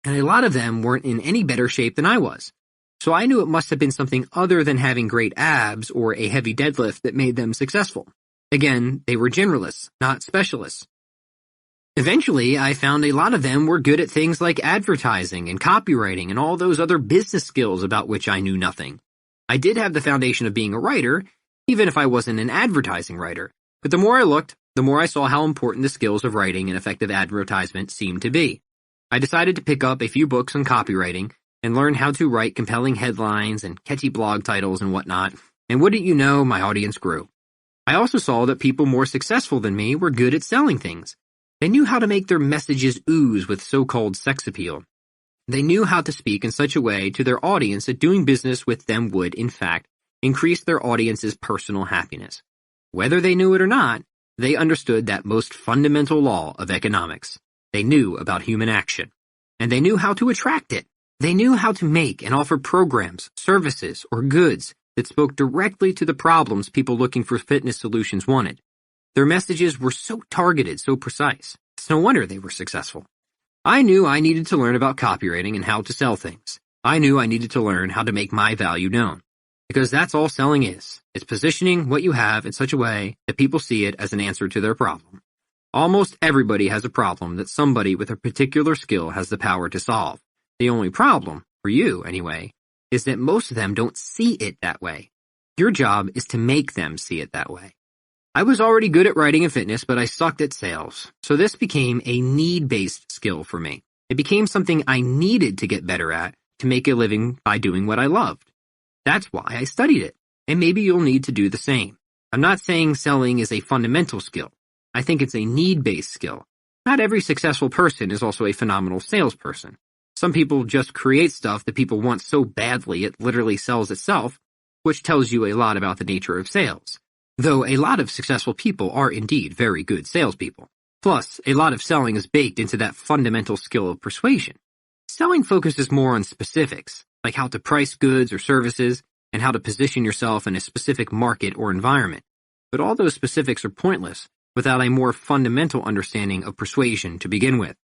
and a lot of them weren't in any better shape than I was. So I knew it must have been something other than having great abs or a heavy deadlift that made them successful. Again, they were generalists, not specialists. Eventually, I found a lot of them were good at things like advertising and copywriting and all those other business skills about which I knew nothing. I did have the foundation of being a writer, even if I wasn't an advertising writer. But the more I looked, the more I saw how important the skills of writing and effective advertisement seemed to be. I decided to pick up a few books on copywriting and learn how to write compelling headlines and catchy blog titles and whatnot, and wouldn't you know, my audience grew. I also saw that people more successful than me were good at selling things. They knew how to make their messages ooze with so-called sex appeal. They knew how to speak in such a way to their audience that doing business with them would, in fact, increase their audience's personal happiness. Whether they knew it or not, they understood that most fundamental law of economics. They knew about human action, and they knew how to attract it. They knew how to make and offer programs, services, or goods that spoke directly to the problems people looking for fitness solutions wanted. Their messages were so targeted, so precise. It's no wonder they were successful. I knew I needed to learn about copywriting and how to sell things. I knew I needed to learn how to make my value known. Because that's all selling is. It's positioning what you have in such a way that people see it as an answer to their problem. Almost everybody has a problem that somebody with a particular skill has the power to solve. The only problem, for you anyway, is that most of them don't see it that way. Your job is to make them see it that way. I was already good at writing and fitness, but I sucked at sales. So this became a need-based skill for me. It became something I needed to get better at to make a living by doing what I loved. That's why I studied it, and maybe you'll need to do the same. I'm not saying selling is a fundamental skill. I think it's a need-based skill. Not every successful person is also a phenomenal salesperson. Some people just create stuff that people want so badly it literally sells itself, which tells you a lot about the nature of sales. Though a lot of successful people are indeed very good salespeople. Plus, a lot of selling is baked into that fundamental skill of persuasion. Selling focuses more on specifics, like how to price goods or services, and how to position yourself in a specific market or environment. But all those specifics are pointless without a more fundamental understanding of persuasion to begin with.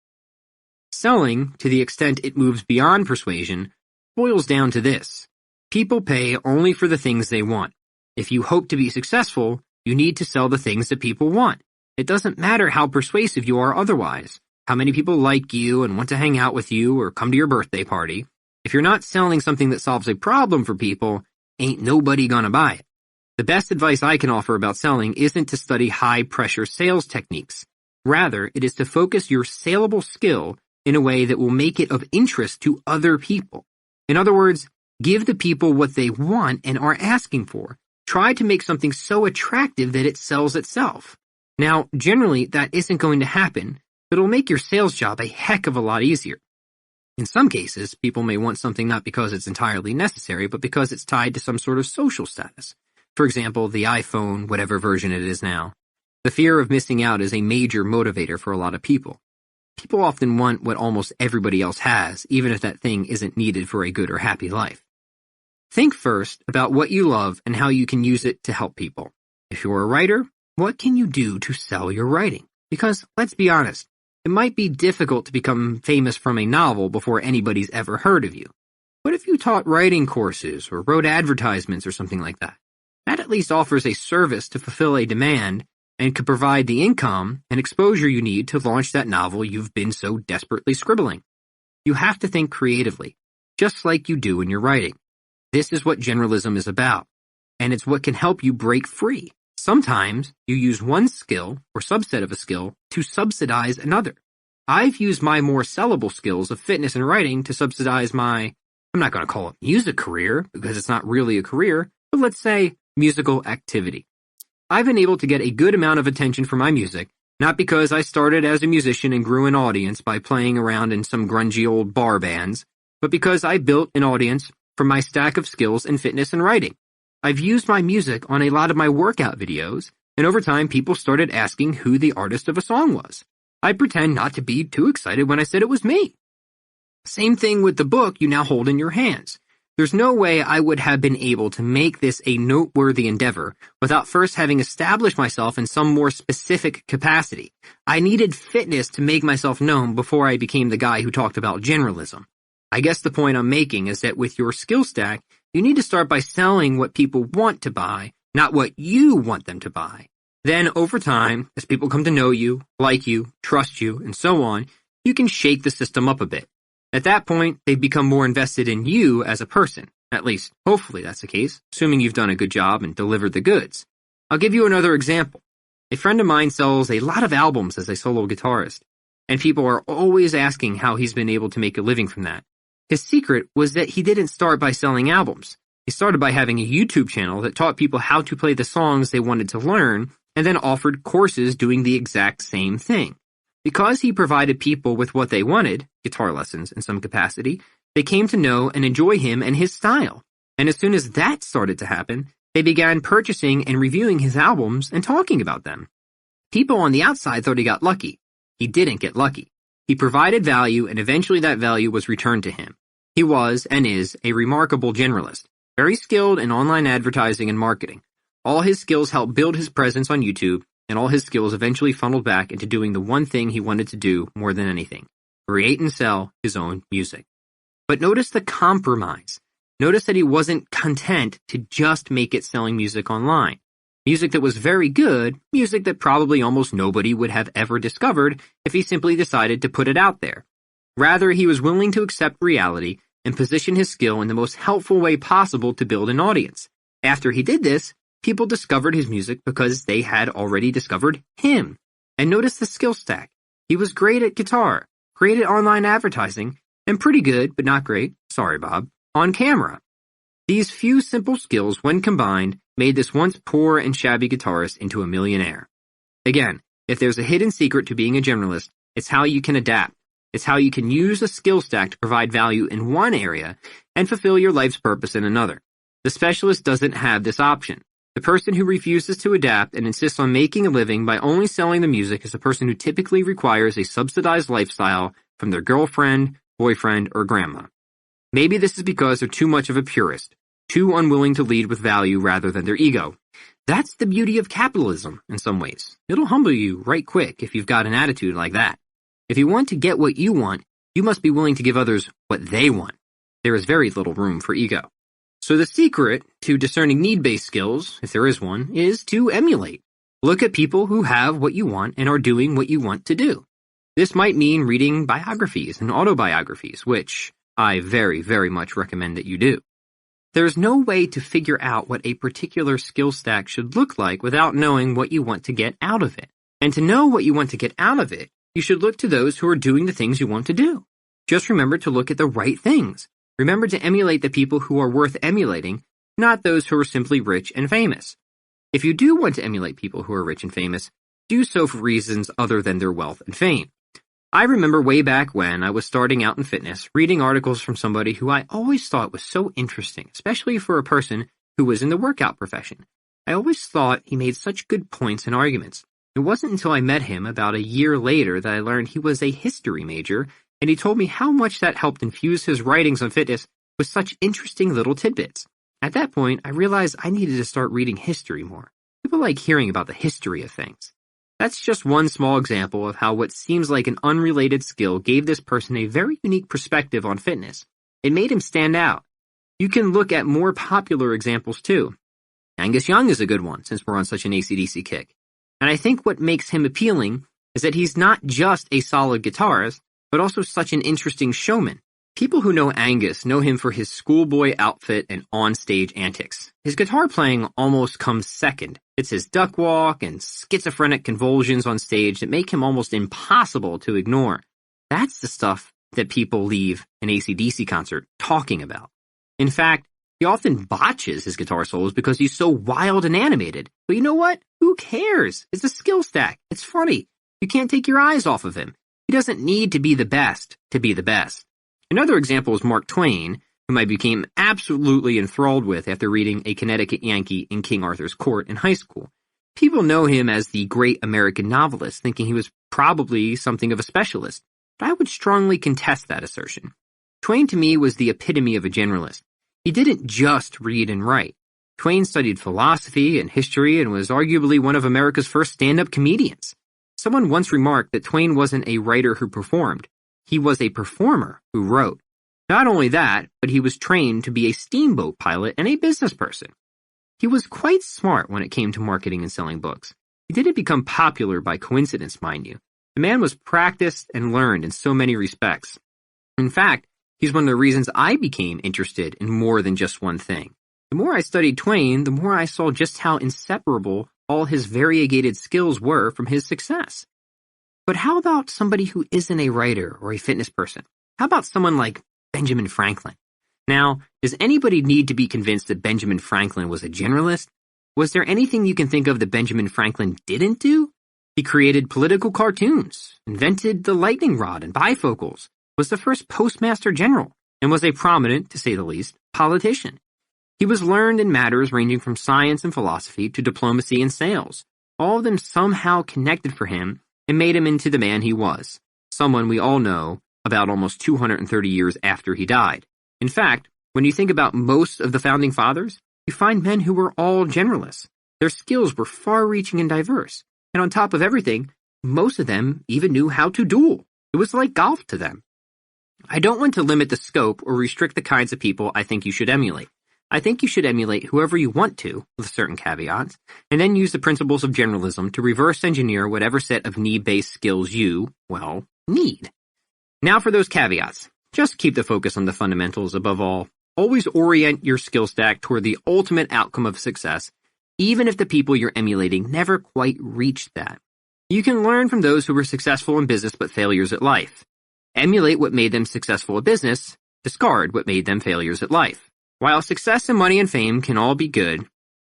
Selling, to the extent it moves beyond persuasion, boils down to this. People pay only for the things they want. If you hope to be successful, you need to sell the things that people want. It doesn't matter how persuasive you are otherwise, how many people like you and want to hang out with you or come to your birthday party. If you're not selling something that solves a problem for people, ain't nobody gonna buy it. The best advice I can offer about selling isn't to study high-pressure sales techniques. Rather, it is to focus your saleable skill in a way that will make it of interest to other people. In other words, give the people what they want and are asking for. Try to make something so attractive that it sells itself. Now, generally, that isn't going to happen, but it'll make your sales job a heck of a lot easier. In some cases, people may want something not because it's entirely necessary, but because it's tied to some sort of social status. For example, the iPhone, whatever version it is now. The fear of missing out is a major motivator for a lot of people. People often want what almost everybody else has, even if that thing isn't needed for a good or happy life. Think first about what you love and how you can use it to help people. If you're a writer, what can you do to sell your writing? Because, let's be honest, it might be difficult to become famous from a novel before anybody's ever heard of you. What if you taught writing courses or wrote advertisements or something like that? That at least offers a service to fulfill a demand and could provide the income and exposure you need to launch that novel you've been so desperately scribbling. You have to think creatively, just like you do in your writing. This is what generalism is about, and it's what can help you break free. Sometimes you use one skill or subset of a skill to subsidize another. I've used my more sellable skills of fitness and writing to subsidize my, I'm not going to call it music career because it's not really a career, but let's say musical activity. I've been able to get a good amount of attention for my music, not because I started as a musician and grew an audience by playing around in some grungy old bar bands, but because I built an audience from my stack of skills in fitness and writing. I've used my music on a lot of my workout videos, and over time people started asking who the artist of a song was. I pretend not to be too excited when I said it was me. Same thing with the book you now hold in your hands. There's no way I would have been able to make this a noteworthy endeavor without first having established myself in some more specific capacity. I needed fitness to make myself known before I became the guy who talked about generalism. I guess the point I'm making is that with your skill stack, you need to start by selling what people want to buy, not what you want them to buy. Then, over time, as people come to know you, like you, trust you, and so on, you can shake the system up a bit. At that point, they become more invested in you as a person. At least, hopefully that's the case, assuming you've done a good job and delivered the goods. I'll give you another example. A friend of mine sells a lot of albums as a solo guitarist, and people are always asking how he's been able to make a living from that. His secret was that he didn't start by selling albums. He started by having a YouTube channel that taught people how to play the songs they wanted to learn, and then offered courses doing the exact same thing. Because he provided people with what they wanted, guitar lessons in some capacity, they came to know and enjoy him and his style. And as soon as that started to happen, they began purchasing and reviewing his albums and talking about them. People on the outside thought he got lucky. He didn't get lucky. He provided value, and eventually that value was returned to him. He was, and is, a remarkable generalist, very skilled in online advertising and marketing. All his skills helped build his presence on YouTube, and all his skills eventually funneled back into doing the one thing he wanted to do more than anything, create and sell his own music. But notice the compromise. Notice that he wasn't content to just make it selling music online. Music that was very good, music that probably almost nobody would have ever discovered if he simply decided to put it out there. Rather, he was willing to accept reality and position his skill in the most helpful way possible to build an audience. After he did this, people discovered his music because they had already discovered him. And notice the skill stack. He was great at guitar, great at online advertising, and pretty good, but not great, sorry Bob, on camera. These few simple skills, when combined, made this once poor and shabby guitarist into a millionaire. Again, if there's a hidden secret to being a generalist, it's how you can adapt. It's how you can use a skill stack to provide value in one area and fulfill your life's purpose in another. The specialist doesn't have this option. The person who refuses to adapt and insists on making a living by only selling the music is a person who typically requires a subsidized lifestyle from their girlfriend, boyfriend, or grandma. Maybe this is because they're too much of a purist, too unwilling to lead with value rather than their ego. That's the beauty of capitalism in some ways. It'll humble you right quick if you've got an attitude like that. If you want to get what you want, You must be willing to give others what they want. There is very little room for ego. So the secret to discerning need-based skills, if there is one, is to emulate. Look at people who have what you want and are doing what you want to do. This might mean reading biographies and autobiographies, which I very, very much recommend that you do. There's no way to figure out what a particular skill stack should look like without knowing what you want to get out of it. And to know what you want to get out of it, you should look to those who are doing the things you want to do. Just remember to look at the right things. Remember to emulate the people who are worth emulating, not those who are simply rich and famous. If you do want to emulate people who are rich and famous, do so for reasons other than their wealth and fame. I remember way back when I was starting out in fitness, reading articles from somebody who I always thought was so interesting, especially for a person who was in the workout profession. I always thought he made such good points and arguments. It wasn't until I met him about a year later that I learned he was a history major, and he told me how much that helped infuse his writings on fitness with such interesting little tidbits. At that point, I realized I needed to start reading history more. People like hearing about the history of things. That's just one small example of how what seems like an unrelated skill gave this person a very unique perspective on fitness. It made him stand out. You can look at more popular examples too. Angus Young is a good one, since we're on such an AC/DC kick. And I think what makes him appealing is that he's not just a solid guitarist, but also such an interesting showman. People who know Angus know him for his schoolboy outfit and on-stage antics. His guitar playing almost comes second. It's his duck walk and schizophrenic convulsions on stage that make him almost impossible to ignore. That's the stuff that people leave an AC/DC concert talking about. In fact, he often botches his guitar solos because he's so wild and animated. But you know what? Who cares? It's a skill stack. It's funny. You can't take your eyes off of him. He doesn't need to be the best to be the best. Another example is Mark Twain, whom I became absolutely enthralled with after reading A Connecticut Yankee in King Arthur's Court in high school. People know him as the great American novelist, thinking he was probably something of a specialist, but I would strongly contest that assertion. Twain to me was the epitome of a generalist. He didn't just read and write. Twain studied philosophy and history and was arguably one of America's first stand-up comedians. Someone once remarked that Twain wasn't a writer who performed. He was a performer who wrote. Not only that, but he was trained to be a steamboat pilot and a business person. He was quite smart when it came to marketing and selling books. He didn't become popular by coincidence, mind you. The man was practiced and learned in so many respects. In fact, he's one of the reasons I became interested in more than just one thing. The more I studied Twain, the more I saw just how inseparable all his variegated skills were from his success. But how about somebody who isn't a writer or a fitness person? How about someone like Benjamin Franklin? Now, does anybody need to be convinced that Benjamin Franklin was a generalist? Was there anything you can think of that Benjamin Franklin didn't do? He created political cartoons, invented the lightning rod and bifocals, was the first postmaster general, and was a prominent, to say the least, politician. He was learned in matters ranging from science and philosophy to diplomacy and sales. All of them somehow connected for him and made him into the man he was, someone we all know about almost 230 years after he died. In fact, when you think about most of the founding fathers, you find men who were all generalists. Their skills were far-reaching and diverse, and on top of everything, most of them even knew how to duel. It was like golf to them. I don't want to limit the scope or restrict the kinds of people I think you should emulate. I think you should emulate whoever you want to, with certain caveats, and then use the principles of generalism to reverse engineer whatever set of need-based skills you, well, need. Now for those caveats. Just keep the focus on the fundamentals above all. Always orient your skill stack toward the ultimate outcome of success, even if the people you're emulating never quite reached that. You can learn from those who were successful in business but failures at life. Emulate what made them successful at business, discard what made them failures at life. While success and money and fame can all be good,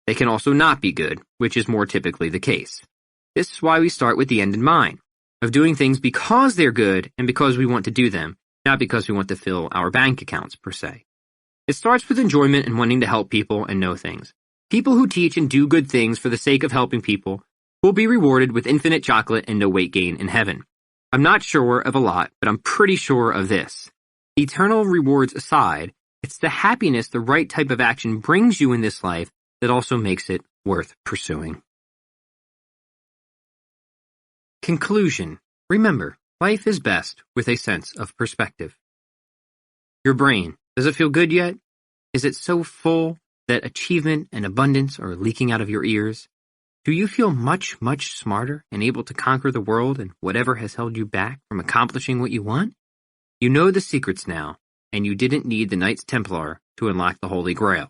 they can also not be good, which is more typically the case. This is why we start with the end in mind, of doing things because they're good and because we want to do them, not because we want to fill our bank accounts, per se. It starts with enjoyment and wanting to help people and know things. People who teach and do good things for the sake of helping people will be rewarded with infinite chocolate and no weight gain in heaven. I'm not sure of a lot, but I'm pretty sure of this. Eternal rewards aside, it's the happiness the right type of action brings you in this life that also makes it worth pursuing. Conclusion. Remember, Life is best with a sense of perspective. Your brain, does it feel good yet? Is it so full that achievement and abundance are leaking out of your ears? Do you feel much, much smarter and able to conquer the world and whatever has held you back from accomplishing what you want? You know the secrets now, and you didn't need the Knights Templar to unlock the Holy Grail.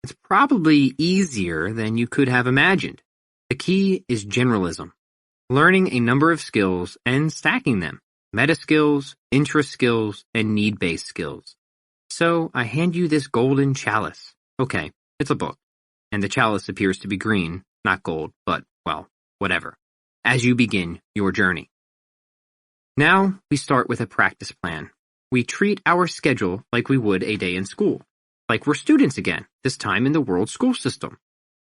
It's probably easier than you could have imagined. The key is generalism, learning a number of skills and stacking them, meta skills, interest skills, and need-based skills. So I hand you this golden chalice. Okay, it's a book, and the chalice appears to be green, not gold, but, well, whatever, as you begin your journey. Now we start with a practice plan. We treat our schedule like we would a day in school, like we're students again, this time in the world school system.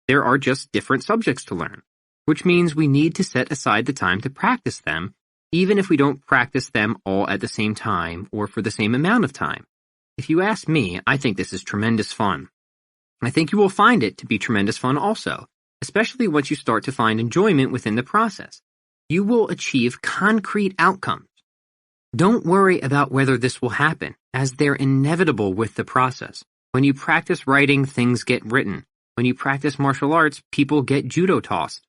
There are just different subjects to learn, which means we need to set aside the time to practice them, even if we don't practice them all at the same time or for the same amount of time. If you ask me, I think this is tremendous fun. I think you will find it to be tremendous fun also, especially once you start to find enjoyment within the process. You will achieve concrete outcomes. Don't worry about whether this will happen, as they're inevitable with the process. When you practice writing, things get written. When you practice martial arts, people get judo tossed.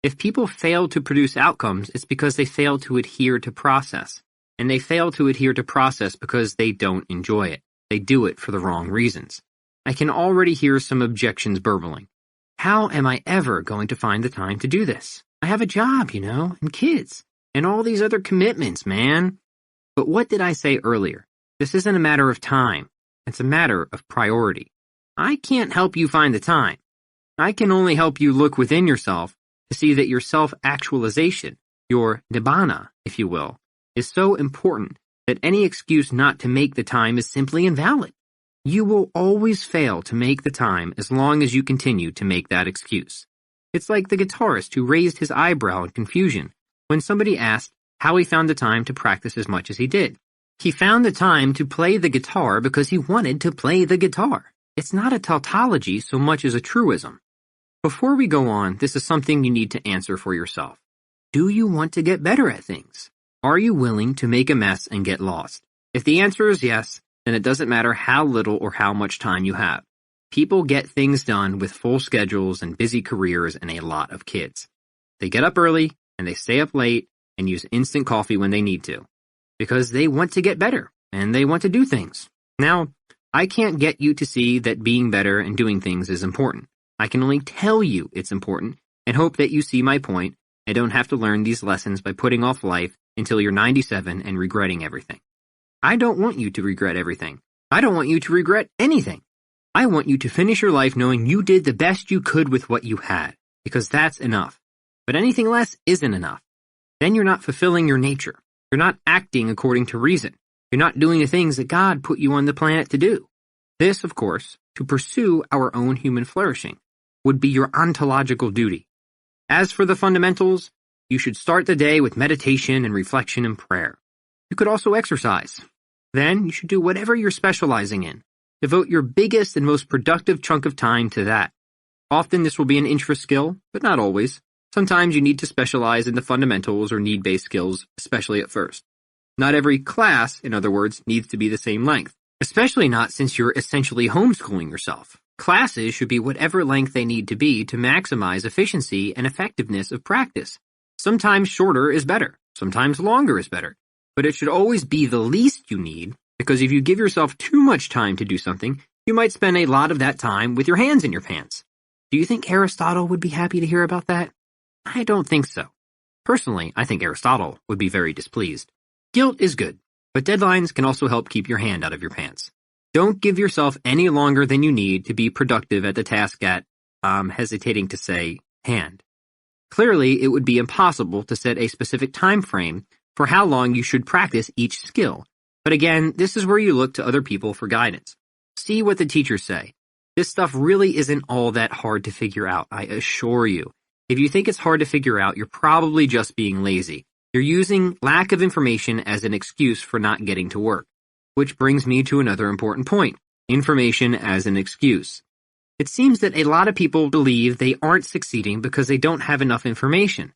If people fail to produce outcomes, it's because they fail to adhere to process. And they fail to adhere to process because they don't enjoy it. They do it for the wrong reasons. I can already hear some objections burbling. How am I ever going to find the time to do this? I have a job, and kids, and all these other commitments, man. But what did I say earlier? This isn't a matter of time. It's a matter of priority. I can't help you find the time. I can only help you look within yourself to see that your self-actualization, your nibbana, if you will, is so important that any excuse not to make the time is simply invalid. You will always fail to make the time as long as you continue to make that excuse. It's like the guitarist who raised his eyebrow in confusion when somebody asked how he found the time to practice as much as he did. He found the time to play the guitar because he wanted to play the guitar. It's not a tautology so much as a truism. Before we go on, this is something you need to answer for yourself. Do you want to get better at things? Are you willing to make a mess and get lost? If the answer is yes, then it doesn't matter how little or how much time you have. People get things done with full schedules and busy careers and a lot of kids. They get up early and they stay up late and use instant coffee when they need to, because they want to get better and they want to do things. Now, I can't get you to see that being better and doing things is important. I can only tell you it's important and hope that you see my point and don't have to learn these lessons by putting off life until you're 97 and regretting everything. I don't want you to regret everything. I don't want you to regret anything. I want you to finish your life knowing you did the best you could with what you had, because that's enough. But anything less isn't enough. Then you're not fulfilling your nature. You're not acting according to reason. You're not doing the things that God put you on the planet to do. This, of course, to pursue our own human flourishing, would be your ontological duty. As for the fundamentals, you should start the day with meditation and reflection and prayer. You could also exercise. Then you should do whatever you're specializing in. Devote your biggest and most productive chunk of time to that. Often this will be an interest skill, but not always. Sometimes you need to specialize in the fundamentals or need-based skills, especially at first. Not every class, in other words, needs to be the same length, especially not since you're essentially homeschooling yourself. Classes should be whatever length they need to be to maximize efficiency and effectiveness of practice. Sometimes shorter is better, sometimes longer is better, but it should always be the least you need, because if you give yourself too much time to do something, you might spend a lot of that time with your hands in your pants. Do you think Aristotle would be happy to hear about that? I don't think so. Personally, I think Aristotle would be very displeased. Guilt is good, but deadlines can also help keep your hand out of your pants. Don't give yourself any longer than you need to be productive at the task at, hesitating to say, hand. Clearly, it would be impossible to set a specific time frame for how long you should practice each skill. But again, this is where you look to other people for guidance. See what the teachers say. This stuff really isn't all that hard to figure out, I assure you. If you think it's hard to figure out, you're probably just being lazy. You're using lack of information as an excuse for not getting to work. Which brings me to another important point. Information as an excuse. It seems that a lot of people believe they aren't succeeding because they don't have enough information.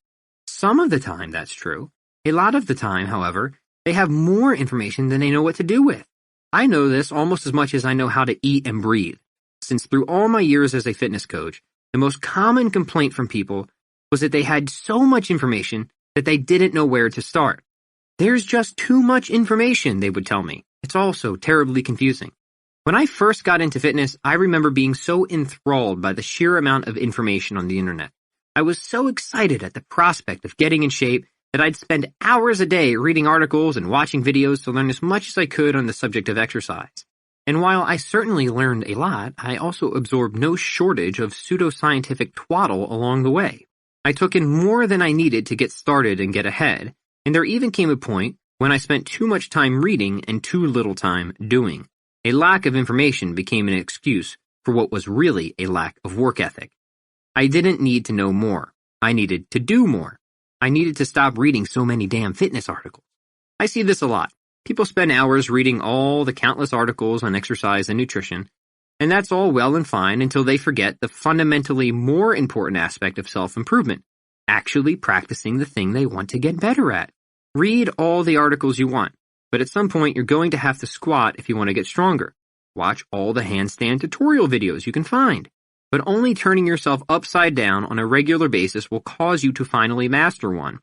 Some of the time that's true. A lot of the time, however, they have more information than they know what to do with. I know this almost as much as I know how to eat and breathe, since through all my years as a fitness coach, the most common complaint from people was that they had so much information that they didn't know where to start. There's just too much information, they would tell me. It's all so terribly confusing. When I first got into fitness, I remember being so enthralled by the sheer amount of information on the internet. I was so excited at the prospect of getting in shape that I'd spend hours a day reading articles and watching videos to learn as much as I could on the subject of exercise. And while I certainly learned a lot, I also absorbed no shortage of pseudoscientific twaddle along the way. I took in more than I needed to get started and get ahead, and there even came a point when I spent too much time reading and too little time doing. A lack of information became an excuse for what was really a lack of work ethic. I didn't need to know more. I needed to do more. I needed to stop reading so many damn fitness articles. I see this a lot. People spend hours reading all the countless articles on exercise and nutrition, and that's all well and fine until they forget the fundamentally more important aspect of self-improvement, actually practicing the thing they want to get better at. Read all the articles you want, but at some point you're going to have to squat if you want to get stronger. Watch all the handstand tutorial videos you can find. But only turning yourself upside down on a regular basis will cause you to finally master one.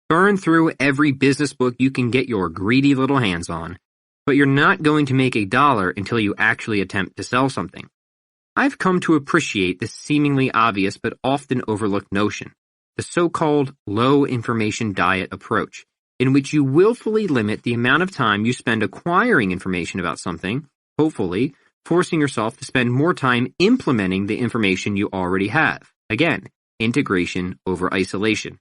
Burn through every business book you can get your greedy little hands on, but you're not going to make $1 until you actually attempt to sell something. I've come to appreciate this seemingly obvious but often overlooked notion, the so-called low-information diet approach, in which you willfully limit the amount of time you spend acquiring information about something, hopefully, forcing yourself to spend more time implementing the information you already have. Again, integration over isolation.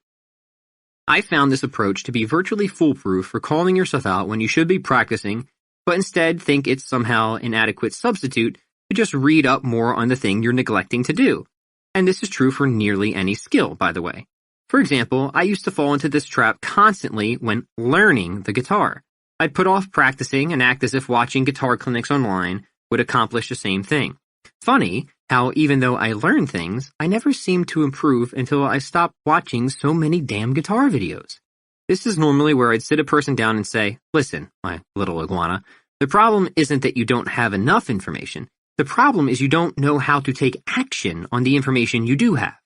I found this approach to be virtually foolproof for calling yourself out when you should be practicing, but instead think it's somehow an adequate substitute to just read up more on the thing you're neglecting to do. And this is true for nearly any skill, by the way. For example, I used to fall into this trap constantly when learning the guitar. I'd put off practicing and act as if watching guitar clinics online would accomplish the same thing. Funny how even though I learned things, I never seemed to improve until I stopped watching so many damn guitar videos. This is normally where I'd sit a person down and say, "Listen, my little iguana, the problem isn't that you don't have enough information. The problem is you don't know how to take action on the information you do have."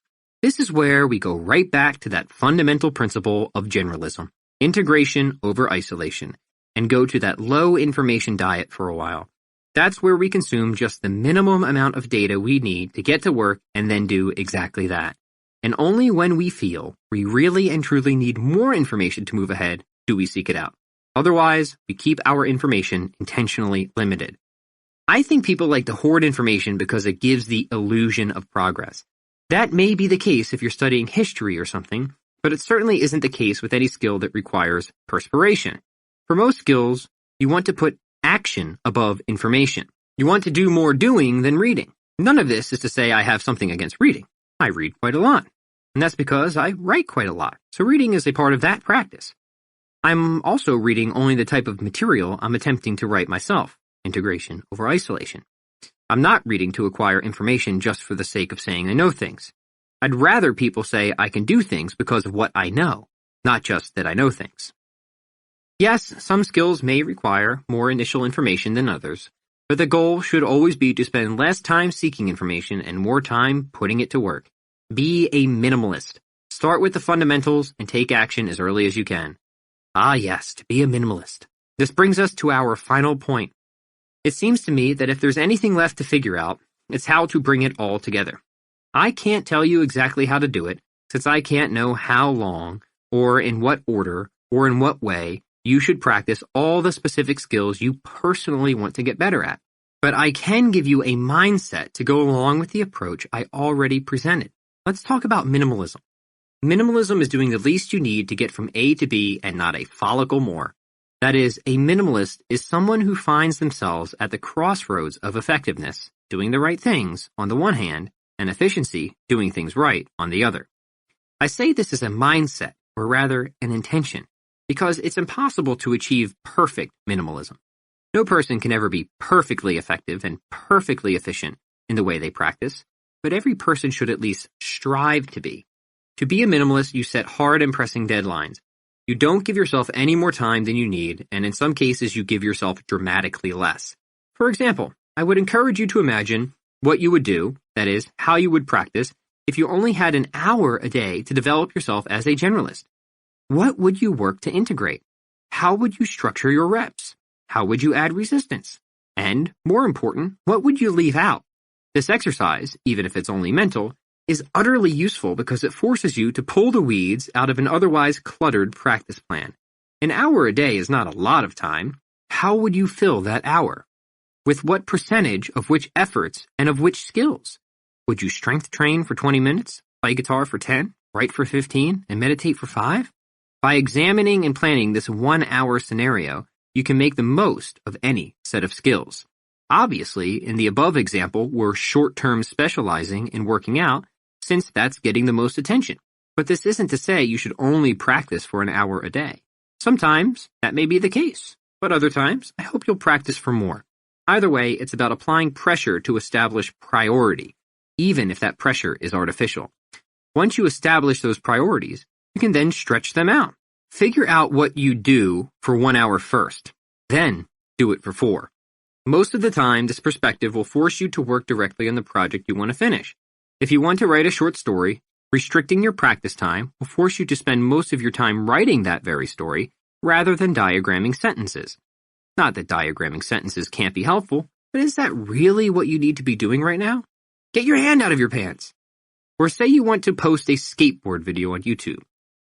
This is where we go right back to that fundamental principle of generalism, integration over isolation, and go to that low information diet for a while. That's where we consume just the minimum amount of data we need to get to work and then do exactly that. And only when we feel we really and truly need more information to move ahead do we seek it out. Otherwise, we keep our information intentionally limited. I think people like to hoard information because it gives the illusion of progress. That may be the case if you're studying history or something, but it certainly isn't the case with any skill that requires perspiration. For most skills, you want to put action above information. You want to do more doing than reading. None of this is to say I have something against reading. I read quite a lot. And that's because I write quite a lot. So reading is a part of that practice. I'm also reading only the type of material I'm attempting to write myself. Integration over isolation. I'm not reading to acquire information just for the sake of saying I know things. I'd rather people say I can do things because of what I know, not just that I know things. Yes, some skills may require more initial information than others, but the goal should always be to spend less time seeking information and more time putting it to work. Be a minimalist. Start with the fundamentals and take action as early as you can. Ah yes, to be a minimalist. This brings us to our final point. It seems to me that if there's anything left to figure out, it's how to bring it all together. I can't tell you exactly how to do it, since I can't know how long, or in what order, or in what way you should practice all the specific skills you personally want to get better at. But I can give you a mindset to go along with the approach I already presented. Let's talk about minimalism. Minimalism is doing the least you need to get from A to B and not a follicle more. That is, a minimalist is someone who finds themselves at the crossroads of effectiveness, doing the right things, on the one hand, and efficiency, doing things right, on the other. I say this as a mindset, or rather, an intention, because it's impossible to achieve perfect minimalism. No person can ever be perfectly effective and perfectly efficient in the way they practice, but every person should at least strive to be. To be a minimalist, you set hard and pressing deadlines. You don't give yourself any more time than you need, and in some cases you give yourself dramatically less. For example, I would encourage you to imagine what you would do, that is, how you would practice, if you only had an hour a day to develop yourself as a generalist. What would you work to integrate? How would you structure your reps? How would you add resistance? And, more important, what would you leave out? This exercise, even if it's only mental, is utterly useful because it forces you to pull the weeds out of an otherwise cluttered practice plan. An hour a day is not a lot of time. How would you fill that hour? With what percentage of which efforts and of which skills? Would you strength train for 20 minutes, play guitar for 10, write for 15, and meditate for 5? By examining and planning this 1 hour scenario, you can make the most of any set of skills. Obviously, in the above example, we're short-term specializing in working out, since that's getting the most attention. But this isn't to say you should only practice for an hour a day. Sometimes that may be the case, but other times I hope you'll practice for more. Either way, it's about applying pressure to establish priority, even if that pressure is artificial. Once you establish those priorities, you can then stretch them out. Figure out what you do for 1 hour first, then do it for 4. Most of the time, this perspective will force you to work directly on the project you want to finish. If you want to write a short story, restricting your practice time will force you to spend most of your time writing that very story rather than diagramming sentences. Not that diagramming sentences can't be helpful, but is that really what you need to be doing right now? Get your hand out of your pants. Or say you want to post a skateboard video on YouTube.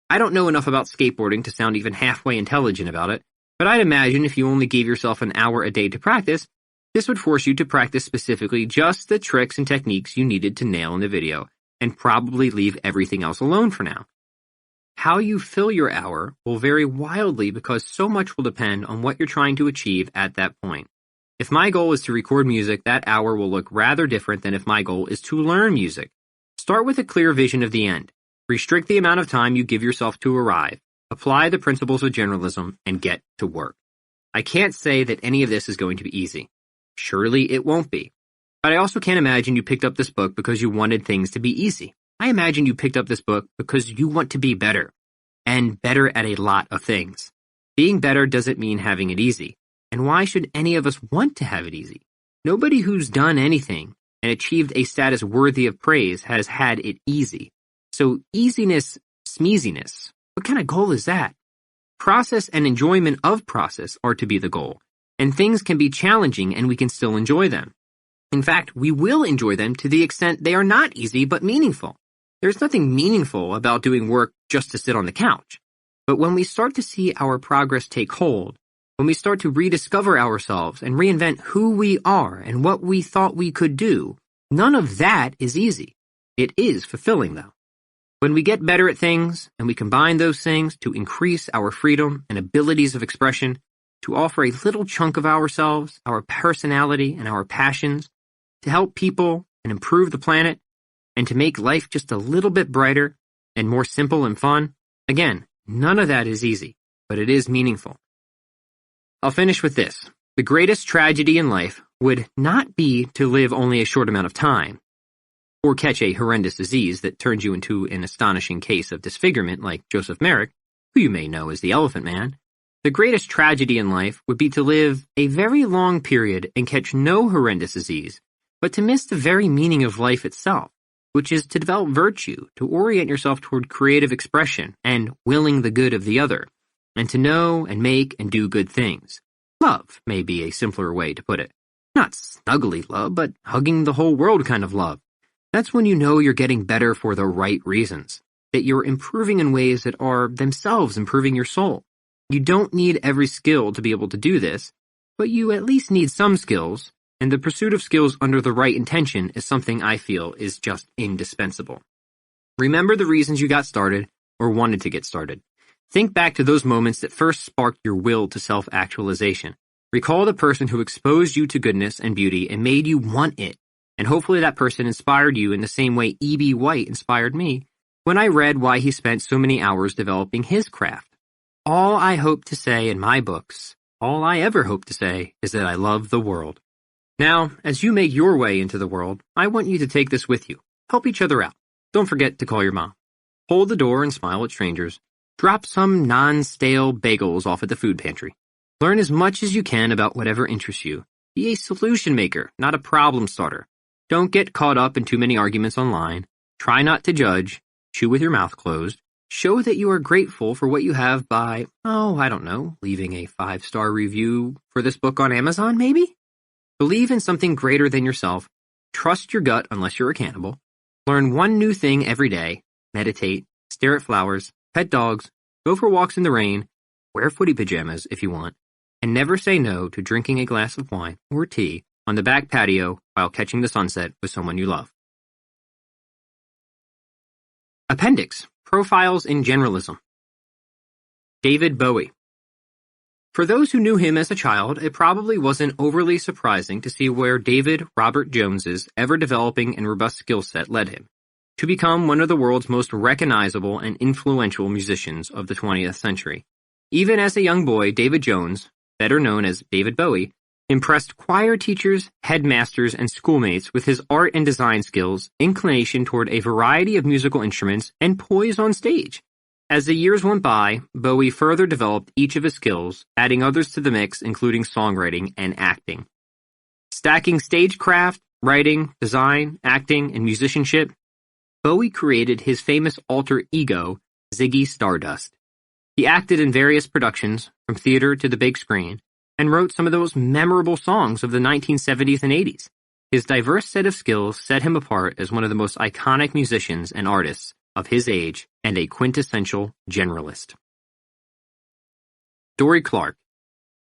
I don't know enough about skateboarding to sound even halfway intelligent about it, but I'd imagine if you only gave yourself an hour a day to practice, this would force you to practice specifically just the tricks and techniques you needed to nail in the video, and probably leave everything else alone for now. How you fill your hour will vary wildly because so much will depend on what you're trying to achieve at that point. If my goal is to record music, that hour will look rather different than if my goal is to learn music. Start with a clear vision of the end. Restrict the amount of time you give yourself to arrive. Apply the principles of generalism and get to work. I can't say that any of this is going to be easy. Surely it won't be. But I also can't imagine you picked up this book because you wanted things to be easy. I imagine you picked up this book because you want to be better. And better at a lot of things. Being better doesn't mean having it easy. And why should any of us want to have it easy? Nobody who's done anything and achieved a status worthy of praise has had it easy. So easiness, smeeziness, what kind of goal is that? Process and enjoyment of process are to be the goal. And things can be challenging and we can still enjoy them. In fact, we will enjoy them to the extent they are not easy but meaningful. There's nothing meaningful about doing work just to sit on the couch. But when we start to see our progress take hold, when we start to rediscover ourselves and reinvent who we are and what we thought we could do, none of that is easy. It is fulfilling, though. When we get better at things and we combine those things to increase our freedom and abilities of expression, to offer a little chunk of ourselves, our personality, and our passions, to help people and improve the planet, and to make life just a little bit brighter and more simple and fun, again, none of that is easy, but it is meaningful. I'll finish with this. The greatest tragedy in life would not be to live only a short amount of time, or catch a horrendous disease that turns you into an astonishing case of disfigurement like Joseph Merrick, who you may know as the Elephant Man. The greatest tragedy in life would be to live a very long period and catch no horrendous disease, but to miss the very meaning of life itself, which is to develop virtue, to orient yourself toward creative expression and willing the good of the other, and to know and make and do good things. Love may be a simpler way to put it. Not snuggly love, but hugging the whole world kind of love. That's when you know you're getting better for the right reasons, that you're improving in ways that are themselves improving your soul. You don't need every skill to be able to do this, but you at least need some skills, and the pursuit of skills under the right intention is something I feel is just indispensable. Remember the reasons you got started or wanted to get started. Think back to those moments that first sparked your will to self-actualization. Recall the person who exposed you to goodness and beauty and made you want it, and hopefully that person inspired you in the same way E.B. White inspired me when I read why he spent so many hours developing his craft. All I hope to say in my books, all I ever hope to say, is that I love the world. Now, as you make your way into the world, I want you to take this with you. Help each other out. Don't forget to call your mom. Hold the door and smile at strangers. Drop some non-stale bagels off at the food pantry. Learn as much as you can about whatever interests you. Be a solution maker, not a problem starter. Don't get caught up in too many arguments online. Try not to judge. Chew with your mouth closed. Show that you are grateful for what you have by, leaving a 5-star review for this book on Amazon, maybe? Believe in something greater than yourself. Trust your gut unless you're a cannibal. Learn one new thing every day. Meditate. Stare at flowers. Pet dogs. Go for walks in the rain. Wear footy pajamas if you want. And never say no to drinking a glass of wine or tea on the back patio while catching the sunset with someone you love. Appendix: Profiles in Generalism. David Bowie. For those who knew him as a child, it probably wasn't overly surprising to see where David Robert Jones's ever-developing and robust skill set led him, to become one of the world's most recognizable and influential musicians of the 20th century. Even as a young boy, David Jones, better known as David Bowie, impressed choir teachers, headmasters, and schoolmates with his art and design skills, inclination toward a variety of musical instruments, and poise on stage. As the years went by, Bowie further developed each of his skills, adding others to the mix, including songwriting and acting. Stacking stagecraft, writing, design, acting, and musicianship, Bowie created his famous alter ego, Ziggy Stardust. He acted in various productions, from theater to the big screen, and wrote some of the most memorable songs of the 1970s and 80s. His diverse set of skills set him apart as one of the most iconic musicians and artists of his age and a quintessential generalist. Dorie Clark.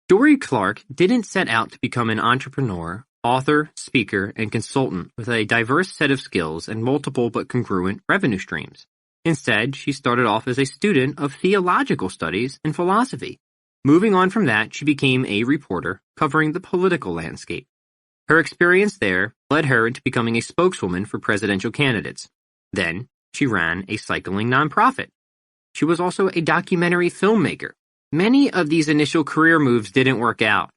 Dorie Clark didn't set out to become an entrepreneur, author, speaker, and consultant with a diverse set of skills and multiple but congruent revenue streams. Instead, she started off as a student of theological studies and philosophy. Moving on from that, she became a reporter covering the political landscape. Her experience there led her into becoming a spokeswoman for presidential candidates. Then, she ran a cycling nonprofit. She was also a documentary filmmaker. Many of these initial career moves didn't work out.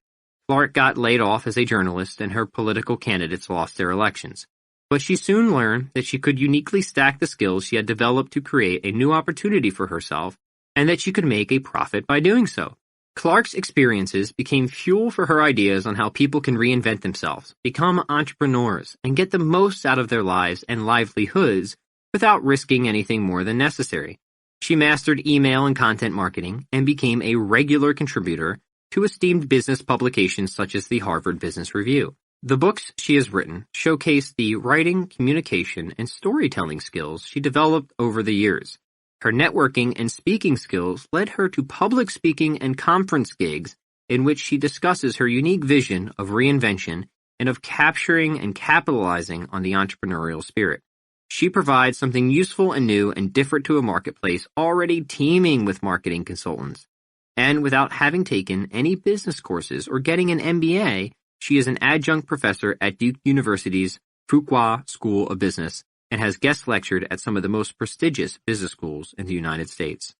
Clark got laid off as a journalist and her political candidates lost their elections. But she soon learned that she could uniquely stack the skills she had developed to create a new opportunity for herself and that she could make a profit by doing so. Clark's experiences became fuel for her ideas on how people can reinvent themselves, become entrepreneurs, and get the most out of their lives and livelihoods without risking anything more than necessary. She mastered email and content marketing and became a regular contributor to esteemed business publications such as the Harvard Business Review. The books she has written showcase the writing, communication, and storytelling skills she developed over the years. Her networking and speaking skills led her to public speaking and conference gigs in which she discusses her unique vision of reinvention and of capturing and capitalizing on the entrepreneurial spirit. She provides something useful and new and different to a marketplace already teeming with marketing consultants. And without having taken any business courses or getting an MBA, she is an adjunct professor at Duke University's Fuqua School of Business and has guest lectured at some of the most prestigious business schools in the United States.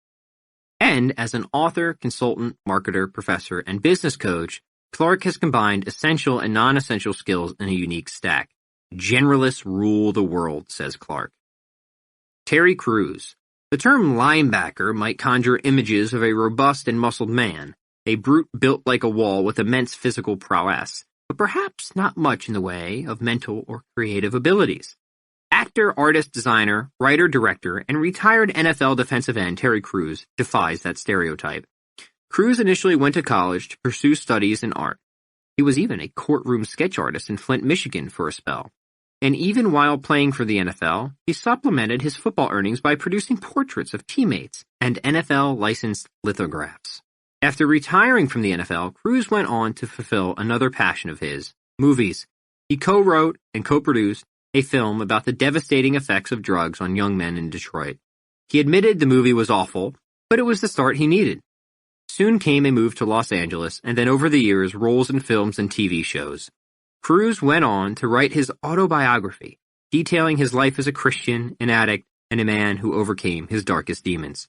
And as an author, consultant, marketer, professor, and business coach, Clark has combined essential and non-essential skills in a unique stack. Generalists rule the world, says Clark. Terry Crews. The term linebacker might conjure images of a robust and muscled man, a brute built like a wall with immense physical prowess, but perhaps not much in the way of mental or creative abilities. Actor, artist, designer, writer-director, and retired NFL defensive end Terry Crews defies that stereotype. Crews initially went to college to pursue studies in art. He was even a courtroom sketch artist in Flint, Michigan for a spell. And even while playing for the NFL, he supplemented his football earnings by producing portraits of teammates and NFL-licensed lithographs. After retiring from the NFL, Crews went on to fulfill another passion of his, movies. He co-wrote and co-produced a film about the devastating effects of drugs on young men in Detroit. He admitted the movie was awful, but it was the start he needed. Soon came a move to Los Angeles, and then over the years, roles in films and TV shows. Crews went on to write his autobiography, detailing his life as a Christian, an addict, and a man who overcame his darkest demons.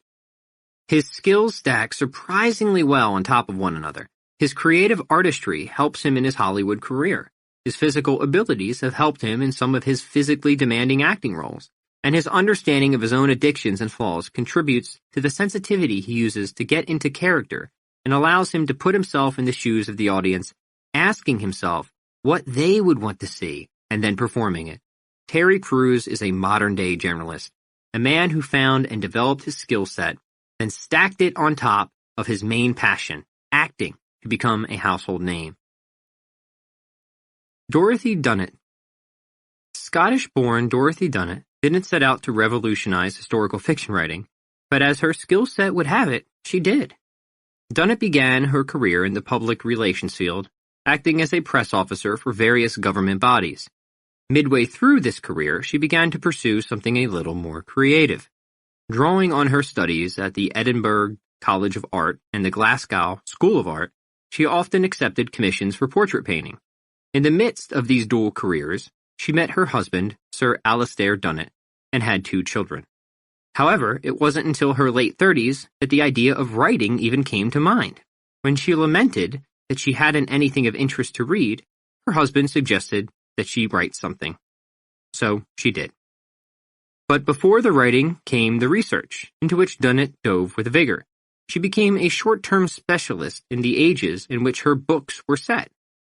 His skills stack surprisingly well on top of one another. His creative artistry helps him in his Hollywood career. His physical abilities have helped him in some of his physically demanding acting roles, and his understanding of his own addictions and flaws contributes to the sensitivity he uses to get into character and allows him to put himself in the shoes of the audience, asking himself what they would want to see and then performing it. Terry Crews is a modern-day generalist, a man who found and developed his skill set, then stacked it on top of his main passion, acting, to become a household name. Dorothy Dunnett. Scottish-born Dorothy Dunnett didn't set out to revolutionize historical fiction writing, but as her skill set would have it, she did. Dunnett began her career in the public relations field, acting as a press officer for various government bodies. Midway through this career, she began to pursue something a little more creative. Drawing on her studies at the Edinburgh College of Art and the Glasgow School of Art, she often accepted commissions for portrait painting. In the midst of these dual careers, she met her husband, Sir Alastair Dunnett, and had 2 children. However, it wasn't until her late 30s that the idea of writing even came to mind. When she lamented that she hadn't anything of interest to read, her husband suggested that she write something. So she did. But before the writing came the research, into which Dunnett dove with vigor. She became a short-term specialist in the ages in which her books were set,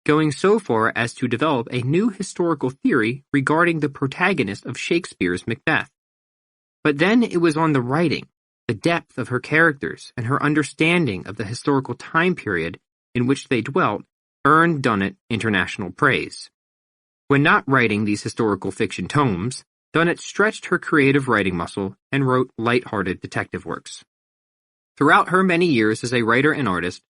going so far as to develop a new historical theory regarding the protagonist of Shakespeare's Macbeth. But then it was on the writing, the depth of her characters, and her understanding of the historical time period in which they dwelt earned Dunnett international praise. When not writing these historical fiction tomes, Dunnett stretched her creative writing muscle and wrote light-hearted detective works. Throughout her many years as a writer and artist,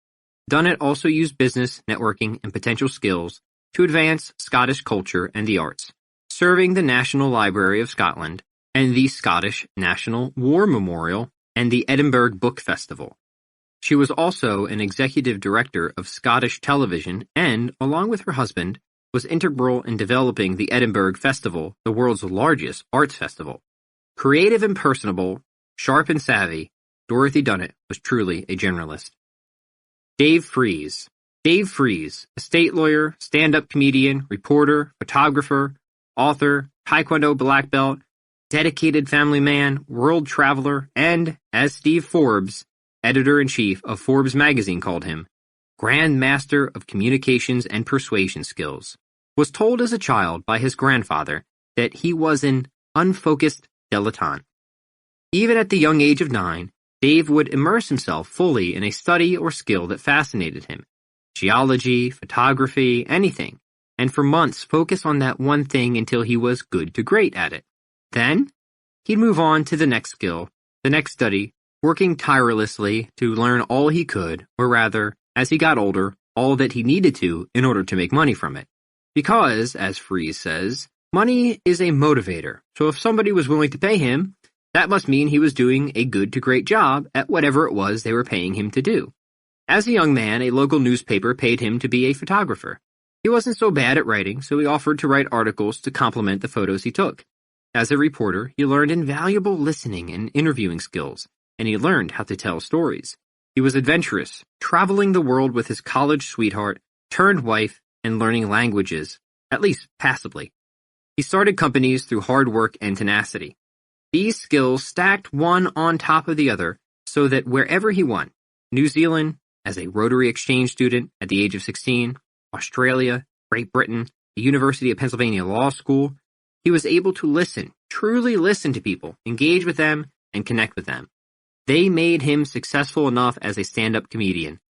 Dunnett also used business, networking, and potential skills to advance Scottish culture and the arts, serving the National Library of Scotland and the Scottish National War Memorial and the Edinburgh Book Festival. She was also an executive director of Scottish television and, along with her husband, was integral in developing the Edinburgh Festival, the world's largest arts festival. Creative and personable, sharp and savvy, Dorothy Dunnett was truly a generalist. Dave Fries. Dave Fries, a state lawyer, stand-up comedian, reporter, photographer, author, Taekwondo black belt, dedicated family man, world traveler, and, as Steve Forbes, editor-in-chief of Forbes magazine called him, Grand Master of Communications and Persuasion Skills, was told as a child by his grandfather that he was an unfocused dilettante. Even at the young age of 9, Dave would immerse himself fully in a study or skill that fascinated him, geology, photography, anything, and for months focus on that one thing until he was good to great at it. Then, he'd move on to the next skill, the next study, working tirelessly to learn all he could, or rather, as he got older, all that he needed to in order to make money from it. Because, as Fries says, money is a motivator, so if somebody was willing to pay him, that must mean he was doing a good to great job at whatever it was they were paying him to do. As a young man, a local newspaper paid him to be a photographer. He wasn't so bad at writing, so he offered to write articles to complement the photos he took. As a reporter, he learned invaluable listening and interviewing skills, and he learned how to tell stories. He was adventurous, traveling the world with his college sweetheart, turned wife, and learning languages, at least passably. He started companies through hard work and tenacity. These skills stacked one on top of the other so that wherever he went, New Zealand, as a Rotary Exchange student at the age of 16, Australia, Great Britain, the University of Pennsylvania Law School, he was able to listen, truly listen to people, engage with them, and connect with them. They made him successful enough as a stand-up comedian.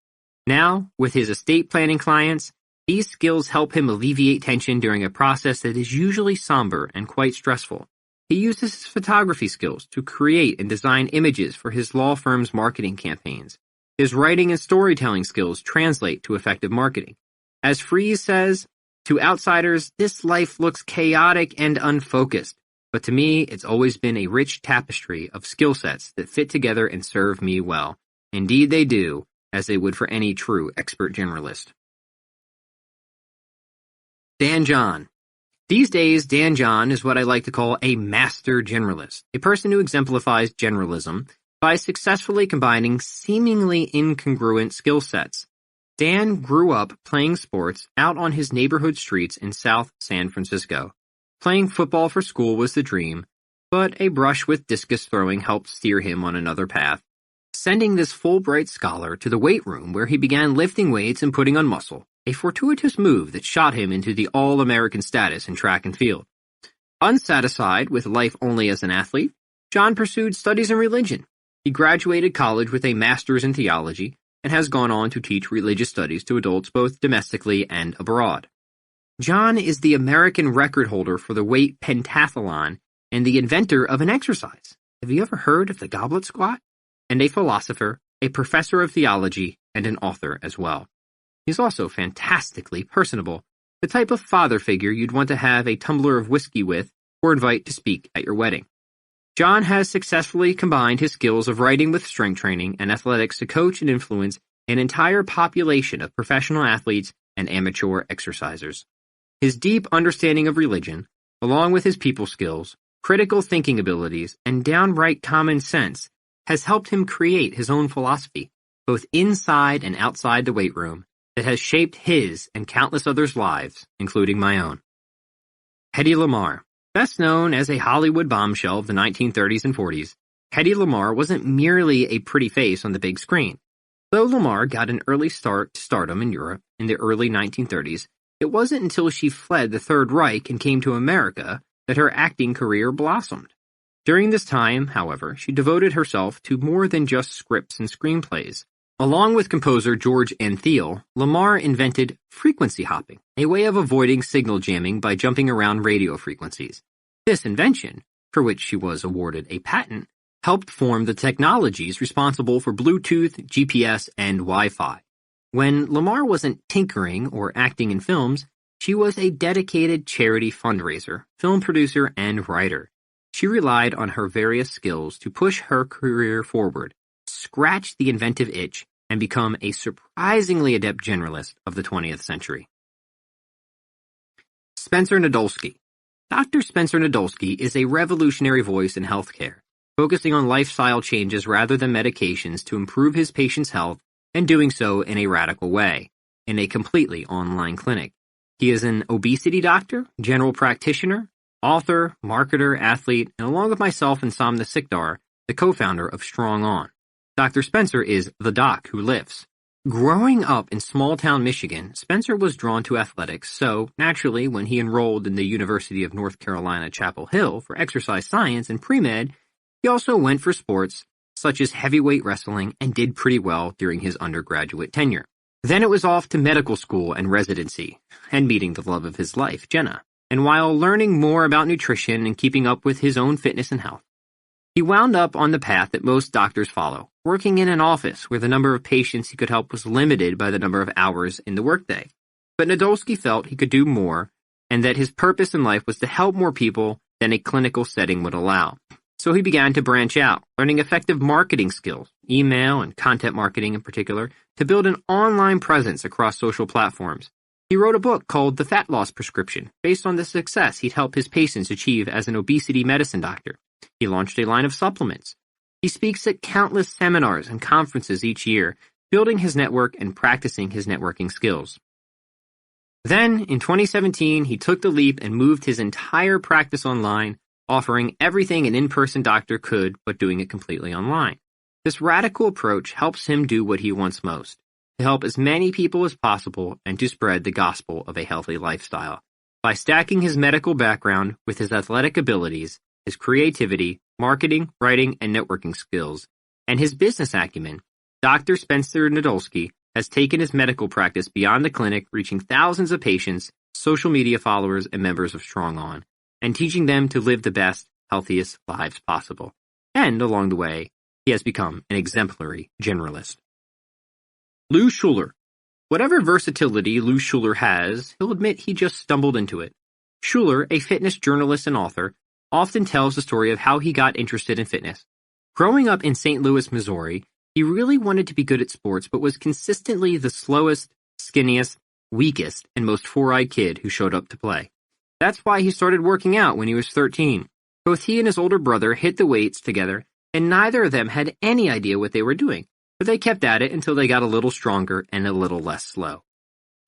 Now, with his estate planning clients, these skills help him alleviate tension during a process that is usually somber and quite stressful. He uses his photography skills to create and design images for his law firm's marketing campaigns. His writing and storytelling skills translate to effective marketing. As Fries says, to outsiders, this life looks chaotic and unfocused, but to me, it's always been a rich tapestry of skill sets that fit together and serve me well. Indeed they do, as they would for any true expert generalist. Dan John. These days, Dan John is what I like to call a master generalist, a person who exemplifies generalism by successfully combining seemingly incongruent skill sets. Dan grew up playing sports out on his neighborhood streets in South San Francisco. Playing football for school was the dream, but a brush with discus throwing helped steer him on another path, sending this Fulbright scholar to the weight room where he began lifting weights and putting on muscle, a fortuitous move that shot him into the All-American status in track and field. Unsatisfied with life only as an athlete, John pursued studies in religion. He graduated college with a master's in theology and has gone on to teach religious studies to adults both domestically and abroad. John is the American record holder for the weight pentathlon and the inventor of an exercise. Have you ever heard of the goblet squat? And a philosopher, a professor of theology, and an author as well. He's also fantastically personable, the type of father figure you'd want to have a tumbler of whiskey with or invite to speak at your wedding. John has successfully combined his skills of writing with strength training and athletics to coach and influence an entire population of professional athletes and amateur exercisers. His deep understanding of religion, along with his people skills, critical thinking abilities, and downright common sense, has helped him create his own philosophy, both inside and outside the weight room, that has shaped his and countless others' lives, including my own. Hedy Lamarr. Best known as a Hollywood bombshell of the 1930s and 40s, Hedy Lamarr wasn't merely a pretty face on the big screen. Though Lamarr got an early start to stardom in Europe in the early 1930s, it wasn't until she fled the Third Reich and came to America that her acting career blossomed. During this time, however, she devoted herself to more than just scripts and screenplays. Along with composer George Antheil, Lamarr invented frequency hopping, a way of avoiding signal jamming by jumping around radio frequencies. This invention, for which she was awarded a patent, helped form the technologies responsible for Bluetooth, GPS, and Wi-Fi. When Lamarr wasn't tinkering or acting in films, she was a dedicated charity fundraiser, film producer, and writer. She relied on her various skills to push her career forward, scratch the inventive itch, and become a surprisingly adept generalist of the 20th century. Spencer Nadolsky. Dr. Spencer Nadolsky is a revolutionary voice in healthcare, focusing on lifestyle changes rather than medications to improve his patients' health and doing so in a radical way, in a completely online clinic. He is an obesity doctor, general practitioner, author, marketer, athlete, and along with myself and Samna Sikdar, the co-founder of Strong On. Dr. Spencer is the doc who lifts. Growing up in small-town Michigan, Spencer was drawn to athletics, so naturally when he enrolled in the University of North Carolina Chapel Hill for exercise science and pre-med, he also went for sports such as heavyweight wrestling and did pretty well during his undergraduate tenure. Then it was off to medical school and residency, and meeting the love of his life, Jenna. And while learning more about nutrition and keeping up with his own fitness and health, he wound up on the path that most doctors follow, working in an office where the number of patients he could help was limited by the number of hours in the workday. But Nadolsky felt he could do more, and that his purpose in life was to help more people than a clinical setting would allow. So he began to branch out, learning effective marketing skills, email and content marketing in particular, to build an online presence across social platforms. He wrote a book called The Fat Loss Prescription, based on the success he'd helped his patients achieve as an obesity medicine doctor. He launched a line of supplements. He speaks at countless seminars and conferences each year, building his network and practicing his networking skills. Then, in 2017, he took the leap and moved his entire practice online, offering everything an in-person doctor could, but doing it completely online. This radical approach helps him do what he wants most, to help as many people as possible and to spread the gospel of a healthy lifestyle. By stacking his medical background with his athletic abilities, his creativity, marketing, writing, and networking skills, and his business acumen, Dr. Spencer Nadolsky has taken his medical practice beyond the clinic, reaching thousands of patients, social media followers, and members of Strong On, and teaching them to live the best, healthiest lives possible. And along the way, he has become an exemplary generalist. Lou Schuler. Whatever versatility Lou Schuler has, he'll admit he just stumbled into it. Schuler, a fitness journalist and author, often tells the story of how he got interested in fitness. Growing up in St. Louis, Missouri, he really wanted to be good at sports, but was consistently the slowest, skinniest, weakest, and most four-eyed kid who showed up to play. That's why he started working out when he was 13. Both he and his older brother hit the weights together, and neither of them had any idea what they were doing, but they kept at it until they got a little stronger and a little less slow.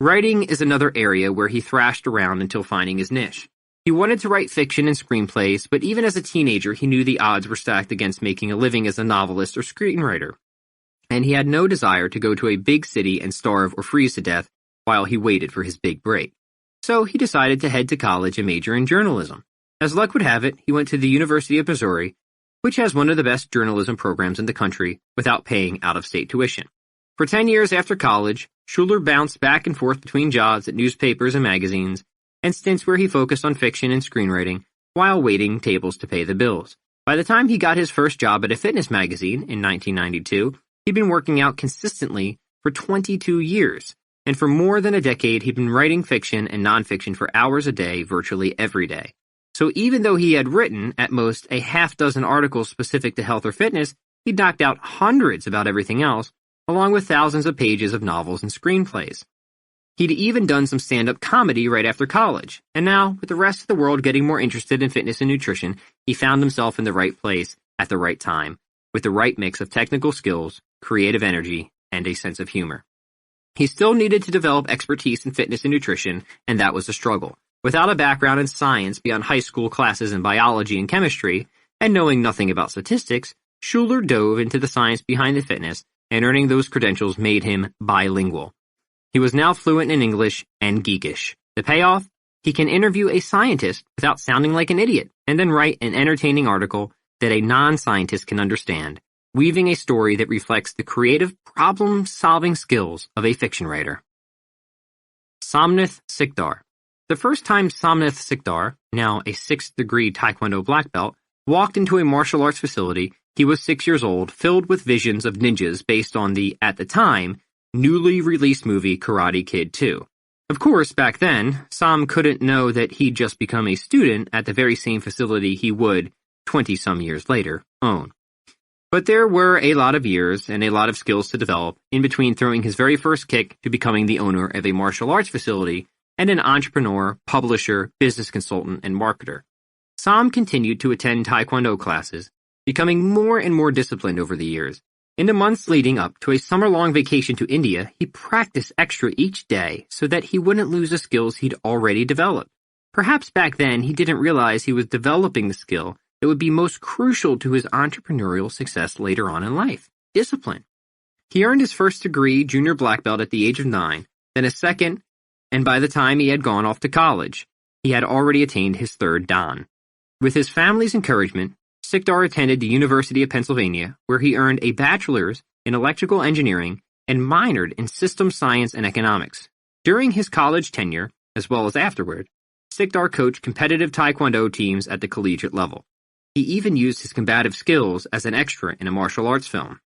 Writing is another area where he thrashed around until finding his niche. He wanted to write fiction and screenplays, but even as a teenager, he knew the odds were stacked against making a living as a novelist or screenwriter. And he had no desire to go to a big city and starve or freeze to death while he waited for his big break. So he decided to head to college and major in journalism. As luck would have it, he went to the University of Missouri, which has one of the best journalism programs in the country, without paying out-of-state tuition. For 10 years after college, Schuler bounced back and forth between jobs at newspapers and magazines, and stints where he focused on fiction and screenwriting while waiting tables to pay the bills. By the time he got his first job at a fitness magazine in 1992, he'd been working out consistently for 22 years, and for more than a decade he'd been writing fiction and nonfiction for hours a day virtually every day. So even though he had written, at most, a half-dozen articles specific to health or fitness, he'd knocked out hundreds about everything else, along with thousands of pages of novels and screenplays. He'd even done some stand-up comedy right after college, and now, with the rest of the world getting more interested in fitness and nutrition, he found himself in the right place at the right time, with the right mix of technical skills, creative energy, and a sense of humor. He still needed to develop expertise in fitness and nutrition, and that was a struggle. Without a background in science beyond high school classes in biology and chemistry, and knowing nothing about statistics, Schuler dove into the science behind the fitness, and earning those credentials made him bilingual. He was now fluent in English and geekish. The payoff? He can interview a scientist without sounding like an idiot, and then write an entertaining article that a non-scientist can understand, weaving a story that reflects the creative problem-solving skills of a fiction writer. Somnath Sikdar. The first time Somnath Sikdar, now a 6th-degree Taekwondo black belt, walked into a martial arts facility, he was 6 years old, filled with visions of ninjas based on the, at the time, newly released movie Karate Kid 2. Of course, back then, Som couldn't know that he'd just become a student at the very same facility he would, 20-some years later, own. But there were a lot of years and a lot of skills to develop in between throwing his very first kick to becoming the owner of a martial arts facility and an entrepreneur, publisher, business consultant, and marketer. Som continued to attend Taekwondo classes, becoming more and more disciplined over the years. In the months leading up to a summer-long vacation to India, he practiced extra each day so that he wouldn't lose the skills he'd already developed. Perhaps back then he didn't realize he was developing the skill that would be most crucial to his entrepreneurial success later on in life: discipline. He earned his first degree, junior black belt, at the age of 9, then a second, and by the time he had gone off to college, he had already attained his third dan. With his family's encouragement, Sikdar attended the University of Pennsylvania, where he earned a bachelor's in electrical engineering and minored in systems science and economics. During his college tenure, as well as afterward, Sikdar coached competitive Taekwondo teams at the collegiate level. He even used his combative skills as an extra in a martial arts film.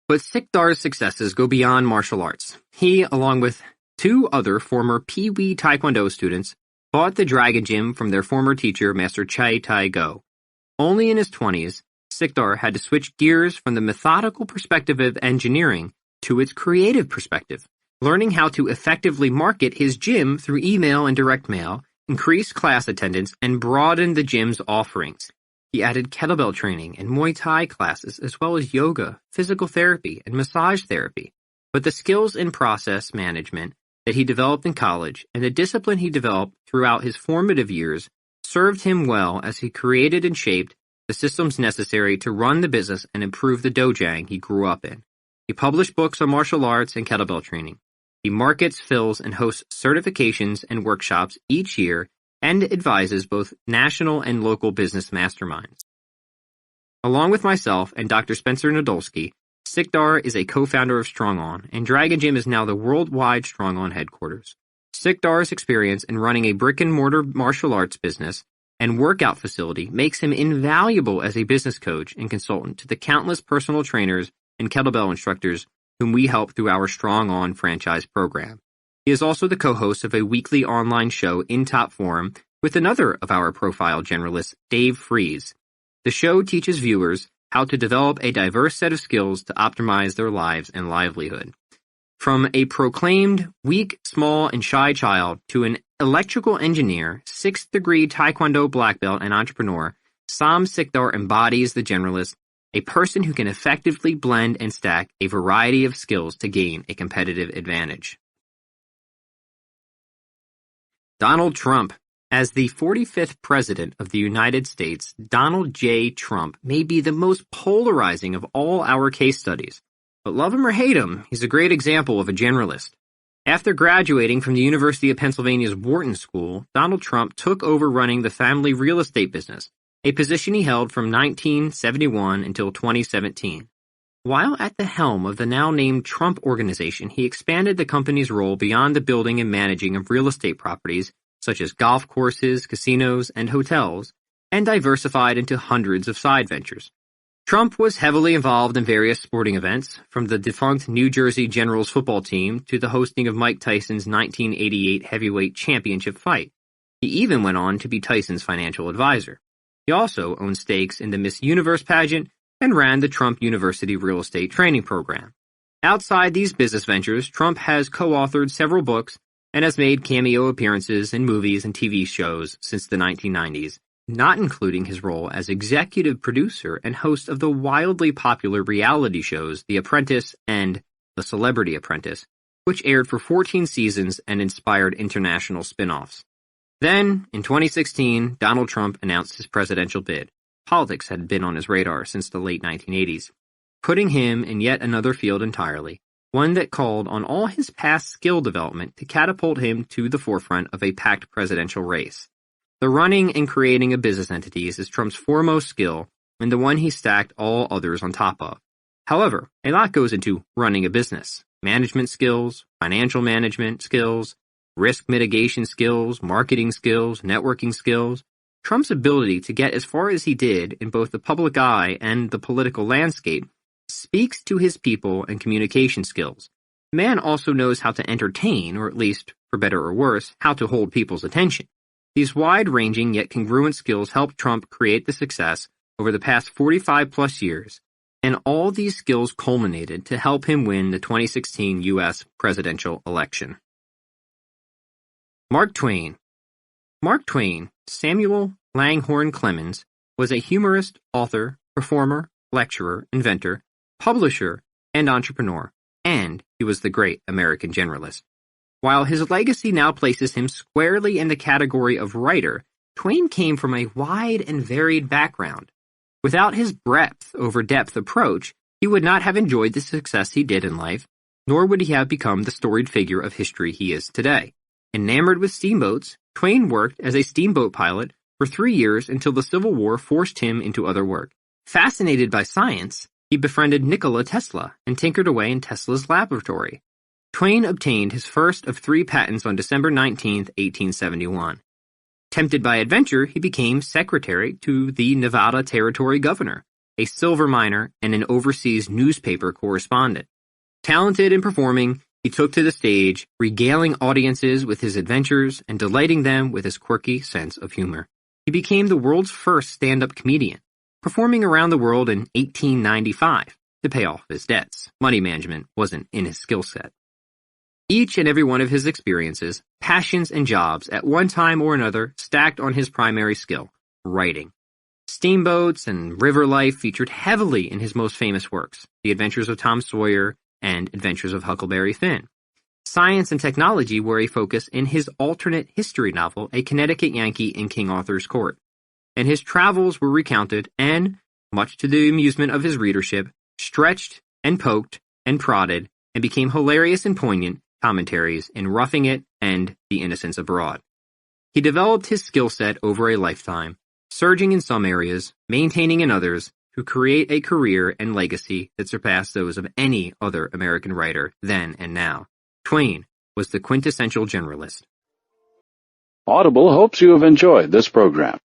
But Sikdar's successes go beyond martial arts. He, along with 2 other former Pee Wee Taekwondo students, bought the Dragon Gym from their former teacher, Master Chai Tai Go. Only in his 20s, Sikdar had to switch gears from the methodical perspective of engineering to its creative perspective, learning how to effectively market his gym through email and direct mail, increase class attendance, and broaden the gym's offerings. He added kettlebell training and Muay Thai classes, as well as yoga, physical therapy, and massage therapy. But the skills in process management that he developed in college and the discipline he developed throughout his formative years served him well as he created and shaped the systems necessary to run the business and improve the dojang he grew up in. He published books on martial arts and kettlebell training. He markets, fills, and hosts certifications and workshops each year and advises both national and local business masterminds. Along with myself and Dr. Spencer Nadolski, Sikdar is a co-founder of Strong On, and Dragon Gym is now the worldwide Strong On headquarters. Sikdar's experience in running a brick-and-mortar martial arts business and workout facility makes him invaluable as a business coach and consultant to the countless personal trainers and kettlebell instructors whom we help through our Strong On franchise program. He is also the co-host of a weekly online show in top form with another of our profile generalists, Dave Fries. The show teaches viewers how to develop a diverse set of skills to optimize their lives and livelihood. From a proclaimed weak, small, and shy child to an electrical engineer, 6th-degree Taekwondo black belt, and entrepreneur, Som Sikdar embodies the generalist, a person who can effectively blend and stack a variety of skills to gain a competitive advantage. Donald Trump. As the 45th President of the United States, Donald J. Trump may be the most polarizing of all our case studies. But love him or hate him, he's a great example of a generalist. After graduating from the University of Pennsylvania's Wharton School, Donald Trump took over running the family real estate business, a position he held from 1971 until 2017. While at the helm of the now-named Trump Organization, he expanded the company's role beyond the building and managing of real estate properties, such as golf courses, casinos, and hotels, and diversified into hundreds of side ventures. Trump was heavily involved in various sporting events, from the defunct New Jersey Generals football team to the hosting of Mike Tyson's 1988 heavyweight championship fight. He even went on to be Tyson's financial advisor. He also owned stakes in the Miss Universe pageant and ran the Trump University Real Estate Training Program. Outside these business ventures, Trump has co-authored several books and has made cameo appearances in movies and TV shows since the 1990s, not including his role as executive producer and host of the wildly popular reality shows The Apprentice and The Celebrity Apprentice, which aired for 14 seasons and inspired international spin-offs. Then, in 2016, Donald Trump announced his presidential bid. Politics had been on his radar since the late 1980s, putting him in yet another field entirely, one that called on all his past skill development to catapult him to the forefront of a packed presidential race. The running and creating of business entities is Trump's foremost skill and the one he stacked all others on top of. However, a lot goes into running a business: management skills, financial management skills, risk mitigation skills, marketing skills, networking skills. Trump's ability to get as far as he did in both the public eye and the political landscape speaks to his people and communication skills. The man also knows how to entertain, or at least, for better or worse, how to hold people's attention. These wide-ranging yet congruent skills helped Trump create the success over the past 45-plus years, and all these skills culminated to help him win the 2016 U.S. presidential election. Mark Twain. Mark Twain, Samuel Langhorne Clemens, was a humorist, author, performer, lecturer, inventor, publisher, and entrepreneur, and he was the great American generalist. While his legacy now places him squarely in the category of writer, Twain came from a wide and varied background. Without his breadth over depth approach, he would not have enjoyed the success he did in life, nor would he have become the storied figure of history he is today. Enamored with steamboats, Twain worked as a steamboat pilot for 3 years until the Civil War forced him into other work. Fascinated by science, he befriended Nikola Tesla and tinkered away in Tesla's laboratory. Twain obtained his first of 3 patents on December 19, 1871. Tempted by adventure, he became secretary to the Nevada Territory governor, a silver miner, and an overseas newspaper correspondent. Talented in performing, he took to the stage, regaling audiences with his adventures and delighting them with his quirky sense of humor. He became the world's first stand-up comedian, performing around the world in 1895 to pay off his debts. Money management wasn't in his skill set. Each and every one of his experiences, passions, and jobs at one time or another stacked on his primary skill, writing. Steamboats and river life featured heavily in his most famous works, The Adventures of Tom Sawyer and Adventures of Huckleberry Finn. Science and technology were a focus in his alternate history novel, A Connecticut Yankee in King Arthur's Court. And his travels were recounted and, much to the amusement of his readership, stretched and poked and prodded and became hilarious and poignant commentaries in Roughing It and The Innocents Abroad. He developed his skill set over a lifetime, surging in some areas, maintaining in others, to create a career and legacy that surpassed those of any other American writer then and now. Twain was the quintessential generalist. Audible hopes you have enjoyed this program.